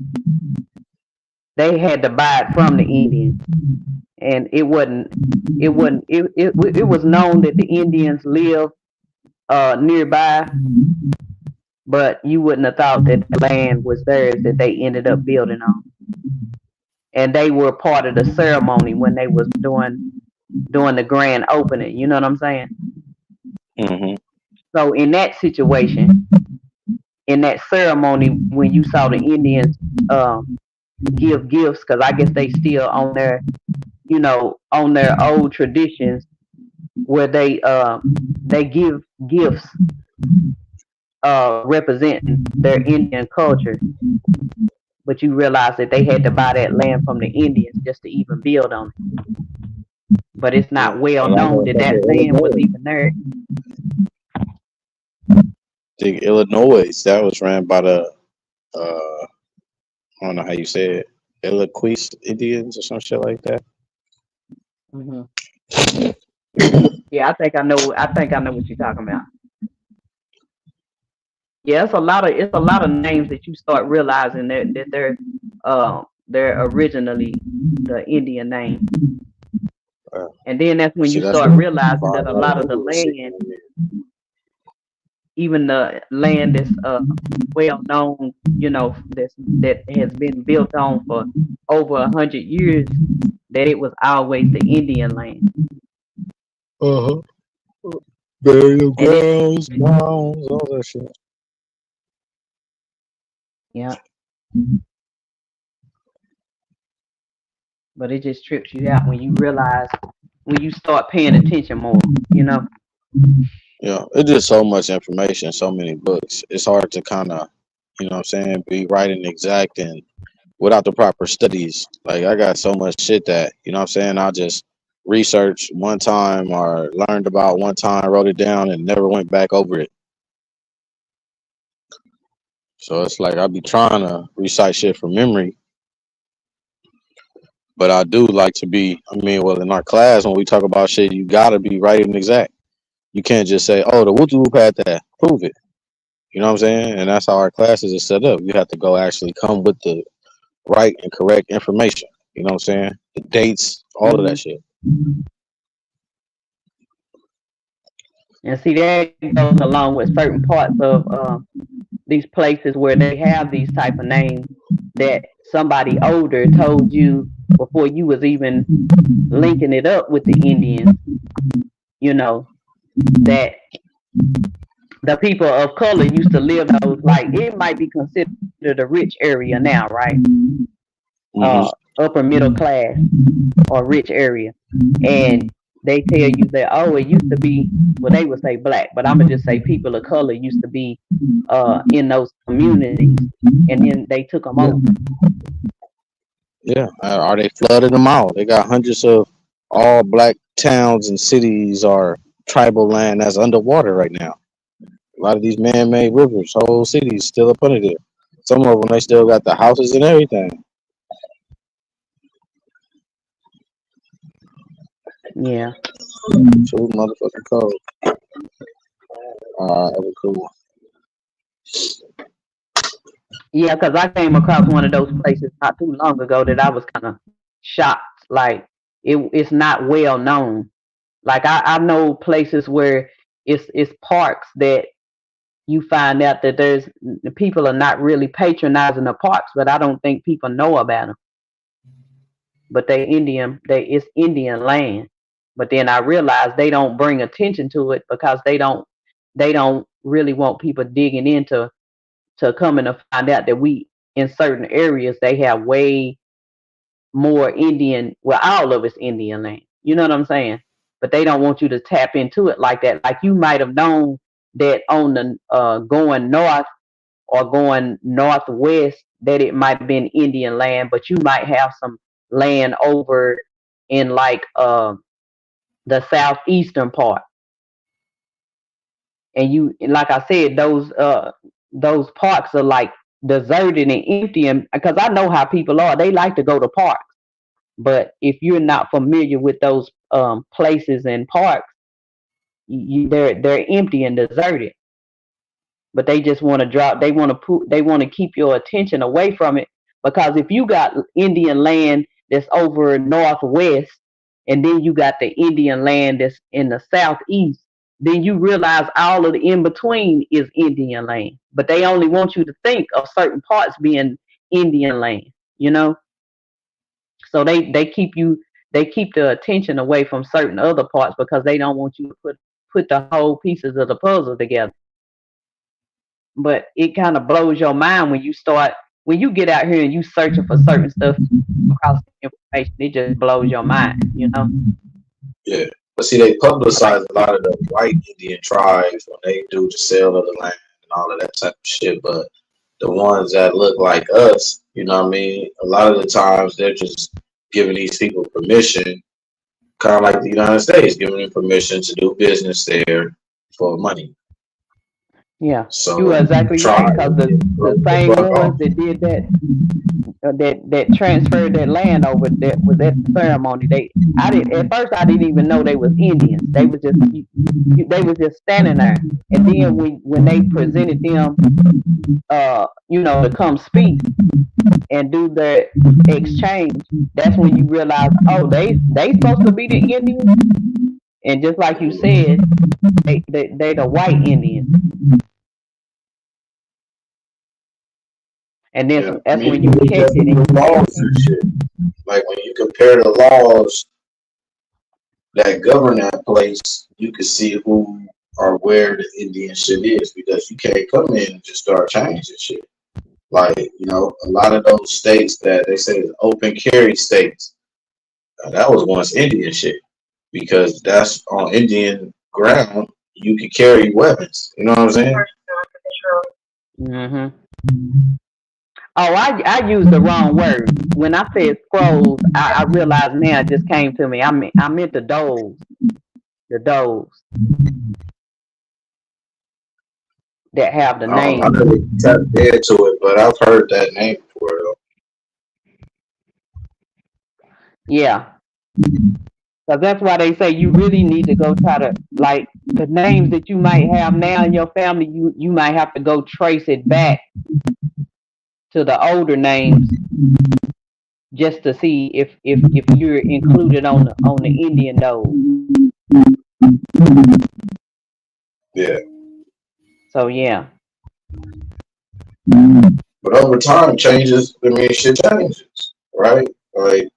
Speaker 8: they had to buy it from the Indians, and it was known that the Indians lived nearby, but you wouldn't have thought that the land was theirs that they ended up building on. And they were part of the ceremony when they was doing the grand opening. You know what I'm saying?
Speaker 2: Mm-hmm.
Speaker 8: So in that situation, in that ceremony, when you saw the Indians give gifts, because I guess they still on their, on their old traditions where they give gifts representing their Indian culture. But you realize that they had to buy that land from the Indians just to even build on it. But it's not well known that that land was even there.
Speaker 2: The Illinois, that was ran by the I don't know how you say it, Iroquois Indians or some shit like that.
Speaker 8: Hmm. Yeah, I think I know what you're talking about. Yeah, it's a lot of names that you start realizing that they're originally the Indian name, and then that's when you start realizing that a lot of the land, even the land that's well known, that has been built on for over 100 years, that it was always the Indian land.
Speaker 2: Burial grounds, mounds, all that shit.
Speaker 8: Yeah. But it just trips you out when you start paying attention more,
Speaker 2: Yeah, it's just so much information, so many books. It's hard to kind of, you know what I'm saying, be right and exact and without the proper studies. Like I got so much shit that, you know what I'm saying, I just researched one time or learned about one time, wrote it down and never went back over it. So it's like I be trying to recite shit from memory. But I do like to be, in our class when we talk about shit, you gotta be right and exact. You can't just say, oh, the whoop whoop had that. Prove it. You know what I'm saying? And that's how our classes are set up. You have to go actually come with the right and correct information. You know what I'm saying? The dates, all of that shit.
Speaker 8: And see, that goes along with certain parts of these places where they have these type of names that somebody older told you before you was even linking it up with the Indians, that the people of color used to live those, like, it might be considered a rich area now, right? Upper middle class or rich area. And they tell you that, oh, it used to be, well, they would say black, but I'm gonna just say people of color used to be in those communities, and then they took them over.
Speaker 2: Yeah, or they flooded them out. They got hundreds of all black towns and cities or tribal land that's underwater right now. A lot of these man-made rivers, whole cities still up under there. Some of them, they still got the houses and everything.
Speaker 8: Yeah.
Speaker 2: Too motherfucking cold. That was cool.
Speaker 8: Yeah, because I came across one of those places not too long ago that I was kind of shocked. Like it's not well known. Like I know places where it's parks that you find out that the people are not really patronizing the parks, but I don't think people know about them. But it's Indian land. But then I realized they don't bring attention to it because they don't really want people digging into coming to find out that we in certain areas they have way more Indian. Well, all of it's Indian land. You know what I'm saying? But they don't want you to tap into it like that. Like you might have known that on the going north or going northwest that it might have been Indian land, but you might have some land over in like the southeastern part. And you, like I said, those parks are like deserted and empty. And because I know how people are, they like to go to parks. But if you're not familiar with those places and parks, they're empty and deserted. But they just want to drop. They want to keep your attention away from it, because if you got Indian land that's over northwest, and then you got the Indian land that's in the southeast, then you realize all of the in between is Indian land. But they only want you to think of certain parts being Indian land, you know. So they keep the attention away from certain other parts because they don't want you to put the whole pieces of the puzzle together. But it kind of blows your mind when you get out here and you searching for certain stuff across information. It just blows your mind, you know.
Speaker 1: Yeah, but see, they publicize a lot of the white Indian tribes when they do the sale of the land and all of that type of shit. But the ones that look like us, you know what I mean? A lot of the times they're just giving these people permission, kind of like the United States, giving them permission to do business there for money.
Speaker 8: Yeah,
Speaker 1: so
Speaker 8: you are exactly right, because the same ones that did that transferred that land over that was at the ceremony. At first I didn't even know they was Indians. They was just standing there, and then when they presented them, to come speak and do their exchange, that's when you realize, oh, they supposed to be the Indians, and just like you said, they the white Indians. And then that's when you catch it. And
Speaker 1: laws and shit. Like when you compare the laws that govern that place, you can see who or where the Indian shit is, because you can't come in and just start changing shit. Like, a lot of those states that they say is open carry states, that was once Indian shit, because that's on Indian ground. You can carry weapons. You know what I'm saying?
Speaker 8: Mm-hmm. Oh, I used the wrong word. When I said scrolls, I realized now it just came to me. I meant the doles. The doles that have the name.
Speaker 1: I never tapped into it, but I've heard that name before, though.
Speaker 8: Yeah. So that's why they say you really need to go try to, like, the names that you might have now in your family, you might have to go trace it back to the older names just to see if you're included on the Indian node.
Speaker 1: Yeah.
Speaker 8: So yeah.
Speaker 1: But over time, shit changes, right? Like,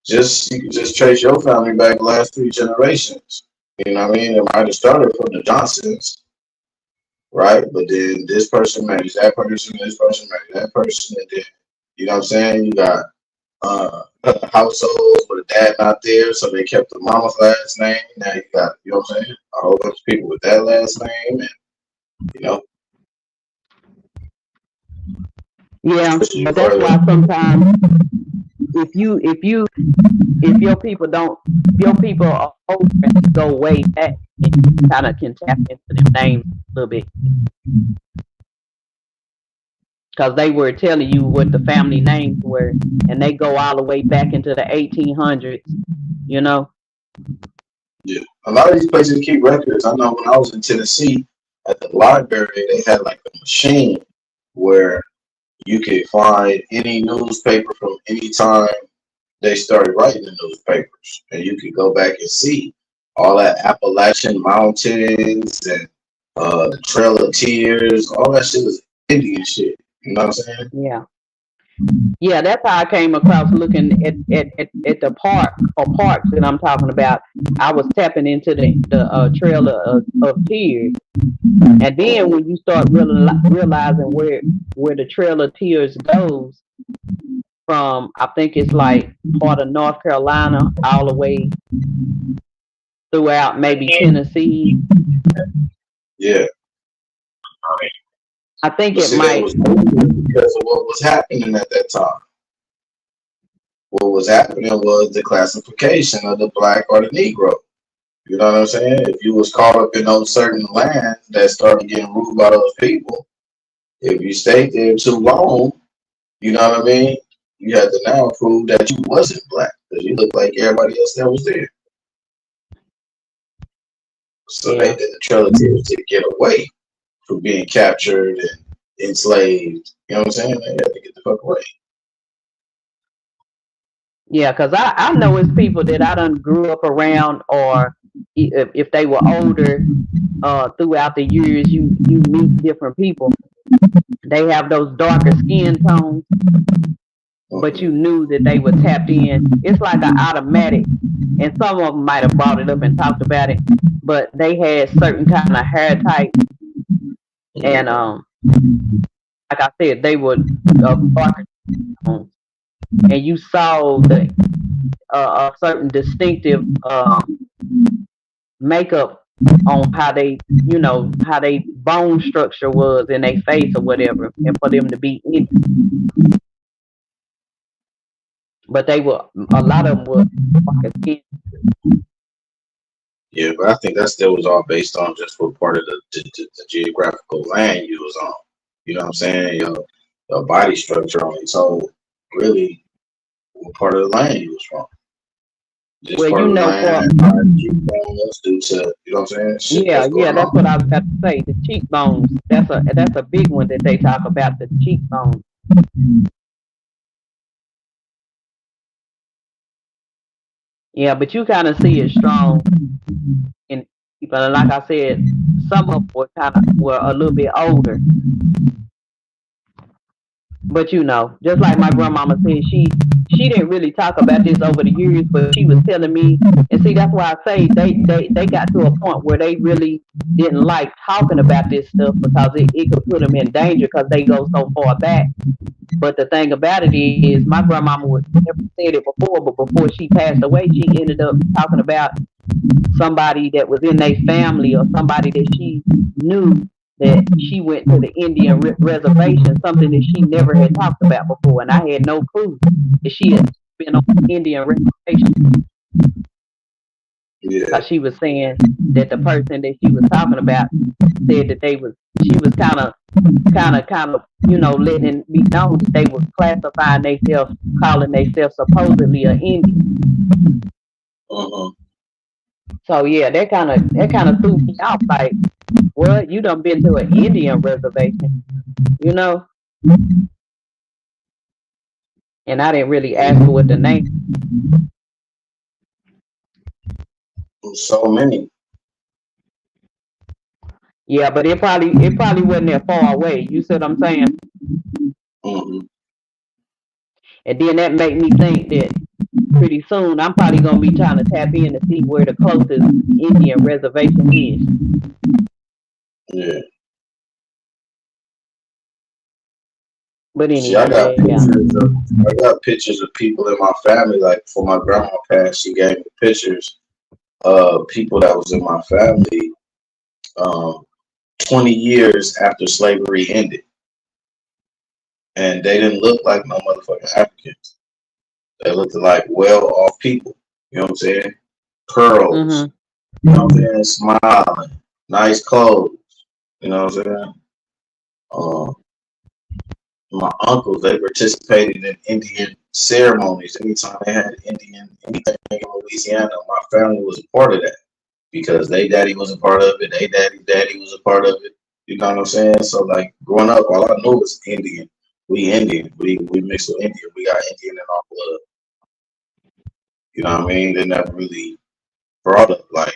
Speaker 1: you can just trace your family back the last 3 generations. You know what I mean? It might have started from the Johnsons, right? But then this person marries that person, this person marries that person, and then, you know what I'm saying? You got households with a dad not there, so they kept the mama's last name. Now you got, you know what I'm saying, a whole bunch of people with that last name, and
Speaker 8: Yeah, but that's why sometimes if your people are older and go way back, and you kind of can tap into their names a little bit, because they were telling you what the family names were, and they go all the way back into the 1800s, you know.
Speaker 1: Yeah, a lot of these places keep records. I know when I was in Tennessee at the library, they had like a machine where you can find any newspaper from any time they started writing the newspapers, and you can go back and see all that Appalachian Mountains and the Trail of Tears. All that shit was Indian shit. You know what I'm saying?
Speaker 8: Yeah. Yeah, that's how I came across looking at the park or parks that I'm talking about. I was tapping into the Trail of Tears, and then when you start realizing where the Trail of Tears goes from, I think it's like part of North Carolina all the way throughout maybe Tennessee.
Speaker 1: Yeah.
Speaker 8: I think
Speaker 1: But
Speaker 8: it
Speaker 1: see,
Speaker 8: might.
Speaker 1: that was because of what was happening at that time. What was happening was the classification of the black or the Negro. You know what I'm saying? If you was caught up in those certain lands that started getting ruled by those people, if you stayed there too long, you know what I mean? You had to now prove that you wasn't black because you looked like everybody else that was there. So they did the Trail of Tears to get away from being captured and enslaved. You know what I'm saying? They had to get the fuck away.
Speaker 8: Yeah, because I know it's people that I done grew up around, or if they were older throughout the years, you meet different people. They have those darker skin tones, but you knew that they were tapped in. It's like an automatic, and some of them might have brought it up and talked about it, but they had certain kind of hair type, and like I said, they were darker tones. And you saw the a certain distinctive makeup on how they, how they bone structure was in their face or whatever, and for them to be Indian. But a lot of them were darker skin.
Speaker 1: Yeah, but I think that still was all based on just what part of the geographical land you was on. You know what I'm saying? Your body structure only told really what part of the land you was from. Just
Speaker 8: Well,
Speaker 1: part
Speaker 8: you
Speaker 1: of the
Speaker 8: know,
Speaker 1: land due to, you know what I'm saying? Shit
Speaker 8: yeah, that's
Speaker 1: on.
Speaker 8: what I was about to say. The cheekbones. That's a big one that they talk about. The cheekbones. Yeah, but you kind of see it strong in people. And like I said, some of them were a little bit older. But just like my grandmama said, she didn't really talk about this over the years, but she was telling me, and see, that's why I say they got to a point where they really didn't like talking about this stuff because it could put them in danger because they go so far back. But the thing about it is, my grandmama never said it before, but before she passed away, she ended up talking about somebody that was in their family or somebody that she knew that she went to the Indian reservation, something that she never had talked about before, and I had no clue that she had been on the Indian reservation.
Speaker 1: Yeah.
Speaker 8: She was saying that the person that she was talking about said that she was kind of, letting it be known that they were classifying themselves, calling themselves supposedly an Indian. So yeah, that kind of threw me off. Like, what? You done been to an Indian reservation, And I didn't really ask her what the name.
Speaker 1: So many.
Speaker 8: Yeah, but it probably wasn't that far away. You see what I'm saying? And then that made me think that pretty soon I'm probably gonna be trying to tap in to see where the closest Indian reservation is.
Speaker 1: Yeah.
Speaker 8: But anyway,
Speaker 1: see, I got pictures of people in my family. Like before my grandma passed, she gave me pictures of people that was in my family 20 years after slavery ended. And they didn't look like no motherfucking Africans. They looked like well-off people. You know what I'm saying? Curls. You know what I'm saying? Smiling. Nice clothes. You know what I'm saying? My uncles, they participated in Indian ceremonies. Anytime they had Indian anything in Louisiana, my family was a part of that because they daddy was a part of it. They daddy was a part of it. You know what I'm saying? So like growing up, all I knew was Indian. We Indian. We mix with Indian. We got Indian in our blood. You know what I mean? They never really brought up like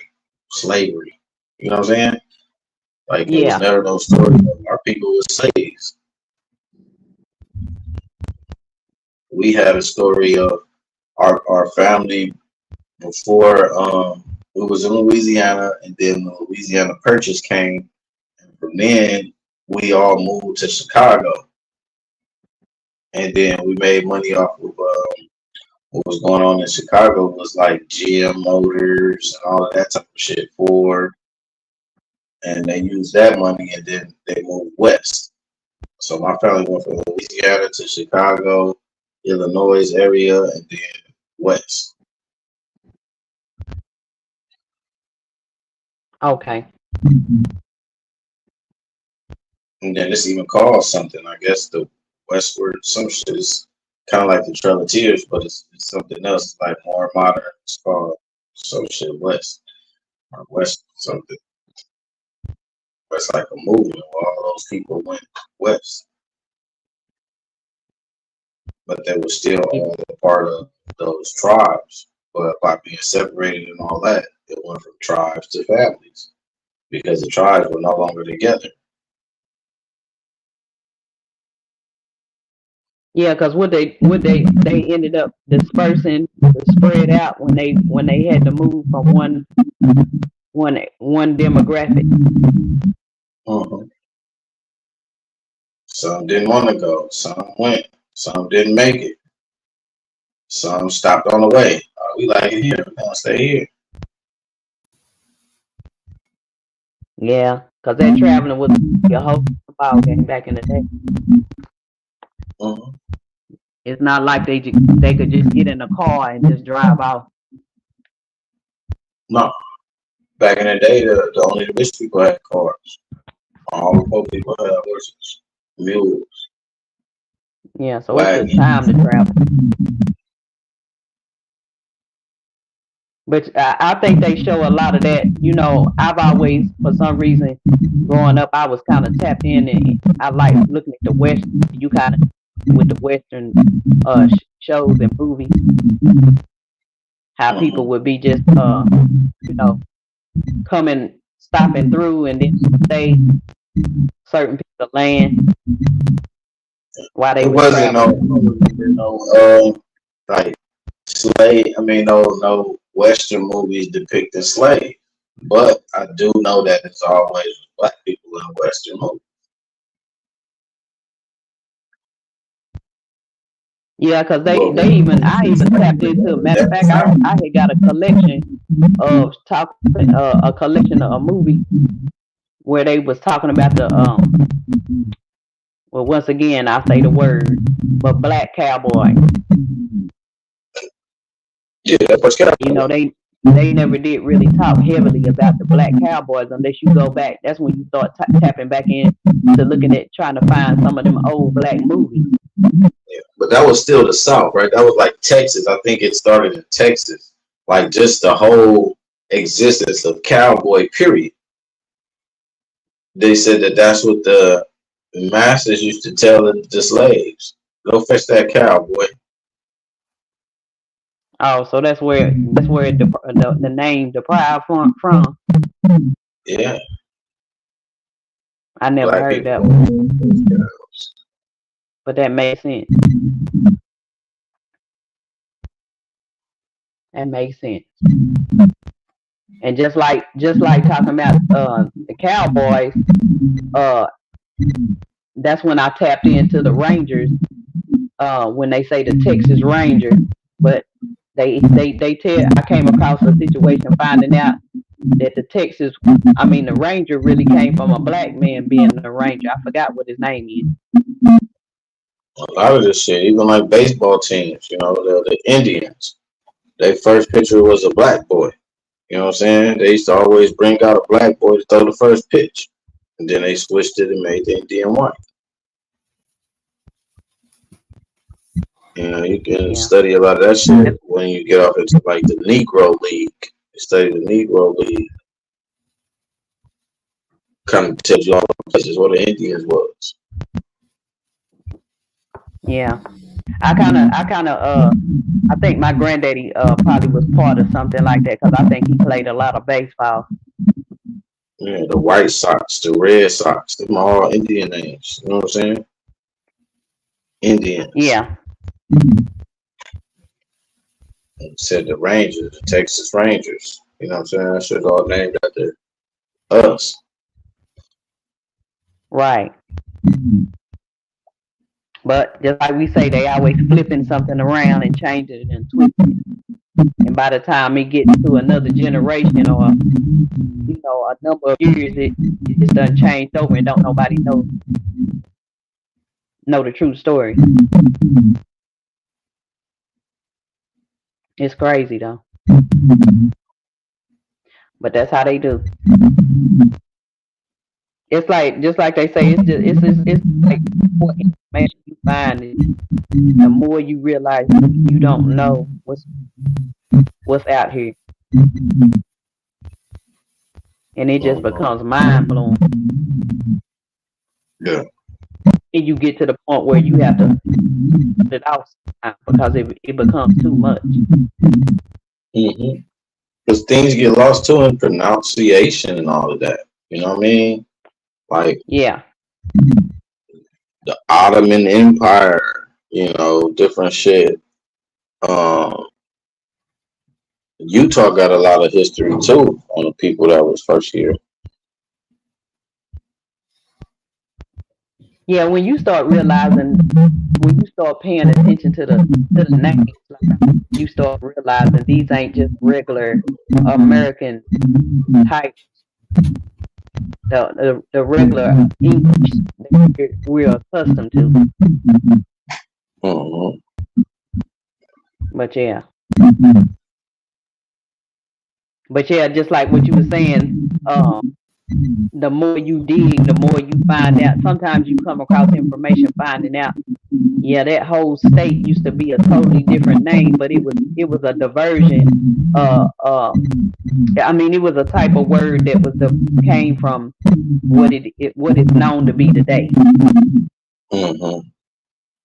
Speaker 1: slavery. You know what I'm saying? Like there was
Speaker 8: Yeah.
Speaker 1: never no story of our people was slaves. We had a story of our family before we was in Louisiana, and then the Louisiana Purchase came, and from then we all moved to Chicago, and then we made money off of what was going on in Chicago was like GM Motors and all of that type of shit, Ford, and they used that money, and then they moved west. So my family went from Louisiana to Chicago, Illinois area, and then west.
Speaker 8: Okay.
Speaker 1: And then it's even called something. I guess the westward, some shit is kind of like the Trail of Tears, but it's something else, like more modern. It's called some shit west or west something. It's like a movement where all those people went west, but they were still all a part of those tribes. But by being separated and all that, it went from tribes to families because the tribes were no longer together.
Speaker 8: Yeah, because what they ended up dispersing, spread out when they had to move from one demographic.
Speaker 1: Mm-hmm. Some didn't want to go. Some went. Some didn't make it. Some stopped on the way. We like it here. We're gonna stay here.
Speaker 8: Yeah, because that traveling was a whole ball game back in the day.
Speaker 1: Mm-hmm.
Speaker 8: It's not like they could just get in a car and just drive off.
Speaker 1: No. Back in the day, the only rich people had cars. All the poor people had horses, mules.
Speaker 8: Yeah, so it took time to travel. But I think they show a lot of that. You know, I've always, for some reason, growing up, I was kind of tapped in, and I like looking at the West. You kind of with the Western shows and movies, how people would be just, you know, stopping through, and then stay certain pieces of land while they
Speaker 1: It
Speaker 8: were
Speaker 1: wasn't no like slave. I mean, no Western movies depicting slave. But I do know that it's always black people in Western movies.
Speaker 8: Yeah, because I even tapped into. Matter of fact, I had got a collection of a movie where they was talking about the well, once again I say the word, but Black Cowboy.
Speaker 1: Yeah, that's
Speaker 8: you know they never did really talk heavily about the Black Cowboys unless you go back. That's when you start tapping back in to looking at trying to find some of them old black movies.
Speaker 1: Yeah, but that was still the South, right? That was like Texas. I think it started in Texas. Like just the whole existence of cowboy, period. They said that that's what the masters used to tell the slaves. Go fetch that cowboy.
Speaker 8: Oh, so that's where the name deprived from.
Speaker 1: Yeah.
Speaker 8: I never heard that one. But that makes sense. That makes sense. And just like talking about the Cowboys, that's when I tapped into the Rangers, when they say the Texas Rangers, but they tell I came across a situation finding out that the Ranger really came from a black man being a Ranger. I forgot what his name is.
Speaker 1: A lot of this shit, even like baseball teams, you know, the Indians, their first pitcher was a black boy. You know what I'm saying? They used to always bring out a black boy to throw the first pitch. And then they switched it and made the Indian white. You know, you can study about that shit when you get off into like the Negro League. You study the Negro League. Kind of tells you all the places where the Indians was.
Speaker 8: Yeah. I think my granddaddy probably was part of something like that because I think he played a lot of baseball.
Speaker 1: Yeah, the White Sox, the Red Sox, them all Indian names. You know what I'm saying? Indians.
Speaker 8: Yeah.
Speaker 1: And said the Rangers, the Texas Rangers. You know what I'm saying? That shit's all named after us.
Speaker 8: Right. But just like we say, they always flipping something around and changing it and twisting it. And by the time it gets to another generation or a number of years, it just done changed over and don't nobody know the true story. It's crazy though. But that's how they do. It's like just like they say, it's like the more information you find, the more you realize you don't know what's out here, and it just becomes mind blowing.
Speaker 1: Yeah.
Speaker 8: And you get to the point where you have to put it out because it becomes too much.
Speaker 1: Because things get lost too in pronunciation and all of that. You know what I mean? Like,
Speaker 8: yeah,
Speaker 1: the Ottoman Empire, different shit. Utah got a lot of history too on the people that was first here.
Speaker 8: Yeah, when you start realizing, when you start paying attention to the names, you start realizing these ain't just regular American type. The regular English that we're accustomed to. But yeah. Just like what you were saying, the more you dig, the more you find out. Sometimes you come across information finding out, yeah, that whole state used to be a totally different name, but it was a diversion. I mean, it was a type of word that came from what it's known to be today.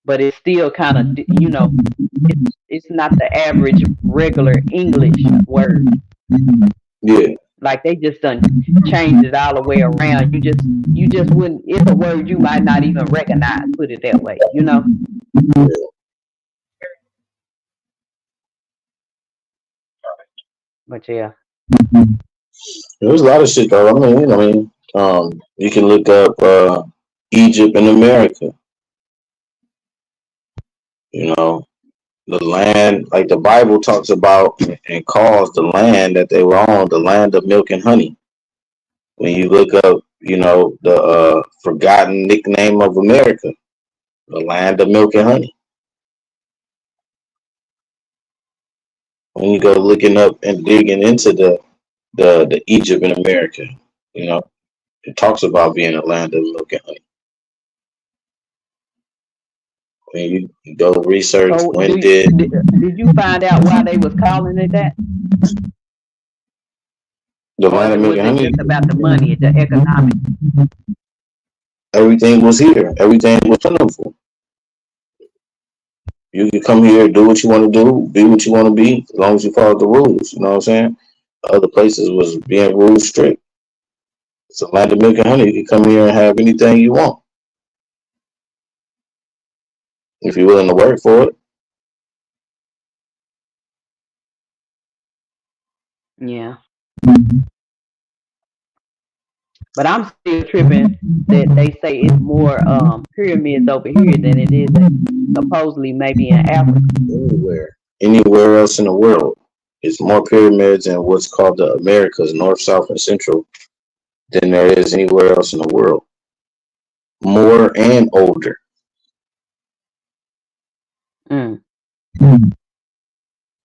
Speaker 8: But it's still kind of, it's not the average regular English word.
Speaker 1: Yeah.
Speaker 8: Like they just done changed it all the way around. You just wouldn't. It's a word you might not even recognize. Put it that way, But yeah,
Speaker 1: there's a lot of shit though. I mean, you can look up Egypt in America. The land, like the Bible talks about and calls the land that they were on, the land of milk and honey. When you look up, the forgotten nickname of America, the land of milk and honey. When you go looking up and digging into the Egypt in America, it talks about being a land of milk and honey. When you go research,
Speaker 8: so
Speaker 1: when
Speaker 8: did you find out why they was calling it that?
Speaker 1: The land of milk and honey,
Speaker 8: just about the money, the economics?
Speaker 1: Everything was here. Everything was plentiful. You can come here, do what you want to do, be what you want to be, as long as you follow the rules. You know what I'm saying? Other places was being rule strict. It's a land of milk and honey. You can come here and have anything you want if you're willing to work for it.
Speaker 8: Yeah. But I'm still tripping that they say it's more pyramids over here than it is supposedly maybe in Africa.
Speaker 1: Anywhere else in the world. It's more pyramids in what's called the Americas, North, South, and Central, than there is anywhere else in the world. More and older.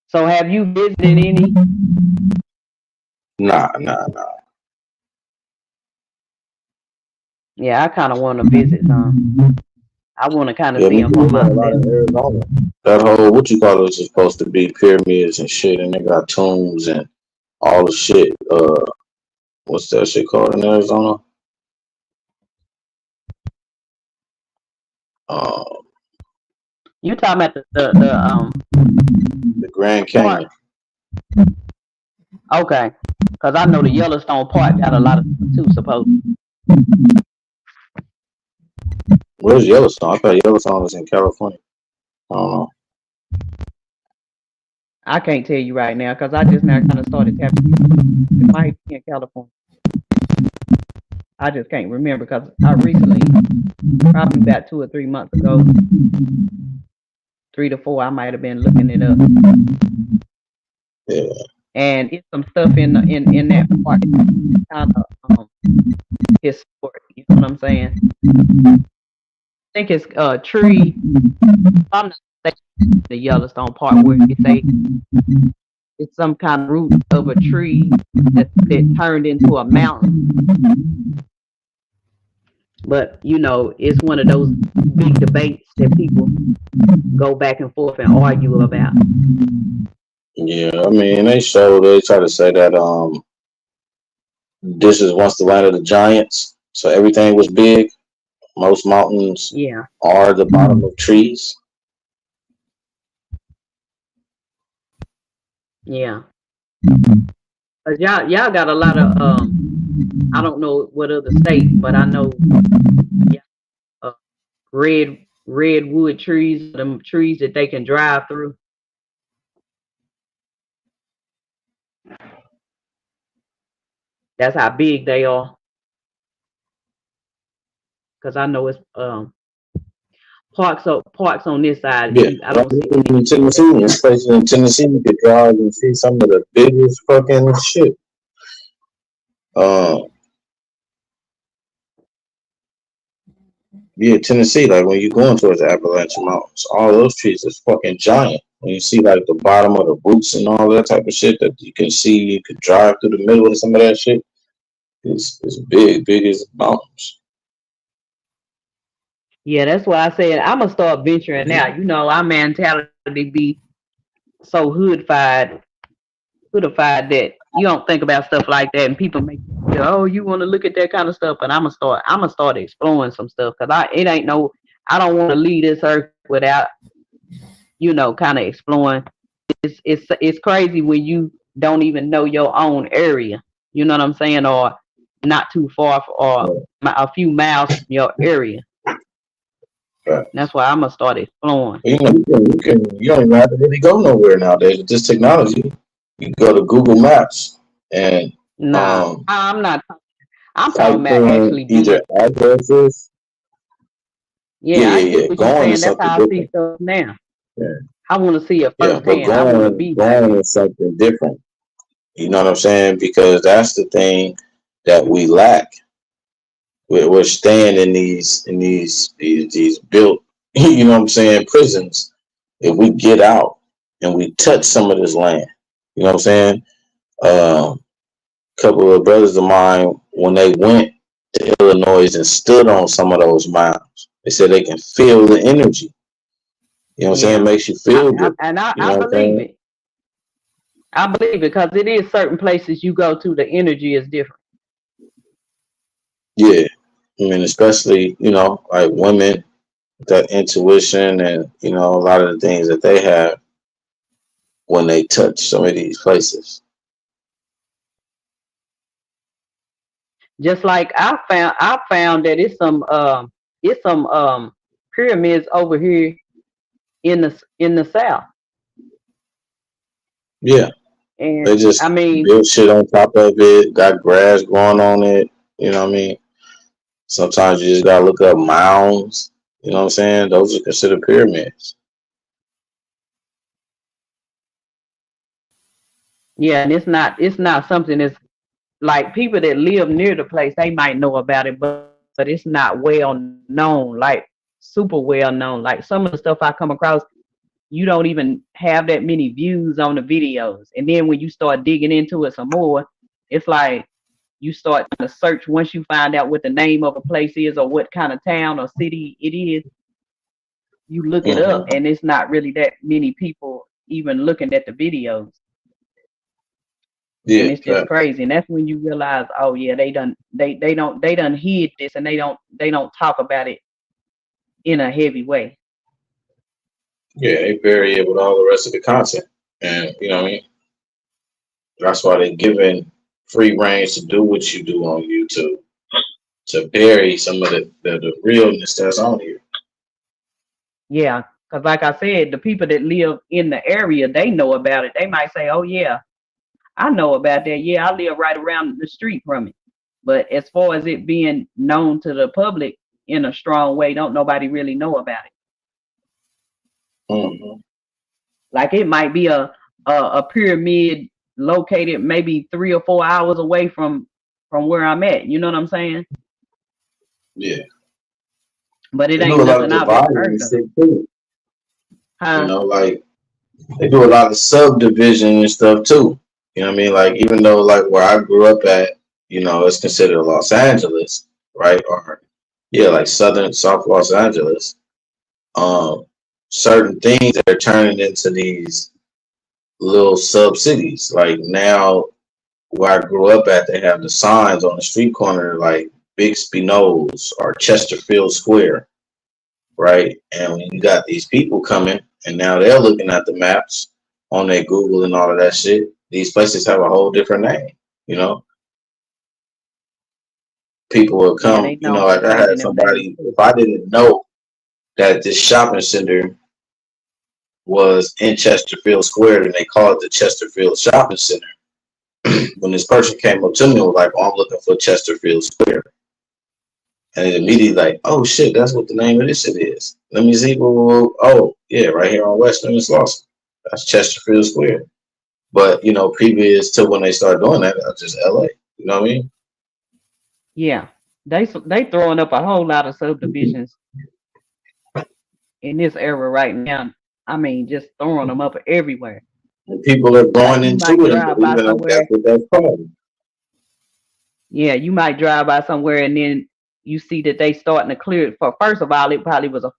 Speaker 8: So have you visited any?
Speaker 1: Nah.
Speaker 8: Yeah, I kind of want to visit some. I want to kind of see them for myself.
Speaker 1: That whole, what you call it, is supposed to be pyramids and shit, and they got tombs and all the shit. What's that shit called in Arizona?
Speaker 8: You talking about
Speaker 2: the Grand Canyon.
Speaker 8: Okay, because I know the Yellowstone Park got a lot of too. Supposed.
Speaker 2: Where's Yellowstone? I thought Yellowstone was in California. I don't know.
Speaker 8: I can't tell you right now because I just now kind of started tapping. It might be in California. I just can't remember because I recently, probably about 2 or 3 months ago, 3 to 4, I might have been looking it up.
Speaker 2: Yeah.
Speaker 8: And it's some stuff in that park kind of historic. You know what I'm saying? I think it's tree. I'm not saying the Yellowstone Park where you say it's some kind of root of a tree that turned into a mountain. But you know, it's one of those big debates that people go back and forth and argue about.
Speaker 2: Yeah, I mean, they try to say that this is once the land of the giants, so everything was big. Most mountains are the bottom of trees.
Speaker 8: Yeah. Cause y'all got a lot of I don't know what other state, but I know redwood trees, them trees that they can drive through. That's how big they are. Cause I know it's parks on this side.
Speaker 2: Yeah,
Speaker 8: I don't see
Speaker 2: in Tennessee, this place in Tennessee, you could drive and see some of the biggest fucking shit. Yeah, Tennessee, like when you're going towards the Appalachian Mountains, all those trees is fucking giant. When you see like the bottom of the roots and all that type of shit that you can see, you could drive through the middle of some of that shit. It's big as mountains.
Speaker 8: Yeah, that's why I said I'm gonna start venturing out. You know, our mentality be so hoodified that you don't think about stuff like that, and people make you, oh, you want to look at that kind of stuff. But I'm gonna start exploring some stuff because I don't want to leave this earth without, you know, kind of exploring. It's crazy when you don't even know your own area. You know what I'm saying, or not too far, or a few miles from your area.
Speaker 2: Right.
Speaker 8: That's why I'm gonna start exploring.
Speaker 2: You know, you don't even have to really go nowhere nowadays with this technology. You go to Google Maps and
Speaker 8: I'm not. I'm talking about actually
Speaker 2: either addresses.
Speaker 8: I get what you're saying. That's how I see stuff now.
Speaker 2: Yeah.
Speaker 8: I want to see it firsthand.
Speaker 2: But
Speaker 8: I want to be
Speaker 2: going is something different. You know what I'm saying? Because that's the thing that we lack. We're staying in these built, you know what I'm saying, prisons. If we get out and we touch some of this land, you know what I'm saying? A couple of brothers of mine, when they went to Illinois and stood on some of those mounds, they said they can feel the energy. You know what I'm saying? It makes you feel good.
Speaker 8: And I believe it. I believe it because it is certain places you go to, the energy is different.
Speaker 2: Yeah. I mean, especially, you know, like women, that intuition and, you know, a lot of the things that they have when they touch some of these places.
Speaker 8: Just like I found that it's some pyramids over here in the South.
Speaker 2: Yeah.
Speaker 8: And
Speaker 2: they just build shit on top of it, got grass growing on it, you know what I mean? Sometimes you just gotta look up mounds, you know what I'm saying? Those are considered pyramids.
Speaker 8: Yeah, and it's not something that's like people that live near the place, they might know about it, but it's not well known, like super well known. Like some of the stuff I come across, you don't even have that many views on the videos. And then when you start digging into it some more, it's like you start to search once you find out what the name of a place is or what kind of town or city it is. You look it up and it's not really that many people even looking at the videos.
Speaker 2: Yeah,
Speaker 8: and it's just crazy. And that's when you realize, oh yeah, they done hid this and they don't talk about it in a heavy way.
Speaker 1: Yeah, they bury it with all the rest of the content, and you know what I mean. That's why they're giving free range to do what you do on YouTube to bury some of the realness that's on here.
Speaker 8: Yeah, because like I said, the people that live in the area, they know about it. They might say, "Oh yeah, I know about that. Yeah, I live right around the street from it." But as far as it being known to the public in a strong way, don't nobody really know about it.
Speaker 1: Mm-hmm.
Speaker 8: Like it might be a pyramid located maybe 3 or 4 hours away from where I'm at. You know what I'm saying?
Speaker 1: Yeah.
Speaker 8: But it
Speaker 1: They
Speaker 8: ain't
Speaker 1: do a lot of
Speaker 8: nothing I've ever
Speaker 1: dividing
Speaker 8: heard
Speaker 1: and
Speaker 8: of.
Speaker 1: shit too.
Speaker 8: Huh?
Speaker 1: You know, like they do a lot of subdivision and stuff too. You know what I mean? Like even though like where I grew up at, you know, it's considered Los Angeles, right? Or yeah, like South Los Angeles. Certain things are turning into these little sub cities. Like now where I grew up at, they have the signs on the street corner like Bixby Knolls or Chesterfield Square, right? And when you got these people coming and now they're looking at the maps on their Google and all of that shit, these places have a whole different name, you know? People will
Speaker 8: Yeah,
Speaker 1: come,
Speaker 8: they
Speaker 1: you
Speaker 8: know
Speaker 1: know,
Speaker 8: for
Speaker 1: like I
Speaker 8: changing
Speaker 1: had
Speaker 8: them names.
Speaker 1: somebody, if I didn't know that this shopping center was in Chesterfield Square and they called it the Chesterfield Shopping Center, when this person came up to me and was like, "Oh, I'm looking for Chesterfield Square." And it immediately like, "Oh shit, that's what the name of this shit is." Let me see. Oh, yeah, right here on Western and Slauson. That's Chesterfield Square. But, you know, previous to when they started doing that, that's just LA. You know what I mean?
Speaker 8: Yeah, they throwing up a whole lot of subdivisions in this era right now. I mean, just throwing them up everywhere.
Speaker 1: And people are
Speaker 8: Like
Speaker 1: going
Speaker 8: you
Speaker 1: into
Speaker 8: might
Speaker 1: it and
Speaker 8: drive by
Speaker 1: believing like that's
Speaker 8: somewhere.
Speaker 1: what that's called.
Speaker 8: Yeah, you might drive by somewhere and then you see that they starting to clear it. For first of all, it probably was a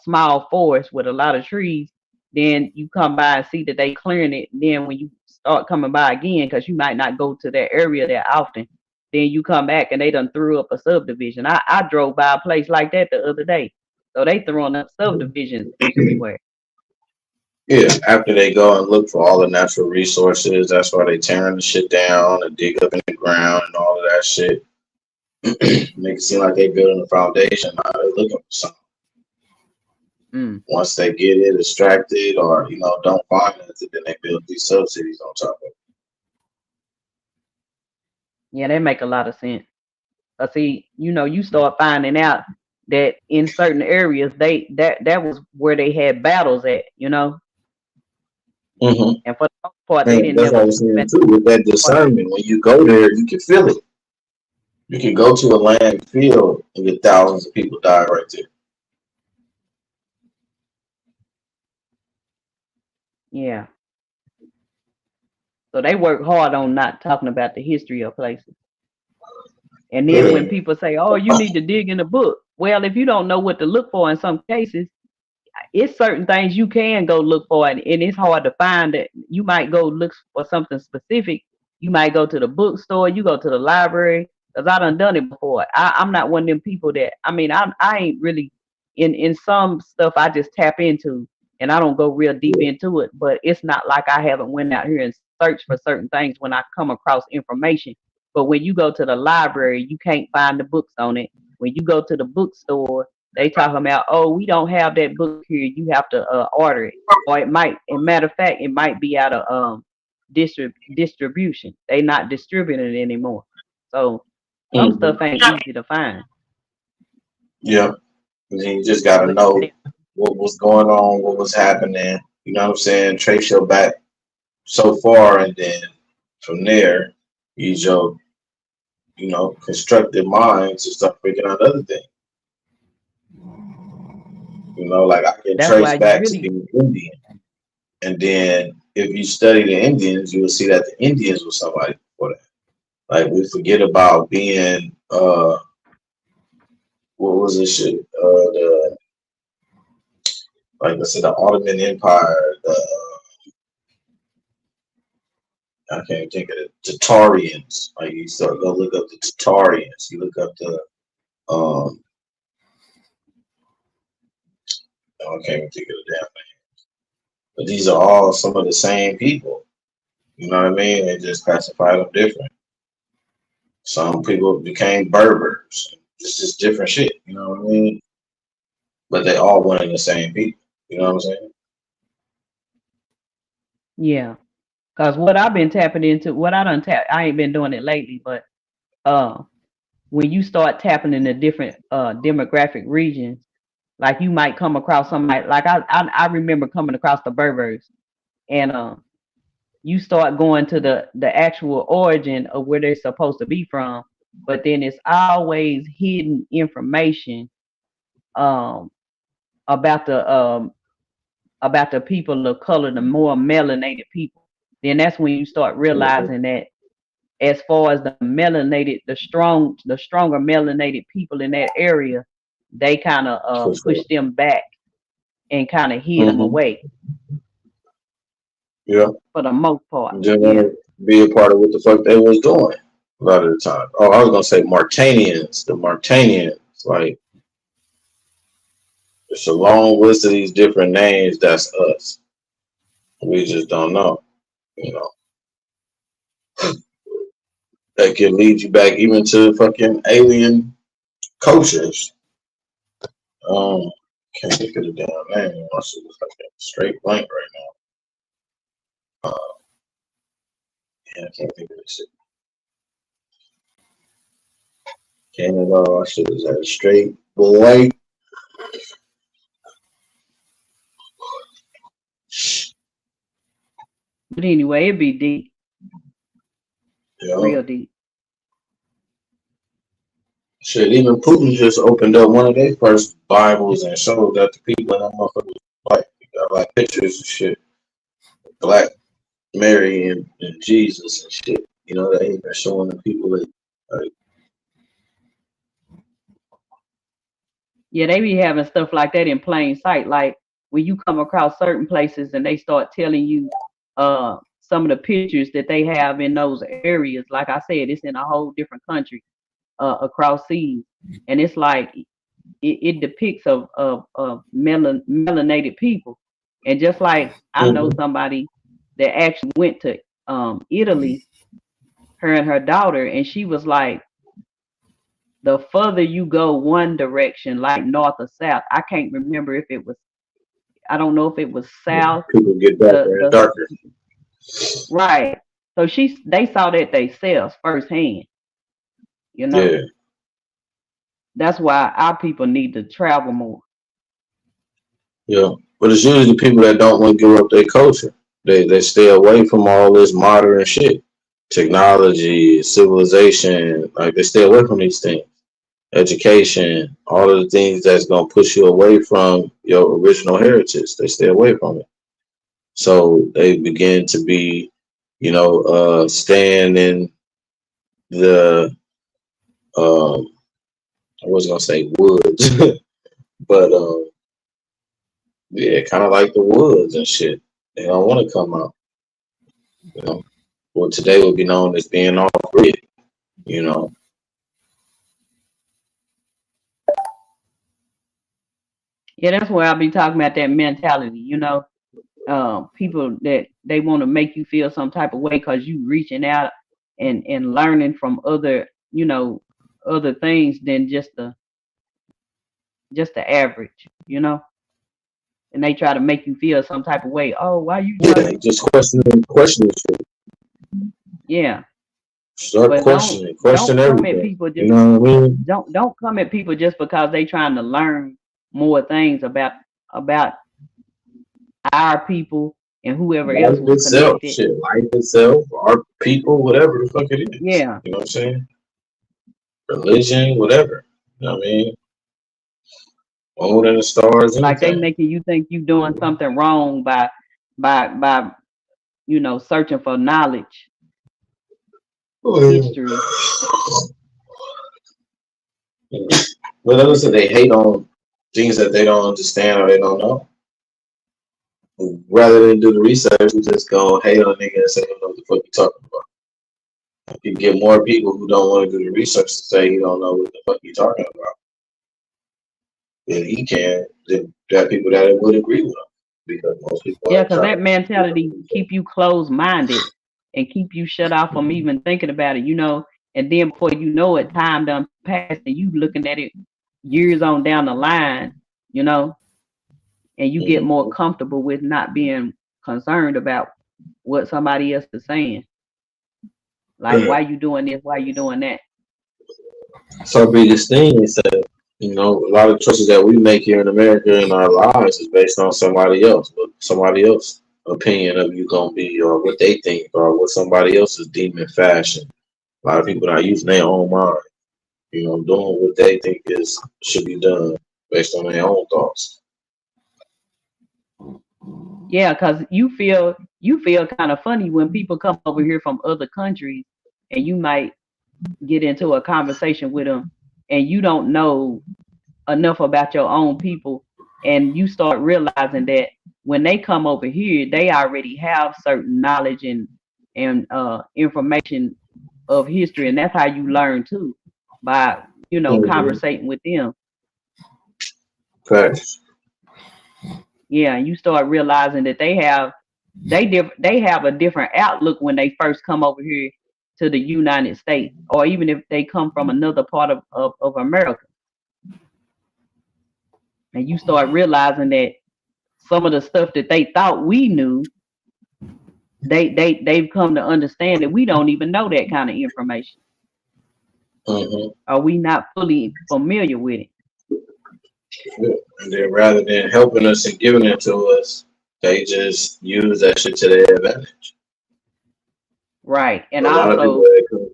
Speaker 8: small forest with a lot of trees. Then you come by and see that they clearing it. And then when you start coming by again, because you might not go to that area that often, then you come back and they done threw up a subdivision. I drove by a place like that the other day. So they throwing up subdivisions everywhere.
Speaker 1: Yeah, after they go and look for all the natural resources, that's why they tearing the shit down and dig up in the ground and all of that shit. Make it seem like they building a foundation. Now they're looking for something. Once they get it extracted or, you know, don't find it, then they build these subsidies on top of it.
Speaker 8: Yeah, they make a lot of sense. But see, you know, you start finding out that in certain areas that was where they had battles at, you know.
Speaker 1: Mm-hmm.
Speaker 8: And for the most part, they didn't
Speaker 1: That's what
Speaker 8: never
Speaker 1: I was saying too. With that discernment, when you go there, you can feel it. You can go to a land field and get thousands of people die right there.
Speaker 8: Yeah. So they work hard on not talking about the history of places. And then when people say, "Oh, you need to dig in the book," well, if you don't know what to look for in some cases, it's certain things you can go look for, and it's hard to find that. You might go look for something specific. You might go to the bookstore, you go to the library, because I done it before. I'm not one of them people that, I mean, I ain't really in some stuff I just tap into and I don't go real deep into it, but it's not like I haven't went out here and searched for certain things when I come across information. But when you go to the library, you can't find the books on it. When you go to the bookstore, they talking about, "Oh, we don't have that book here. You have to order it." Or it might, in matter of fact, it might be out of distribution. They not distributing it anymore. So some stuff ain't easy to find.
Speaker 1: Yeah. And then you just gotta know what was going on, what was happening. You know what I'm saying? Trace your back so far, and then from there, use your, you know, constructive mind to start figuring out other things. You know, like I can trace back to being Indian. And then if you study the Indians, you will see that the Indians were somebody before that. Like we forget about being what was this shit? The like I said, the Ottoman Empire, I can't think of it. Tatarians. Like you start go look up the Tatarians. You look up the I can't even think of the damn name. But these are all some of the same people. You know what I mean? They just classify them different. Some people became Berbers. It's just different shit. You know what I mean? But they all one and the same people. You know what I'm saying?
Speaker 8: Yeah. Cause what I've been tapping into, what I done tap, I ain't been doing it lately, but when you start tapping into different demographic regions, like you might come across somebody like I remember coming across the Berbers, and you start going to the actual origin of where they're supposed to be from, but then it's always hidden information about the people of color, the more melanated people. Then that's when you start realizing that as far as the melanated, the stronger melanated people in that area, they kind of push them back and kind of hid them away.
Speaker 1: Yeah.
Speaker 8: For the most part.
Speaker 1: Just want to be a part of what the fuck they was doing a lot of the time. Oh, I was gonna say Martanians. The Martanians, like, it's a long list of these different names. That's us. We just don't know. You know. That can lead you back even to fucking alien cultures. Can't think of the damn name. My shit is like a straight blank right now. Yeah, I can't think of this shit. Canada, I should have said straight blank.
Speaker 8: But anyway, it'd be deep.
Speaker 1: Yeah.
Speaker 8: Real deep.
Speaker 1: Shit, even Putin just opened up one of their first Bibles and showed that the people in that motherfucker was white. Got like pictures and shit. Black Mary and Jesus and shit. You know, they ain't been showing the people that, like,
Speaker 8: Yeah, they be having stuff like that in plain sight. Like when you come across certain places and they start telling you some of the pictures that they have in those areas. Like I said, it's in a whole different country across seas, and it's like it depicts of melanated people. And just like I know somebody that actually went to Italy, her and her daughter, and she was like, the further you go one direction, like north or south, I can't remember if it was, I don't know if it was south.
Speaker 1: people get darker and darker.
Speaker 8: Right. So they saw that themselves firsthand. You know.
Speaker 1: Yeah.
Speaker 8: That's why our people need to travel more.
Speaker 1: Yeah. But it's usually the people that don't want to give up their culture. They stay away from all this modern shit. Technology, civilization, like they stay away from these things. Education, all of the things that's gonna push you away from your original heritage. They stay away from it. So they begin to be, you know, staying in the I was gonna say woods, but yeah, kind of like the woods and shit. They don't want to come out. You know, what today would be known as being off grid. You know.
Speaker 8: Yeah, that's where I'll be talking about that mentality. You know, people that they want to make you feel some type of way because you reaching out and learning from other, you know, other things than just the average, you know. And they try to make you feel some type of way. Oh, why you?
Speaker 1: Yeah, just questioning shit.
Speaker 8: Yeah.
Speaker 1: Start questioning, question everything.
Speaker 8: People just,
Speaker 1: you know what I mean?
Speaker 8: Don't come at people just because they trying to learn more things about our people and whoever
Speaker 1: Life
Speaker 8: else was
Speaker 1: itself,
Speaker 8: connected.
Speaker 1: shit, life itself, our people, whatever the fuck it is.
Speaker 8: Yeah.
Speaker 1: You know what I'm saying? Religion, whatever. You know what I mean? Moon and the stars.
Speaker 8: Like they making you think you doing something wrong by you know, searching for knowledge. History.
Speaker 1: But listen, they hate on things that they don't understand or they don't know. Rather than do the research, we just go hate on a nigga and say, you know what the fuck you talking about. You get more people who don't want to do the research to say you don't know what the fuck you talking about. then he can. Then there are people that would agree with him because most people
Speaker 8: Yeah,
Speaker 1: are
Speaker 8: because
Speaker 1: trying
Speaker 8: that mentality keep you closed minded and keep you shut off from even thinking about it, and then before you know it, time done passed and you looking at it years on down the line, and you get more comfortable with not being concerned about what somebody else is saying. Like, why you doing this? Why you doing that?
Speaker 1: So biggest thing is that a lot of choices that we make here in America in our lives is based on somebody else, but somebody else's opinion of you gonna be or what they think or what somebody else is deeming fashion. A lot of people are using their own mind, doing what they think should be done based on their own thoughts.
Speaker 8: Yeah, because you feel kind of funny when people come over here from other countries and you might get into a conversation with them and you don't know enough about your own people, and you start realizing that when they come over here they already have certain knowledge and information of history, and that's how you learn too, by conversating with them.
Speaker 1: Facts.
Speaker 8: Yeah, and you start realizing that they have a different outlook when they first come over here to the United States, or even if they come from another part of America. And you start realizing that some of the stuff that they thought we knew, they've come to understand that we don't even know that kind of information. Or we not fully familiar with it.
Speaker 1: And then rather than helping us and giving it to us, they just use that shit to their advantage.
Speaker 8: Right. And
Speaker 1: a lot of people that come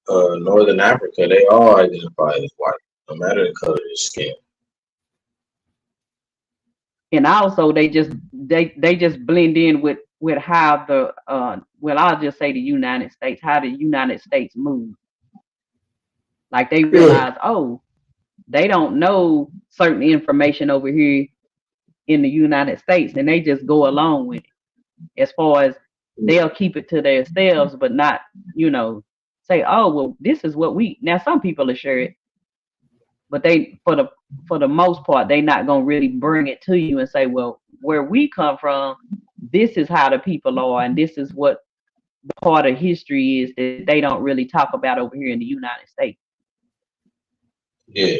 Speaker 1: from Northern Africa, they all identify as white, no matter the color of their skin.
Speaker 8: And also they just blend in with how the I'll just say the United States, how the United States moves. Like they realize, they don't know certain information over here in the United States, and they just go along with it. As far as they'll keep it to themselves, but not, say, oh, well, this is what now some people are sure it, but they, for the most part, they not gonna really bring it to you and say, well, where we come from, this is how the people are, and this is what the part of history is that they don't really talk about over here in the United States.
Speaker 1: Yeah.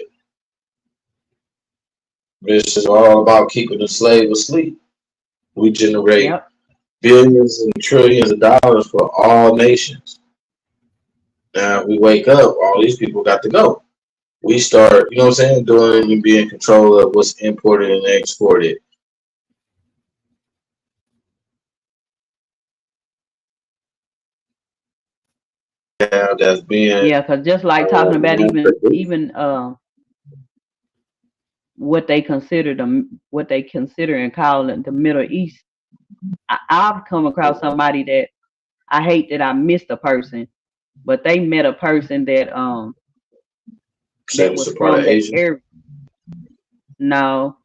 Speaker 1: This is all about keeping the slave asleep. We generate billions and trillions of dollars for all nations. Now we wake up, all these people got to go. We start, doing and being in control of what's imported and exported. Now that's being
Speaker 8: because just like talking about even what they consider and call it the Middle East. I've come across somebody that I hate that I missed a person, but they met a person that was from that area. No,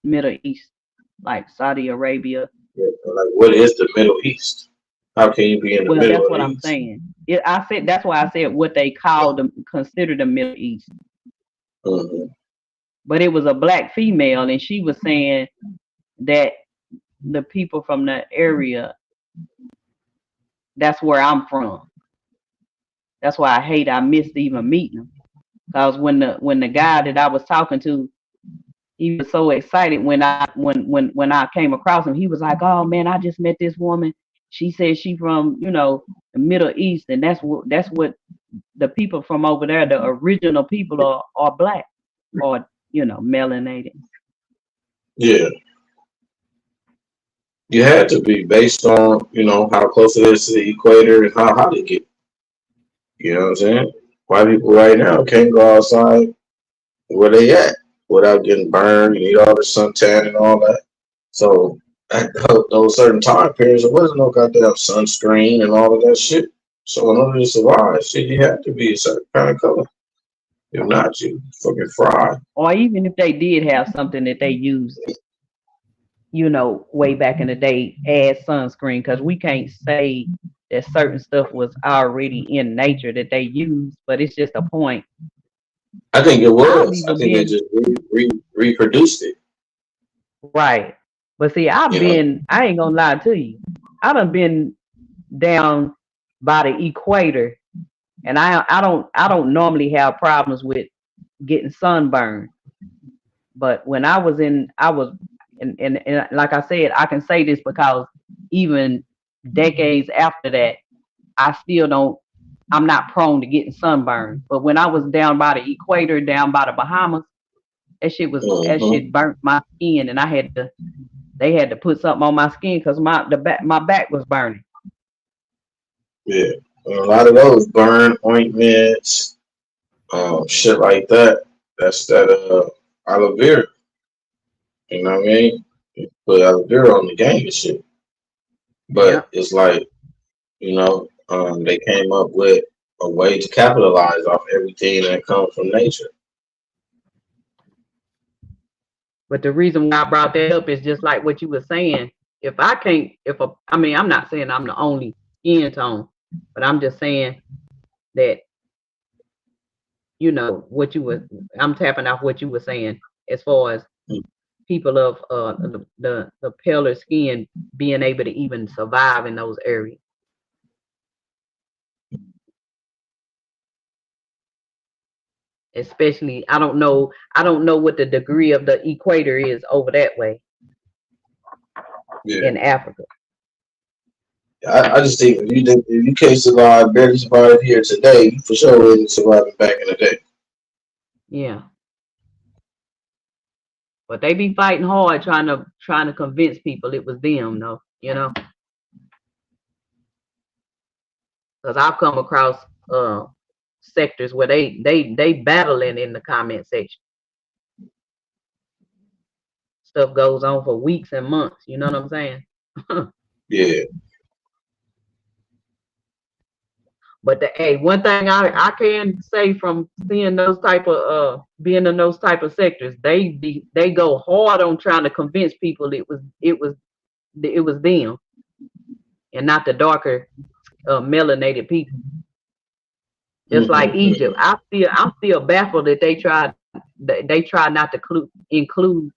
Speaker 8: Middle East, like Saudi Arabia.
Speaker 1: Yeah, like what is the Middle East? How can you be in the Middle East?
Speaker 8: Well, that's what I'm saying. That's why I said what they consider the Middle East. But it was a black female, and she was saying that the people from the area, that's where I'm from. That's why I missed even meeting him. Because when the guy that I was talking to, he was so excited when I came across him. He was like, "Oh man, I just met this woman. She said she from the Middle East, and that's what the people from over there, the original people are black or melanated."
Speaker 1: Yeah. You had to be based on, how close it is to the equator and how hot it get. You know what I'm saying? White people right now can't go outside where they at without getting burned and eat all the suntan and all that. So at those certain time periods, there wasn't no goddamn sunscreen and all of that shit. So in order to survive, shit, you have to be a certain kind of color. If not, you fucking fry.
Speaker 8: Or even if they did have something that they used, way back in the day as sunscreen, because we can't say that certain stuff was already in nature that they used, but it's just a point
Speaker 1: I think it
Speaker 8: I've
Speaker 1: was. I
Speaker 8: even
Speaker 1: think they
Speaker 8: been
Speaker 1: just reproduced it.
Speaker 8: right, but see,
Speaker 1: You know.
Speaker 8: I ain't gonna lie to you, I done been down by the equator, and I don't normally have problems with getting sunburned. But when I was, and like I said, I can say this because even decades after that, I still don't, I'm not prone to getting sunburned. But when I was down by the equator, down by the Bahamas, that shit burnt my skin, and they had to put something on my skin because my back was burning.
Speaker 1: Yeah, a lot of those burn ointments, shit like that. That's that aloe vera. You know what I mean? You put aloe vera on the gang and shit.
Speaker 8: Yeah.
Speaker 1: But it's like, they came up with a way to capitalize off everything that comes from nature.
Speaker 8: But the reason why I brought that up is just like what you were saying. I mean, I'm not saying I'm the only skin tone, but I'm just saying that, I'm tapping off what you were saying as far as people of the paler skin being able to even survive in those areas. Especially, I don't know what the degree of the equator is over that way in Africa.
Speaker 1: I just think if you can't survive, barely survive here today, you for sure wouldn't survive back in the day.
Speaker 8: Yeah. But they be fighting hard trying to convince people it was them, though, because I've come across sectors where they battling in the comment section. Stuff goes on for weeks and months. You know what I'm saying?
Speaker 1: Yeah.
Speaker 8: But one thing I can say from seeing those type of being in those type of sectors, they go hard on trying to convince people it was them and not the darker melanated people. Just like Egypt, I'm still baffled that they tried not to include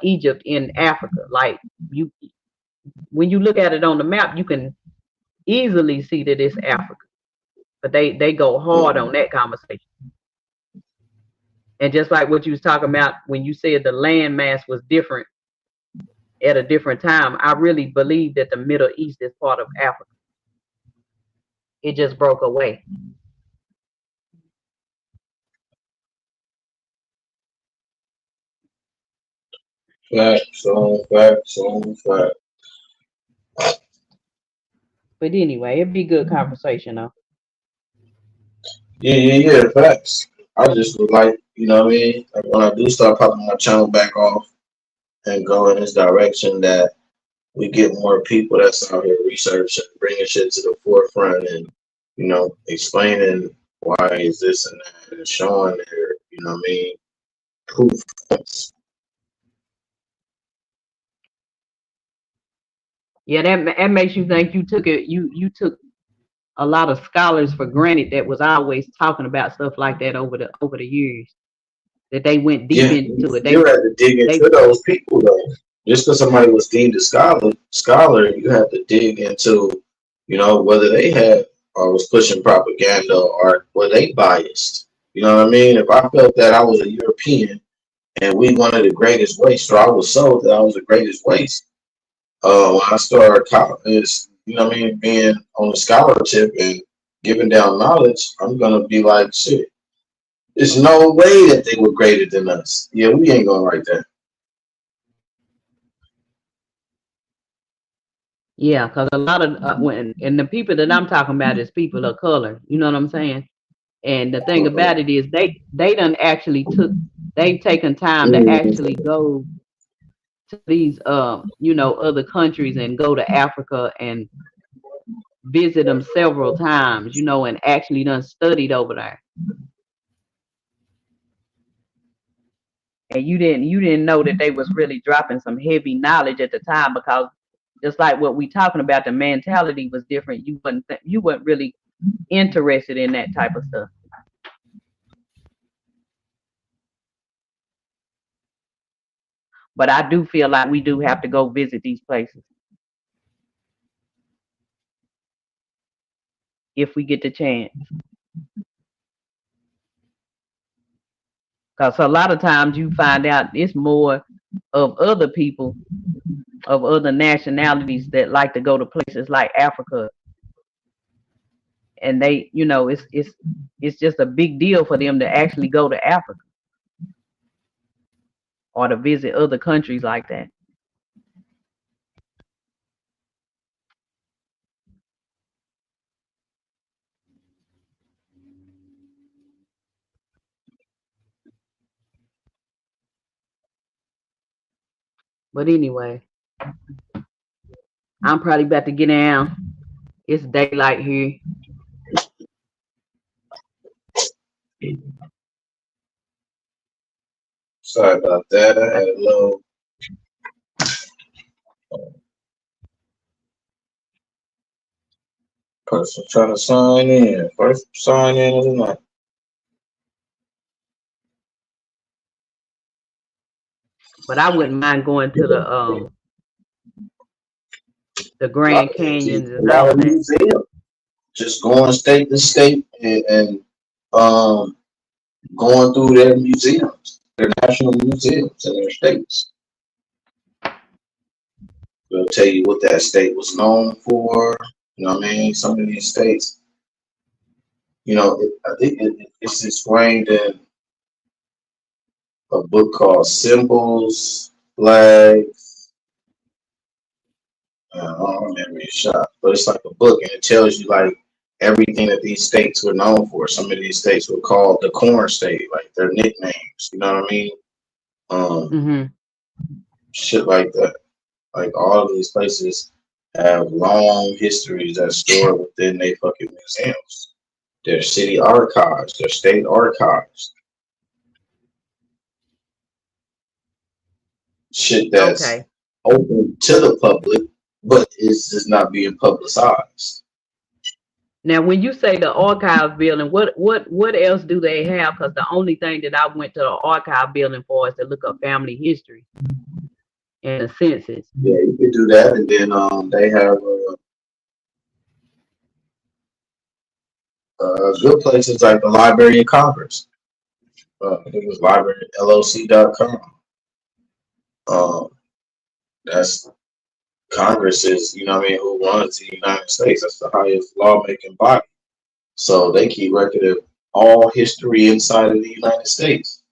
Speaker 8: Egypt in Africa. Like, when you look at it on the map, you can easily see that it's Africa. But they go hard on that conversation. And just like what you was talking about when you said the land mass was different at a different time, I really believe that the Middle East is part of Africa. It just broke away.
Speaker 1: Facts.
Speaker 8: But anyway, it'd be good conversation though.
Speaker 1: Yeah, facts. I just would like, you know what I mean? Like when I do start popping my channel back off and go in this direction, that we get more people that's out here researching, bringing shit to the forefront and, explaining why is this and that and showing their, proof points.
Speaker 8: Yeah, that makes you think you took a lot of scholars for granted that was always talking about stuff like that over the years. That they went deep into it.
Speaker 1: You had to dig into those people though. Just because somebody was deemed a scholar, you have to dig into, whether they had or was pushing propaganda or were they biased. You know what I mean? If I felt that I was a European and we wanted the greatest waste, or I was sold that I was the greatest waste. When I started college, being on a scholarship and giving down knowledge, I'm gonna be like, shit. There's no way that they were greater than us. Yeah, we ain't gonna write that.
Speaker 8: Yeah, because a lot of and the people that I'm talking about is people of color. You know what I'm saying? And the thing about it is they've taken time to actually go to these other countries and go to Africa and visit them several times, and actually done studied over there. And you didn't know that they was really dropping some heavy knowledge at the time, because just like what we talking about, the mentality was different. You weren't really interested in that type of stuff. But I do feel like we do have to go visit these places if we get the chance. Because a lot of times you find out it's more of other people of other nationalities that like to go to places like Africa, and they, you know, it's just a big deal for them to actually go to Africa or to visit other countries like that. But anyway, I'm probably about to get down. It's daylight here.
Speaker 1: Sorry about that. I had a little person trying to sign in. First sign in of the night.
Speaker 8: But I wouldn't mind going to the Grand Canyons and all of that.
Speaker 1: Museum. Just going state to state and going through their museums, their national museums in their states. They'll tell you what that state was known for. You know what I mean? Some of these states, you know, I think it's explained in a book called Symbols, Flags. I don't remember your shot, but it's like a book and it tells you like everything that these states were known for. Some of these states were called the Corn State, like their nicknames. You know what I mean? Shit like that. Like all of these places have long histories that's stored within their fucking museums, their city archives, their state archives. Shit that's open to the public, but it's just not being publicized.
Speaker 8: Now, when you say the archive building, what else do they have? Because the only thing that I went to the archive building for is to look up family history and the census.
Speaker 1: Yeah, you can do that, and then they have good places like the Library of Congress. I think it was libraryloc.com. That's Congress is, you know what I mean, who runs the United States. That's the highest lawmaking body. So they keep record of all history inside of the United States.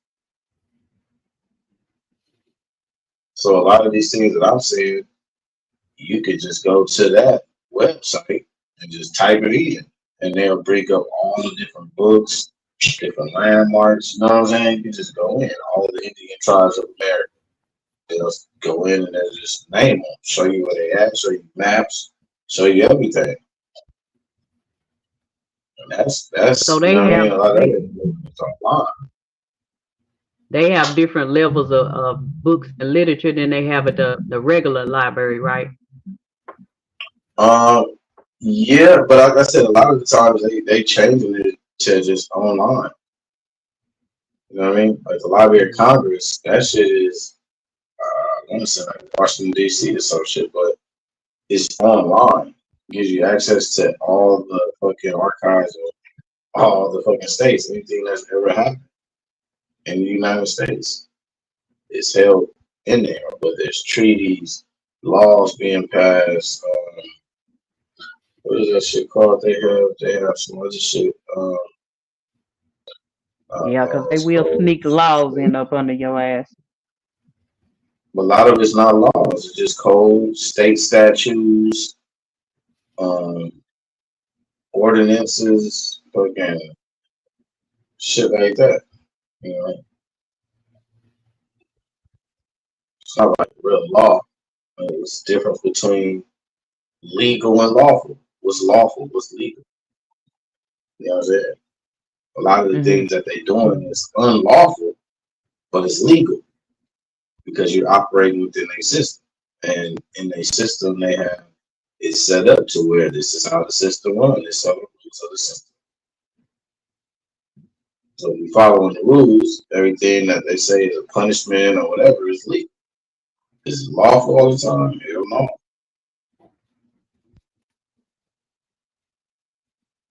Speaker 1: So a lot of these things that I'm saying, you could just go to that website and just type it in, and they'll bring up all the different books, different landmarks. You know what I'm saying? You can just go in, all of the Indian tribes of America. They'll go in and they'll just name them, show you where they at, show you maps, show you everything. And that's
Speaker 8: so they have they have different levels of books and literature than they have at the regular library, right?
Speaker 1: Yeah, but like I said, a lot of the times they changing it to just online. You know what I mean? Like the Library of Congress, that shit is I want to say like Washington D.C. or some shit, but it's online. It gives you access to all the fucking archives of all the fucking states, anything that's ever happened in the United States is held in there. But there's treaties, laws being passed. What is that shit called? They have some other shit.
Speaker 8: Yeah, because they will sneak laws in up under your ass.
Speaker 1: But a lot of it's not laws. It's just codes, state statutes, ordinances, fucking shit like that. You know, it's not like real law. It's the difference between legal and lawful. What's lawful? What's legal? You know what I'm saying? A lot of the things that they're doing is unlawful, but it's legal because you're operating within a system. And in a system, they have it set up to where this is how the system runs. It's all the rules of the system. So if you're following the rules, everything that they say is a punishment or whatever is legal. Is it lawful all the time? Hell no.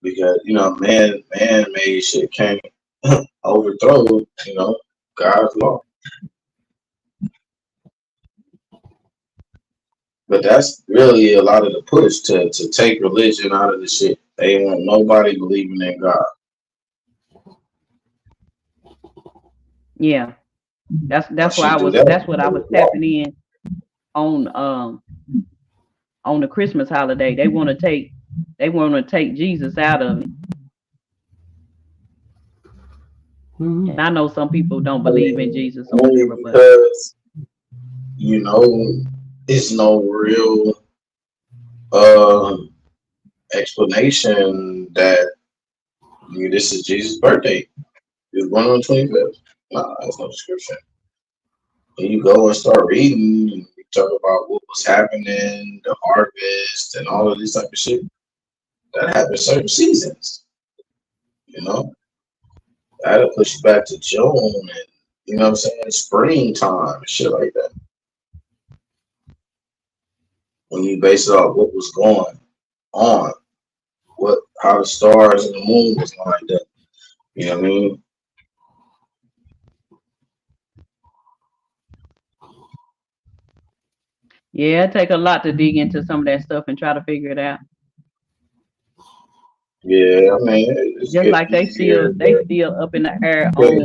Speaker 1: Because man-made shit can't overthrow, God's law. But that's really a lot of the push to take religion out of the shit. They want nobody believing in God.
Speaker 8: Yeah, that's
Speaker 1: Once
Speaker 8: why
Speaker 1: you
Speaker 8: I
Speaker 1: do
Speaker 8: was.
Speaker 1: that,
Speaker 8: That's what I was tapping in on the Christmas holiday. They want to take Jesus out of it. And I know some people don't believe in Jesus or
Speaker 1: only
Speaker 8: whatever, but
Speaker 1: because it's no real explanation that this is Jesus' birthday. He was born on the 25th. Nah, that's no description. And you go and start reading, and you talk about what was happening, the harvest, and all of this type of shit that happens certain seasons. That'll push you back to June and springtime and shit like that. When you base it off what was going on, how the stars and the moon was lined up. You know what I mean?
Speaker 8: yeah, it take a lot to dig into some of that stuff and try to figure it out.
Speaker 1: Yeah, I mean,
Speaker 8: just like they still up in the air on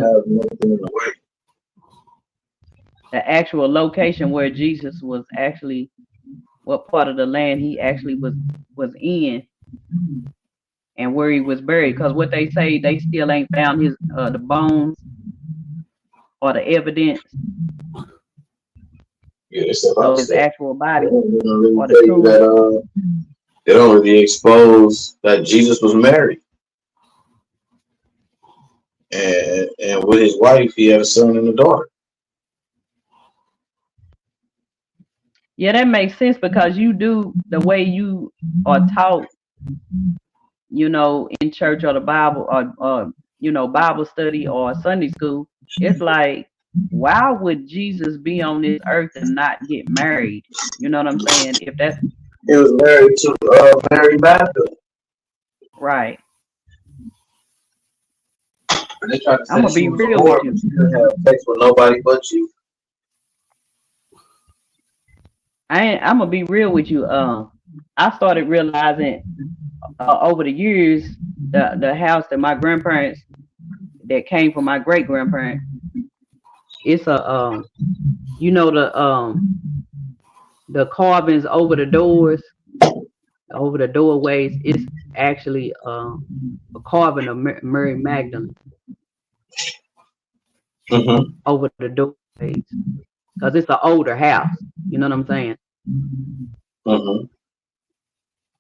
Speaker 8: the actual location where Jesus was actually, what part of the land he actually was in, and where he was buried. Because what they say, they still ain't found his the bones or the evidence.
Speaker 1: Yeah,
Speaker 8: so his actual body.
Speaker 1: They don't really expose that Jesus was married, and with his wife, he had a son and a daughter.
Speaker 8: Yeah, that makes sense because you do the way you are taught, in church or the Bible or Bible study or Sunday school. It's like, why would Jesus be on this earth and not get married? You know what I'm saying? If that's
Speaker 1: he was married to Mary Magdalene.
Speaker 8: Right.
Speaker 1: And they tried to say
Speaker 8: I'm gonna be real with you.
Speaker 1: You didn't have sex with nobody but you.
Speaker 8: I'm gonna be real with you. I started realizing over the years the house that my grandparents that came from my great grandparents. It's a the carvings over the doors, over the doorways. It's actually a carving of Mary Magdalene over the doorways, because it's an older house. You know what I'm saying?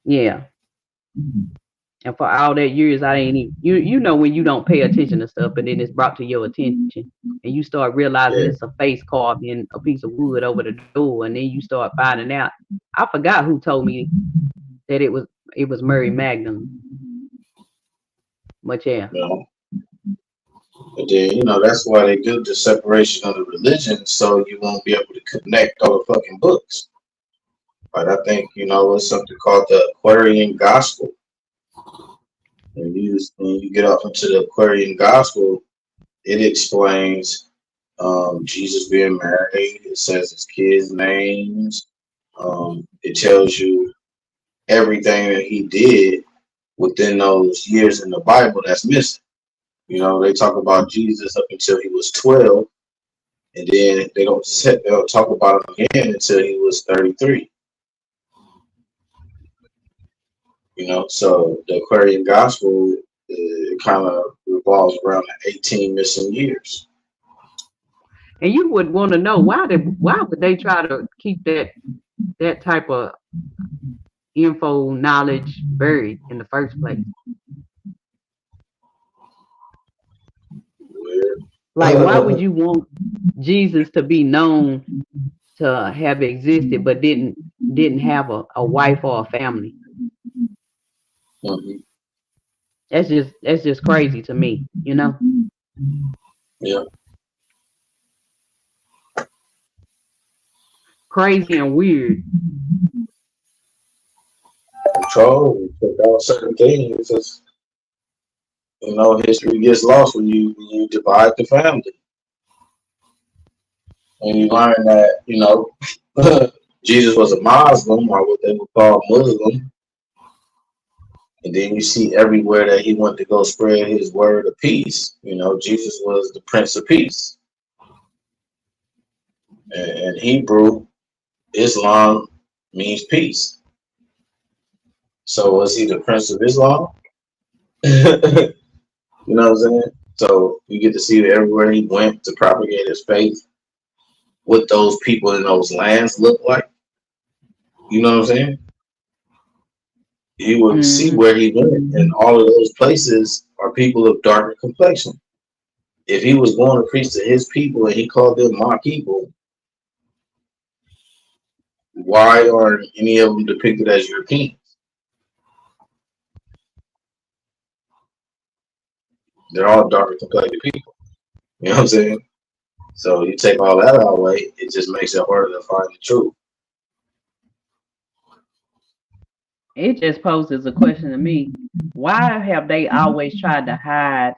Speaker 8: Yeah. And for all that years, I ain't even, when you don't pay attention to stuff, and then it's brought to your attention, and you start realizing it's a face carved in a piece of wood over the door, and then you start finding out. I forgot who told me that it was Mary Magdalene. But yeah.
Speaker 1: But then, that's why they do the separation of the religion, so you won't be able to connect all the fucking books. But I think, it's something called the Aquarian Gospel. And when you get up into the Aquarian Gospel, it explains Jesus being married. It says his kids' names. It tells you everything that he did within those years in the Bible that's missing. They talk about Jesus up until he was 12, and then they don't talk about him again until he was 33. So the Aquarian Gospel kind of revolves around the 18 missing years.
Speaker 8: And you would want to know why would they try to keep that type of info knowledge buried in the first place? Like, why would you want Jesus to be known to have existed but didn't have a wife or a family? That's just crazy to me,
Speaker 1: Yeah.
Speaker 8: crazy and weird.
Speaker 1: Control, take out certain things. It's, you know, history gets lost when you divide the family. And you learn that, you know, Jesus was a Muslim, or what they would call Muslim. And then you see everywhere that he went to go spread his word of peace. You know, Jesus was the Prince of Peace. And in Hebrew, Islam means peace. So was he the Prince of Islam? You know what I'm saying? So you get to see that everywhere he went to propagate his faith, what those people in those lands look like. You know what I'm saying? You would see where he went, and all of those places are people of darker complexion. If he was going to preach to his people and he called them my people, why aren't any of them depicted as Europeans? They're all darker complected people. You know what I'm saying? So you take all that out of the way, it just makes it harder to find the truth.
Speaker 8: It just poses a question to me. Why have they always tried to hide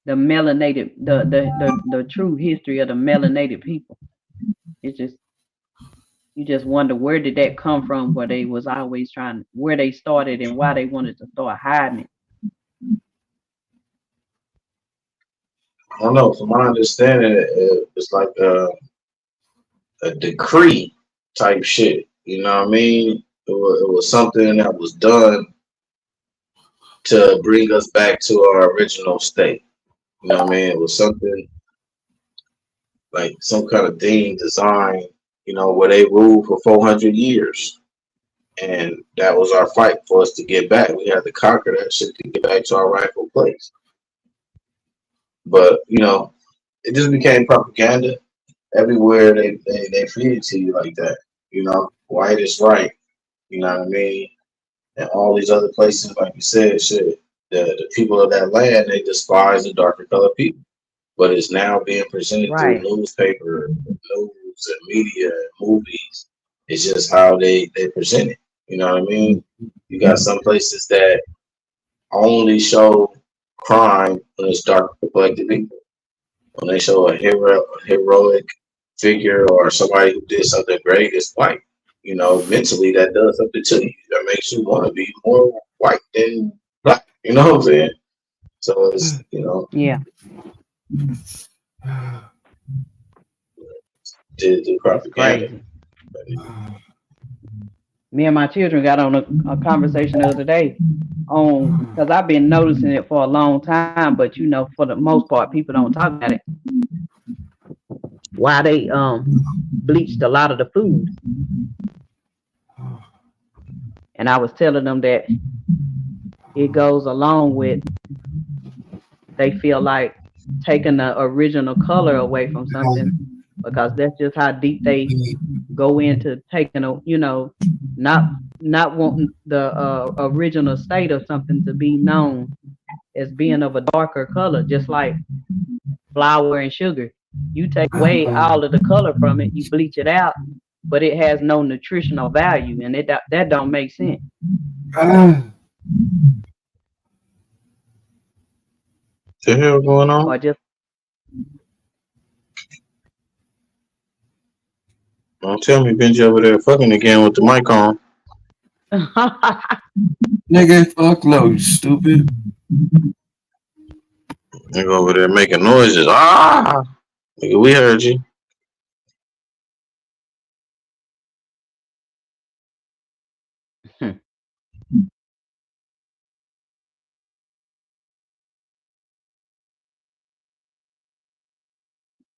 Speaker 8: the melanated, the true history of the melanated people? It's just, you just wonder, where did that come from, where they was always trying, where they started and why they wanted to start hiding it.
Speaker 1: I don't know. From my understanding, it's like a decree type shit. You know what I mean? It was something that was done to bring us back to our original state. You know what I mean? It was something like some kind of thing designed, you know, where they ruled for 400 years. And that was our fight for us to get back. We had to conquer that shit to get back to our rightful place. But, you know, it just became propaganda. Everywhere they feed it to you like that. You know, white is right. You know what I mean? And all these other places, like you said, shit, the people of that land, they despise the darker colored people. But it's now being presented through newspaper, news, and media, and movies. It's just how they present it. You know what I mean? You got some places that only show crime when it's darker complected people. When they show a heroic figure or somebody who did something great, it's white. You know, mentally that does something to you. That makes you want to be more white than black. You know what I'm saying? So it's, you know.
Speaker 8: Yeah.
Speaker 1: The propaganda.
Speaker 8: Me and my children got on a conversation the other day on, because I've been noticing it for a long time, but you know, for the most part, people don't talk about it. Why they bleached a lot of the food. And I was telling them that it goes along with, they feel like taking the original color away from something, because that's just how deep they go into taking a, you know, not wanting the original state of something to be known as being of a darker color, just like flour and sugar. You take away all of the color from it, you bleach it out, but it has no nutritional value, and that don't make sense.
Speaker 1: The hell going on?
Speaker 8: Or just,
Speaker 1: don't tell me Benji over there fucking again with the mic on.
Speaker 10: Nigga, fuck no, you stupid.
Speaker 1: Nigga over there making noises. Ah, nigga, we heard you.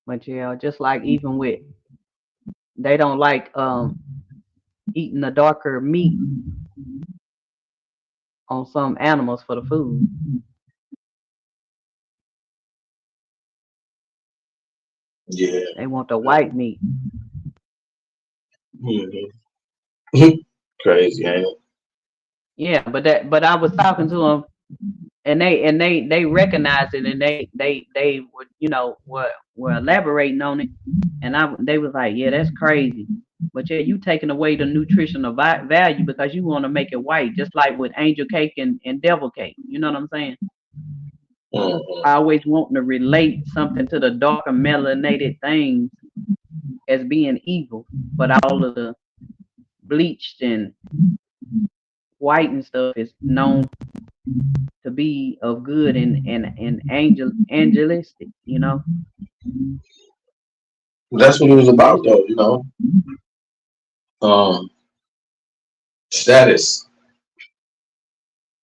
Speaker 8: but yeah, just like even with, they don't like eating the darker meat on some animals for the food.
Speaker 1: Yeah.
Speaker 8: They want the white meat.
Speaker 1: Mm-hmm. Crazy, ain't it?
Speaker 8: Yeah, but I was talking to them, and they recognize it, and they would, you know, were elaborating on it, and they was like, yeah, that's crazy. But yeah, you taking away the nutritional value because you want to make it white, just like with angel cake and devil cake. You know what I'm saying? I always want to relate something to the darker melanated things as being evil, but all of the bleached and white and stuff is known to be of good and angelistic, you know.
Speaker 1: That's what it was about, though. You know, status.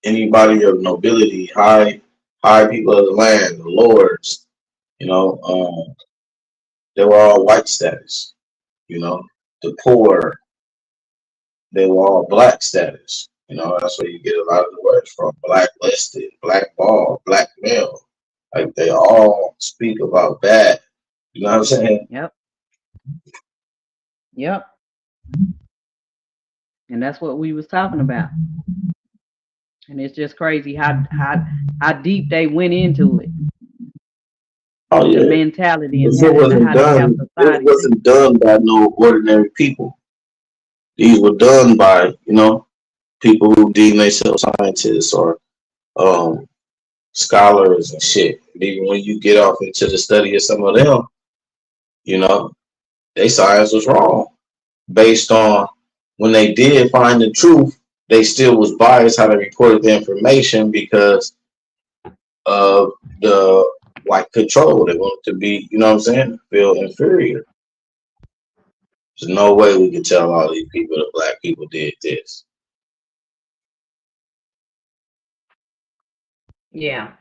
Speaker 1: Anybody of nobility, high people of the land, the lords. You know, they were all white status. You know, the poor, they were all black status. You know, that's where you get a lot of the words from. Blacklisted, blackball, black male. Like they all speak about bad. You know what I'm saying?
Speaker 8: Yep. Yep. And that's what we was talking about. And it's just crazy how deep they went into it.
Speaker 1: Oh yeah.
Speaker 8: The mentality and
Speaker 1: it wasn't done by no ordinary people. These were done by, you know, people who deem themselves scientists or scholars and shit. And even when you get off into the study of some of them, you know, their science was wrong. Based on when they did find the truth, they still was biased how they reported the information because of the white control. They wanted to be, you know what I'm saying, feel inferior. There's no way we can tell all these people that black people did this.
Speaker 8: Yeah.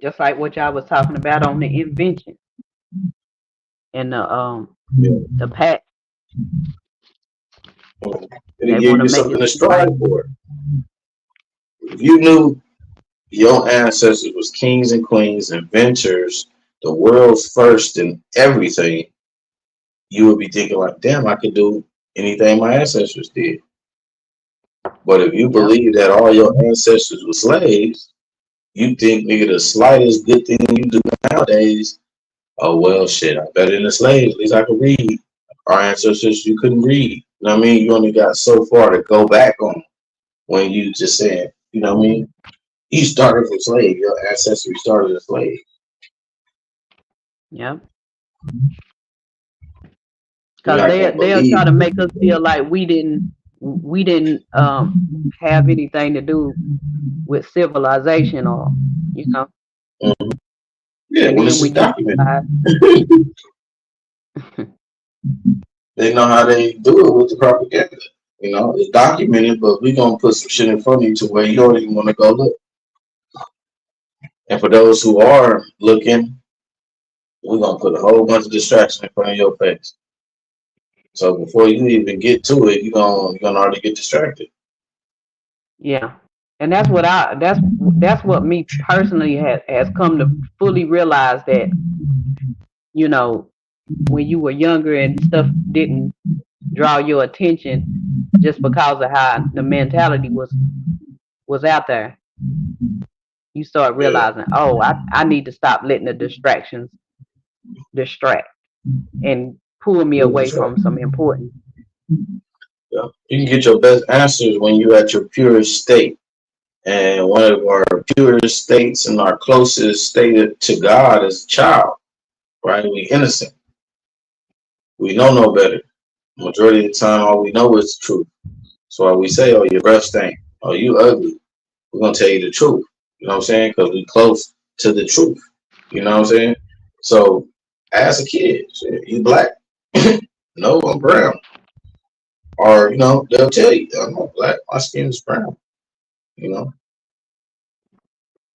Speaker 8: Just like what y'all was talking about on the invention and the pack.
Speaker 1: It'll give you something to strive for. If you knew your ancestors was kings and queens, inventors, the world's first in everything, you would be thinking like, damn, I could do anything my ancestors did. But if you believe that all your ancestors were slaves, you think, nigga, the slightest good thing you do nowadays, oh, well, shit, I'm better than the slaves. At least I can read. Our ancestors, you couldn't read. You know what I mean? You only got so far to go back on when you just said, you know what I mean? You started from slave. Your ancestry started as slave.
Speaker 8: Yep. Because they'll try to make us feel like we didn't have anything to do with civilization or, you know.
Speaker 1: Mm-hmm. Yeah, well, this is documented. They know how they do it with the propaganda. You know, it's documented, but we're going to put some shit in front of you to where you don't even want to go look. And for those who are looking, we're going to put a whole bunch of distractions in front of your face. So before you even get to it, you're gonna already get distracted.
Speaker 8: Yeah. And that's what me personally has come to fully realize, that, you know, when you were younger and stuff didn't draw your attention just because of how the mentality was out there, you start realizing, oh, I need to stop letting the distractions distract and pull me away from some important.
Speaker 1: Yeah. You can get your best answers when you're at your purest state. And one of our purest states and our closest state to God is a child, right? We innocent. We know no better. Majority of the time, all we know is the truth. So why we say, oh, your breath stink. Oh, you ugly. We're going to tell you the truth. You know what I'm saying? Because we close to the truth. You know what I'm saying? So as a kid, you black? No, I'm brown. Or, you know, they'll tell you, I'm not black. My skin is brown. You know?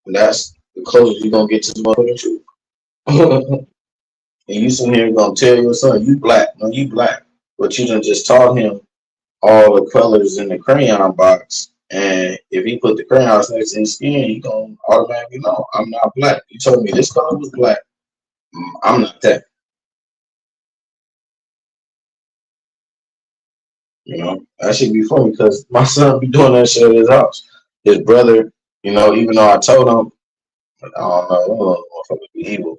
Speaker 1: And that's the closest you're going to get to the motherfucking truth. And you sit here and going to tell your son, you black. No, you black. But you done just taught him all the colors in the crayon box. And if he put the crayons next to his skin, he going to automatically know, I'm not black. You told me this color was black. I'm not that. You know, that should be funny because my son be doing that shit at his house. His brother, you know, even though I told him, I don't know, motherfucker be evil.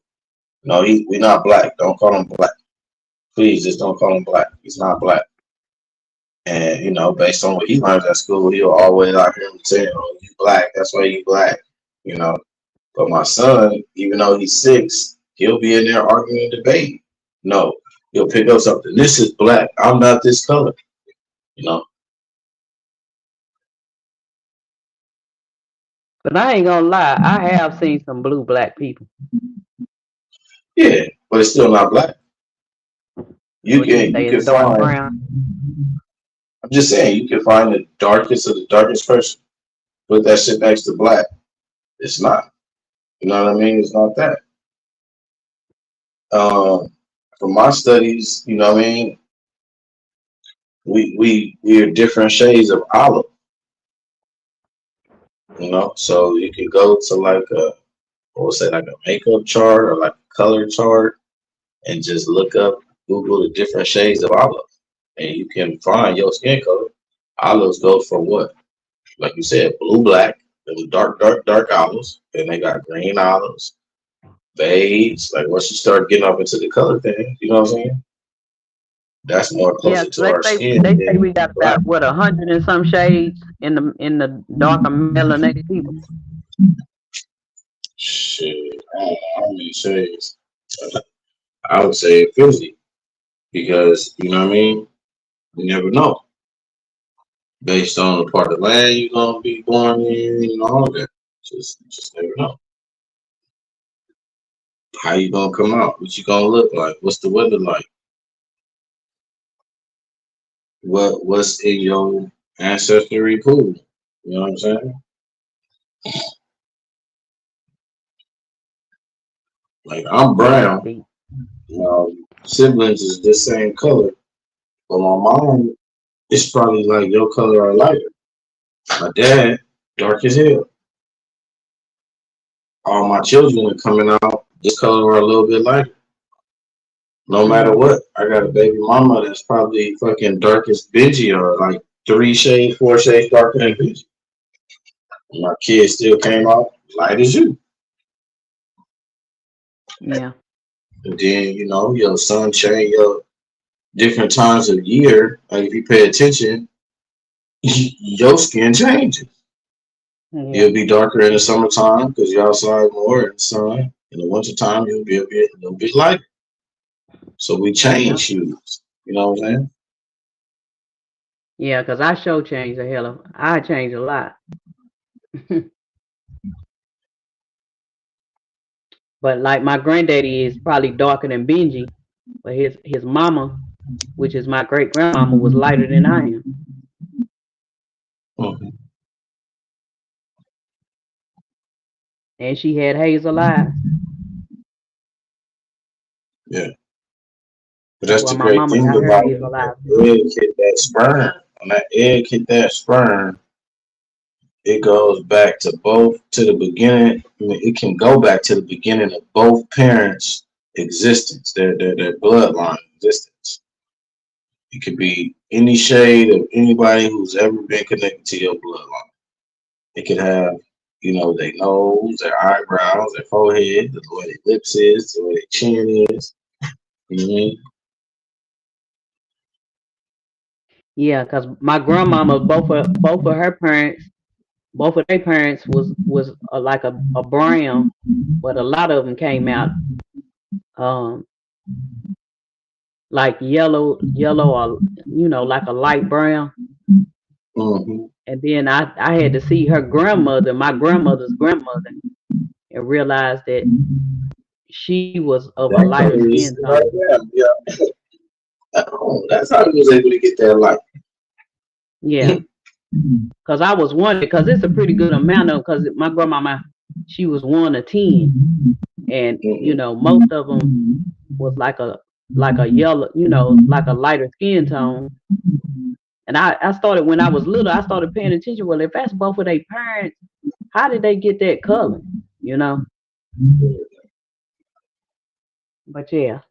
Speaker 1: No, we not black. Don't call him black. Please just don't call him black. He's not black. And you know, based on what he learns at school, he'll always out here saying, "Oh, you black. That's why you black." You know. But my son, even though he's 6, he'll be in there arguing and debating. No, he'll pick up something. This is black. I'm not this color. You know.
Speaker 8: But I ain't gonna lie, I have seen some blue black people.
Speaker 1: Yeah, but it's still not black. You can find.
Speaker 8: Brown.
Speaker 1: I'm just saying, you can find the darkest of the darkest person. Put that shit next to black. It's not. You know what I mean? It's not that. From my studies, you know what I mean? We are different shades of olive. You know, so you can go to like like a makeup chart or like a color chart and just look up, Google the different shades of olive, and you can find your skin color. Olives go from what? Like you said, blue, black, them dark olives, and they got green olives, beige. Like once you start getting up into the color thing, you know what I'm saying? That's more closer to our skin.
Speaker 8: They say we got about 100 and some shades in the darker melanated people.
Speaker 1: Shit, I don't know how many shades. I would say 50 because you know what I mean. You never know based on the part of the land you're gonna be born in and all that. Just never know. How you gonna come out? What you gonna look like? What's the weather like? What's in your ancestry pool? You know what I'm saying? Like I'm brown. Siblings is the same color, but my mom is probably like your color or lighter. My dad dark as hell. All my children are coming out this color or a little bit lighter. No matter what, I got a baby mama that's probably fucking dark as Benji or like 3 shades, 4 shades darker than Benji. My kid still came out light as you.
Speaker 8: Yeah.
Speaker 1: And then, you know, your sun change your different times of year. Like if you pay attention, your skin changes.
Speaker 8: Yeah.
Speaker 1: You'll be darker in the summertime because you're outside more in the sun. In the wintertime, you'll be a little bit lighter. So we change hues. You know what I'm saying?
Speaker 8: Yeah, because I sure changed a hell of. I changed a lot. But like my granddaddy is probably darker than Benji, but his mama, which is my great grandmama, was lighter than I am.
Speaker 1: Mm-hmm.
Speaker 8: And she had hazel eyes.
Speaker 1: Yeah. But that's the great thing about it. Egg hit that sperm. When that egg hit that sperm, it goes back to the beginning. I mean, it can go back to the beginning of both parents' existence, their bloodline existence. It could be any shade of anybody who's ever been connected to your bloodline. It could have, you know, their nose, their eyebrows, their forehead, the way their lips is, the way their chin is. You know what I mean?
Speaker 8: Yeah, because my grandmama, both of their parents was like a brown, but a lot of them came out like yellow or you know, like a light brown.
Speaker 1: Mm-hmm.
Speaker 8: And then I had to see her grandmother, my grandmother's grandmother, and realize that she was of a lighter skin tone.
Speaker 1: Yeah. Oh, that's how he was able to get that light.
Speaker 8: Yeah. Because I was wondering, because it's a pretty good amount of, because my grandmama, she was 1 of 10, and you know, most of them was like a yellow, you know, like a lighter skin tone. And I started, when I was little, I started paying attention. Well, if that's both of their parents, how did they get that color? You know. But yeah.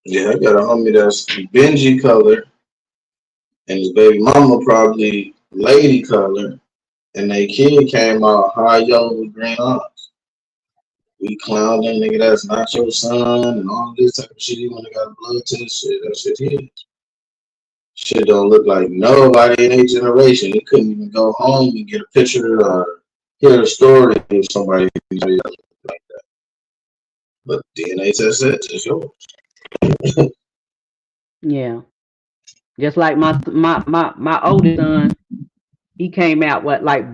Speaker 1: Yeah, I got a homie that's Benji color, and his baby mama probably lady color, and their kid came out high yellow with green eyes. we clown that nigga that's not your son and all this type of shit. You wanna got a blood test shit. That shit is. Shit don't look like nobody in their generation. They couldn't even go home and get a picture or hear a story of somebody like that. But DNA test says it's yours.
Speaker 8: Yeah. Just like my oldest son, he came out with like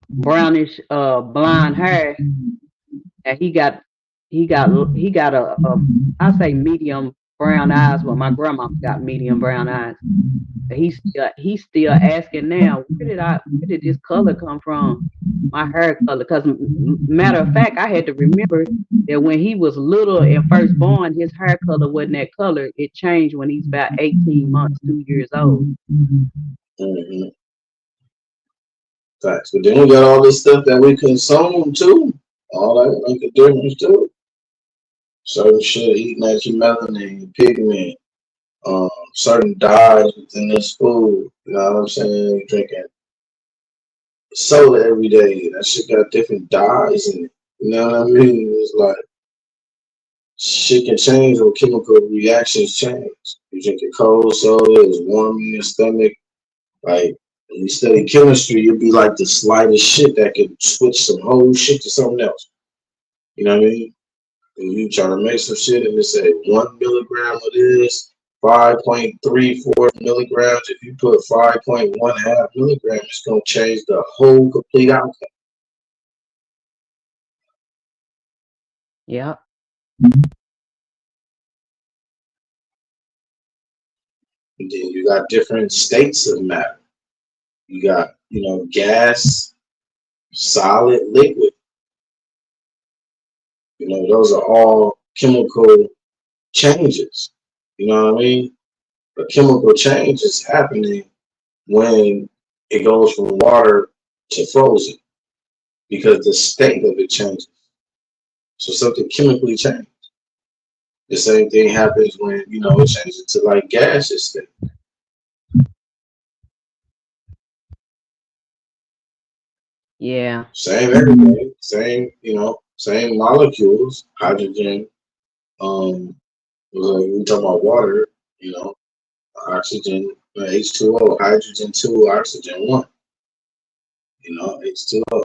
Speaker 8: brownish blonde hair, and he got a I say medium brown eyes. Well, my grandma got medium brown eyes. But he's still asking now, where did this color come from? My hair color. Because matter of fact, I had to remember that when he was little and first born, his hair color wasn't that color. It changed when he's about 18 months, 2 years old.
Speaker 1: Mm-hmm. Facts. But then we got all this stuff that we consume too. All that make a difference too. Certain shit eating at your melanin, pigment, certain dyes within this food. You know what I'm saying? Drinking soda every day. That shit got different dyes in it. You know what I mean? It's like shit can change when chemical reactions change. You drinking cold soda, it's warm in your stomach. Like when you study chemistry, you'll be like the slightest shit that could switch some whole shit to something else. You know what I mean? And you try to make some shit and it say 1 milligram of this, 5.34 milligrams. If you put 5.1 milligrams, it's gonna change the whole complete outcome.
Speaker 8: Yeah.
Speaker 1: And then you got different states of matter. You got, gas, solid, liquid. Those are all chemical changes. You know what I mean? A chemical change is happening when it goes from water to frozen because the state of it changes. So something chemically changed. The same thing happens when, it changes to like gaseous state.
Speaker 8: Yeah.
Speaker 1: Same everything, same molecules, hydrogen, we talk about water, oxygen, H2O, hydrogen 2, oxygen 1, H2O.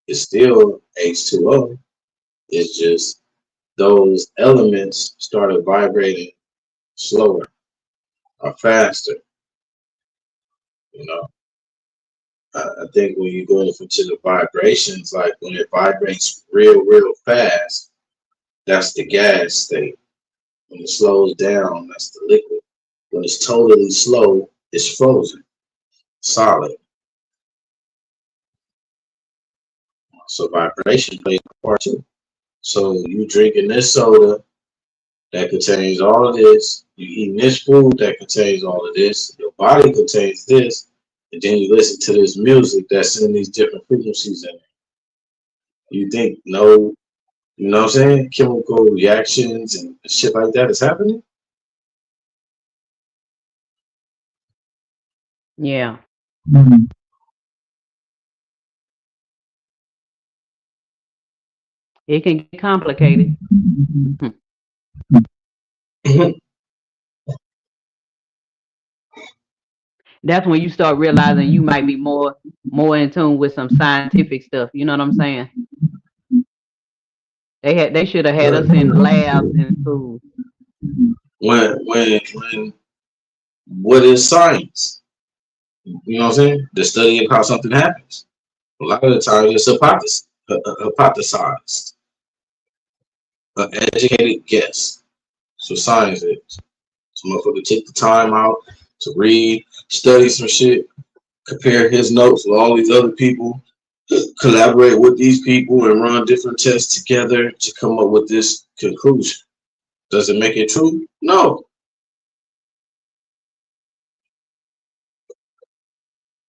Speaker 1: It's still H2O. It's just those elements started vibrating slower or faster. I think when you go into the vibrations, like when it vibrates real fast, that's the gas state. When it slows down, that's the liquid. When it's totally slow, it's frozen, solid. So vibration plays a part too. So you drinking this soda that contains all of this, you eating this food that contains all of this, your body contains this, and then you listen to this music that's in these different frequencies in it. You think you know what I'm saying? Chemical reactions and shit like that is happening?
Speaker 8: Yeah. It can get complicated. That's when you start realizing you might be more in tune with some scientific stuff. You know what I'm saying? They should have had us in labs in school.
Speaker 1: When what is science? You know what I'm saying? The study of how something happens. A lot of the times it's hypothesized. An educated guess. So science is. So motherfucker took the time out to read, study some shit, compare his notes with all these other people, collaborate with these people and run different tests together to come up with this conclusion. Does it make it true? No.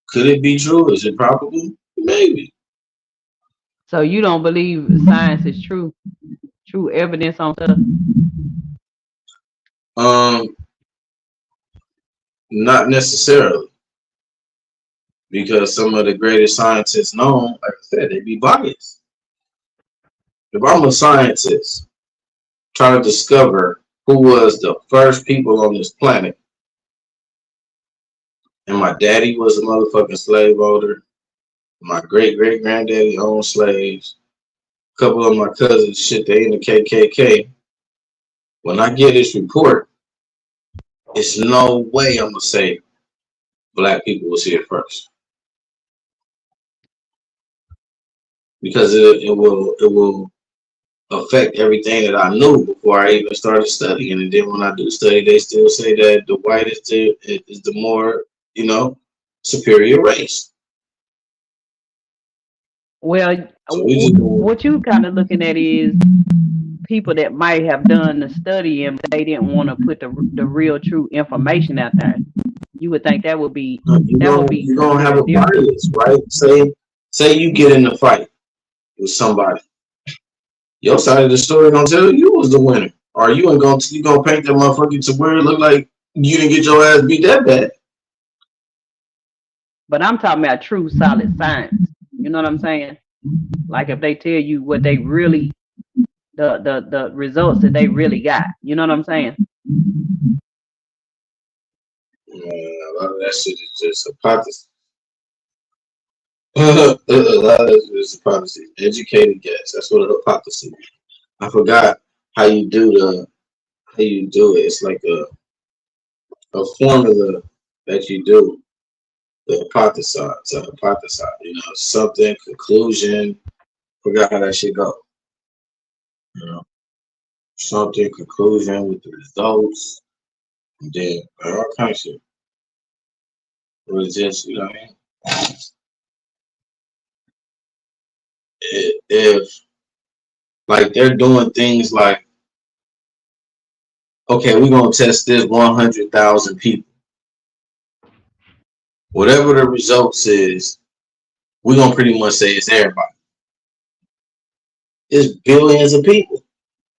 Speaker 1: Could it be true? Is it probable? Maybe.
Speaker 8: So you don't believe science is true evidence on stuff?
Speaker 1: Not necessarily. Because some of the greatest scientists known, like I said, they be biased. if I'm a scientist trying to discover who was the first people on this planet, and my daddy was a motherfucking slave owner, my great great granddaddy owned slaves, a couple of my cousins, shit, they in the KKK. When I get this report, it's no way I'm gonna say black people was here first, because it will affect everything that I knew before I even started studying. And then when I do study, they still say that the white is the more, superior race.
Speaker 8: Well,
Speaker 1: So
Speaker 8: what you kind of looking at is people that might have done the study and they didn't want to put the real true information out there. You would think that would be
Speaker 1: you're gonna have a bias, right? Say you get in a fight with somebody. Your side of the story gonna tell you was the winner. Or you gonna paint that motherfucker to where it look like you didn't get your ass beat that bad.
Speaker 8: But I'm talking about true solid science. You know what I'm saying? Like if they tell you what they really, the results that they really got. You know what I'm saying?
Speaker 1: A lot of that shit is just hypocrisy. A lot of that is hypocrisy. Educated guess. That's what a hypocrisy is. I forgot how you do it. It's like a formula that you do. The hypothesize. Something, conclusion. Forgot how that shit go. Something, conclusion with the results. And then all kinds of shit. It was just, what I mean? If like they're doing things like, okay, we're gonna test this 100,000 people. Whatever the results is, we're gonna pretty much say it's everybody. It's billions of people.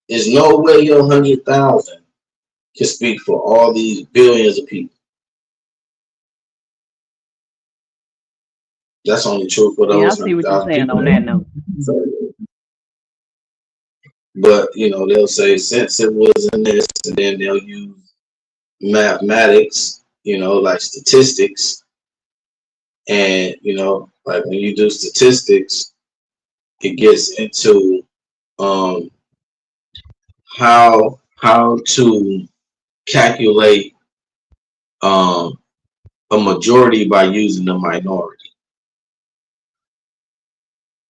Speaker 1: There's no way your 100,000 can speak for all these billions of people. That's only true for those.
Speaker 8: Yeah, I see what you're saying on that note.
Speaker 1: But they'll say since it was in this, and then they'll use mathematics, like statistics, and like when you do statistics, it gets into how to calculate a majority by using the minority.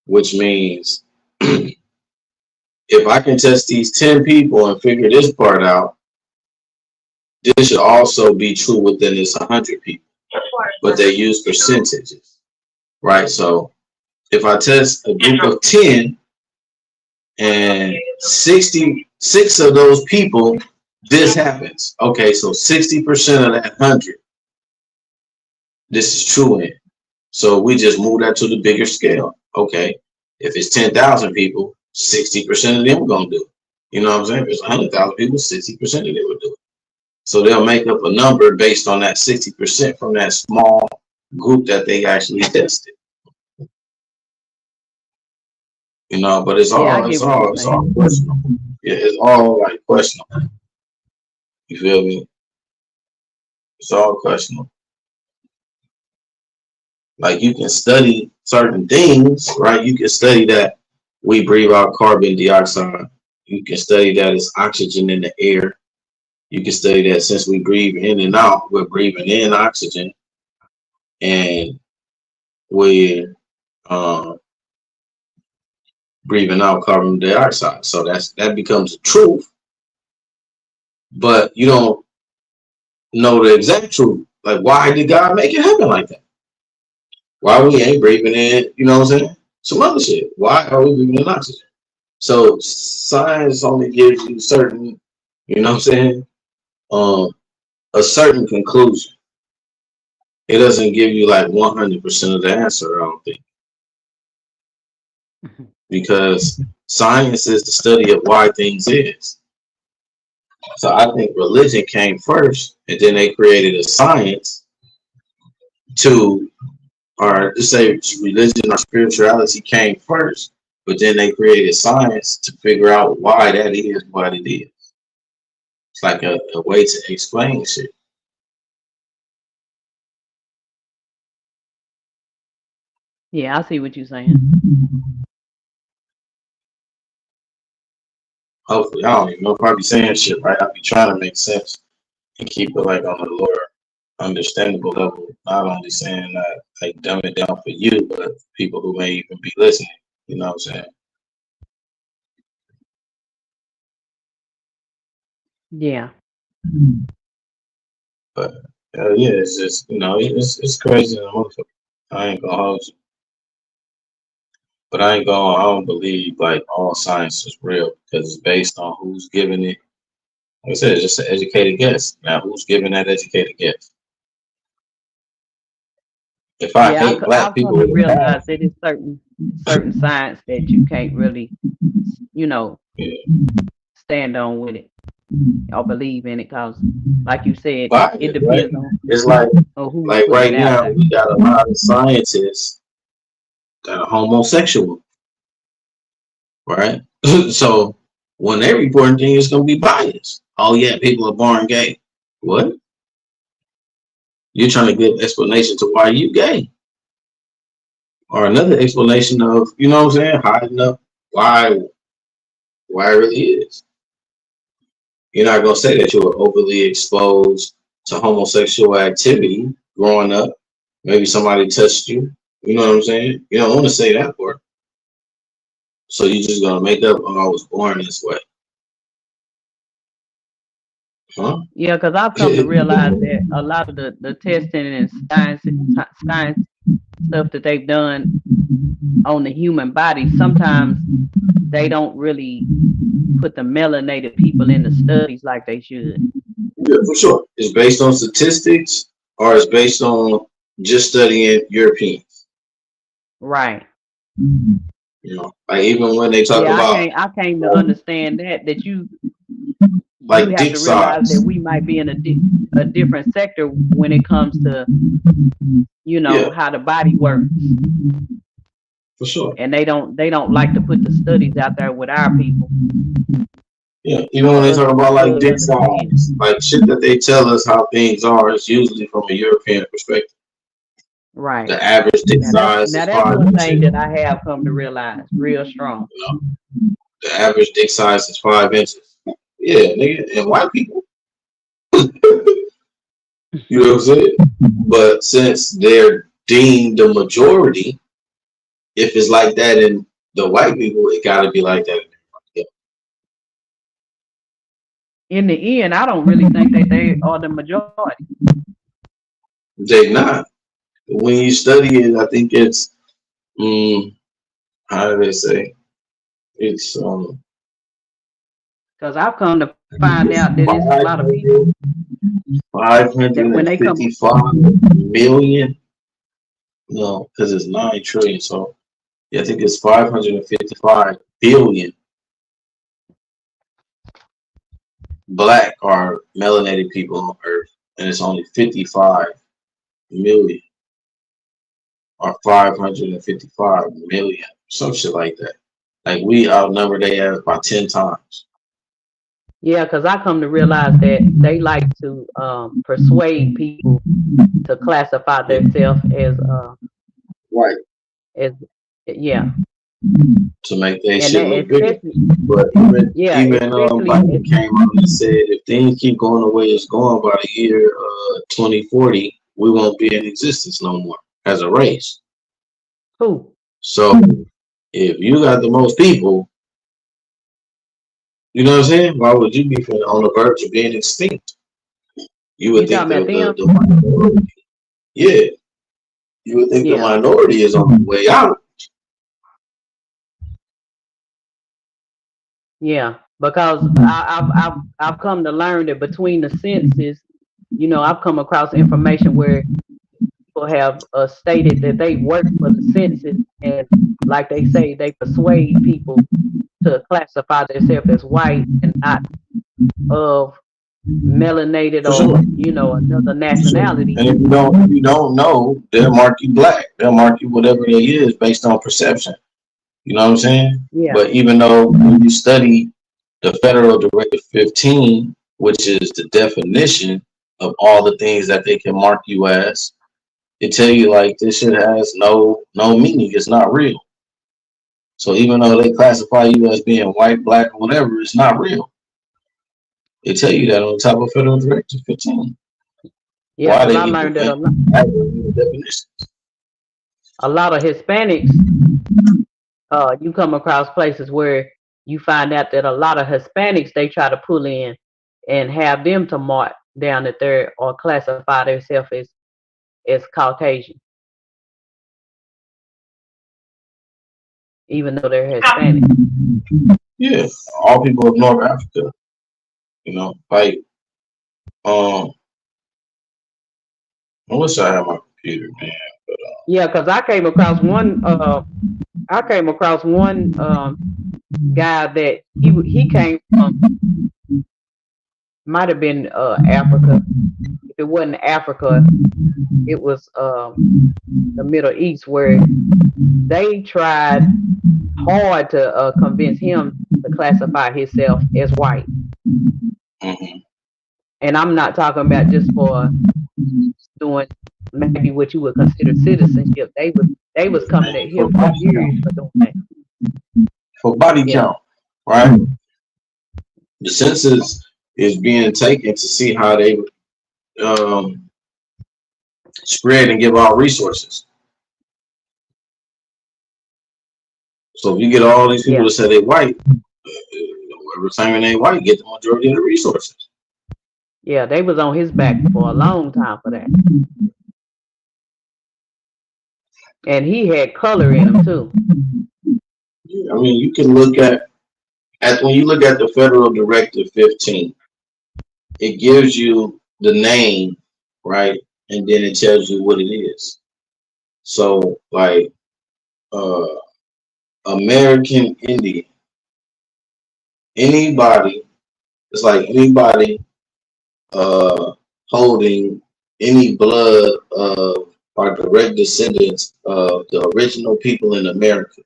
Speaker 1: Which means if I can test these 10 people and figure this part out, this should also be true within this 100 people. But they use percentages, right? So if I test a group of 10 and 66 of those people, this happens. Okay, so 60% of that 100, this is true in. So we just move that to the bigger scale. Okay, if it's 10,000 people, 60% of them are going to do it. You know what I'm saying? If it's 100,000 people, 60% of them will do it. So they'll make up a number based on that 60% from that small group that they actually tested. But it's all questionable. Yeah, it's all like questionable. You feel me? It's all questionable. Like you can study certain things, right? You can study that we breathe out carbon dioxide. You can study that it's oxygen in the air. You can study that since we breathe in and out, we're breathing in oxygen and we're breathing out carbon dioxide. So that becomes the truth. But you don't know the exact truth. Like, why did God make it happen like that? Why we ain't breathing in, what I'm saying? Some other shit. Why are we breathing in oxygen? So science only gives you certain, a certain conclusion. It doesn't give you like 100% of the answer, I don't think. Because science is the study of why things is. So I think religion came first, and then they created a science or to say religion or spirituality came first, But then they created science to figure out why that is what it is. It's like a way to explain shit.
Speaker 8: Yeah, I see what you're saying.
Speaker 1: Hopefully, I don't even know if I be saying shit right. I be trying to make sense and keep it like on the lower understandable level. Not only saying that like dumb it down for you, but people who may even be listening. You know what I'm saying?
Speaker 8: Yeah.
Speaker 1: But yeah, it's just it's crazy. I ain't gonna hold you, but I don't believe like all science is real because it's based on who's giving it. Like I said, it's just an educated guess. Now, who's giving that educated guess? If I hate black
Speaker 8: I've
Speaker 1: people,
Speaker 8: come to realize that it's certain science that you can't really, stand on with it or believe in it, because, like you said, it depends on.
Speaker 1: It's like
Speaker 8: who
Speaker 1: right now we got a lot of scientists that are homosexual, right? So when they report things, it's gonna be biased. Oh yeah, people are born gay. What? You're trying to give an explanation to why you gay, or another explanation of what I'm saying, hiding up why it really is. You're not gonna say that you were overly exposed to homosexual activity growing up. Maybe somebody touched you. You know what I'm saying? You don't want to say that part. So you're just gonna make up, "Oh, I was born this way." Huh?
Speaker 8: Yeah, because I've come to realize that a lot of the testing and science stuff that they've done on the human body, sometimes they don't really put the melanated people in the studies like they should.
Speaker 1: Yeah, for sure. It's based on statistics, or it's based on just studying Europeans.
Speaker 8: Right.
Speaker 1: Like even when they talk about,
Speaker 8: I came to understand that you
Speaker 1: like
Speaker 8: have
Speaker 1: dick
Speaker 8: to realize
Speaker 1: size.
Speaker 8: that we might be in a different sector when it comes to how the body works.
Speaker 1: For sure.
Speaker 8: And they don't like to put the studies out there with our people.
Speaker 1: Yeah, even when they talk about like dick size, like shit that they tell us how things are, it's usually from a European perspective.
Speaker 8: Right.
Speaker 1: The average dick size
Speaker 8: Now
Speaker 1: is
Speaker 8: that's
Speaker 1: 5
Speaker 8: one thing
Speaker 1: inches.
Speaker 8: that I have come to realize real strong.
Speaker 1: The average dick size is 5 inches. Yeah, nigga, and white people. You know what I'm saying? But since they're deemed the majority, if it's like that in the white people, it gotta be like that in everybody else.
Speaker 8: In the end, I don't really think that they are the majority.
Speaker 1: They not. When you study it, I think it's how do they say? It's
Speaker 8: because I've come to find out that it's a lot of people.
Speaker 1: 555 million. No, because it's 9 trillion. So yeah, I think it's 555 billion black or melanated people on Earth, and it's only 55 million or 555 million, some shit like that. Like we outnumber they have about 10 times.
Speaker 8: Yeah, because I come to realize that they like to persuade people to classify themselves as
Speaker 1: white. To make their shit look bigger. But even Biden came out and said if things keep going the way it's going by the year 2040, we won't be in existence no more as a race.
Speaker 8: Who?
Speaker 1: So if you got the most people, you know what I'm saying? Why would you be on the verge of being extinct? You would think the minority. Yeah. You would think the minority is on the way out.
Speaker 8: Yeah, because I've come to learn that between the senses, I've come across information where people have stated that they work for the senses, and like they say, they persuade people to classify themselves as white and not of melanated or another nationality.
Speaker 1: And if you don't know, they'll mark you black. They'll mark you whatever they is based on perception. You know what I'm saying?
Speaker 8: Yeah.
Speaker 1: But even though when you study the Federal Directive 15, which is the definition of all the things that they can mark you as, it tell you like this shit has no meaning. It's not real. So even though they classify you as being white, black, or whatever, it's not real. They tell you that on the top of Federal Directive 15.
Speaker 8: Yeah,
Speaker 1: Why
Speaker 8: because
Speaker 1: they
Speaker 8: I
Speaker 1: even
Speaker 8: learned that
Speaker 1: the definition.
Speaker 8: a lot of Hispanics, you come across places where you find out that a lot of Hispanics they try to pull in and have them to mark down that they're or classify themselves as Caucasian, even though they're Hispanic.
Speaker 1: Yeah, all people of North Africa, you know, like I wish I had my computer, man. But
Speaker 8: Yeah, because I came across one guy that he came from, might have been Africa. If it wasn't Africa, it was the Middle East, where they tried hard to convince him to classify himself as white. And I'm not talking about just for doing maybe what you would consider citizenship. They was coming at him for years for doing that.
Speaker 1: for body count, right? The census is being taken to see how they spread and give out resources. So if you get all these people to say they white, whoever claiming they white get the majority of the resources.
Speaker 8: Yeah, they was on his back for a long time for that. And he had color in him too.
Speaker 1: Yeah, I mean, you can look at when you look at the Federal Directive 15, it gives you the name, right? And then it tells you what it is. So like American Indian, anybody, it's like anybody holding any blood of or direct descendants of the original people in America.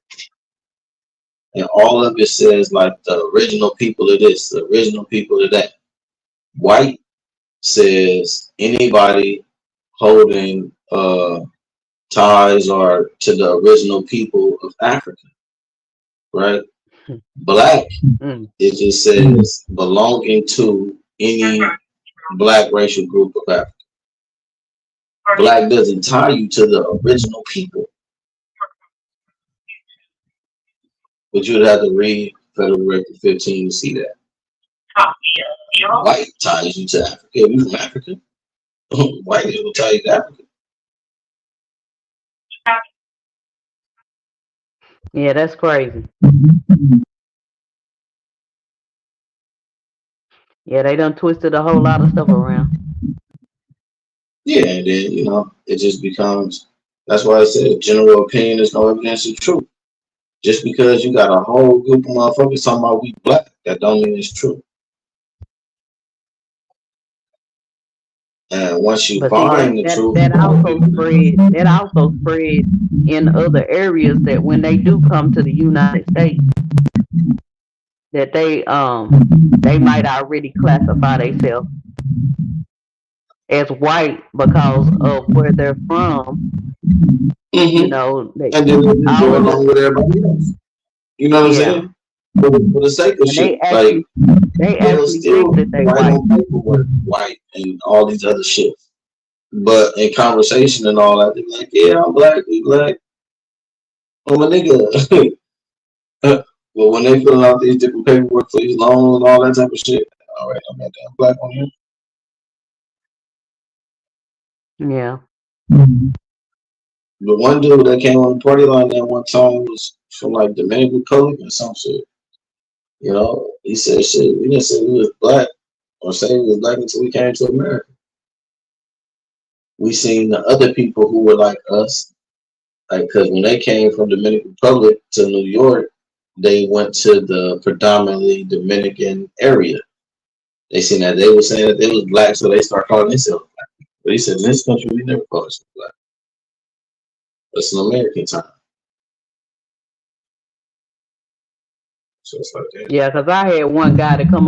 Speaker 1: And all of it says like the original people of this, the original people of that. White says anybody holding ties or to the original people of Africa, right? Black, it just says belonging to any black racial group of Africa. Black doesn't tie you to the original people. But you would have to read Federal Directive 15 to see that. White ties you to Africa. If you're from Africa, white will tie you to Africa.
Speaker 8: Yeah, that's crazy. Yeah, they done twisted a whole lot of stuff around.
Speaker 1: Yeah, and then, you know, it just becomes, that's why I said general opinion is no evidence of truth. Just because you got a whole group of motherfuckers talking about we black, that don't mean it's true. And once you find the truth,
Speaker 8: that also spread in other areas, that when they do come to the United States, that they might already classify themselves as white because of where they're from. You know,
Speaker 1: and then they go along with everybody else. You know what I'm saying? For the sake of shit,
Speaker 8: they actually think that they white.
Speaker 1: White and all these other shit. But in conversation and all that, they're like, yeah, I'm black, we black. I'm a nigga. But when they filling out these different paperwork for these loans and all that type of shit, all right, I'm that damn black on here.
Speaker 8: Yeah.
Speaker 1: The one dude that came on the party line that one time was from like Dominican Republic or some shit. You know, he said shit. We didn't say we was black or say we was black until we came to America. We seen the other people who were like us, like because when they came from Dominican Republic to New York, they went to the predominantly Dominican area. They seen that they were saying that they was black, so they start calling themselves black. But he said, in this country, we never call ourselves black. It's an American time. So it's like that.
Speaker 8: Yeah, because I had one guy to come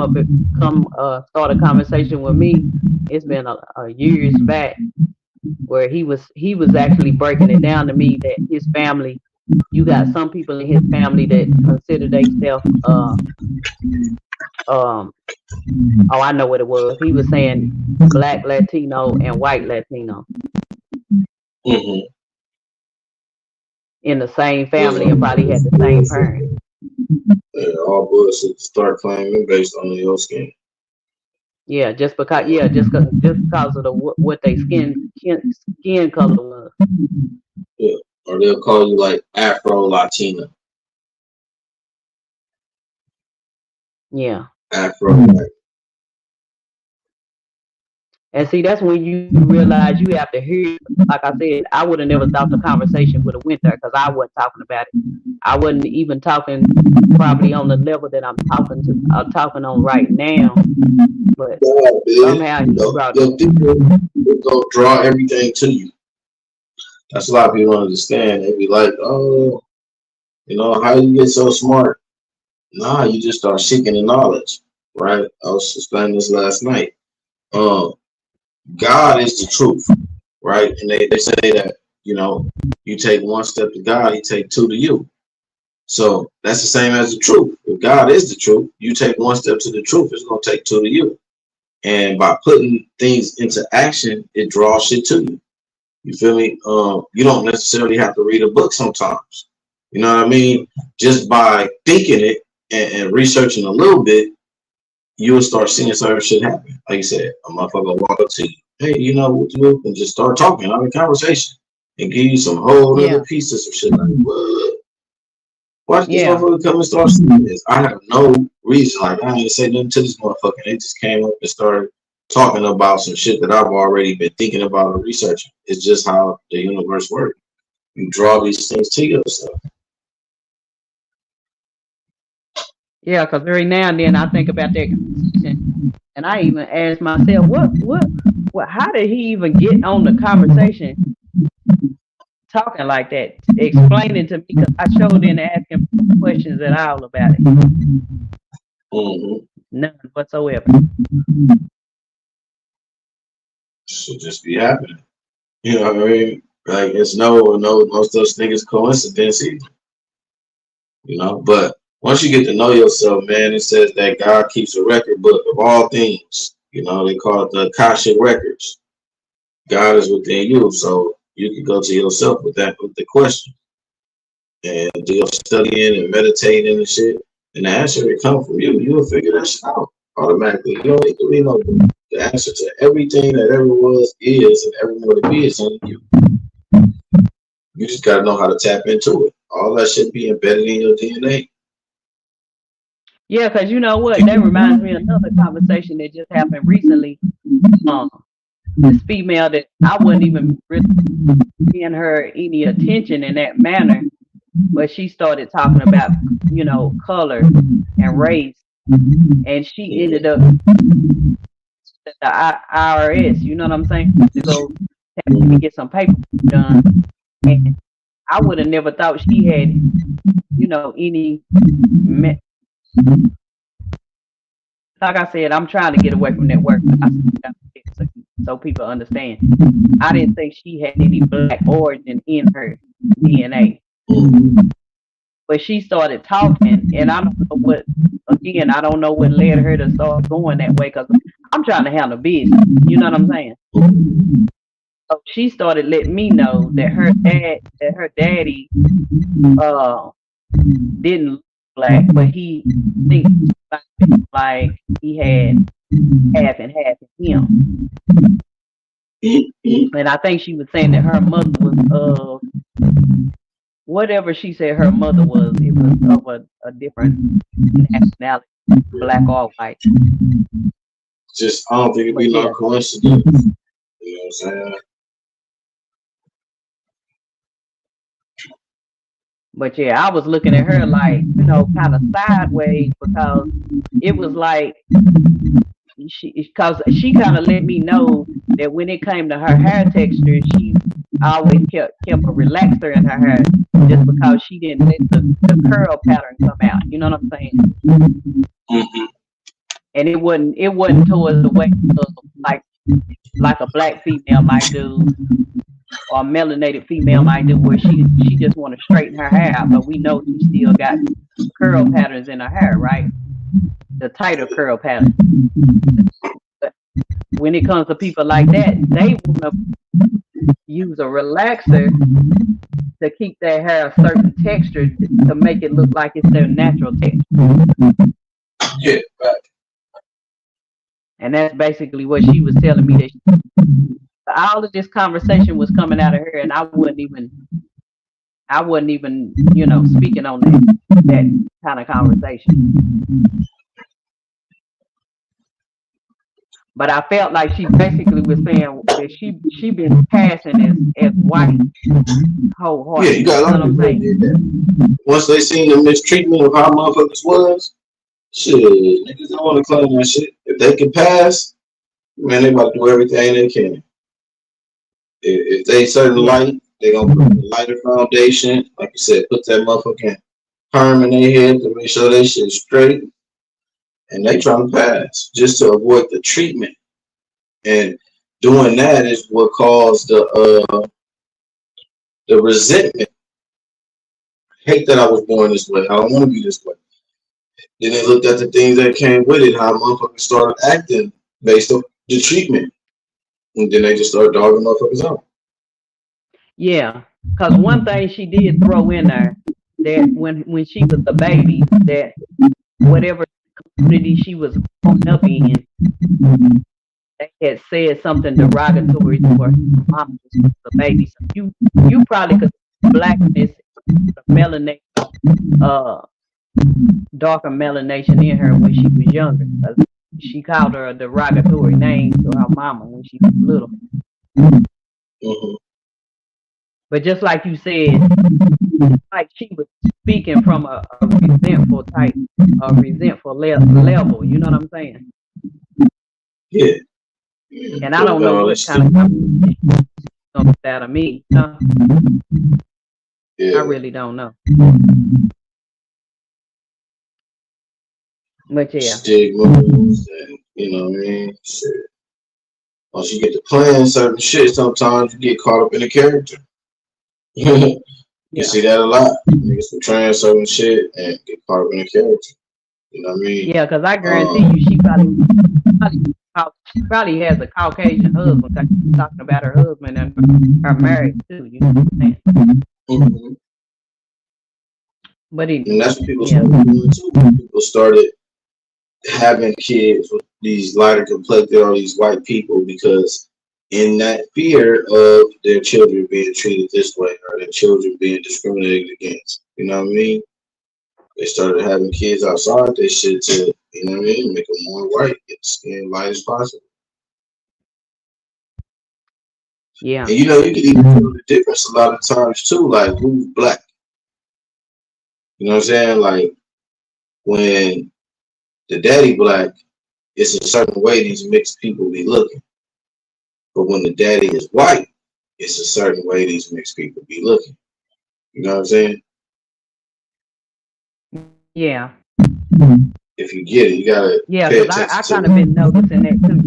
Speaker 8: start a conversation with me. It's been a years back where he was actually breaking it down to me that his family, you got some people in his family that consider themselves I know what it was. He was saying black Latino and white Latino in the same family and probably had the same parents.
Speaker 1: Yeah, all bullshit start claiming based on your skin.
Speaker 8: Yeah, just because of the what they skin color was.
Speaker 1: Yeah, or they'll call you like Afro Latina.
Speaker 8: Yeah.
Speaker 1: Afro.
Speaker 8: And see, that's when you realize you have to hear. Like I said, I would have never thought the conversation would have went there because I wasn't talking about it. I wasn't even talking probably on the level that I'm talking on right now. But somehow you brought it.
Speaker 1: People will draw everything to you. That's a lot of people don't understand. They be like, oh, you know, how you get so smart? Nah, you just start seeking the knowledge, right? I was explaining this last night. God is the truth, right? And they say that, you know, you take one step to God, he take two to you. So that's the same as the truth. If God is the truth, you take one step to the truth, it's going to take two to you. And by putting things into action, it draws shit to you. You feel me? You don't necessarily have to read a book sometimes. You know what I mean? Just by thinking it and researching a little bit, you'll start seeing certain shit happen. Like you said, a motherfucker will walk up to you, hey, you know what to do, and just start talking, have a conversation, and give you some whole other pieces of shit. Like, what? Watch this motherfucker come and start saying this. I have no reason. Like, I didn't say nothing to this motherfucker. They just came up and started talking about some shit that I've already been thinking about and researching. It's just how the universe works. You draw these things to yourself.
Speaker 8: Yeah, because every now and then I think about that conversation, and I even ask myself, what? How did he even get on the conversation talking like that, explaining to me? Because I showed in asking questions at all about it. None whatsoever.
Speaker 1: Should just be happening. You know what I mean? Like, it's no most of those niggas coincidence either. You know, but once you get to know yourself, man, it says that God keeps a record book of all things. You know, they call it the Akashic records. God is within you, so you can go to yourself with the question and do your studying and meditating and shit. And the answer will come from you. You'll figure that shit out automatically. You don't need to read no book. The answer to everything that ever was, is, and ever will be is in you. You just gotta know how to tap into it. All that shit be embedded in your DNA.
Speaker 8: Yeah, because you know what? That reminds me of another conversation that just happened recently. This female that I wasn't even really giving her any attention in that manner, but she started talking about, you know, color and race, and she ended up at the IRS. You know what I'm saying? To go to get some paper done, and I would have never thought she had, you know, any. Like I said, I'm trying to get away from that work. So people understand. I didn't think she had any black origin in her DNA. But she started talking, and I don't know what, again, I don't know what led her to start going that way, because I'm trying to handle business. You know what I'm saying? So she started letting me know that her daddy didn't look black, but he thinks like he had half and half of him. And I think she was saying that her mother was whatever she said her mother was, it was of a different nationality, black or white.
Speaker 1: Just, I don't think it'd be no coincidence. You know what I'm saying?
Speaker 8: But yeah, I was looking at her like, you know, kind of sideways, because it was like, she kind of let me know that when it came to her hair texture, she always kept a relaxer in her hair just because she didn't let the curl pattern come out. You know what I'm saying?
Speaker 1: Mm-hmm.
Speaker 8: And it wasn't towards the way of like a black female might do or a melanated female might do, where she just want to straighten her hair out, but we know she still got curl patterns in her hair, right? The tighter curl pattern. But when it comes to people like that, they want to use a relaxer to keep their hair a certain texture to make it look like it's their natural texture.
Speaker 1: Yeah, right.
Speaker 8: And that's basically what she was telling me, that all of this conversation was coming out of her, and I wasn't even, you know, speaking on that kind of conversation. But I felt like she basically was saying that she been passing as white wholeheartedly.
Speaker 1: Yeah, you got a lot of people that did that. Once they seen the mistreatment of how motherfuckers was, shit, niggas don't want to claim that shit. If they can pass, man, they about to do everything they can. If they certain light, they gonna put a lighter foundation. Like you said, put that motherfucking perm in their head to make sure they shit straight. And they trying to pass just to avoid the treatment. And doing that is what caused the resentment. Hate that I was born this way. I don't want to be this way. Then they looked at the things that came with it, how motherfuckers started acting based on the treatment. And then they just started dogging motherfuckers out.
Speaker 8: Yeah, because one thing she did throw in there, that when she was a baby, that whatever community she was growing up in, they had said something derogatory to her mom was a baby. So you probably could see blackness, melanation, darker melanation in her when she was younger. She called her a derogatory name to her mama when she was little.
Speaker 1: Mm-hmm.
Speaker 8: But just like you said, like she was speaking from a resentful type, a resentful level. You know what I'm saying?
Speaker 1: Yeah.
Speaker 8: And I don't know what kind of conversation comes out of me. No?
Speaker 1: Yeah.
Speaker 8: I really don't know. But yeah.
Speaker 1: Stigmas and, you know what I mean? Shit. Once you get to playing certain shit, sometimes you get caught up in the character. You see that a lot. Niggas portraying certain shit and get caught up in the character. You know what I mean?
Speaker 8: Yeah, because I guarantee you, she probably has a Caucasian husband. She's talking about her husband and her marriage too. You know what I'm saying?
Speaker 1: Mm-hmm.
Speaker 8: But
Speaker 1: and that's what people started doing too. People started having kids with these lighter complected or these white people because in that fear of their children being treated this way or their children being discriminated against. You know what I mean? They started having kids outside this shit to, you know what I mean, make them more white, get the skin light as possible.
Speaker 8: Yeah.
Speaker 1: And you know, you can even feel the difference a lot of times too, like who's black. You know what I'm saying? Like when the daddy black, it's a certain way these mixed people be looking. But when the daddy is white, it's a certain way these mixed people be looking. You know what I'm saying?
Speaker 8: Yeah.
Speaker 1: If you get it, you gotta.
Speaker 8: Yeah, because I kind of been noticing that too.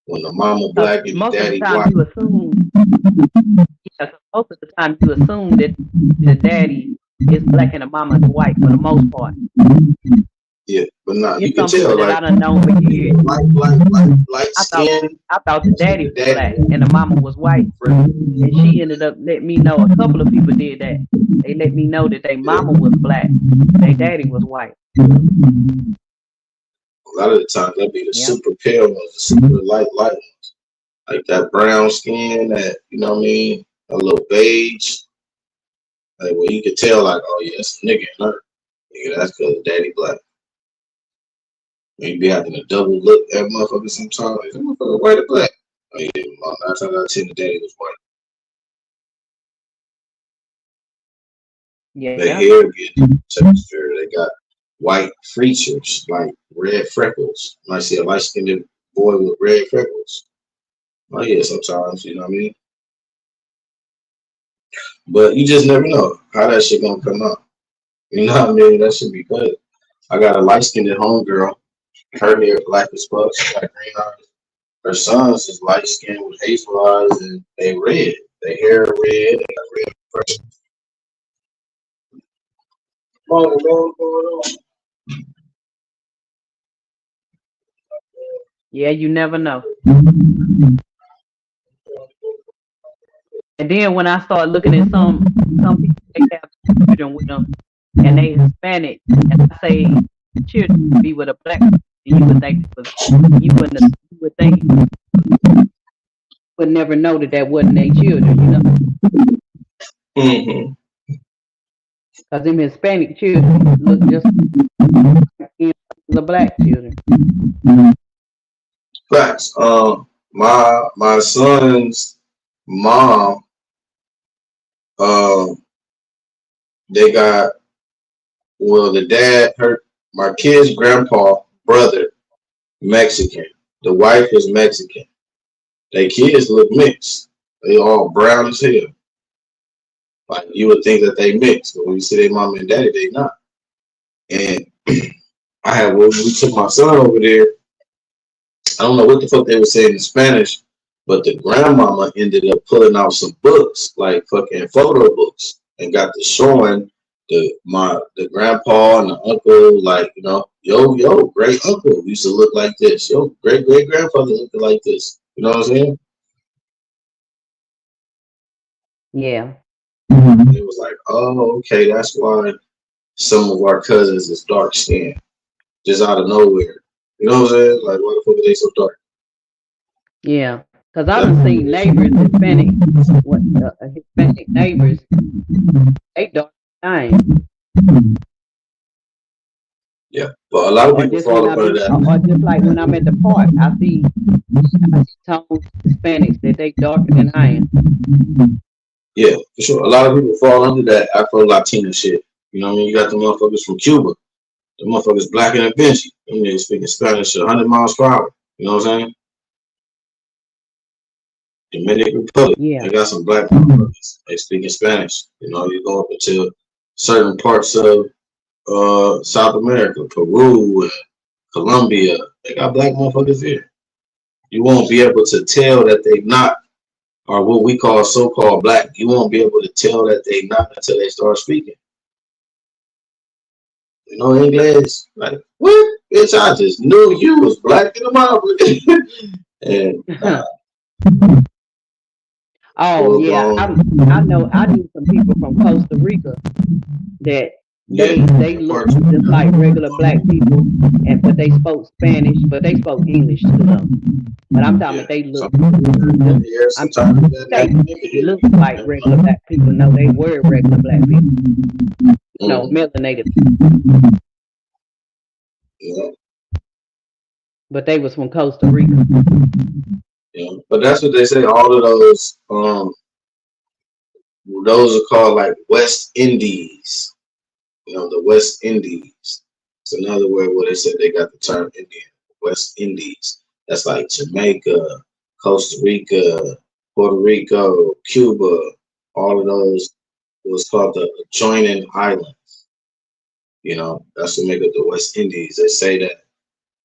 Speaker 1: When the mama black and the daddy white.
Speaker 8: You assume, yeah, most of the time you assume that the daddy is black and the mama is white for the most part.
Speaker 1: Yeah, but not.
Speaker 8: It's
Speaker 1: you can
Speaker 8: some
Speaker 1: tell.
Speaker 8: That
Speaker 1: like,
Speaker 8: I done known for years.
Speaker 1: Light skin.
Speaker 8: I thought the daddy was black and the mama was white. And she ended up letting me know. A couple of people did that. They let me know that their mama was black, their daddy was white.
Speaker 1: A lot of the time, that'd be the super pale ones, the super light ones. Like that brown skin, that, you know what I mean? A little beige. Like, well, you could tell, like, oh, yeah, it's a nigga in her. Nigga, that's because daddy black. Maybe having a double look at motherfuckers sometimes. Like, that motherfucker white or black? Oh, yeah, 9 times out of 10, the daddy was white.
Speaker 8: Yeah.
Speaker 1: Their hair get texture. They got white features, like red freckles. You might see a light-skinned boy with red freckles. Oh yeah, sometimes, you know what I mean? But you just never know how that shit gonna come out. You know what I mean? That should be good. I got a light skinned homegirl. Her hair black as fuck. She got green eyes. Her sons is light skinned with hazel eyes and they red. They hair red. They got red expression. What's going on?
Speaker 8: Yeah, you never know. And then when I start looking at some people, they have children with them, and they Hispanic, and I say children be with a black person, you would think you would think would never know that wasn't their children, you know.
Speaker 1: Mm-hmm.
Speaker 8: Because them Hispanic children look just like the black children.
Speaker 1: Facts. My son's mom, they got the dad, my kid's grandpa, brother, Mexican. The wife is Mexican. They kids look mixed. They all brown as hell. Like you would think that they mixed, but when you see their mom and daddy, they not. And when we took my son over there, I don't know what the fuck they were saying in Spanish, but the grandmama ended up pulling out some books, like fucking photo books, and got to showing the grandpa and the uncle, like, you know, yo, great uncle used to look like this. Yo, great grandfather looked like this. You know what I'm saying?
Speaker 8: Yeah.
Speaker 1: It was like, oh, okay, that's why some of our cousins is dark skinned, just out of nowhere. You know what I'm saying? Like, why the fuck are they so dark?
Speaker 8: Yeah, because I've seen neighbors, Hispanic neighbors, they dark nine.
Speaker 1: Yeah, but a lot of people fall under that.
Speaker 8: Or just like when I'm at the park, I see tones Hispanics that they darker than I am.
Speaker 1: Yeah, for sure. A lot of people fall under that Afro-Latina shit. You know what I mean? You got the motherfuckers from Cuba. The motherfuckers blacker than Vinci. Them niggas speaking Spanish at 100 miles per hour. You know what I'm saying? Dominican Republic.
Speaker 8: Yeah.
Speaker 1: They got some black motherfuckers. They speaking Spanish. You know, you go up into certain parts of South America, Peru, Colombia. They got black motherfuckers here. You won't be able to tell that they not, or what we call so-called black. You won't be able to tell that they not until they start speaking. You know English? Like, what? Bitch, I just knew you was black in the motherfucker. And
Speaker 8: oh yeah, I know some people from Costa Rica that they look just like regular black people, but they spoke Spanish, but they spoke English to them. But I'm talking about they look. They look like regular black people. No, they were regular black people. No, melanated people.
Speaker 1: Yeah.
Speaker 8: But they was from Costa Rica.
Speaker 1: Yeah, but that's what they say. All of those are called like West Indies. You know, the West Indies. It's another word where they said they got the term Indian. West Indies. That's like Jamaica, Costa Rica, Puerto Rico, Cuba. All of those was called the adjoining islands. You know, that's what make up the West Indies. They say that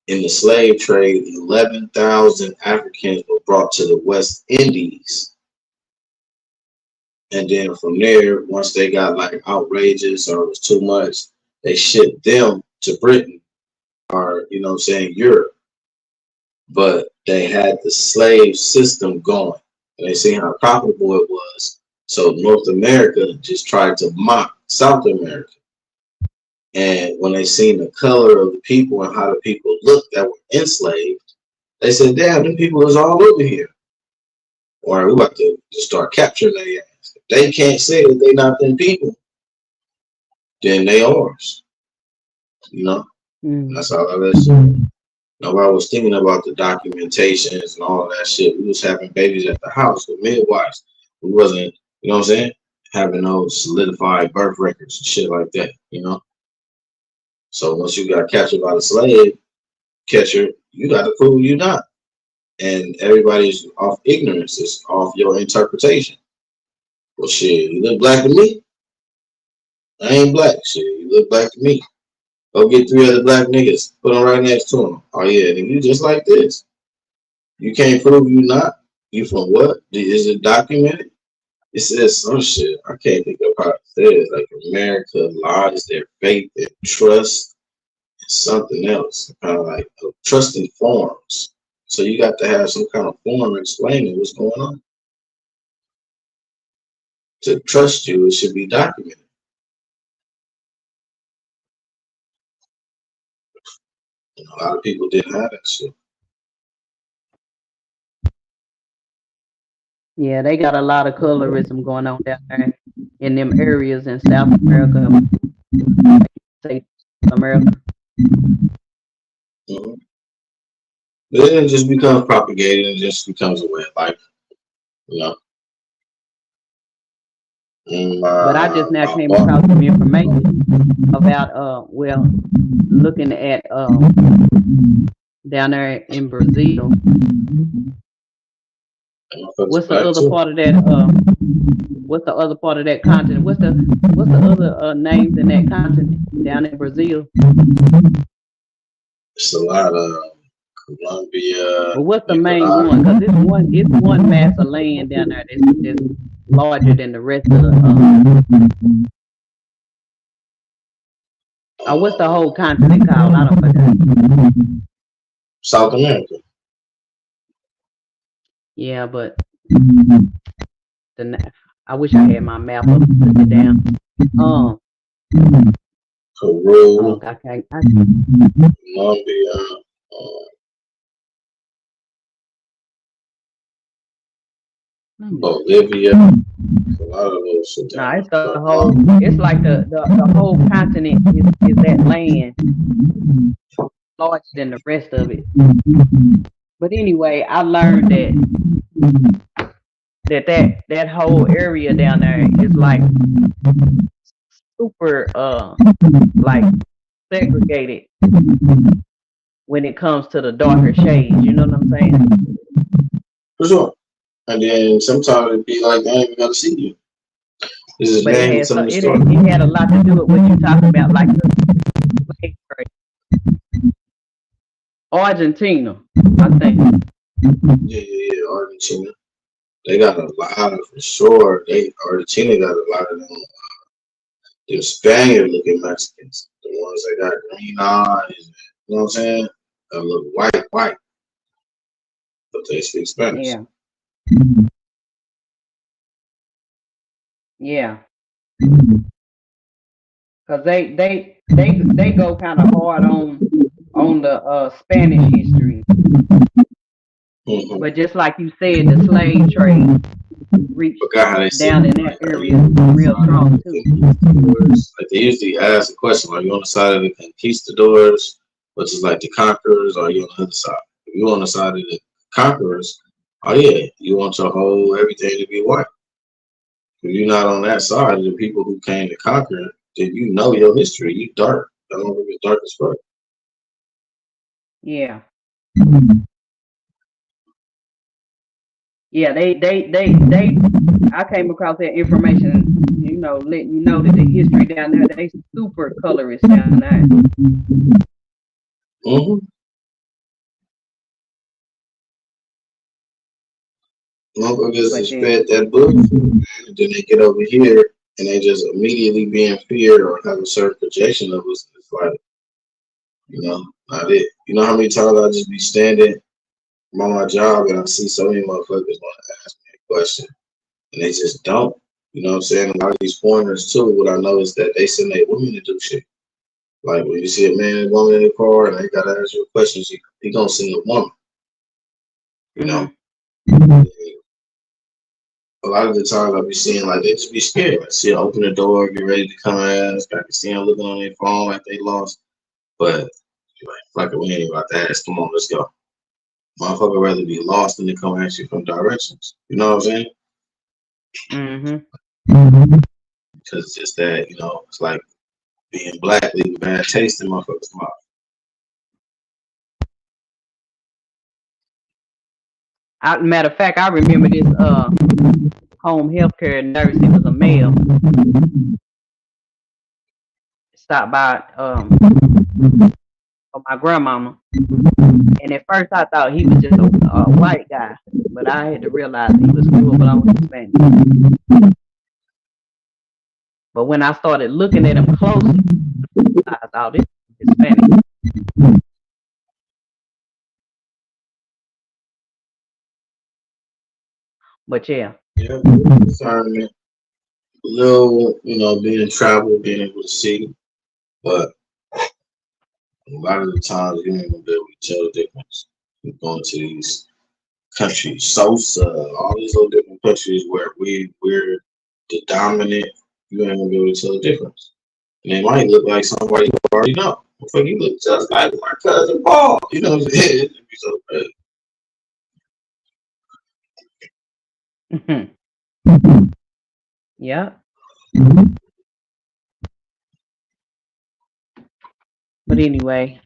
Speaker 1: in the slave trade, 11,000 Africans were brought to the West Indies. And then from there, once they got like outrageous or it was too much, they shipped them to Britain or, you know what I'm saying, Europe. But they had the slave system going and they seen how profitable it was. So North America just tried to mock South America. And when they seen the color of the people and how the people looked that were enslaved, they said, damn, them people is all over here. Or we about to just start capturing their ass. If they can't say that they not them people, then they ours. You know? That's all that shit. Now, while I was thinking about the documentations and all of that shit, we was having babies at the house with midwives. We wasn't, you know what I'm saying, having those solidified birth records and shit like that, you know? So once you got captured by the slave catcher, you got to prove you not. and everybody's off ignorance. It's off your interpretation. Well, shit, you look black to me. I ain't black. Shit, you look black to me. Go get 3 other black niggas, put them right next to them. Oh yeah, nigga, you just like this. You can't prove you not. You from what? Is it documented? It says some shit. I can't think of how it says. Like America lies their faith and trust in something else. Kind of like trust in forms. So you got to have some kind of form explaining what's going on. To trust you, it should be documented. A lot of people didn't have that shit.
Speaker 8: Yeah, they got a lot of colorism going on down there in them areas in South America, America.
Speaker 1: Mm-hmm. Then it just becomes propagated and just becomes a way of life, you know.
Speaker 8: But I just now came across some information about looking at down there in Brazil. What's the other part of that? What's the other part of that continent? What's the other names in that continent down in Brazil?
Speaker 1: It's a lot of Colombia.
Speaker 8: But what's the main one? Because it's one mass of land down there that's larger than the rest of the. What's the whole continent called? I don't forget.
Speaker 1: South America.
Speaker 8: Yeah, but I wish I had my map up to put it down.
Speaker 1: Peru.
Speaker 8: Colombia.
Speaker 1: Bolivia. A lot of those.
Speaker 8: Nah, it's the whole. It's like the whole continent is that land, larger than the rest of it. But anyway, I learned that whole area down there is like super like segregated when it comes to the darker shades. You know what I'm saying?
Speaker 1: For sure. And then sometimes it'd be like, I ain't even gotta see you. This is
Speaker 8: But
Speaker 1: it
Speaker 8: had a lot to do with what you talking about, like the slave trade. Argentina, I think.
Speaker 1: Yeah, Argentina. They got a lot of, for sure. Argentina got a lot of them Spaniard looking Mexicans. The ones that got green eyes, you know what I'm saying? That look white. But they speak Spanish.
Speaker 8: Yeah. Yeah. Cause they go kind of hard on the Spanish history.
Speaker 1: Mm-hmm.
Speaker 8: But just like you said, the slave trade reached down in that area real strong too.
Speaker 1: Like they usually ask a question, are you on the side of the conquistadors, which is like the conquerors, or are you on the other side? If you're on the side of the conquerors, oh yeah, you want your whole everything to be white. If you're not on that side of the people who came to conquer, then you know your history. You dark. I don't know if it's dark as fuck.
Speaker 8: Yeah. Yeah, they I came across that information, you know, letting you know that the history down there, they super colorist down there.
Speaker 1: Mm-hmm. Motherfuckers just fed that book, and then they get over here and they just immediately be in fear or have a certain projection of us. It's like, you know, not it. You know how many times I just be standing on my job and I see so many motherfuckers want to ask me a question and they just don't. You know what I'm saying? A lot of these foreigners too, what I know is that they send their women to do shit. Like when you see a man and woman in the car and they gotta ask you a question, he gonna send a woman. You know? A lot of the times I be seeing like they just be scared. Like see, open the door, get ready to come ask. I can see them looking on their phone like they lost. But like, fuck it, we ain't about to ask. Come on, let's go. Motherfucker rather be lost than to come ask you from directions. You know what I'm saying? Because it's just that, you know, it's like being black leave a bad taste in motherfuckers' mouth.
Speaker 8: Matter of fact, I remember this home healthcare nurse. He was a male. Stopped by for my grandmama, and at first I thought he was just a white guy, but I had to realize he was full blown Hispanic. But when I started looking at him closely, I thought this was Hispanic. But yeah.
Speaker 1: Yeah, discernment. A little, being travel, being able to see, but a lot of the times you ain't gonna be able to tell the difference. You're going to these countries, Sosa, all these little different countries where we're the dominant. You ain't gonna be able to tell the difference. And they might look like somebody you already know. Fuck, you look just like my cousin Paul. You know what I'm saying? It'd be so bad.
Speaker 8: Yeah. But anyway,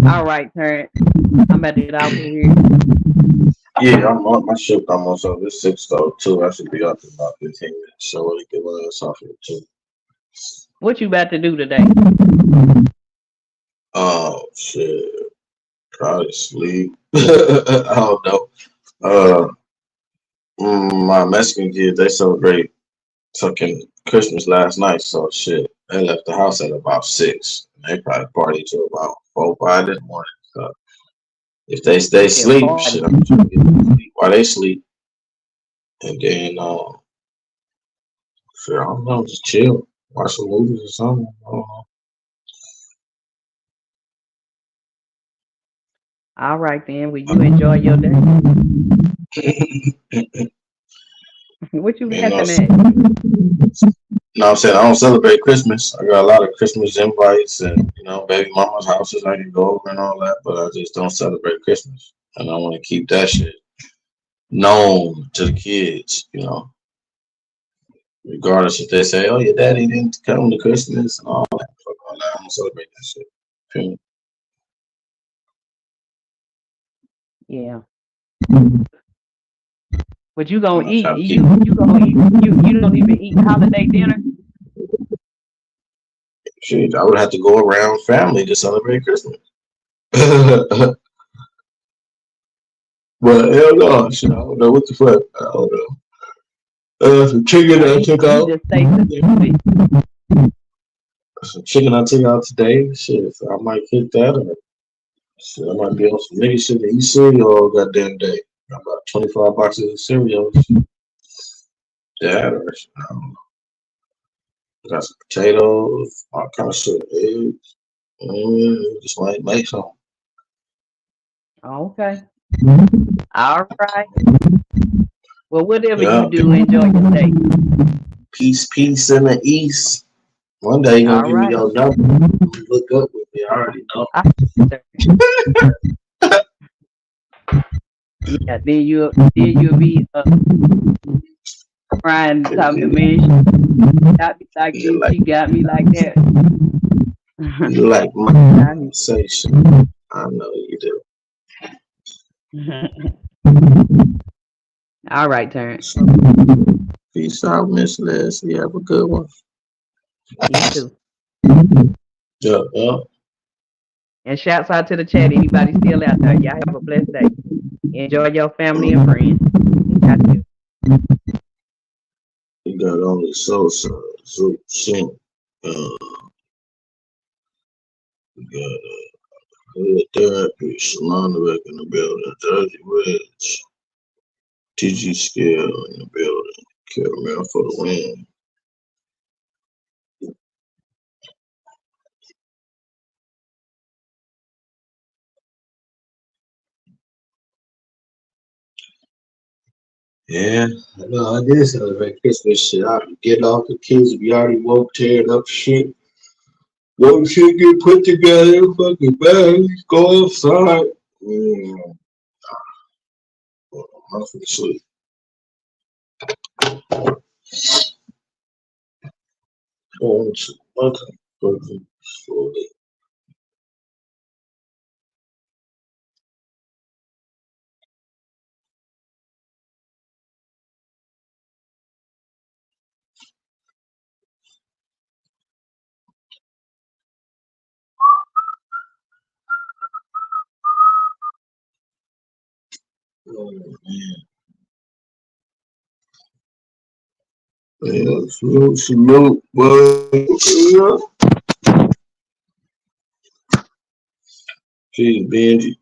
Speaker 8: all right, Terrence. I'm about to get out of here.
Speaker 1: Yeah, I'm on my shift almost over. It's 6:02. I should be up in about 15 minutes, so I can get us off here too.
Speaker 8: What you about to do today?
Speaker 1: Oh shit, probably sleep. I don't know. My Mexican kids, they celebrate fucking Christmas last night, so shit, they left the house at about 6. They probably party till about 4, 5 this morning. So if they stay asleep, shit, I'm trying to get them to sleep while they sleep, and then sure, I don't know, just chill, watch some movies or something. I don't know.
Speaker 8: All right then. Will you enjoy your day? What you laughing at?
Speaker 1: No, I'm saying I don't celebrate Christmas. I got a lot of Christmas invites and baby mama's houses I can go over and all that, but I just don't celebrate Christmas. And I want to keep that shit known to the kids, regardless if they say, "Oh, your daddy didn't come to Christmas" and all that. Fuck all that. I don't celebrate that shit. Period.
Speaker 8: Yeah. But you gonna eat? You gonna eat? You don't even eat holiday dinner?
Speaker 1: Shit, I would have to go around family to celebrate Christmas. But hell no, shit, I don't know what the fuck. I don't know. Some chicken I took out. Some chicken I took out today. Shit, so I might hit that. Or shit, I might be on some nigga shit to eat cereal all goddamn day. Got about 25 boxes of cereal. That or shit, I don't know. Got some potatoes, all kind of shit. Eggs. Just might make something.
Speaker 8: Okay. All right. Well, whatever you do, enjoy your day.
Speaker 1: Peace in the East. One day you're gonna give me your number. Look up with me. I already know.
Speaker 8: Yeah, then you'll be crying, talking to me. Got me like this. She got me like that.
Speaker 1: You like my conversation. I know you do.
Speaker 8: All right, Terrence.
Speaker 1: Peace out, Miss Leslie. Have a good one.
Speaker 8: You too.
Speaker 1: Yeah.
Speaker 8: And shouts out to the chat. Anybody still out there? Y'all have a blessed day. Enjoy your family and friends.
Speaker 1: You got only Sosa, Zoop, Sing. We got Hood Therapy, Shalon in the building, Jersey Ridge, TG Scale in the building, Caramel for the win. Yeah, I did celebrate Christmas shit. I get off the kids. We already woke, tearing up shit. Woke shit get put together, fucking bags, go outside. I'm finna sleep. Going to fucking sleep. Oh, man. Yeah, salute, boy. Yeah. Jeez, Benji.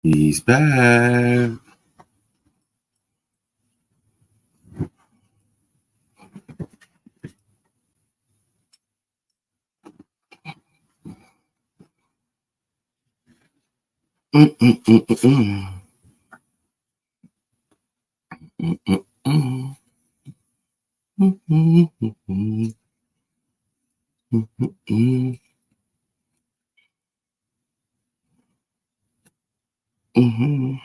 Speaker 10: He's back. Mm-mm-mm-mm-mm. Mm-mm-mm. Mm-mm-mm-mm. Mm-mm-mm. Mm-hmm.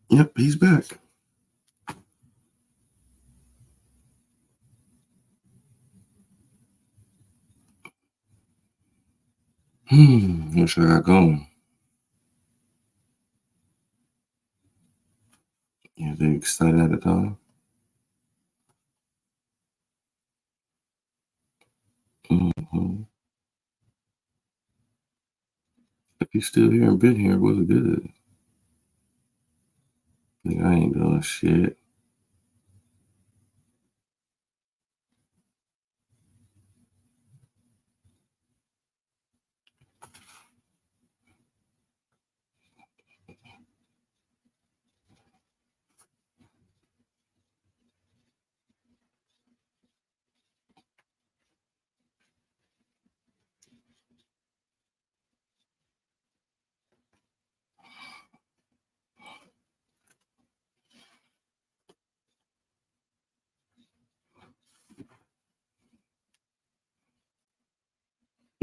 Speaker 10: Yep, he's back. Where should I go? Yeah, they excited at the time. Mm-hmm. If he's still here and been here, was it good? Like, I ain't doing shit.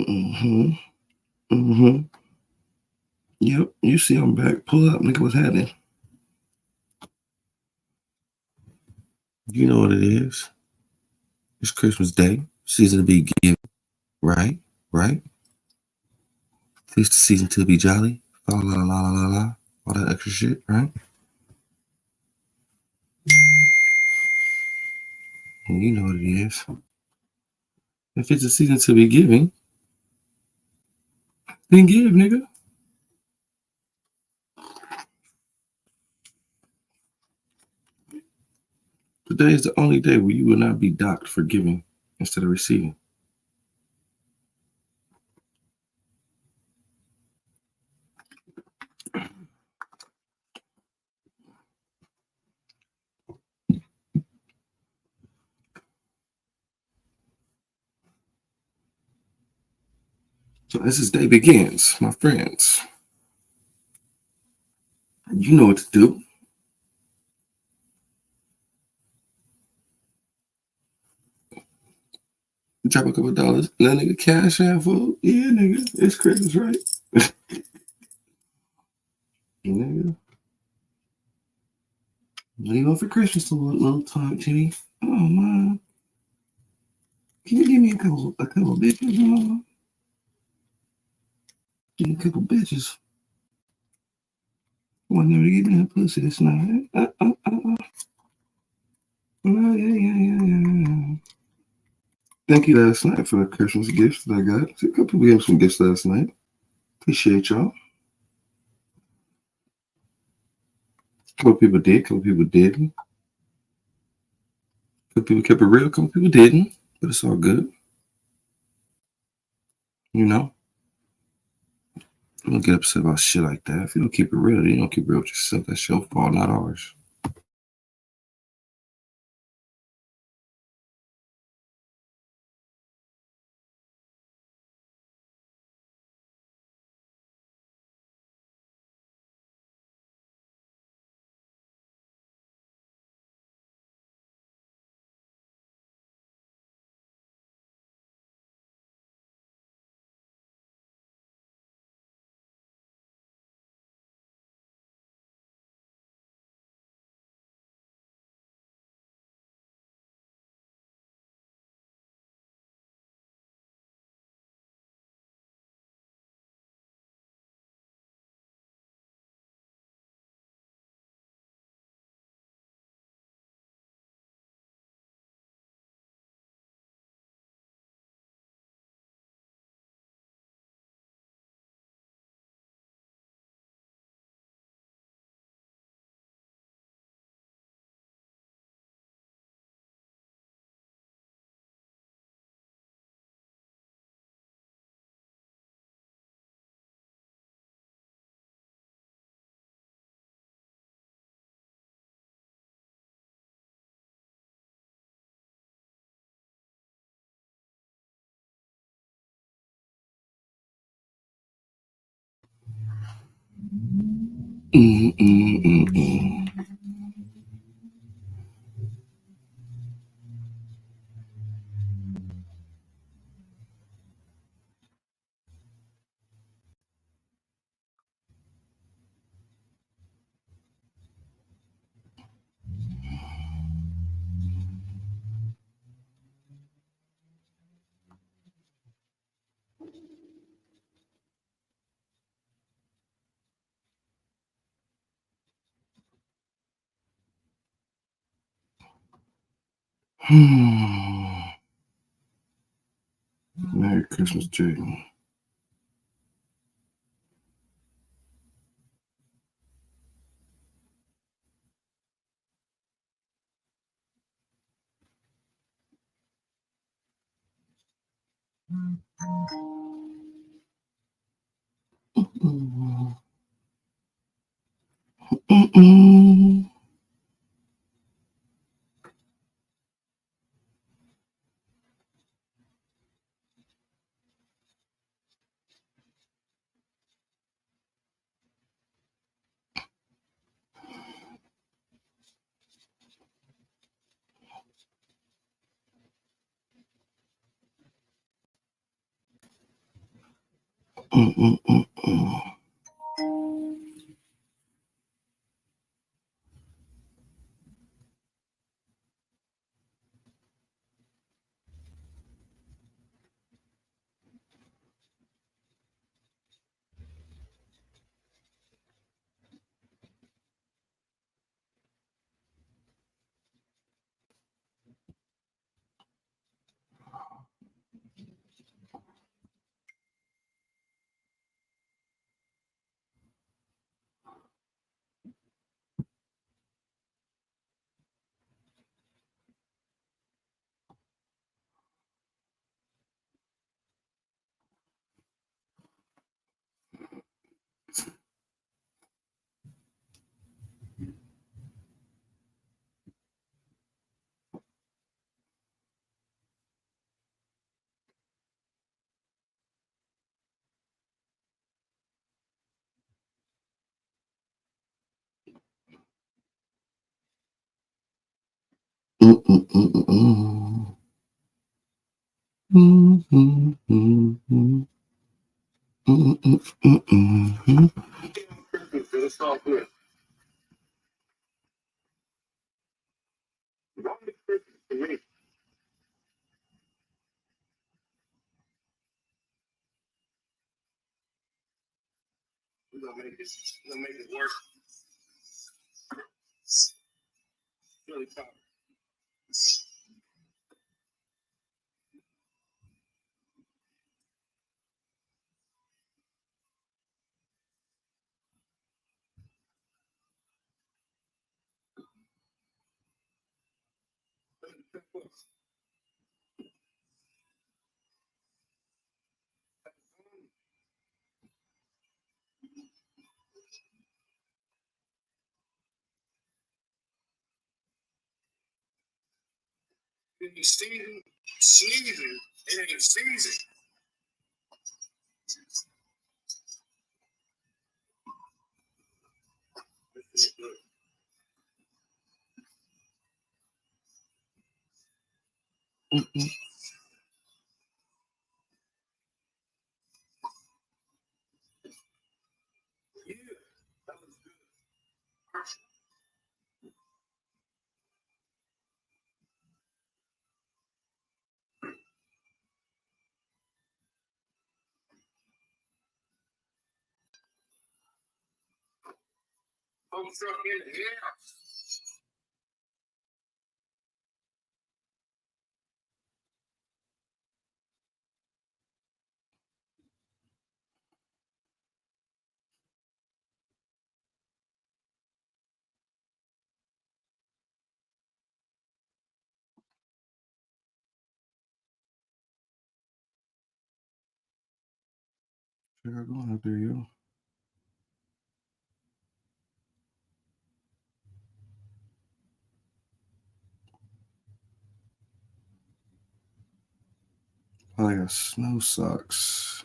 Speaker 10: Mm-hmm. Mm-hmm. Yep, you see I'm back. Pull up, nigga, what's happening? You know what it is. It's Christmas Day. Season to be given. Right? Right? It's the season to be jolly. La la la la la la. All that extra shit, right? And you know what it is. If it's a season to be giving, then give, nigga. Today is the only day where you will not be docked for giving instead of receiving. So as this day begins, my friends, you know what to do. Drop a couple dollars. Let nigga cash out for yeah, nigga. It's Christmas, right? Nigga. Leave off for Christmas a little time, Jimmy. Oh man. Can you give me a couple bitches? Give me a couple bitches. I want them to give me a pussy this night. Oh, yeah. Thank you last night for the Christmas gifts that I got. A couple people gave me some gifts last night. Appreciate y'all. A couple people did, a couple people didn't. A couple people kept it real, a couple people didn't. But it's all good. You know? Don't get upset about shit like that. If you don't keep it real, you don't keep it real with yourself. That's your fault, not ours. Merry Christmas, Jaden. Sure, go on up there, yo. I got snow socks.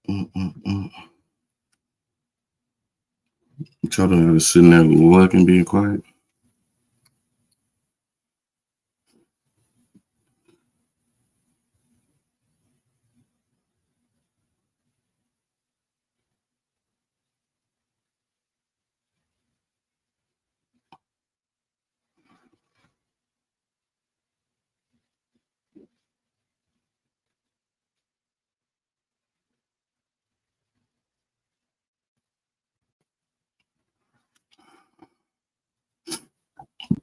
Speaker 10: Mm-mm-mm. Y'all don't have to sitting there looking, being quiet.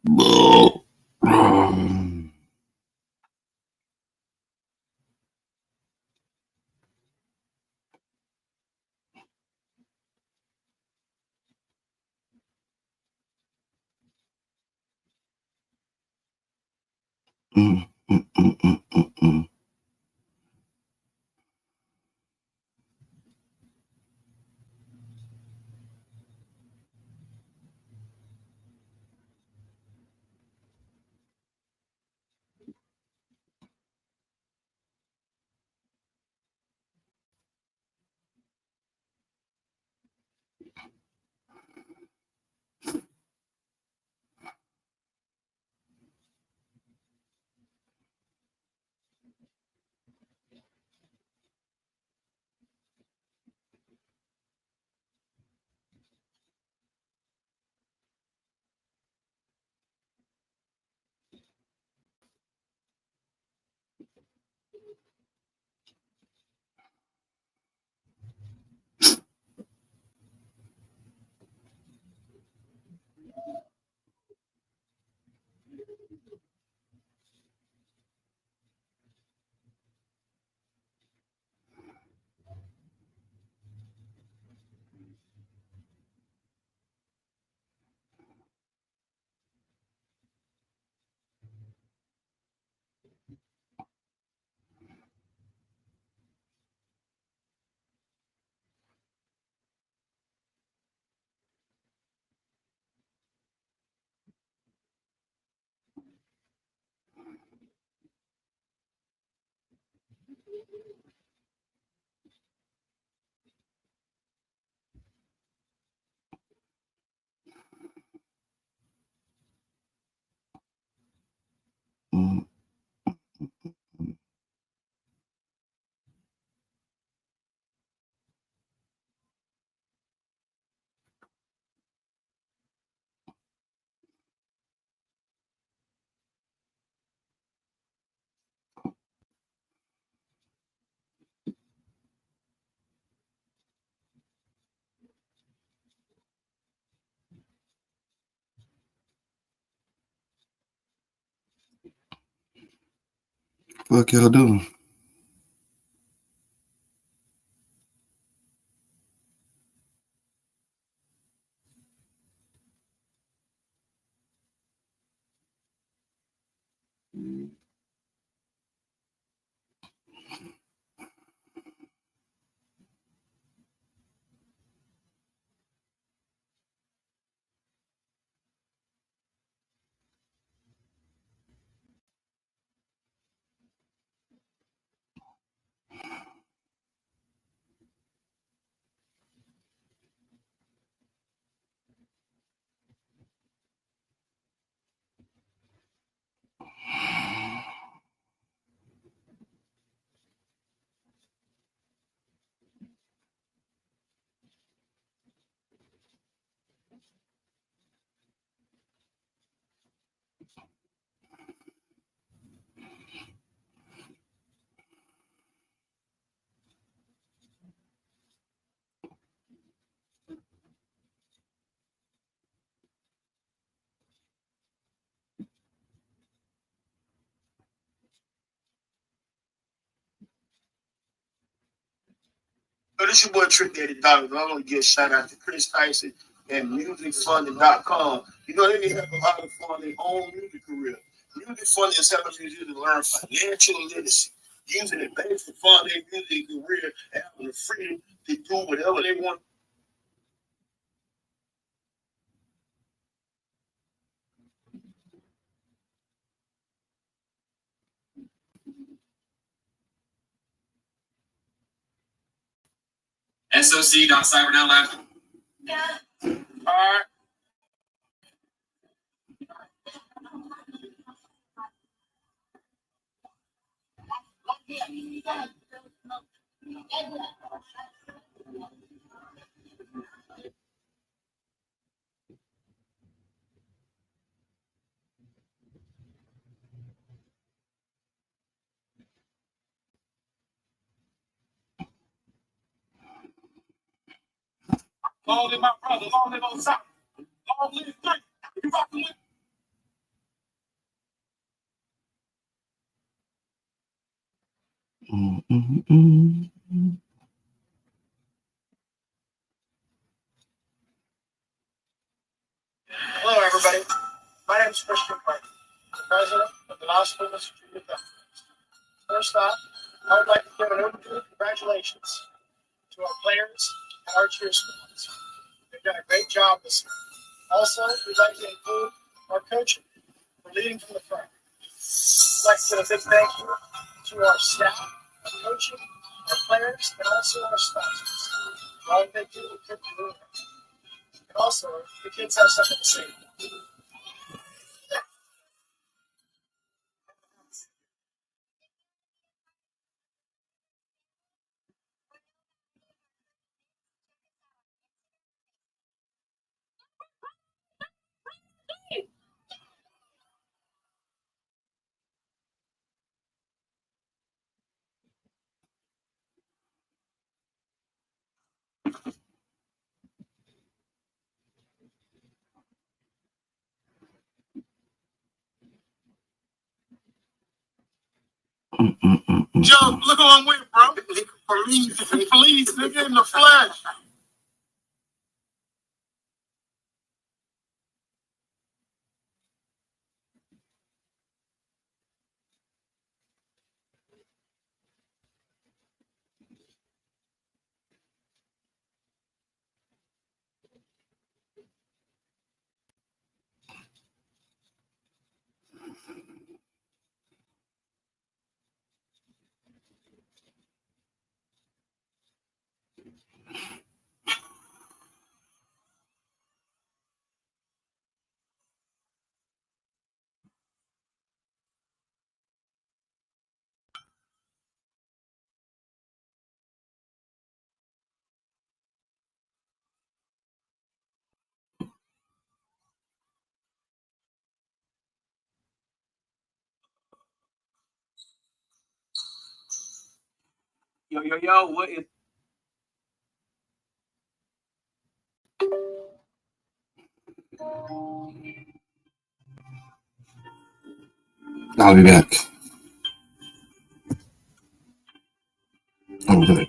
Speaker 10: Mm-mm-mm-mm-mm. Mm. Fuck y'all doing?
Speaker 12: So this your boy Trick Daddy Dollar. I want to give a shout out to Chris Tyson and MusicFunding.com. You know, they help a lot of fun their own music career. Music funding is helping musicians to learn financial literacy, using it based to fund their music career and having the freedom to do whatever they want. SOC.CyberNetLab. All right. Long live my brother. Long live Osama. Long live three. You rocking with? Hello, everybody. My name is Christian Clark, the president of the Las Vegas Junior Conference. First off, I would like to give an overdue congratulations to our players and our cheer squads. They've done a great job this year. Also, we'd like to include our coaching for leading from the front. I'd like to give a big thank you to our staff, our coaching, our players, and also our sponsors. All they do to put the room. And also, the kids have something to say. Joe, look who I'm with, bro. Police, nigga in the flesh. Yo, what is
Speaker 10: I'll be back. Oh, good.